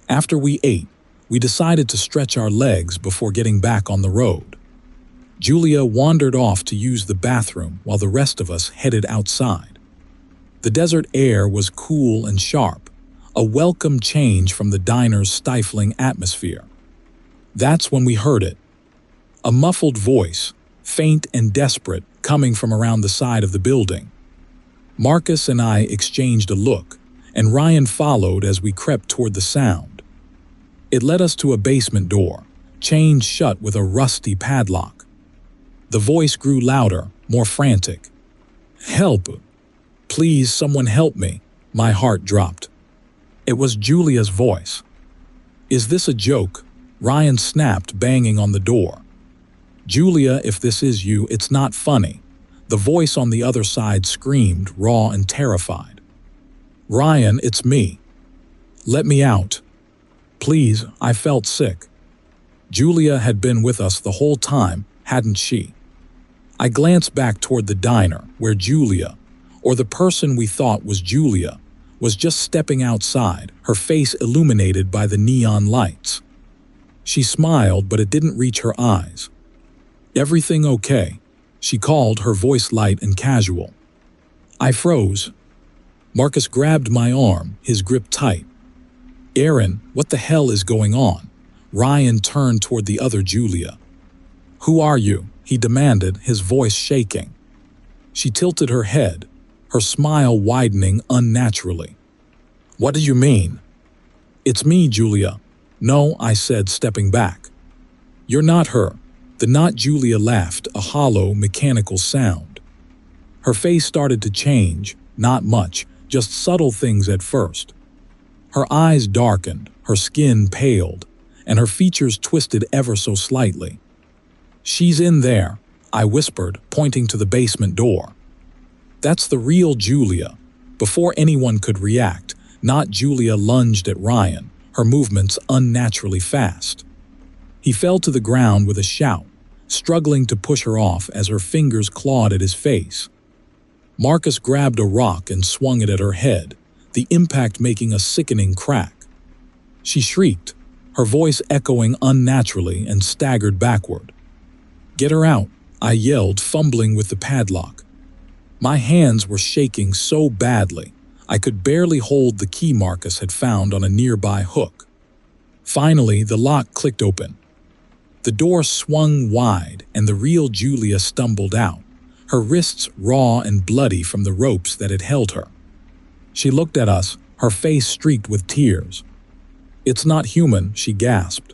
After we ate, we decided to stretch our legs before getting back on the road. Julia wandered off to use the bathroom while the rest of us headed outside. The desert air was cool and sharp, a welcome change from the diner's stifling atmosphere. That's when we heard it. A muffled voice, faint and desperate, coming from around the side of the building. Marcus and I exchanged a look, and Ryan followed as we crept toward the sound. It led us to a basement door, chained shut with a rusty padlock. The voice grew louder, more frantic. Help! Please, someone help me. My heart dropped. It was Julia's voice. Is this a joke? Ryan snapped, banging on the door. Julia, if this is you, it's not funny. The voice on the other side screamed, raw and terrified. Ryan, it's me. Let me out. Please, I felt sick. Julia had been with us the whole time, hadn't she? I glanced back toward the diner, where Julia, or the person we thought was Julia, was just stepping outside, her face illuminated by the neon lights. She smiled, but it didn't reach her eyes. Everything okay? She called, her voice light and casual. I froze. Marcus grabbed my arm, his grip tight. Aaron, what the hell is going on? Ryan turned toward the other Julia. Who are you? He demanded, his voice shaking. She tilted her head, her smile widening unnaturally. What do you mean? It's me, Julia. No, I said, stepping back. You're not her. The not Julia laughed, a hollow, mechanical sound. Her face started to change, not much, just subtle things at first. Her eyes darkened, her skin paled, and her features twisted ever so slightly. She's in there, I whispered, pointing to the basement door. That's the real Julia. Before anyone could react, not Julia lunged at Ryan, her movements unnaturally fast. He fell to the ground with a shout, struggling to push her off as her fingers clawed at his face. Marcus grabbed a rock and swung it at her head, the impact making a sickening crack. She shrieked, her voice echoing unnaturally, and staggered backward. Get her out, I yelled, fumbling with the padlock. My hands were shaking so badly, I could barely hold the key Marcus had found on a nearby hook. Finally, the lock clicked open. The door swung wide, and the real Julia stumbled out, her wrists raw and bloody from the ropes that had held her. She looked at us, her face streaked with tears. It's not human, she gasped.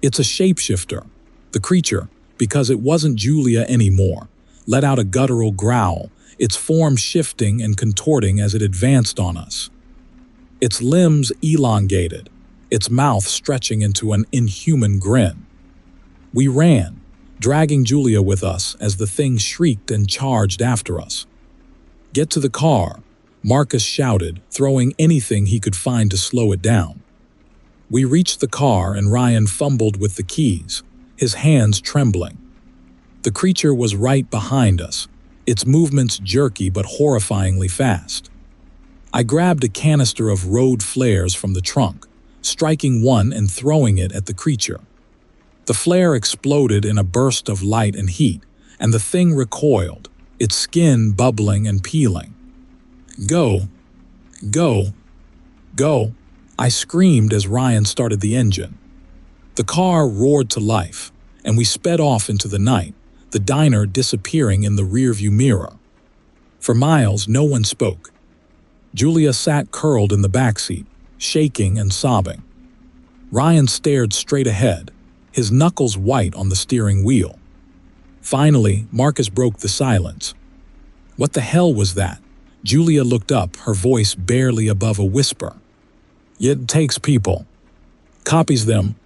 It's a shapeshifter. The creature, because it wasn't Julia anymore, let out a guttural growl, its form shifting and contorting as it advanced on us. Its limbs elongated, its mouth stretching into an inhuman grin. We ran, dragging Julia with us as the thing shrieked and charged after us. Get to the car, Marcus shouted, throwing anything he could find to slow it down. We reached the car and Ryan fumbled with the keys, his hands trembling. The creature was right behind us, its movements jerky but horrifyingly fast. I grabbed a canister of road flares from the trunk, striking one and throwing it at the creature. The flare exploded in a burst of light and heat, and the thing recoiled, its skin bubbling and peeling. "Go! Go! Go!" I screamed as Ryan started the engine. The car roared to life, and we sped off into the night, the diner disappearing in the rearview mirror. For miles, no one spoke. Julia sat curled in the backseat, shaking and sobbing. Ryan stared straight ahead, his knuckles white on the steering wheel. Finally, Marcus broke the silence. "What the hell was that?" Julia looked up, her voice barely above a whisper. "It takes people. Copies them.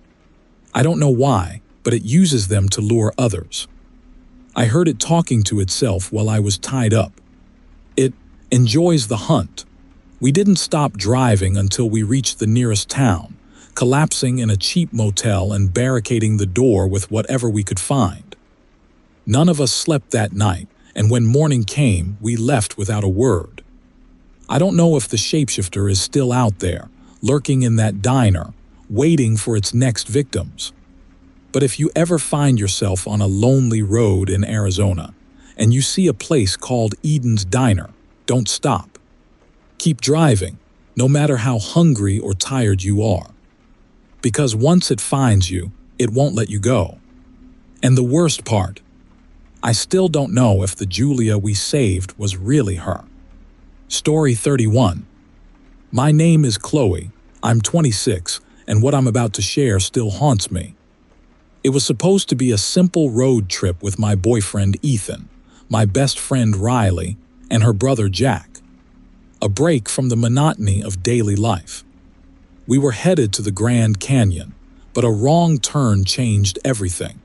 I don't know why, but it uses them to lure others. I heard it talking to itself while I was tied up. It enjoys the hunt." We didn't stop driving until we reached the nearest town, collapsing in a cheap motel and barricading the door with whatever we could find. None of us slept that night, and when morning came, we left without a word. I don't know if the shapeshifter is still out there, lurking in that diner, waiting for its next victims. But if you ever find yourself on a lonely road in Arizona, and you see a place called Eden's Diner, don't stop. Keep driving, no matter how hungry or tired you are. Because once it finds you, it won't let you go. And the worst part, I still don't know if the Julia we saved was really her. Story 31. My name is Chloe, I'm 26, and what I'm about to share still haunts me. It was supposed to be a simple road trip with my boyfriend Ethan, my best friend Riley, and her brother Jack. A break from the monotony of daily life. We were headed to the Grand Canyon, but a wrong turn changed everything.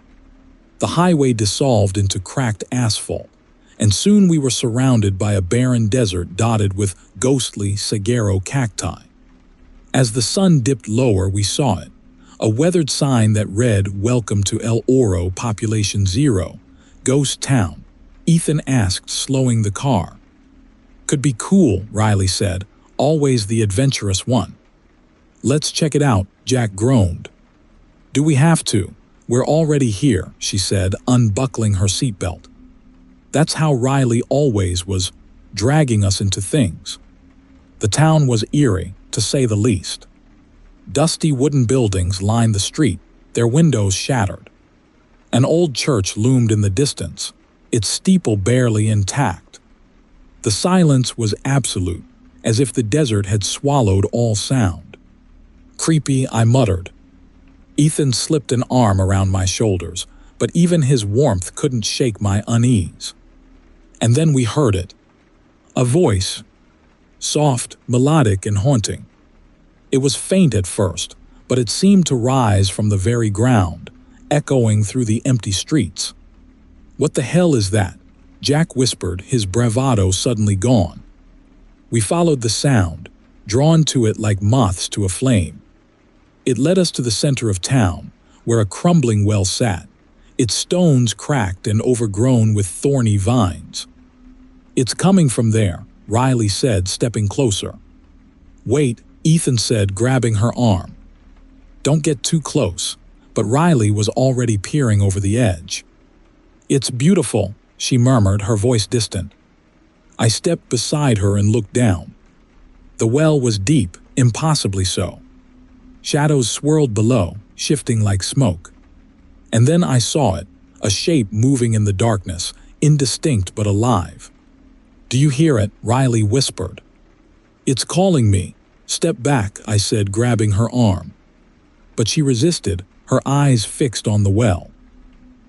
The highway dissolved into cracked asphalt, and soon we were surrounded by a barren desert dotted with ghostly saguaro cacti. As the sun dipped lower, we saw it, a weathered sign that read, "Welcome to El Oro, Population Zero, Ghost Town." Ethan asked, slowing the car. "Could be cool," Riley said, always the adventurous one. "Let's check it out," Jack groaned. "Do we have to? We're already here," she said, unbuckling her seatbelt. That's how Riley always was, dragging us into things. The town was eerie, to say the least. Dusty wooden buildings lined the street, their windows shattered. An old church loomed in the distance, its steeple barely intact. The silence was absolute, as if the desert had swallowed all sound. "Creepy," I muttered. Ethan slipped an arm around my shoulders, but even his warmth couldn't shake my unease. And then we heard it. A voice. Soft, melodic, and haunting. It was faint at first, but it seemed to rise from the very ground, echoing through the empty streets. "What the hell is that?" Jack whispered, his bravado suddenly gone. We followed the sound, drawn to it like moths to a flame. It led us to the center of town, where a crumbling well sat, its stones cracked and overgrown with thorny vines. "It's coming from there," Riley said, stepping closer. "Wait," Ethan said, grabbing her arm. "Don't get too close," but Riley was already peering over the edge. "It's beautiful," she murmured, her voice distant. I stepped beside her and looked down. The well was deep, impossibly so. Shadows swirled below, shifting like smoke. And then I saw it, a shape moving in the darkness, indistinct but alive. "Do you hear it?" Riley whispered. "It's calling me." "Step back," I said, grabbing her arm. But she resisted, her eyes fixed on the well.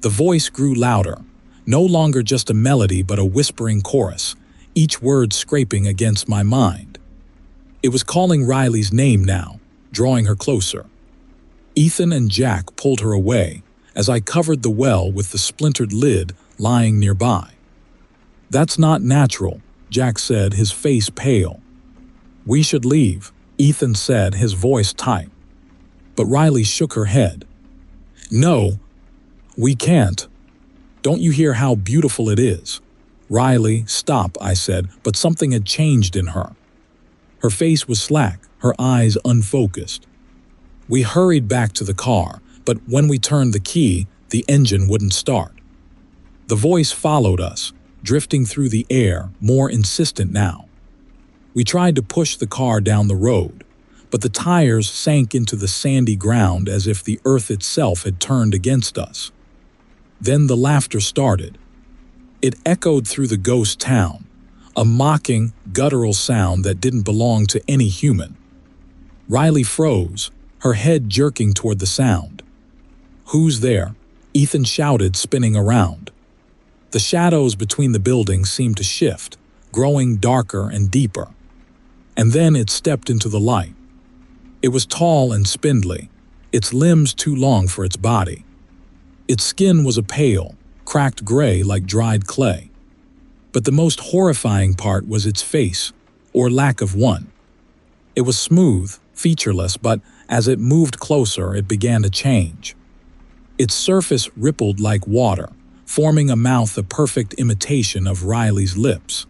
The voice grew louder, no longer just a melody but a whispering chorus, each word scraping against my mind. It was calling Riley's name now, drawing her closer. Ethan and Jack pulled her away as I covered the well with the splintered lid lying nearby. "That's not natural," Jack said, his face pale. "We should leave," Ethan said, his voice tight. But Riley shook her head. "No, we can't. Don't you hear how beautiful it is?" "Riley, stop," I said, but something had changed in her. Her face was slack, her eyes unfocused. We hurried back to the car, but when we turned the key, the engine wouldn't start. The voice followed us, drifting through the air, more insistent now. We tried to push the car down the road, but the tires sank into the sandy ground as if the earth itself had turned against us. Then the laughter started. It echoed through the ghost town, a mocking, guttural sound that didn't belong to any human. Riley froze, her head jerking toward the sound. "Who's there?" Ethan shouted, spinning around. The shadows between the buildings seemed to shift, growing darker and deeper. And then it stepped into the light. It was tall and spindly, its limbs too long for its body. Its skin was a pale, cracked gray like dried clay. But the most horrifying part was its face, or lack of one. It was smooth, featureless, but as it moved closer, it began to change. Its surface rippled like water, forming a mouth a perfect imitation of Riley's lips.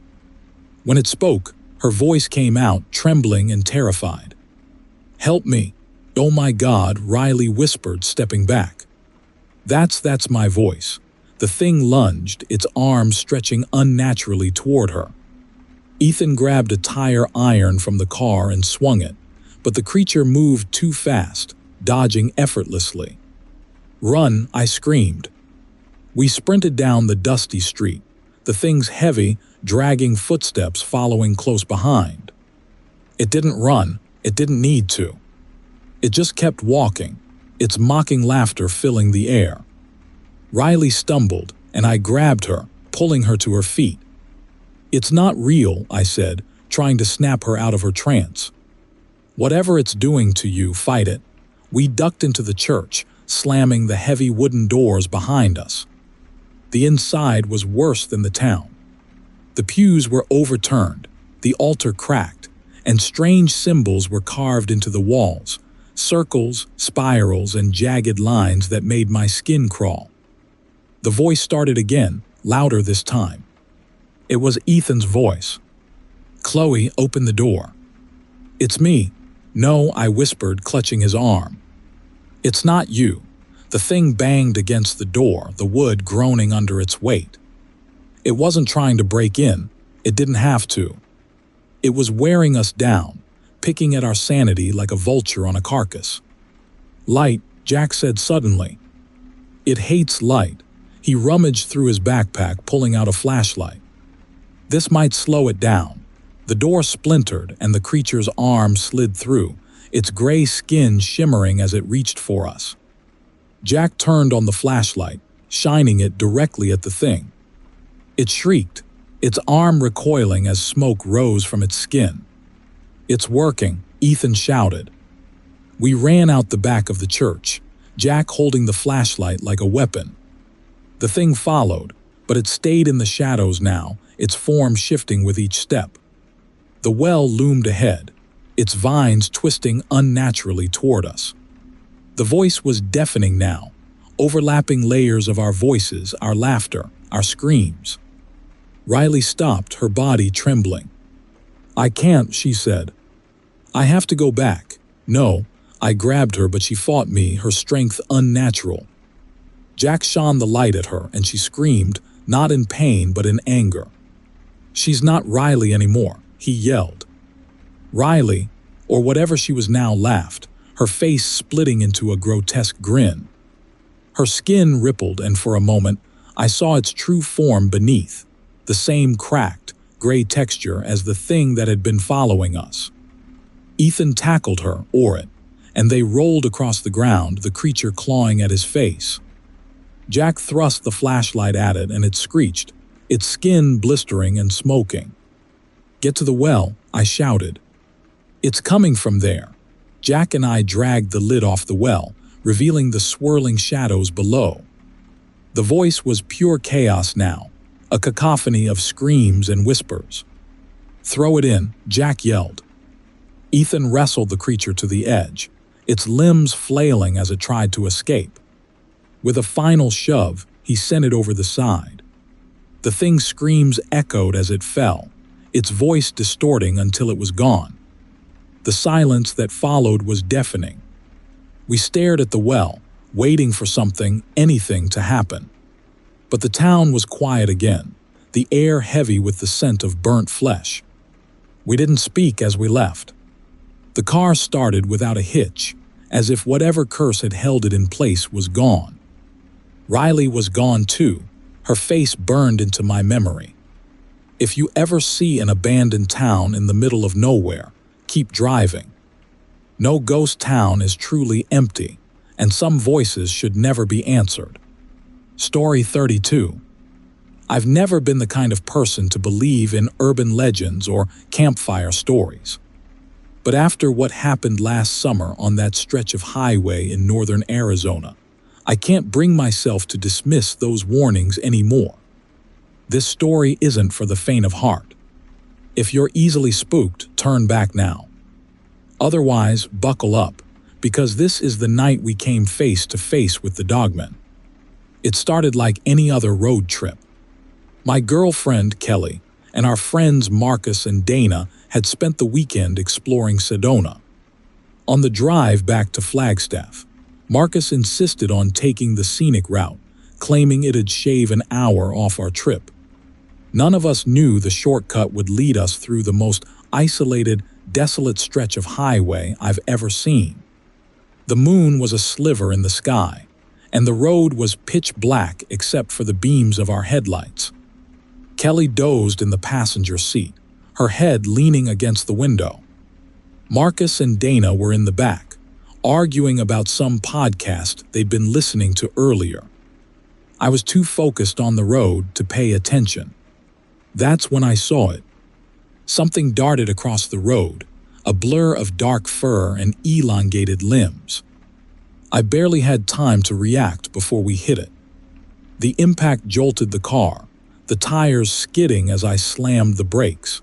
When it spoke, her voice came out, trembling and terrified. "Help me. Oh my God," Riley whispered, stepping back. That's my voice." The thing lunged, its arms stretching unnaturally toward her. Ethan grabbed a tire iron from the car and swung it, but the creature moved too fast, dodging effortlessly. "Run," I screamed. We sprinted down the dusty street, the thing's heavy, dragging footsteps following close behind. It didn't run, it didn't need to. It just kept walking, its mocking laughter filling the air. Riley stumbled, and I grabbed her, pulling her to her feet. "It's not real," I said, trying to snap her out of her trance. "Whatever it's doing to you, fight it." We ducked into the church, slamming the heavy wooden doors behind us. The inside was worse than the town. The pews were overturned, the altar cracked, and strange symbols were carved into the walls, circles, spirals, and jagged lines that made my skin crawl. The voice started again, louder this time. It was Ethan's voice. "Chloe, open the door." "It's me." "No," I whispered, clutching his arm. "It's not you." The thing banged against the door, the wood groaning under its weight. It wasn't trying to break in. It didn't have to. It was wearing us down, picking at our sanity like a vulture on a carcass. "Light," Jack said suddenly. "It hates light." He rummaged through his backpack, pulling out a flashlight. "This might slow it down." The door splintered, and the creature's arm slid through, its gray skin shimmering as it reached for us. Jack turned on the flashlight, shining it directly at the thing. It shrieked, its arm recoiling as smoke rose from its skin. "It's working," Ethan shouted. We ran out the back of the church, Jack holding the flashlight like a weapon. The thing followed, but it stayed in the shadows now, its form shifting with each step. The well loomed ahead, its vines twisting unnaturally toward us. The voice was deafening now, overlapping layers of our voices, our laughter, our screams. Riley stopped, her body trembling. "I can't," she said. "I have to go back." "No." I grabbed her, but she fought me, her strength unnatural. Jack shone the light at her, and she screamed, not in pain but in anger. "She's not Riley anymore," he yelled. Riley, or whatever she was now, laughed, her face splitting into a grotesque grin. Her skin rippled, and for a moment, I saw its true form beneath, the same cracked, gray texture as the thing that had been following us. Ethan tackled her, or it, and they rolled across the ground, the creature clawing at his face. Jack thrust the flashlight at it, and it screeched, its skin blistering and smoking. "Get to the well," I shouted. "It's coming from there." Jack and I dragged the lid off the well, revealing the swirling shadows below. The voice was pure chaos now, a cacophony of screams and whispers. "Throw it in," Jack yelled. Ethan wrestled the creature to the edge, its limbs flailing as it tried to escape. With a final shove, he sent it over the side. The thing's screams echoed as it fell, its voice distorting until it was gone. The silence that followed was deafening. We stared at the well, waiting for something, anything, to happen. But the town was quiet again. the air heavy with the scent of burnt flesh. We didn't speak as we left. The car started without a hitch, as if whatever curse had held it in place was gone. Riley was gone too, her face burned into my memory. If you ever see an abandoned town in the middle of nowhere, keep driving. No ghost town is truly empty, and some voices should never be answered. Story 32. I've never been the kind of person to believe in urban legends or campfire stories. But after what happened last summer on that stretch of highway in northern Arizona, I can't bring myself to dismiss those warnings anymore. This story isn't for the faint of heart. If you're easily spooked, turn back now. Otherwise, buckle up, because this is the night we came face to face with the dogman. It started like any other road trip. My girlfriend, Kelly, and our friends Marcus and Dana had spent the weekend exploring Sedona. On the drive back to Flagstaff, Marcus insisted on taking the scenic route, claiming it'd shave an hour off our trip. None of us knew the shortcut would lead us through the most isolated, desolate stretch of highway I've ever seen. The moon was a sliver in the sky, and the road was pitch black except for the beams of our headlights. Kelly dozed in the passenger seat, her head leaning against the window. Marcus and Dana were in the back, arguing about some podcast they'd been listening to earlier. I was too focused on the road to pay attention. That's when I saw it. Something darted across the road, a blur of dark fur and elongated limbs. I barely had time to react before we hit it. The impact jolted the car, the tires skidding as I slammed the brakes.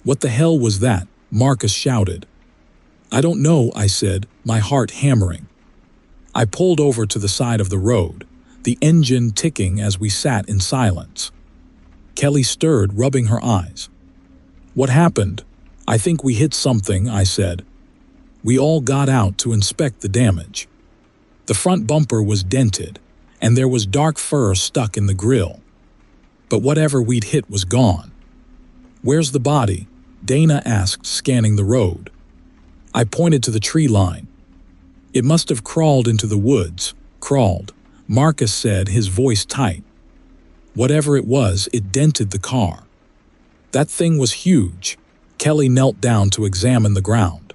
"What the hell was that?" Marcus shouted. "I don't know," I said, my heart hammering. I pulled over to the side of the road, the engine ticking as we sat in silence. Kelly stirred, rubbing her eyes. "What happened?" "I think we hit something," I said. We all got out to inspect the damage. The front bumper was dented, and there was dark fur stuck in the grille. But whatever we'd hit was gone. "Where's the body?" Dana asked, scanning the road. I pointed to the tree line. "It must have crawled into the woods." "Crawled," Marcus said, his voice tight. "Whatever it was, it dented the car." "That thing was huge." Kelly knelt down to examine the ground.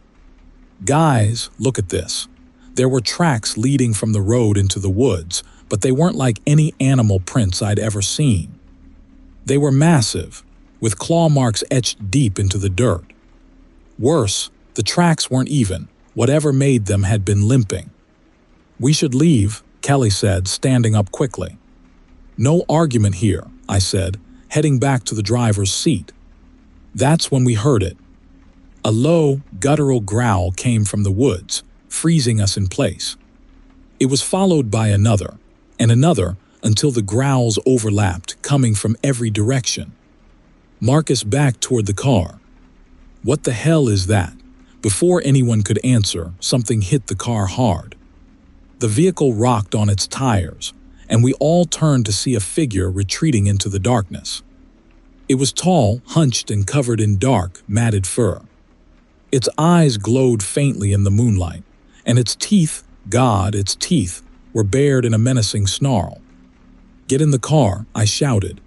"Guys, look at this." There were tracks leading from the road into the woods, but they weren't like any animal prints I'd ever seen. They were massive, with claw marks etched deep into the dirt. Worse, the tracks weren't even. Whatever made them had been limping. "We should leave," Kelly said, standing up quickly. "No argument here," I said, heading back to the driver's seat. That's when we heard it. A low, guttural growl came from the woods, freezing us in place. It was followed by another, and another, until the growls overlapped, coming from every direction. Marcus backed toward the car. "What the hell is that?" Before anyone could answer, something hit the car hard. The vehicle rocked on its tires, and we all turned to see a figure retreating into the darkness. It was tall, hunched, and covered in dark, matted fur. Its eyes glowed faintly in the moonlight, and its teeth, its teeth, were bared in a menacing snarl. "Get in the car," I shouted.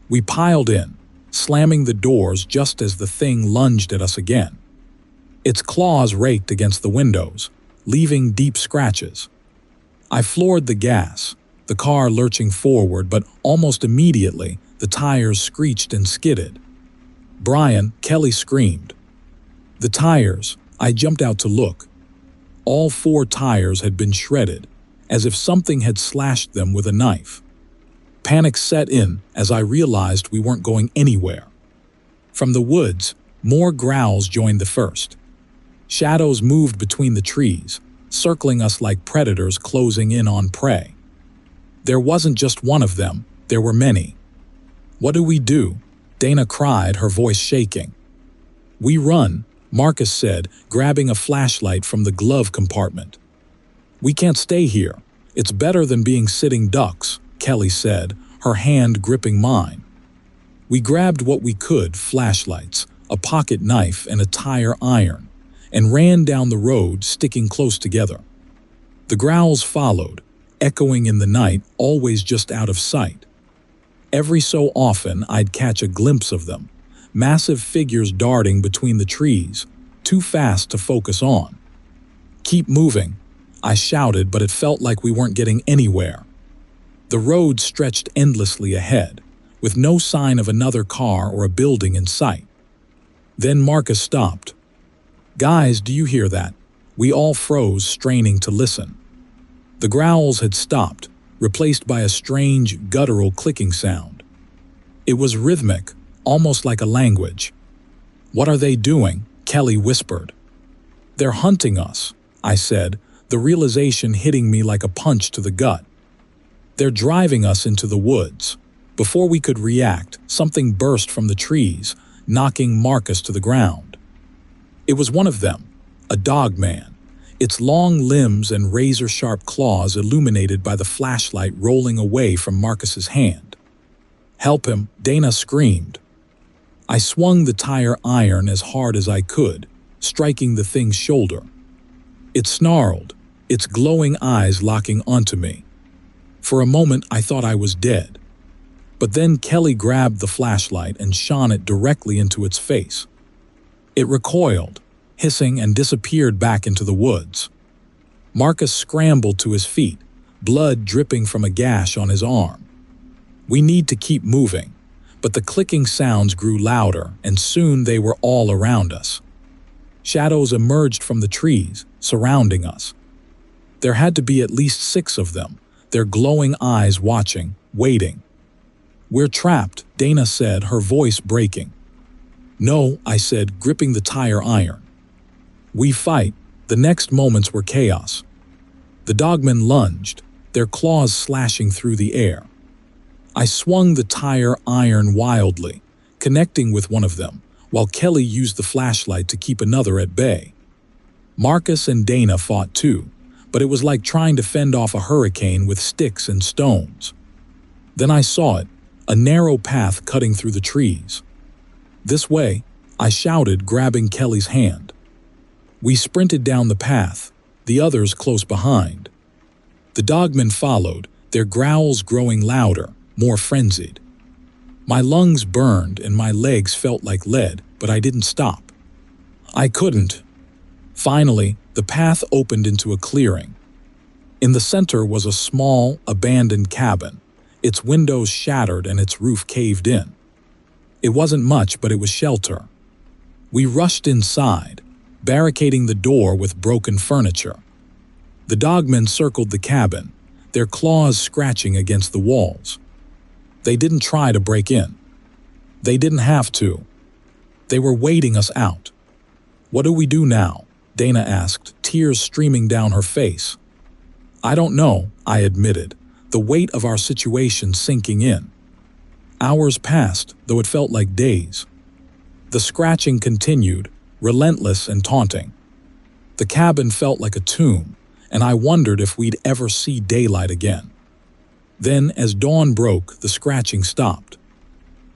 We piled in, slamming the doors just as the thing lunged at us again. Its claws raked against the windows, leaving deep scratches. I floored the gas, the car lurching forward, but almost immediately the tires screeched and skidded. "Brian," Kelly screamed. "The tires!" I jumped out to look. All 4 tires had been shredded, as if something had slashed them with a knife. Panic set in as I realized we weren't going anywhere. From the woods, more growls joined the first. Shadows moved between the trees, circling us like predators closing in on prey. There wasn't just one of them, there were many. "What do we do?" Dana cried, her voice shaking. "We run," Marcus said, grabbing a flashlight from the glove compartment. "We can't stay here. It's better than being sitting ducks," Kelly said, her hand gripping mine. We grabbed what we could, flashlights, a pocket knife, and a tire iron, and ran down the road, sticking close together. The growls followed, echoing in the night, always just out of sight. Every so often, I'd catch a glimpse of them, massive figures darting between the trees, too fast to focus on. "Keep moving," I shouted, but it felt like we weren't getting anywhere. The road stretched endlessly ahead, with no sign of another car or a building in sight. Then Marcus stopped. "Guys, do you hear that?" We all froze, straining to listen. The growls had stopped, replaced by a strange, guttural clicking sound. It was rhythmic, almost like a language. "What are they doing?" Kelly whispered. "They're hunting us," I said, the realization hitting me like a punch to the gut. "They're driving us into the woods." Before we could react, something burst from the trees, knocking Marcus to the ground. It was one of them, a dog man, its long limbs and razor-sharp claws illuminated by the flashlight rolling away from Marcus's hand. "Help him," Dana screamed. I swung the tire iron as hard as I could, striking the thing's shoulder. It snarled, its glowing eyes locking onto me. For a moment, I thought I was dead. But then Kelly grabbed the flashlight and shone it directly into its face. It recoiled, hissing, and disappeared back into the woods. Marcus scrambled to his feet, blood dripping from a gash on his arm. We need to keep moving, but the clicking sounds grew louder, and soon they were all around us. Shadows emerged from the trees, surrounding us. There had to be at least 6 of them, their glowing eyes watching, waiting. "We're trapped," Dana said, her voice breaking. "No," I said, gripping the tire iron. "We fight." The next moments were chaos. The dogmen lunged, their claws slashing through the air. I swung the tire iron wildly, connecting with one of them, while Kelly used the flashlight to keep another at bay. Marcus and Dana fought too, but it was like trying to fend off a hurricane with sticks and stones. Then I saw it, a narrow path cutting through the trees. "This way," I shouted, grabbing Kelly's hand. We sprinted down the path, the others close behind. The dogmen followed, their growls growing louder, more frenzied. My lungs burned and my legs felt like lead, but I didn't stop. I couldn't. Finally, the path opened into a clearing. In the center was a small, abandoned cabin, its windows shattered and its roof caved in. It wasn't much, but it was shelter. We rushed inside, barricading the door with broken furniture. The dogmen circled the cabin, their claws scratching against the walls. They didn't try to break in. They didn't have to. They were waiting us out. "What do we do now?" Dana asked, tears streaming down her face. "I don't know," I admitted, the weight of our situation sinking in. Hours passed, though it felt like days. The scratching continued, relentless and taunting. The cabin felt like a tomb, and I wondered if we'd ever see daylight again. Then, as dawn broke, the scratching stopped.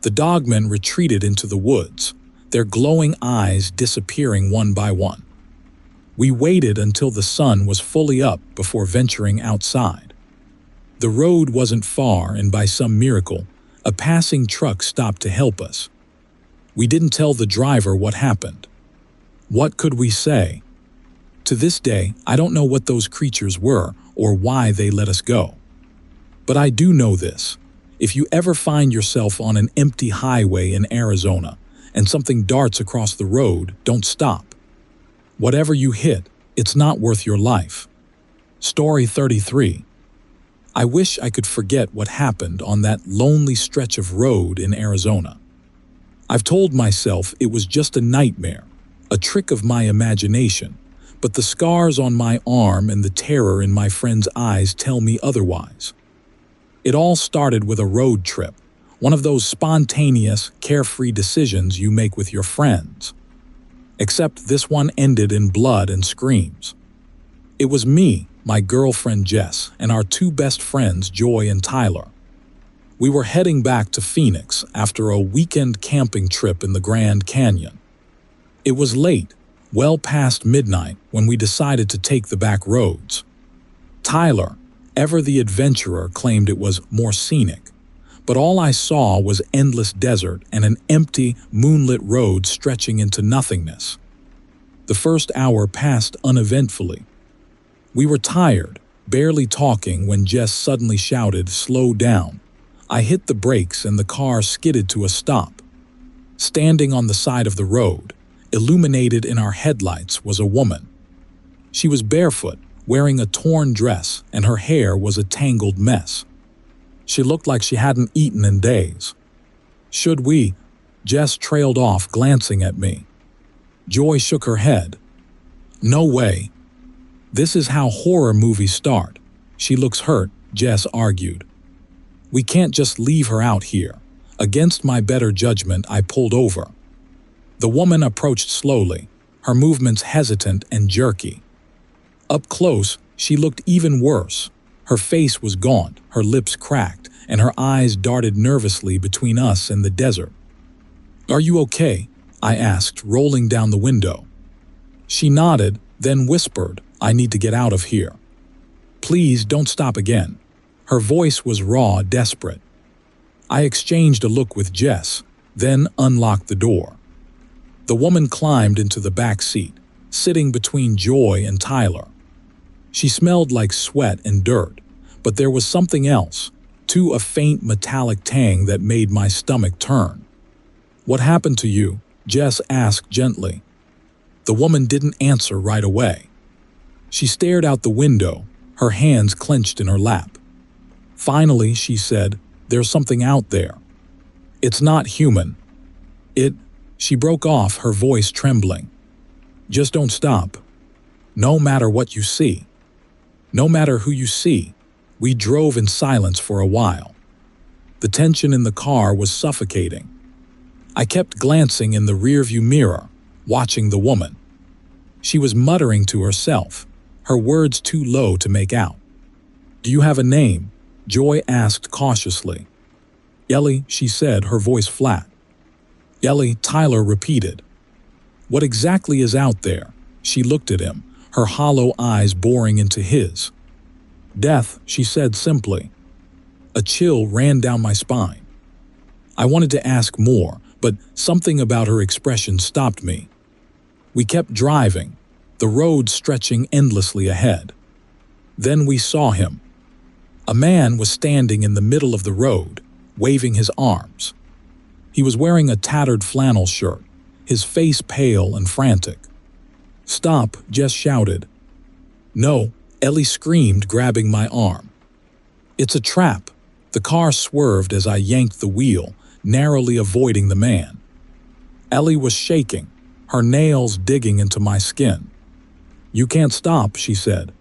The dogmen retreated into the woods, their glowing eyes disappearing one by one. We waited until the sun was fully up before venturing outside. The road wasn't far, and by some miracle, a passing truck stopped to help us. We didn't tell the driver what happened. What could we say? To this day, I don't know what those creatures were or why they let us go. But I do know this: if you ever find yourself on an empty highway in Arizona and something darts across the road, don't stop. Whatever you hit, it's not worth your life. Story 33. I wish I could forget what happened on that lonely stretch of road in Arizona. I've told myself it was just a nightmare, a trick of my imagination, but the scars on my arm and the terror in my friend's eyes tell me otherwise. It all started with a road trip, one of those spontaneous, carefree decisions you make with your friends. Except this one ended in blood and screams. It was me, my girlfriend Jess, and our 2 best friends, Joy and Tyler. We were heading back to Phoenix after a weekend camping trip in the Grand Canyon. It was late, well past midnight, when we decided to take the back roads. Tyler, ever the adventurer, claimed it was more scenic, but all I saw was endless desert and an empty, moonlit road stretching into nothingness. The first hour passed uneventfully. We were tired, barely talking, when Jess suddenly shouted, "Slow down." I hit the brakes and the car skidded to a stop. Standing on the side of the road, illuminated in our headlights, was a woman. She was barefoot, wearing a torn dress, and her hair was a tangled mess. She looked like she hadn't eaten in days. "Should we?" Jess trailed off, glancing at me. Joy shook her head. "No way. This is how horror movies start." "She looks hurt," Jess argued. "We can't just leave her out here." Against my better judgment, I pulled over. The woman approached slowly, her movements hesitant and jerky. Up close, she looked even worse. Her face was gaunt, her lips cracked, and her eyes darted nervously between us and the desert. "Are you okay?" I asked, rolling down the window. She nodded, then whispered, "I need to get out of here. Please don't stop again." Her voice was raw, desperate. I exchanged a look with Jess, then unlocked the door. The woman climbed into the back seat, sitting between Joy and Tyler. She smelled like sweat and dirt, but there was something else, too, a faint metallic tang that made my stomach turn. "What happened to you?" Jess asked gently. The woman didn't answer right away. She stared out the window, her hands clenched in her lap. Finally, she said, "There's something out there. It's not human. She broke off, her voice trembling. "Just don't stop. No matter what you see. No matter who you see." We drove in silence for a while. The tension in the car was suffocating. I kept glancing in the rearview mirror, watching the woman. She was muttering to herself, her words too low to make out. "Do you have a name?" Joy asked cautiously. "Ellie," she said, her voice flat. "Ellie," Tyler repeated. "What exactly is out there?" She looked at him, her hollow eyes boring into his. "Death," she said simply. A chill ran down my spine. I wanted to ask more, but something about her expression stopped me. We kept driving, the road stretching endlessly ahead. Then we saw him. A man was standing in the middle of the road, waving his arms. He was wearing a tattered flannel shirt, his face pale and frantic. "Stop," Jess shouted. "No," Ellie screamed, grabbing my arm. "It's a trap." The car swerved as I yanked the wheel, narrowly avoiding the man. Ellie was shaking, her nails digging into my skin. "You can't stop," she said.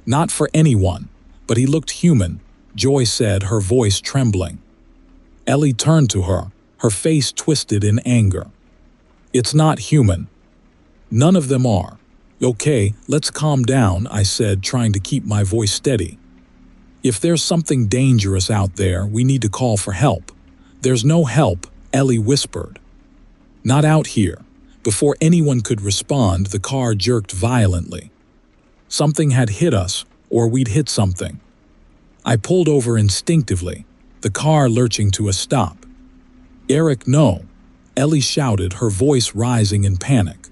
"Not for anyone, but he looked human," Joy said, her voice trembling. Ellie turned to her, her face twisted in anger. "It's not human. None of them are." "Okay, let's calm down," I said, trying to keep my voice steady. "If there's something dangerous out there, we need to call for help." "There's no help," Ellie whispered. "Not out here." Before anyone could respond, the car jerked violently. Something had hit us, or we'd hit something. I pulled over instinctively, the car lurching to a stop. "Eric, no!" Ellie shouted, her voice rising in panic.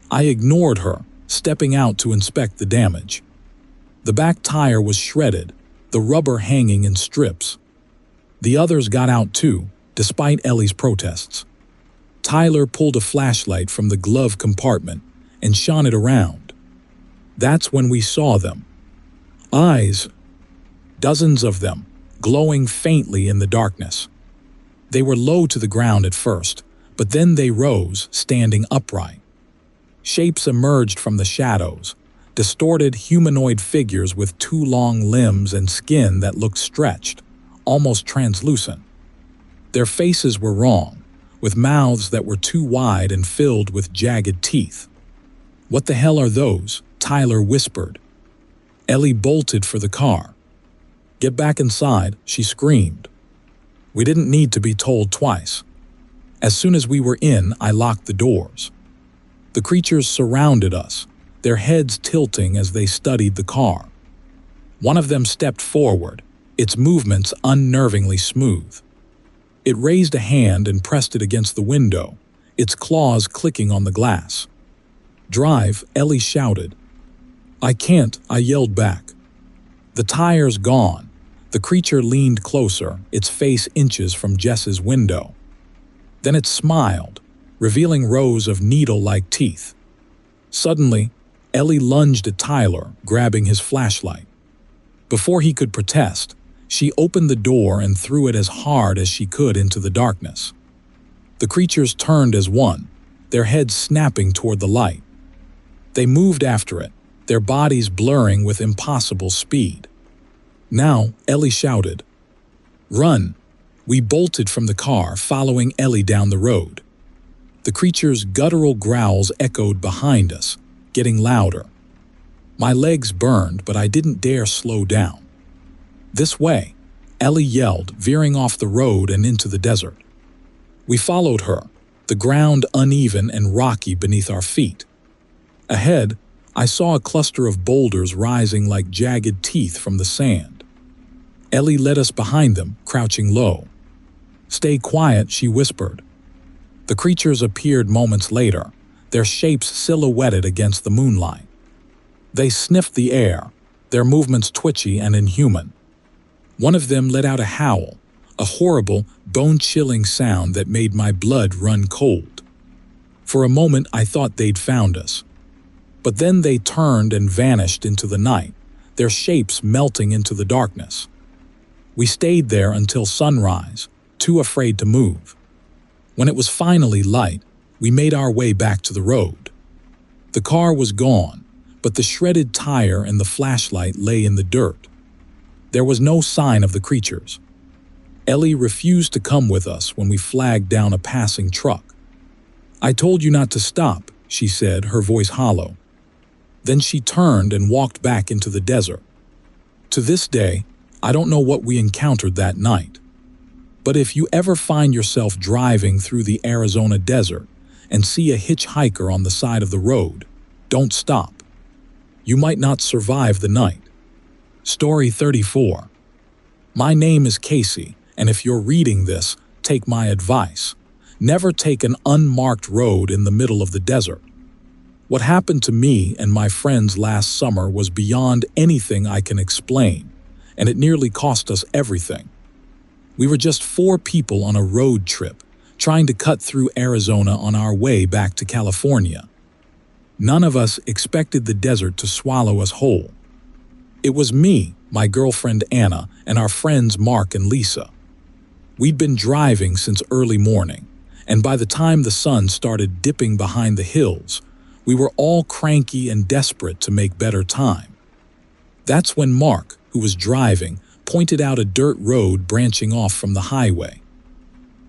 I ignored her, stepping out to inspect the damage. The back tire was shredded, the rubber hanging in strips. The others got out too, despite Ellie's protests. Tyler pulled a flashlight from the glove compartment and shone it around. That's when we saw them. Eyes. Dozens of them, glowing faintly in the darkness. They were low to the ground at first, but then they rose, standing upright. Shapes emerged from the shadows, distorted humanoid figures with two long limbs and skin that looked stretched, almost translucent. Their faces were wrong, with mouths that were too wide and filled with jagged teeth. "What the hell are those?" Tyler whispered. Ellie bolted for the car. "Get back inside," she screamed. We didn't need to be told twice. As soon as we were in, I locked the doors. The creatures surrounded us, their heads tilting as they studied the car. One of them stepped forward, its movements unnervingly smooth. It raised a hand and pressed it against the window, its claws clicking on the glass. "Drive," Ellie shouted. "I can't," I yelled back. The tire's gone. The creature leaned closer, its face inches from Jess's window. Then it smiled, revealing rows of needle-like teeth. Suddenly, Ellie lunged at Tyler, grabbing his flashlight. Before he could protest, she opened the door and threw it as hard as she could into the darkness. The creatures turned as one, their heads snapping toward the light. They moved after it, their bodies blurring with impossible speed. Now, Ellie shouted, "Run!" We bolted from the car, following Ellie down the road. The creature's guttural growls echoed behind us, getting louder. My legs burned, but I didn't dare slow down. "This way," Ellie yelled, veering off the road and into the desert. We followed her, the ground uneven and rocky beneath our feet. Ahead, I saw a cluster of boulders rising like jagged teeth from the sand. Ellie led us behind them, crouching low. "Stay quiet," she whispered. The creatures appeared moments later, their shapes silhouetted against the moonlight. They sniffed the air, their movements twitchy and inhuman. One of them let out a howl, a horrible, bone-chilling sound that made my blood run cold. For a moment, I thought they'd found us. But then they turned and vanished into the night, their shapes melting into the darkness. We stayed there until sunrise, too afraid to move. When it was finally light, we made our way back to the road. The car was gone, but the shredded tire and the flashlight lay in the dirt. There was no sign of the creatures. Ellie refused to come with us when we flagged down a passing truck. "I told you not to stop," she said, her voice hollow. Then she turned and walked back into the desert. To this day, I don't know what we encountered that night. But if you ever find yourself driving through the Arizona desert and see a hitchhiker on the side of the road, don't stop. You might not survive the night. Story 34. My name is Casey, and if you're reading this, take my advice. Never take an unmarked road in the middle of the desert. What happened to me and my friends last summer was beyond anything I can explain, and it nearly cost us everything. We were just 4 people on a road trip, trying to cut through Arizona on our way back to California. None of us expected the desert to swallow us whole. It was me, my girlfriend Anna, and our friends Mark and Lisa. We'd been driving since early morning, and by the time the sun started dipping behind the hills, we were all cranky and desperate to make better time. That's when Mark, who was driving, pointed out a dirt road branching off from the highway.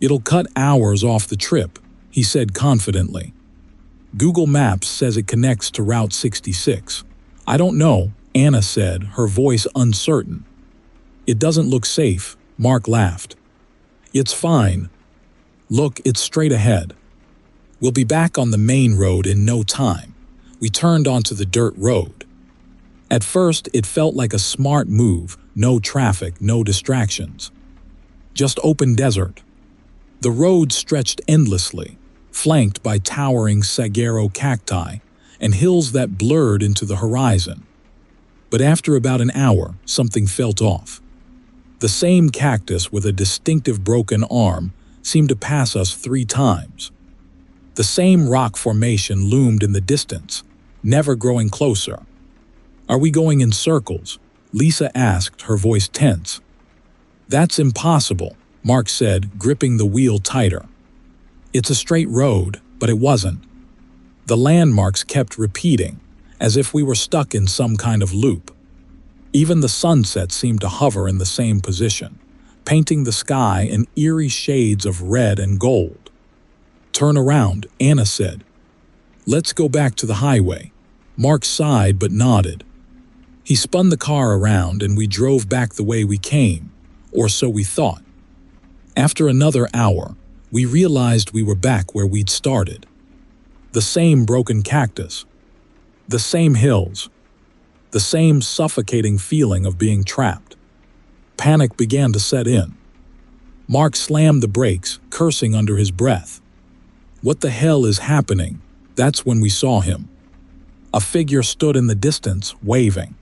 "It'll cut hours off the trip," he said confidently. "Google Maps says it connects to Route 66. "I don't know," Anna said, her voice uncertain. "It doesn't look safe," Mark laughed. "It's fine. Look, it's straight ahead. We'll be back on the main road in no time." We turned onto the dirt road. At first, it felt like a smart move, no traffic, no distractions. Just open desert. The road stretched endlessly, flanked by towering saguaro cacti and hills that blurred into the horizon. But after about an hour, something felt off. The same cactus with a distinctive broken arm seemed to pass us 3 times. The same rock formation loomed in the distance, never growing closer. "Are we going in circles?" Lisa asked, her voice tense. "That's impossible," Mark said, gripping the wheel tighter. "It's a straight road," but it wasn't. The landmarks kept repeating, as if we were stuck in some kind of loop. Even the sunset seemed to hover in the same position, painting the sky in eerie shades of red and gold. "Turn around," Anna said. "Let's go back to the highway." Mark sighed but nodded. He spun the car around and we drove back the way we came, or so we thought. After another hour, we realized we were back where we'd started. The same broken cactus, the same hills, the same suffocating feeling of being trapped. Panic began to set in. Mark slammed the brakes, cursing under his breath. What the hell is happening? That's when we saw him. A figure stood in the distance, waving.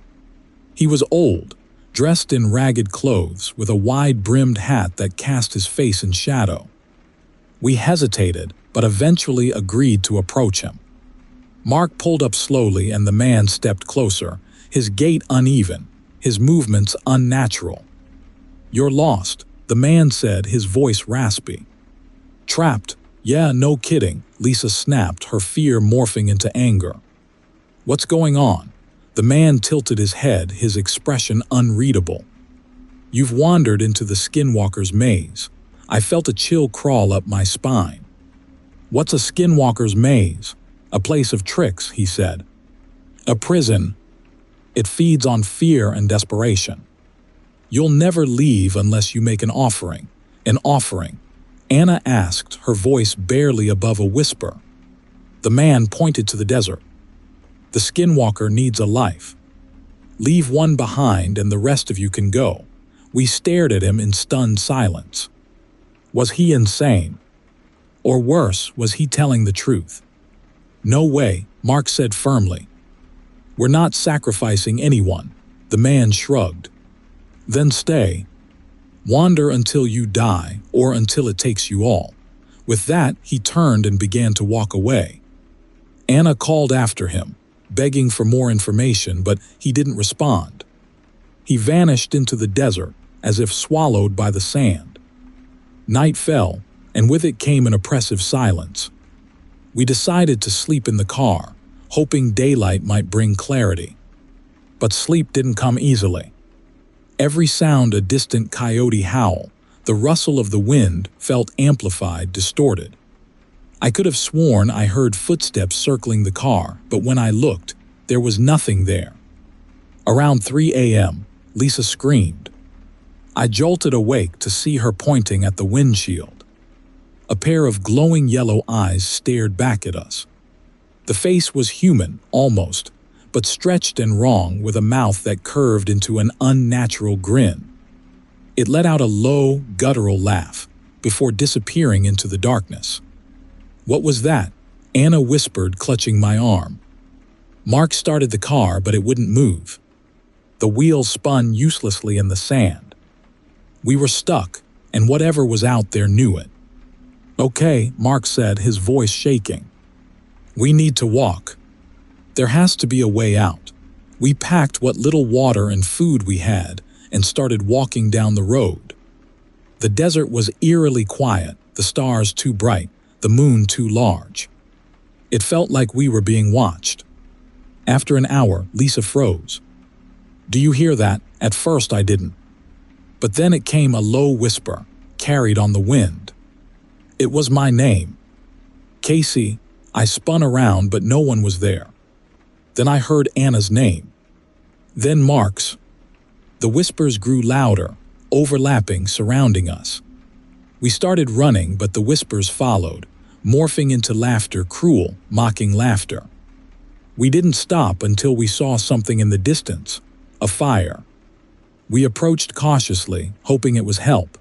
He was old, dressed in ragged clothes, with a wide-brimmed hat that cast his face in shadow. We hesitated, but eventually agreed to approach him. Mark pulled up slowly and the man stepped closer, his gait uneven, his movements unnatural. "You're lost," the man said, his voice raspy. "Trapped? Yeah, no kidding," Lisa snapped, her fear morphing into anger. "What's going on?" The man tilted his head, his expression unreadable. "You've wandered into the Skinwalker's maze." I felt a chill crawl up my spine. "What's a Skinwalker's maze?" "A place of tricks," he said. "A prison. It feeds on fear and desperation. You'll never leave unless you make an offering." "An offering?" Anna asked, her voice barely above a whisper. The man pointed to the desert. "The Skinwalker needs a life. Leave one behind and the rest of you can go." We stared at him in stunned silence. Was he insane? Or worse, was he telling the truth? "No way," Mark said firmly. "We're not sacrificing anyone." The man shrugged. "Then stay. Wander until you die, or until it takes you all." With that, he turned and began to walk away. Anna called after him, begging for more information, but he didn't respond. He vanished into the desert, as if swallowed by the sand. Night fell, and with it came an oppressive silence. We decided to sleep in the car, hoping daylight might bring clarity. But sleep didn't come easily. Every sound, a distant coyote howl, the rustle of the wind, felt amplified, distorted. I could have sworn I heard footsteps circling the car, but when I looked, there was nothing there. Around 3 a.m., Lisa screamed. I jolted awake to see her pointing at the windshield. A pair of glowing yellow eyes stared back at us. The face was human, almost, but stretched and wrong, with a mouth that curved into an unnatural grin. It let out a low, guttural laugh, before disappearing into the darkness. "What was that?" Anna whispered, clutching my arm. Mark started the car, but it wouldn't move. The wheels spun uselessly in the sand. We were stuck, and whatever was out there knew it. "Okay," Mark said, his voice shaking. "We need to walk. There has to be a way out." We packed what little water and food we had and started walking down the road. The desert was eerily quiet, the stars too bright, the moon too large. It felt like we were being watched. After an hour, Lisa froze. "Do you hear that?" At first I didn't. But then it came, a low whisper, carried on the wind. It was my name. "Casey." I spun around, but no one was there. Then I heard Anna's name. Then Mark's. The whispers grew louder, overlapping, surrounding us. We started running, but the whispers followed, morphing into laughter, cruel, mocking laughter. We didn't stop until we saw something in the distance, a fire. We approached cautiously, hoping it was help.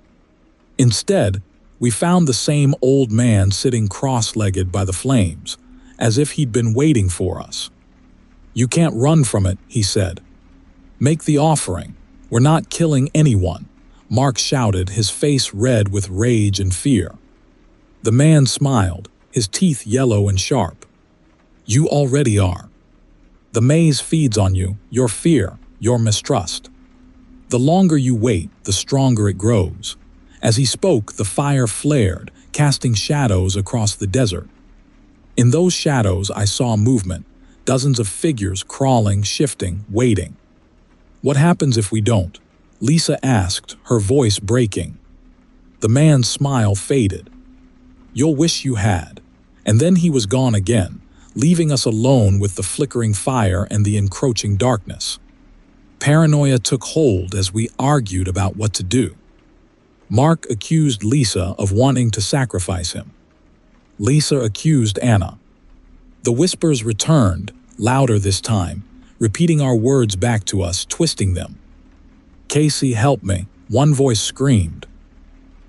Instead, we found the same old man sitting cross-legged by the flames, as if he'd been waiting for us. "You can't run from it," he said. "Make the offering. We're not killing anyone," Mark shouted, his face red with rage and fear. The man smiled, his teeth yellow and sharp. "You already are. The maze feeds on you, your fear, your mistrust. The longer you wait, the stronger it grows." As he spoke, the fire flared, casting shadows across the desert. In those shadows, I saw movement, dozens of figures crawling, shifting, waiting. "What happens if we don't?" Lisa asked, her voice breaking. The man's smile faded. "You'll wish you had." And then he was gone again, leaving us alone with the flickering fire and the encroaching darkness. Paranoia took hold as we argued about what to do. Mark accused Lisa of wanting to sacrifice him. Lisa accused Anna. The whispers returned, louder this time, repeating our words back to us, twisting them. "Casey, help me," one voice screamed.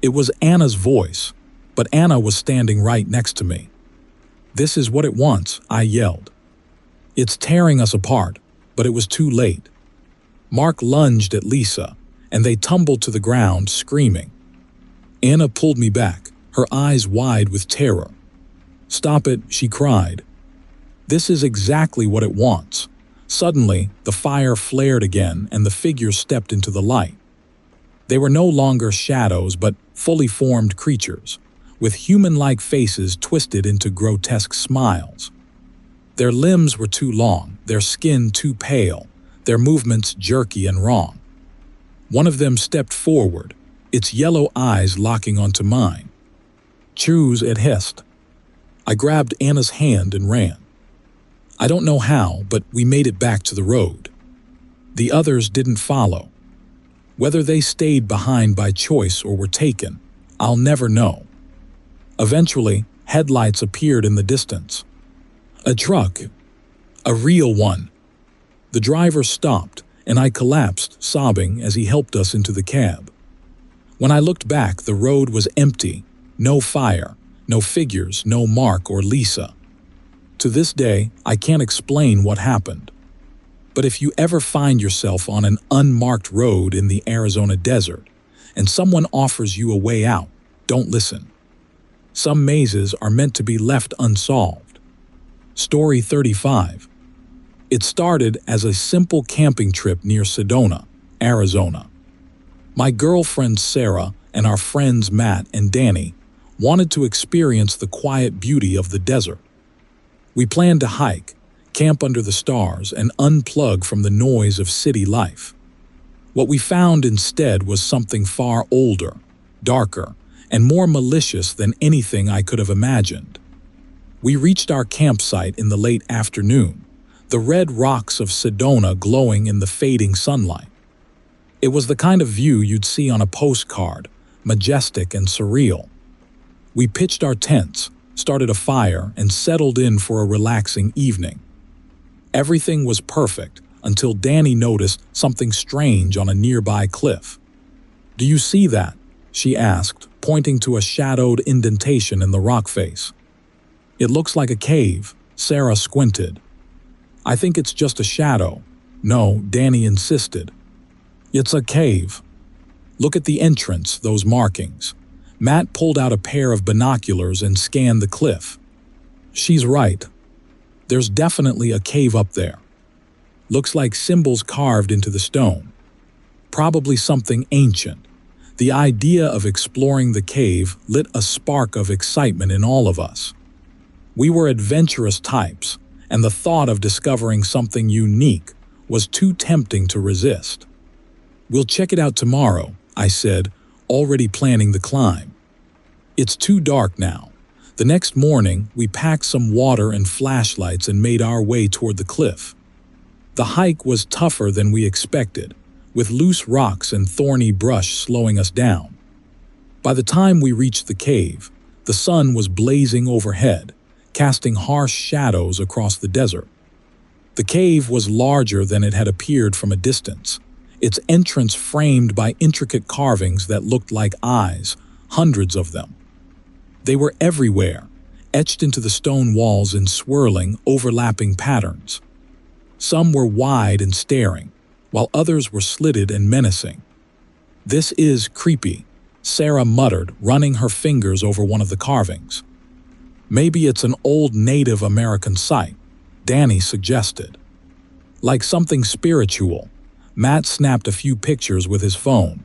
It was Anna's voice, but Anna was standing right next to me. "This is what it wants," I yelled. "It's tearing us apart," but it was too late. Mark lunged at Lisa, and they tumbled to the ground, screaming. Anna pulled me back, her eyes wide with terror. "Stop it," she cried. "This is exactly what it wants." Suddenly, the fire flared again and the figures stepped into the light. They were no longer shadows but fully formed creatures, with human-like faces twisted into grotesque smiles. Their limbs were too long, their skin too pale, their movements jerky and wrong. One of them stepped forward, its yellow eyes locking onto mine. "Choose," it hissed. I grabbed Anna's hand and ran. I don't know how, but we made it back to the road. The others didn't follow. Whether they stayed behind by choice or were taken, I'll never know. Eventually, headlights appeared in the distance. A truck. A real one. The driver stopped, and I collapsed, sobbing as he helped us into the cab. When I looked back, the road was empty. No fire, no figures, no Mark or Lisa. To this day, I can't explain what happened. But if you ever find yourself on an unmarked road in the Arizona desert, and someone offers you a way out, don't listen. Some mazes are meant to be left unsolved. Story 35. It started as a simple camping trip near Sedona, Arizona. My girlfriend Sarah and our friends Matt and Danny wanted to experience the quiet beauty of the desert. We planned to hike, camp under the stars, and unplug from the noise of city life. What we found instead was something far older, darker, and more malicious than anything I could have imagined. We reached our campsite in the late afternoon, the red rocks of Sedona glowing in the fading sunlight. It was the kind of view you'd see on a postcard, majestic and surreal. We pitched our tents, started a fire, and settled in for a relaxing evening. Everything was perfect until Danny noticed something strange on a nearby cliff. "Do you see that?" she asked, pointing to a shadowed indentation in the rock face. "It looks like a cave," Sarah squinted. "I think it's just a shadow." "No," Danny insisted. "It's a cave. Look at the entrance, those markings." Matt pulled out a pair of binoculars and scanned the cliff. "She's right. There's definitely a cave up there. Looks like symbols carved into the stone. Probably something ancient." The idea of exploring the cave lit a spark of excitement in all of us. We were adventurous types, and the thought of discovering something unique was too tempting to resist. "We'll check it out tomorrow," I said, already planning the climb. "It's too dark now." The next morning, we packed some water and flashlights and made our way toward the cliff. The hike was tougher than we expected, with loose rocks and thorny brush slowing us down. By the time we reached the cave, the sun was blazing overhead, casting harsh shadows across the desert. The cave was larger than it had appeared from a distance, its entrance framed by intricate carvings that looked like eyes, hundreds of them. They were everywhere, etched into the stone walls in swirling, overlapping patterns. Some were wide and staring, while others were slitted and menacing. "This is creepy," Sarah muttered, running her fingers over one of the carvings. "Maybe it's an old Native American site," Danny suggested. "Like something spiritual." Matt snapped a few pictures with his phone.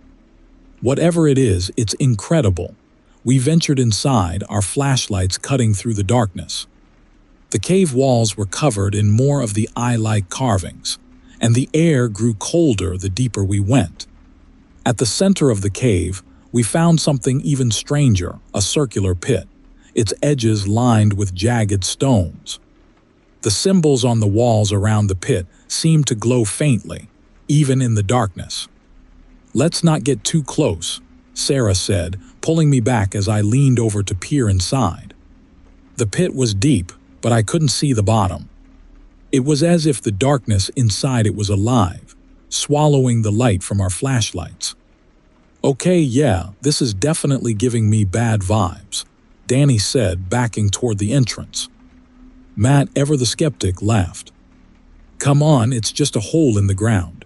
"Whatever it is, it's incredible." We ventured inside, our flashlights cutting through the darkness. The cave walls were covered in more of the eye-like carvings, and the air grew colder the deeper we went. At the center of the cave, we found something even stranger, a circular pit, its edges lined with jagged stones. The symbols on the walls around the pit seemed to glow faintly, even in the darkness. "Let's not get too close," Sarah said, pulling me back as I leaned over to peer inside. The pit was deep, but I couldn't see the bottom. It was as if the darkness inside it was alive, swallowing the light from our flashlights. Okay, yeah, this is definitely giving me bad vibes, Danny said, backing toward the entrance. Matt, ever the skeptic, laughed. Come on, it's just a hole in the ground.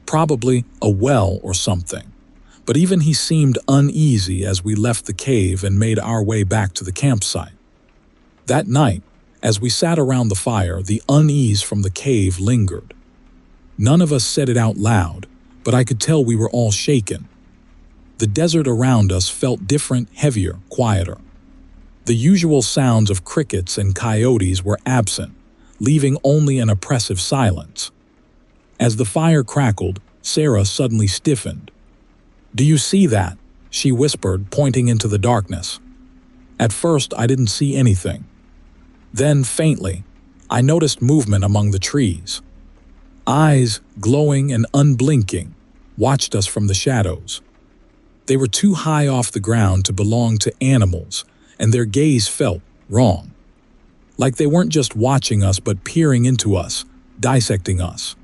Probably a well or something. But even he seemed uneasy as we left the cave and made our way back to the campsite. That night, as we sat around the fire, the unease from the cave lingered. None of us said it out loud, but I could tell we were all shaken. The desert around us felt different, heavier, quieter. The usual sounds of crickets and coyotes were absent, leaving only an oppressive silence. As the fire crackled, Sarah suddenly stiffened. "Do you see that?" she whispered, pointing into the darkness. At first, I didn't see anything. Then, faintly, I noticed movement among the trees. Eyes, glowing and unblinking, watched us from the shadows. They were too high off the ground to belong to animals, and their gaze felt wrong. Like they weren't just watching us but peering into us, dissecting us.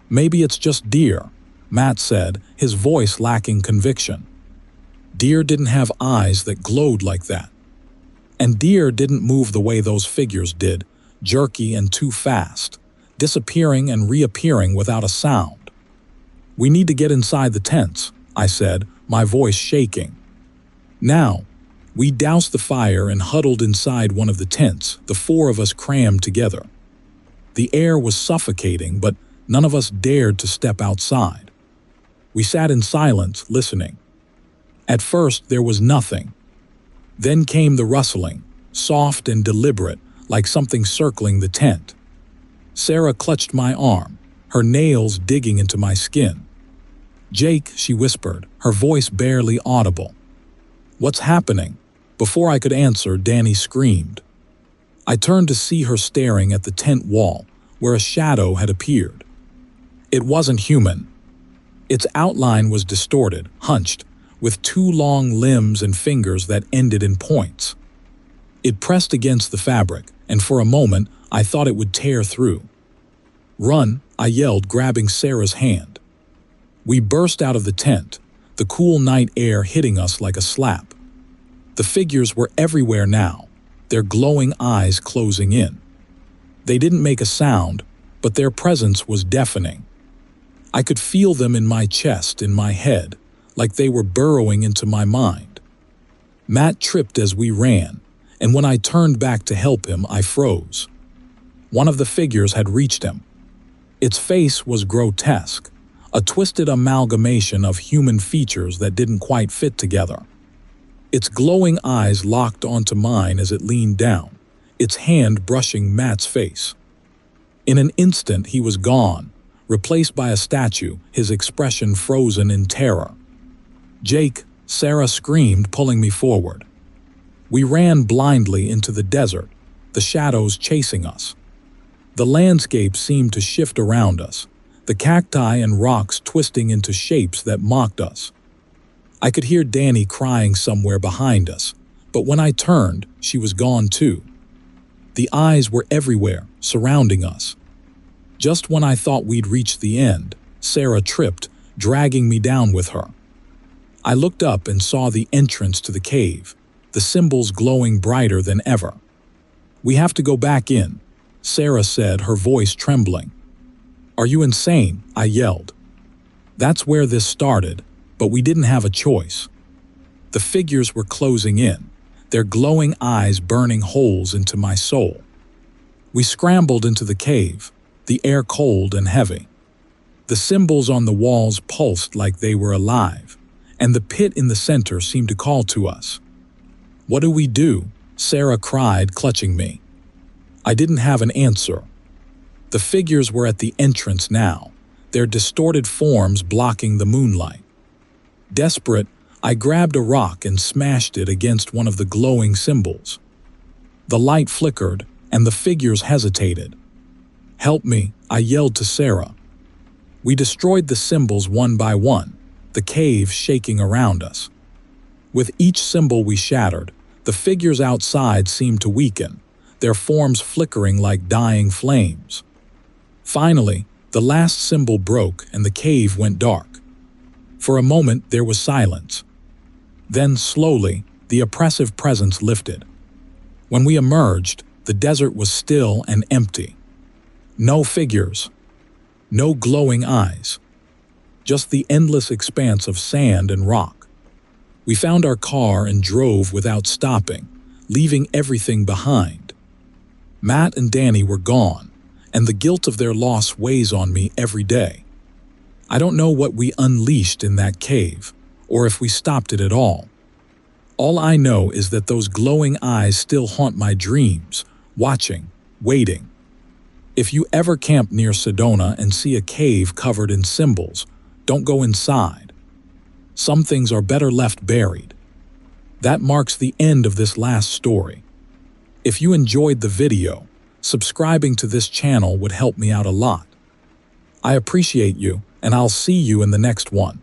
"Maybe it's just deer," Matt said, his voice lacking conviction. Deer didn't have eyes that glowed like that. And deer didn't move the way those figures did, jerky and too fast, disappearing and reappearing without a sound. "We need to get inside the tents," I said, my voice shaking. Now, we doused the fire and huddled inside one of the tents, the four of us crammed together. The air was suffocating, but none of us dared to step outside. We sat in silence, listening. At first, there was nothing. Then came the rustling, soft and deliberate, like something circling the tent. Sarah clutched my arm, her nails digging into my skin. "Jake," she whispered, her voice barely audible. "What's happening?" Before I could answer, Danny screamed. I turned to see her staring at the tent wall, where a shadow had appeared. It wasn't human. Its outline was distorted, hunched, with two long limbs and fingers that ended in points. It pressed against the fabric, and for a moment I thought it would tear through. "Run!" I yelled, grabbing Sarah's hand. We burst out of the tent, the cool night air hitting us like a slap. The figures were everywhere now, their glowing eyes closing in. They didn't make a sound, but their presence was deafening. I could feel them in my chest, in my head, like they were burrowing into my mind. Matt tripped as we ran, and when I turned back to help him, I froze. One of the figures had reached him. Its face was grotesque, a twisted amalgamation of human features that didn't quite fit together. Its glowing eyes locked onto mine as it leaned down, its hand brushing Matt's face. In an instant, he was gone, replaced by a statue, his expression frozen in terror. "Jake!" Sarah screamed, pulling me forward. We ran blindly into the desert, the shadows chasing us. The landscape seemed to shift around us, the cacti and rocks twisting into shapes that mocked us. I could hear Danny crying somewhere behind us, but when I turned, she was gone too. The eyes were everywhere, surrounding us. Just when I thought we'd reached the end, Sarah tripped, dragging me down with her. I looked up and saw the entrance to the cave, the symbols glowing brighter than ever. "We have to go back in," Sarah said, her voice trembling. "Are you insane?" I yelled. That's where this started, but we didn't have a choice. The figures were closing in, their glowing eyes burning holes into my soul. We scrambled into the cave, the air cold and heavy. The symbols on the walls pulsed like they were alive, and the pit in the center seemed to call to us. "What do we do?" Sarah cried, clutching me. I didn't have an answer. The figures were at the entrance now, their distorted forms blocking the moonlight. Desperate, I grabbed a rock and smashed it against one of the glowing symbols. The light flickered, and the figures hesitated. "Help me," I yelled to Sarah. We destroyed the symbols one by one, the cave shaking around us. With each symbol we shattered, the figures outside seemed to weaken, their forms flickering like dying flames. Finally, the last symbol broke and the cave went dark. For a moment, there was silence. Then, slowly, the oppressive presence lifted. When we emerged, the desert was still and empty. No figures. No glowing eyes. Just the endless expanse of sand and rock. We found our car and drove without stopping, leaving everything behind. Matt and Danny were gone, and the guilt of their loss weighs on me every day. I don't know what we unleashed in that cave, or if we stopped it at all. All I know is that those glowing eyes still haunt my dreams, watching, waiting. If you ever camp near Sedona and see a cave covered in symbols, don't go inside. Some things are better left buried. That marks the end of this last story. If you enjoyed the video, subscribing to this channel would help me out a lot. I appreciate you, and I'll see you in the next one.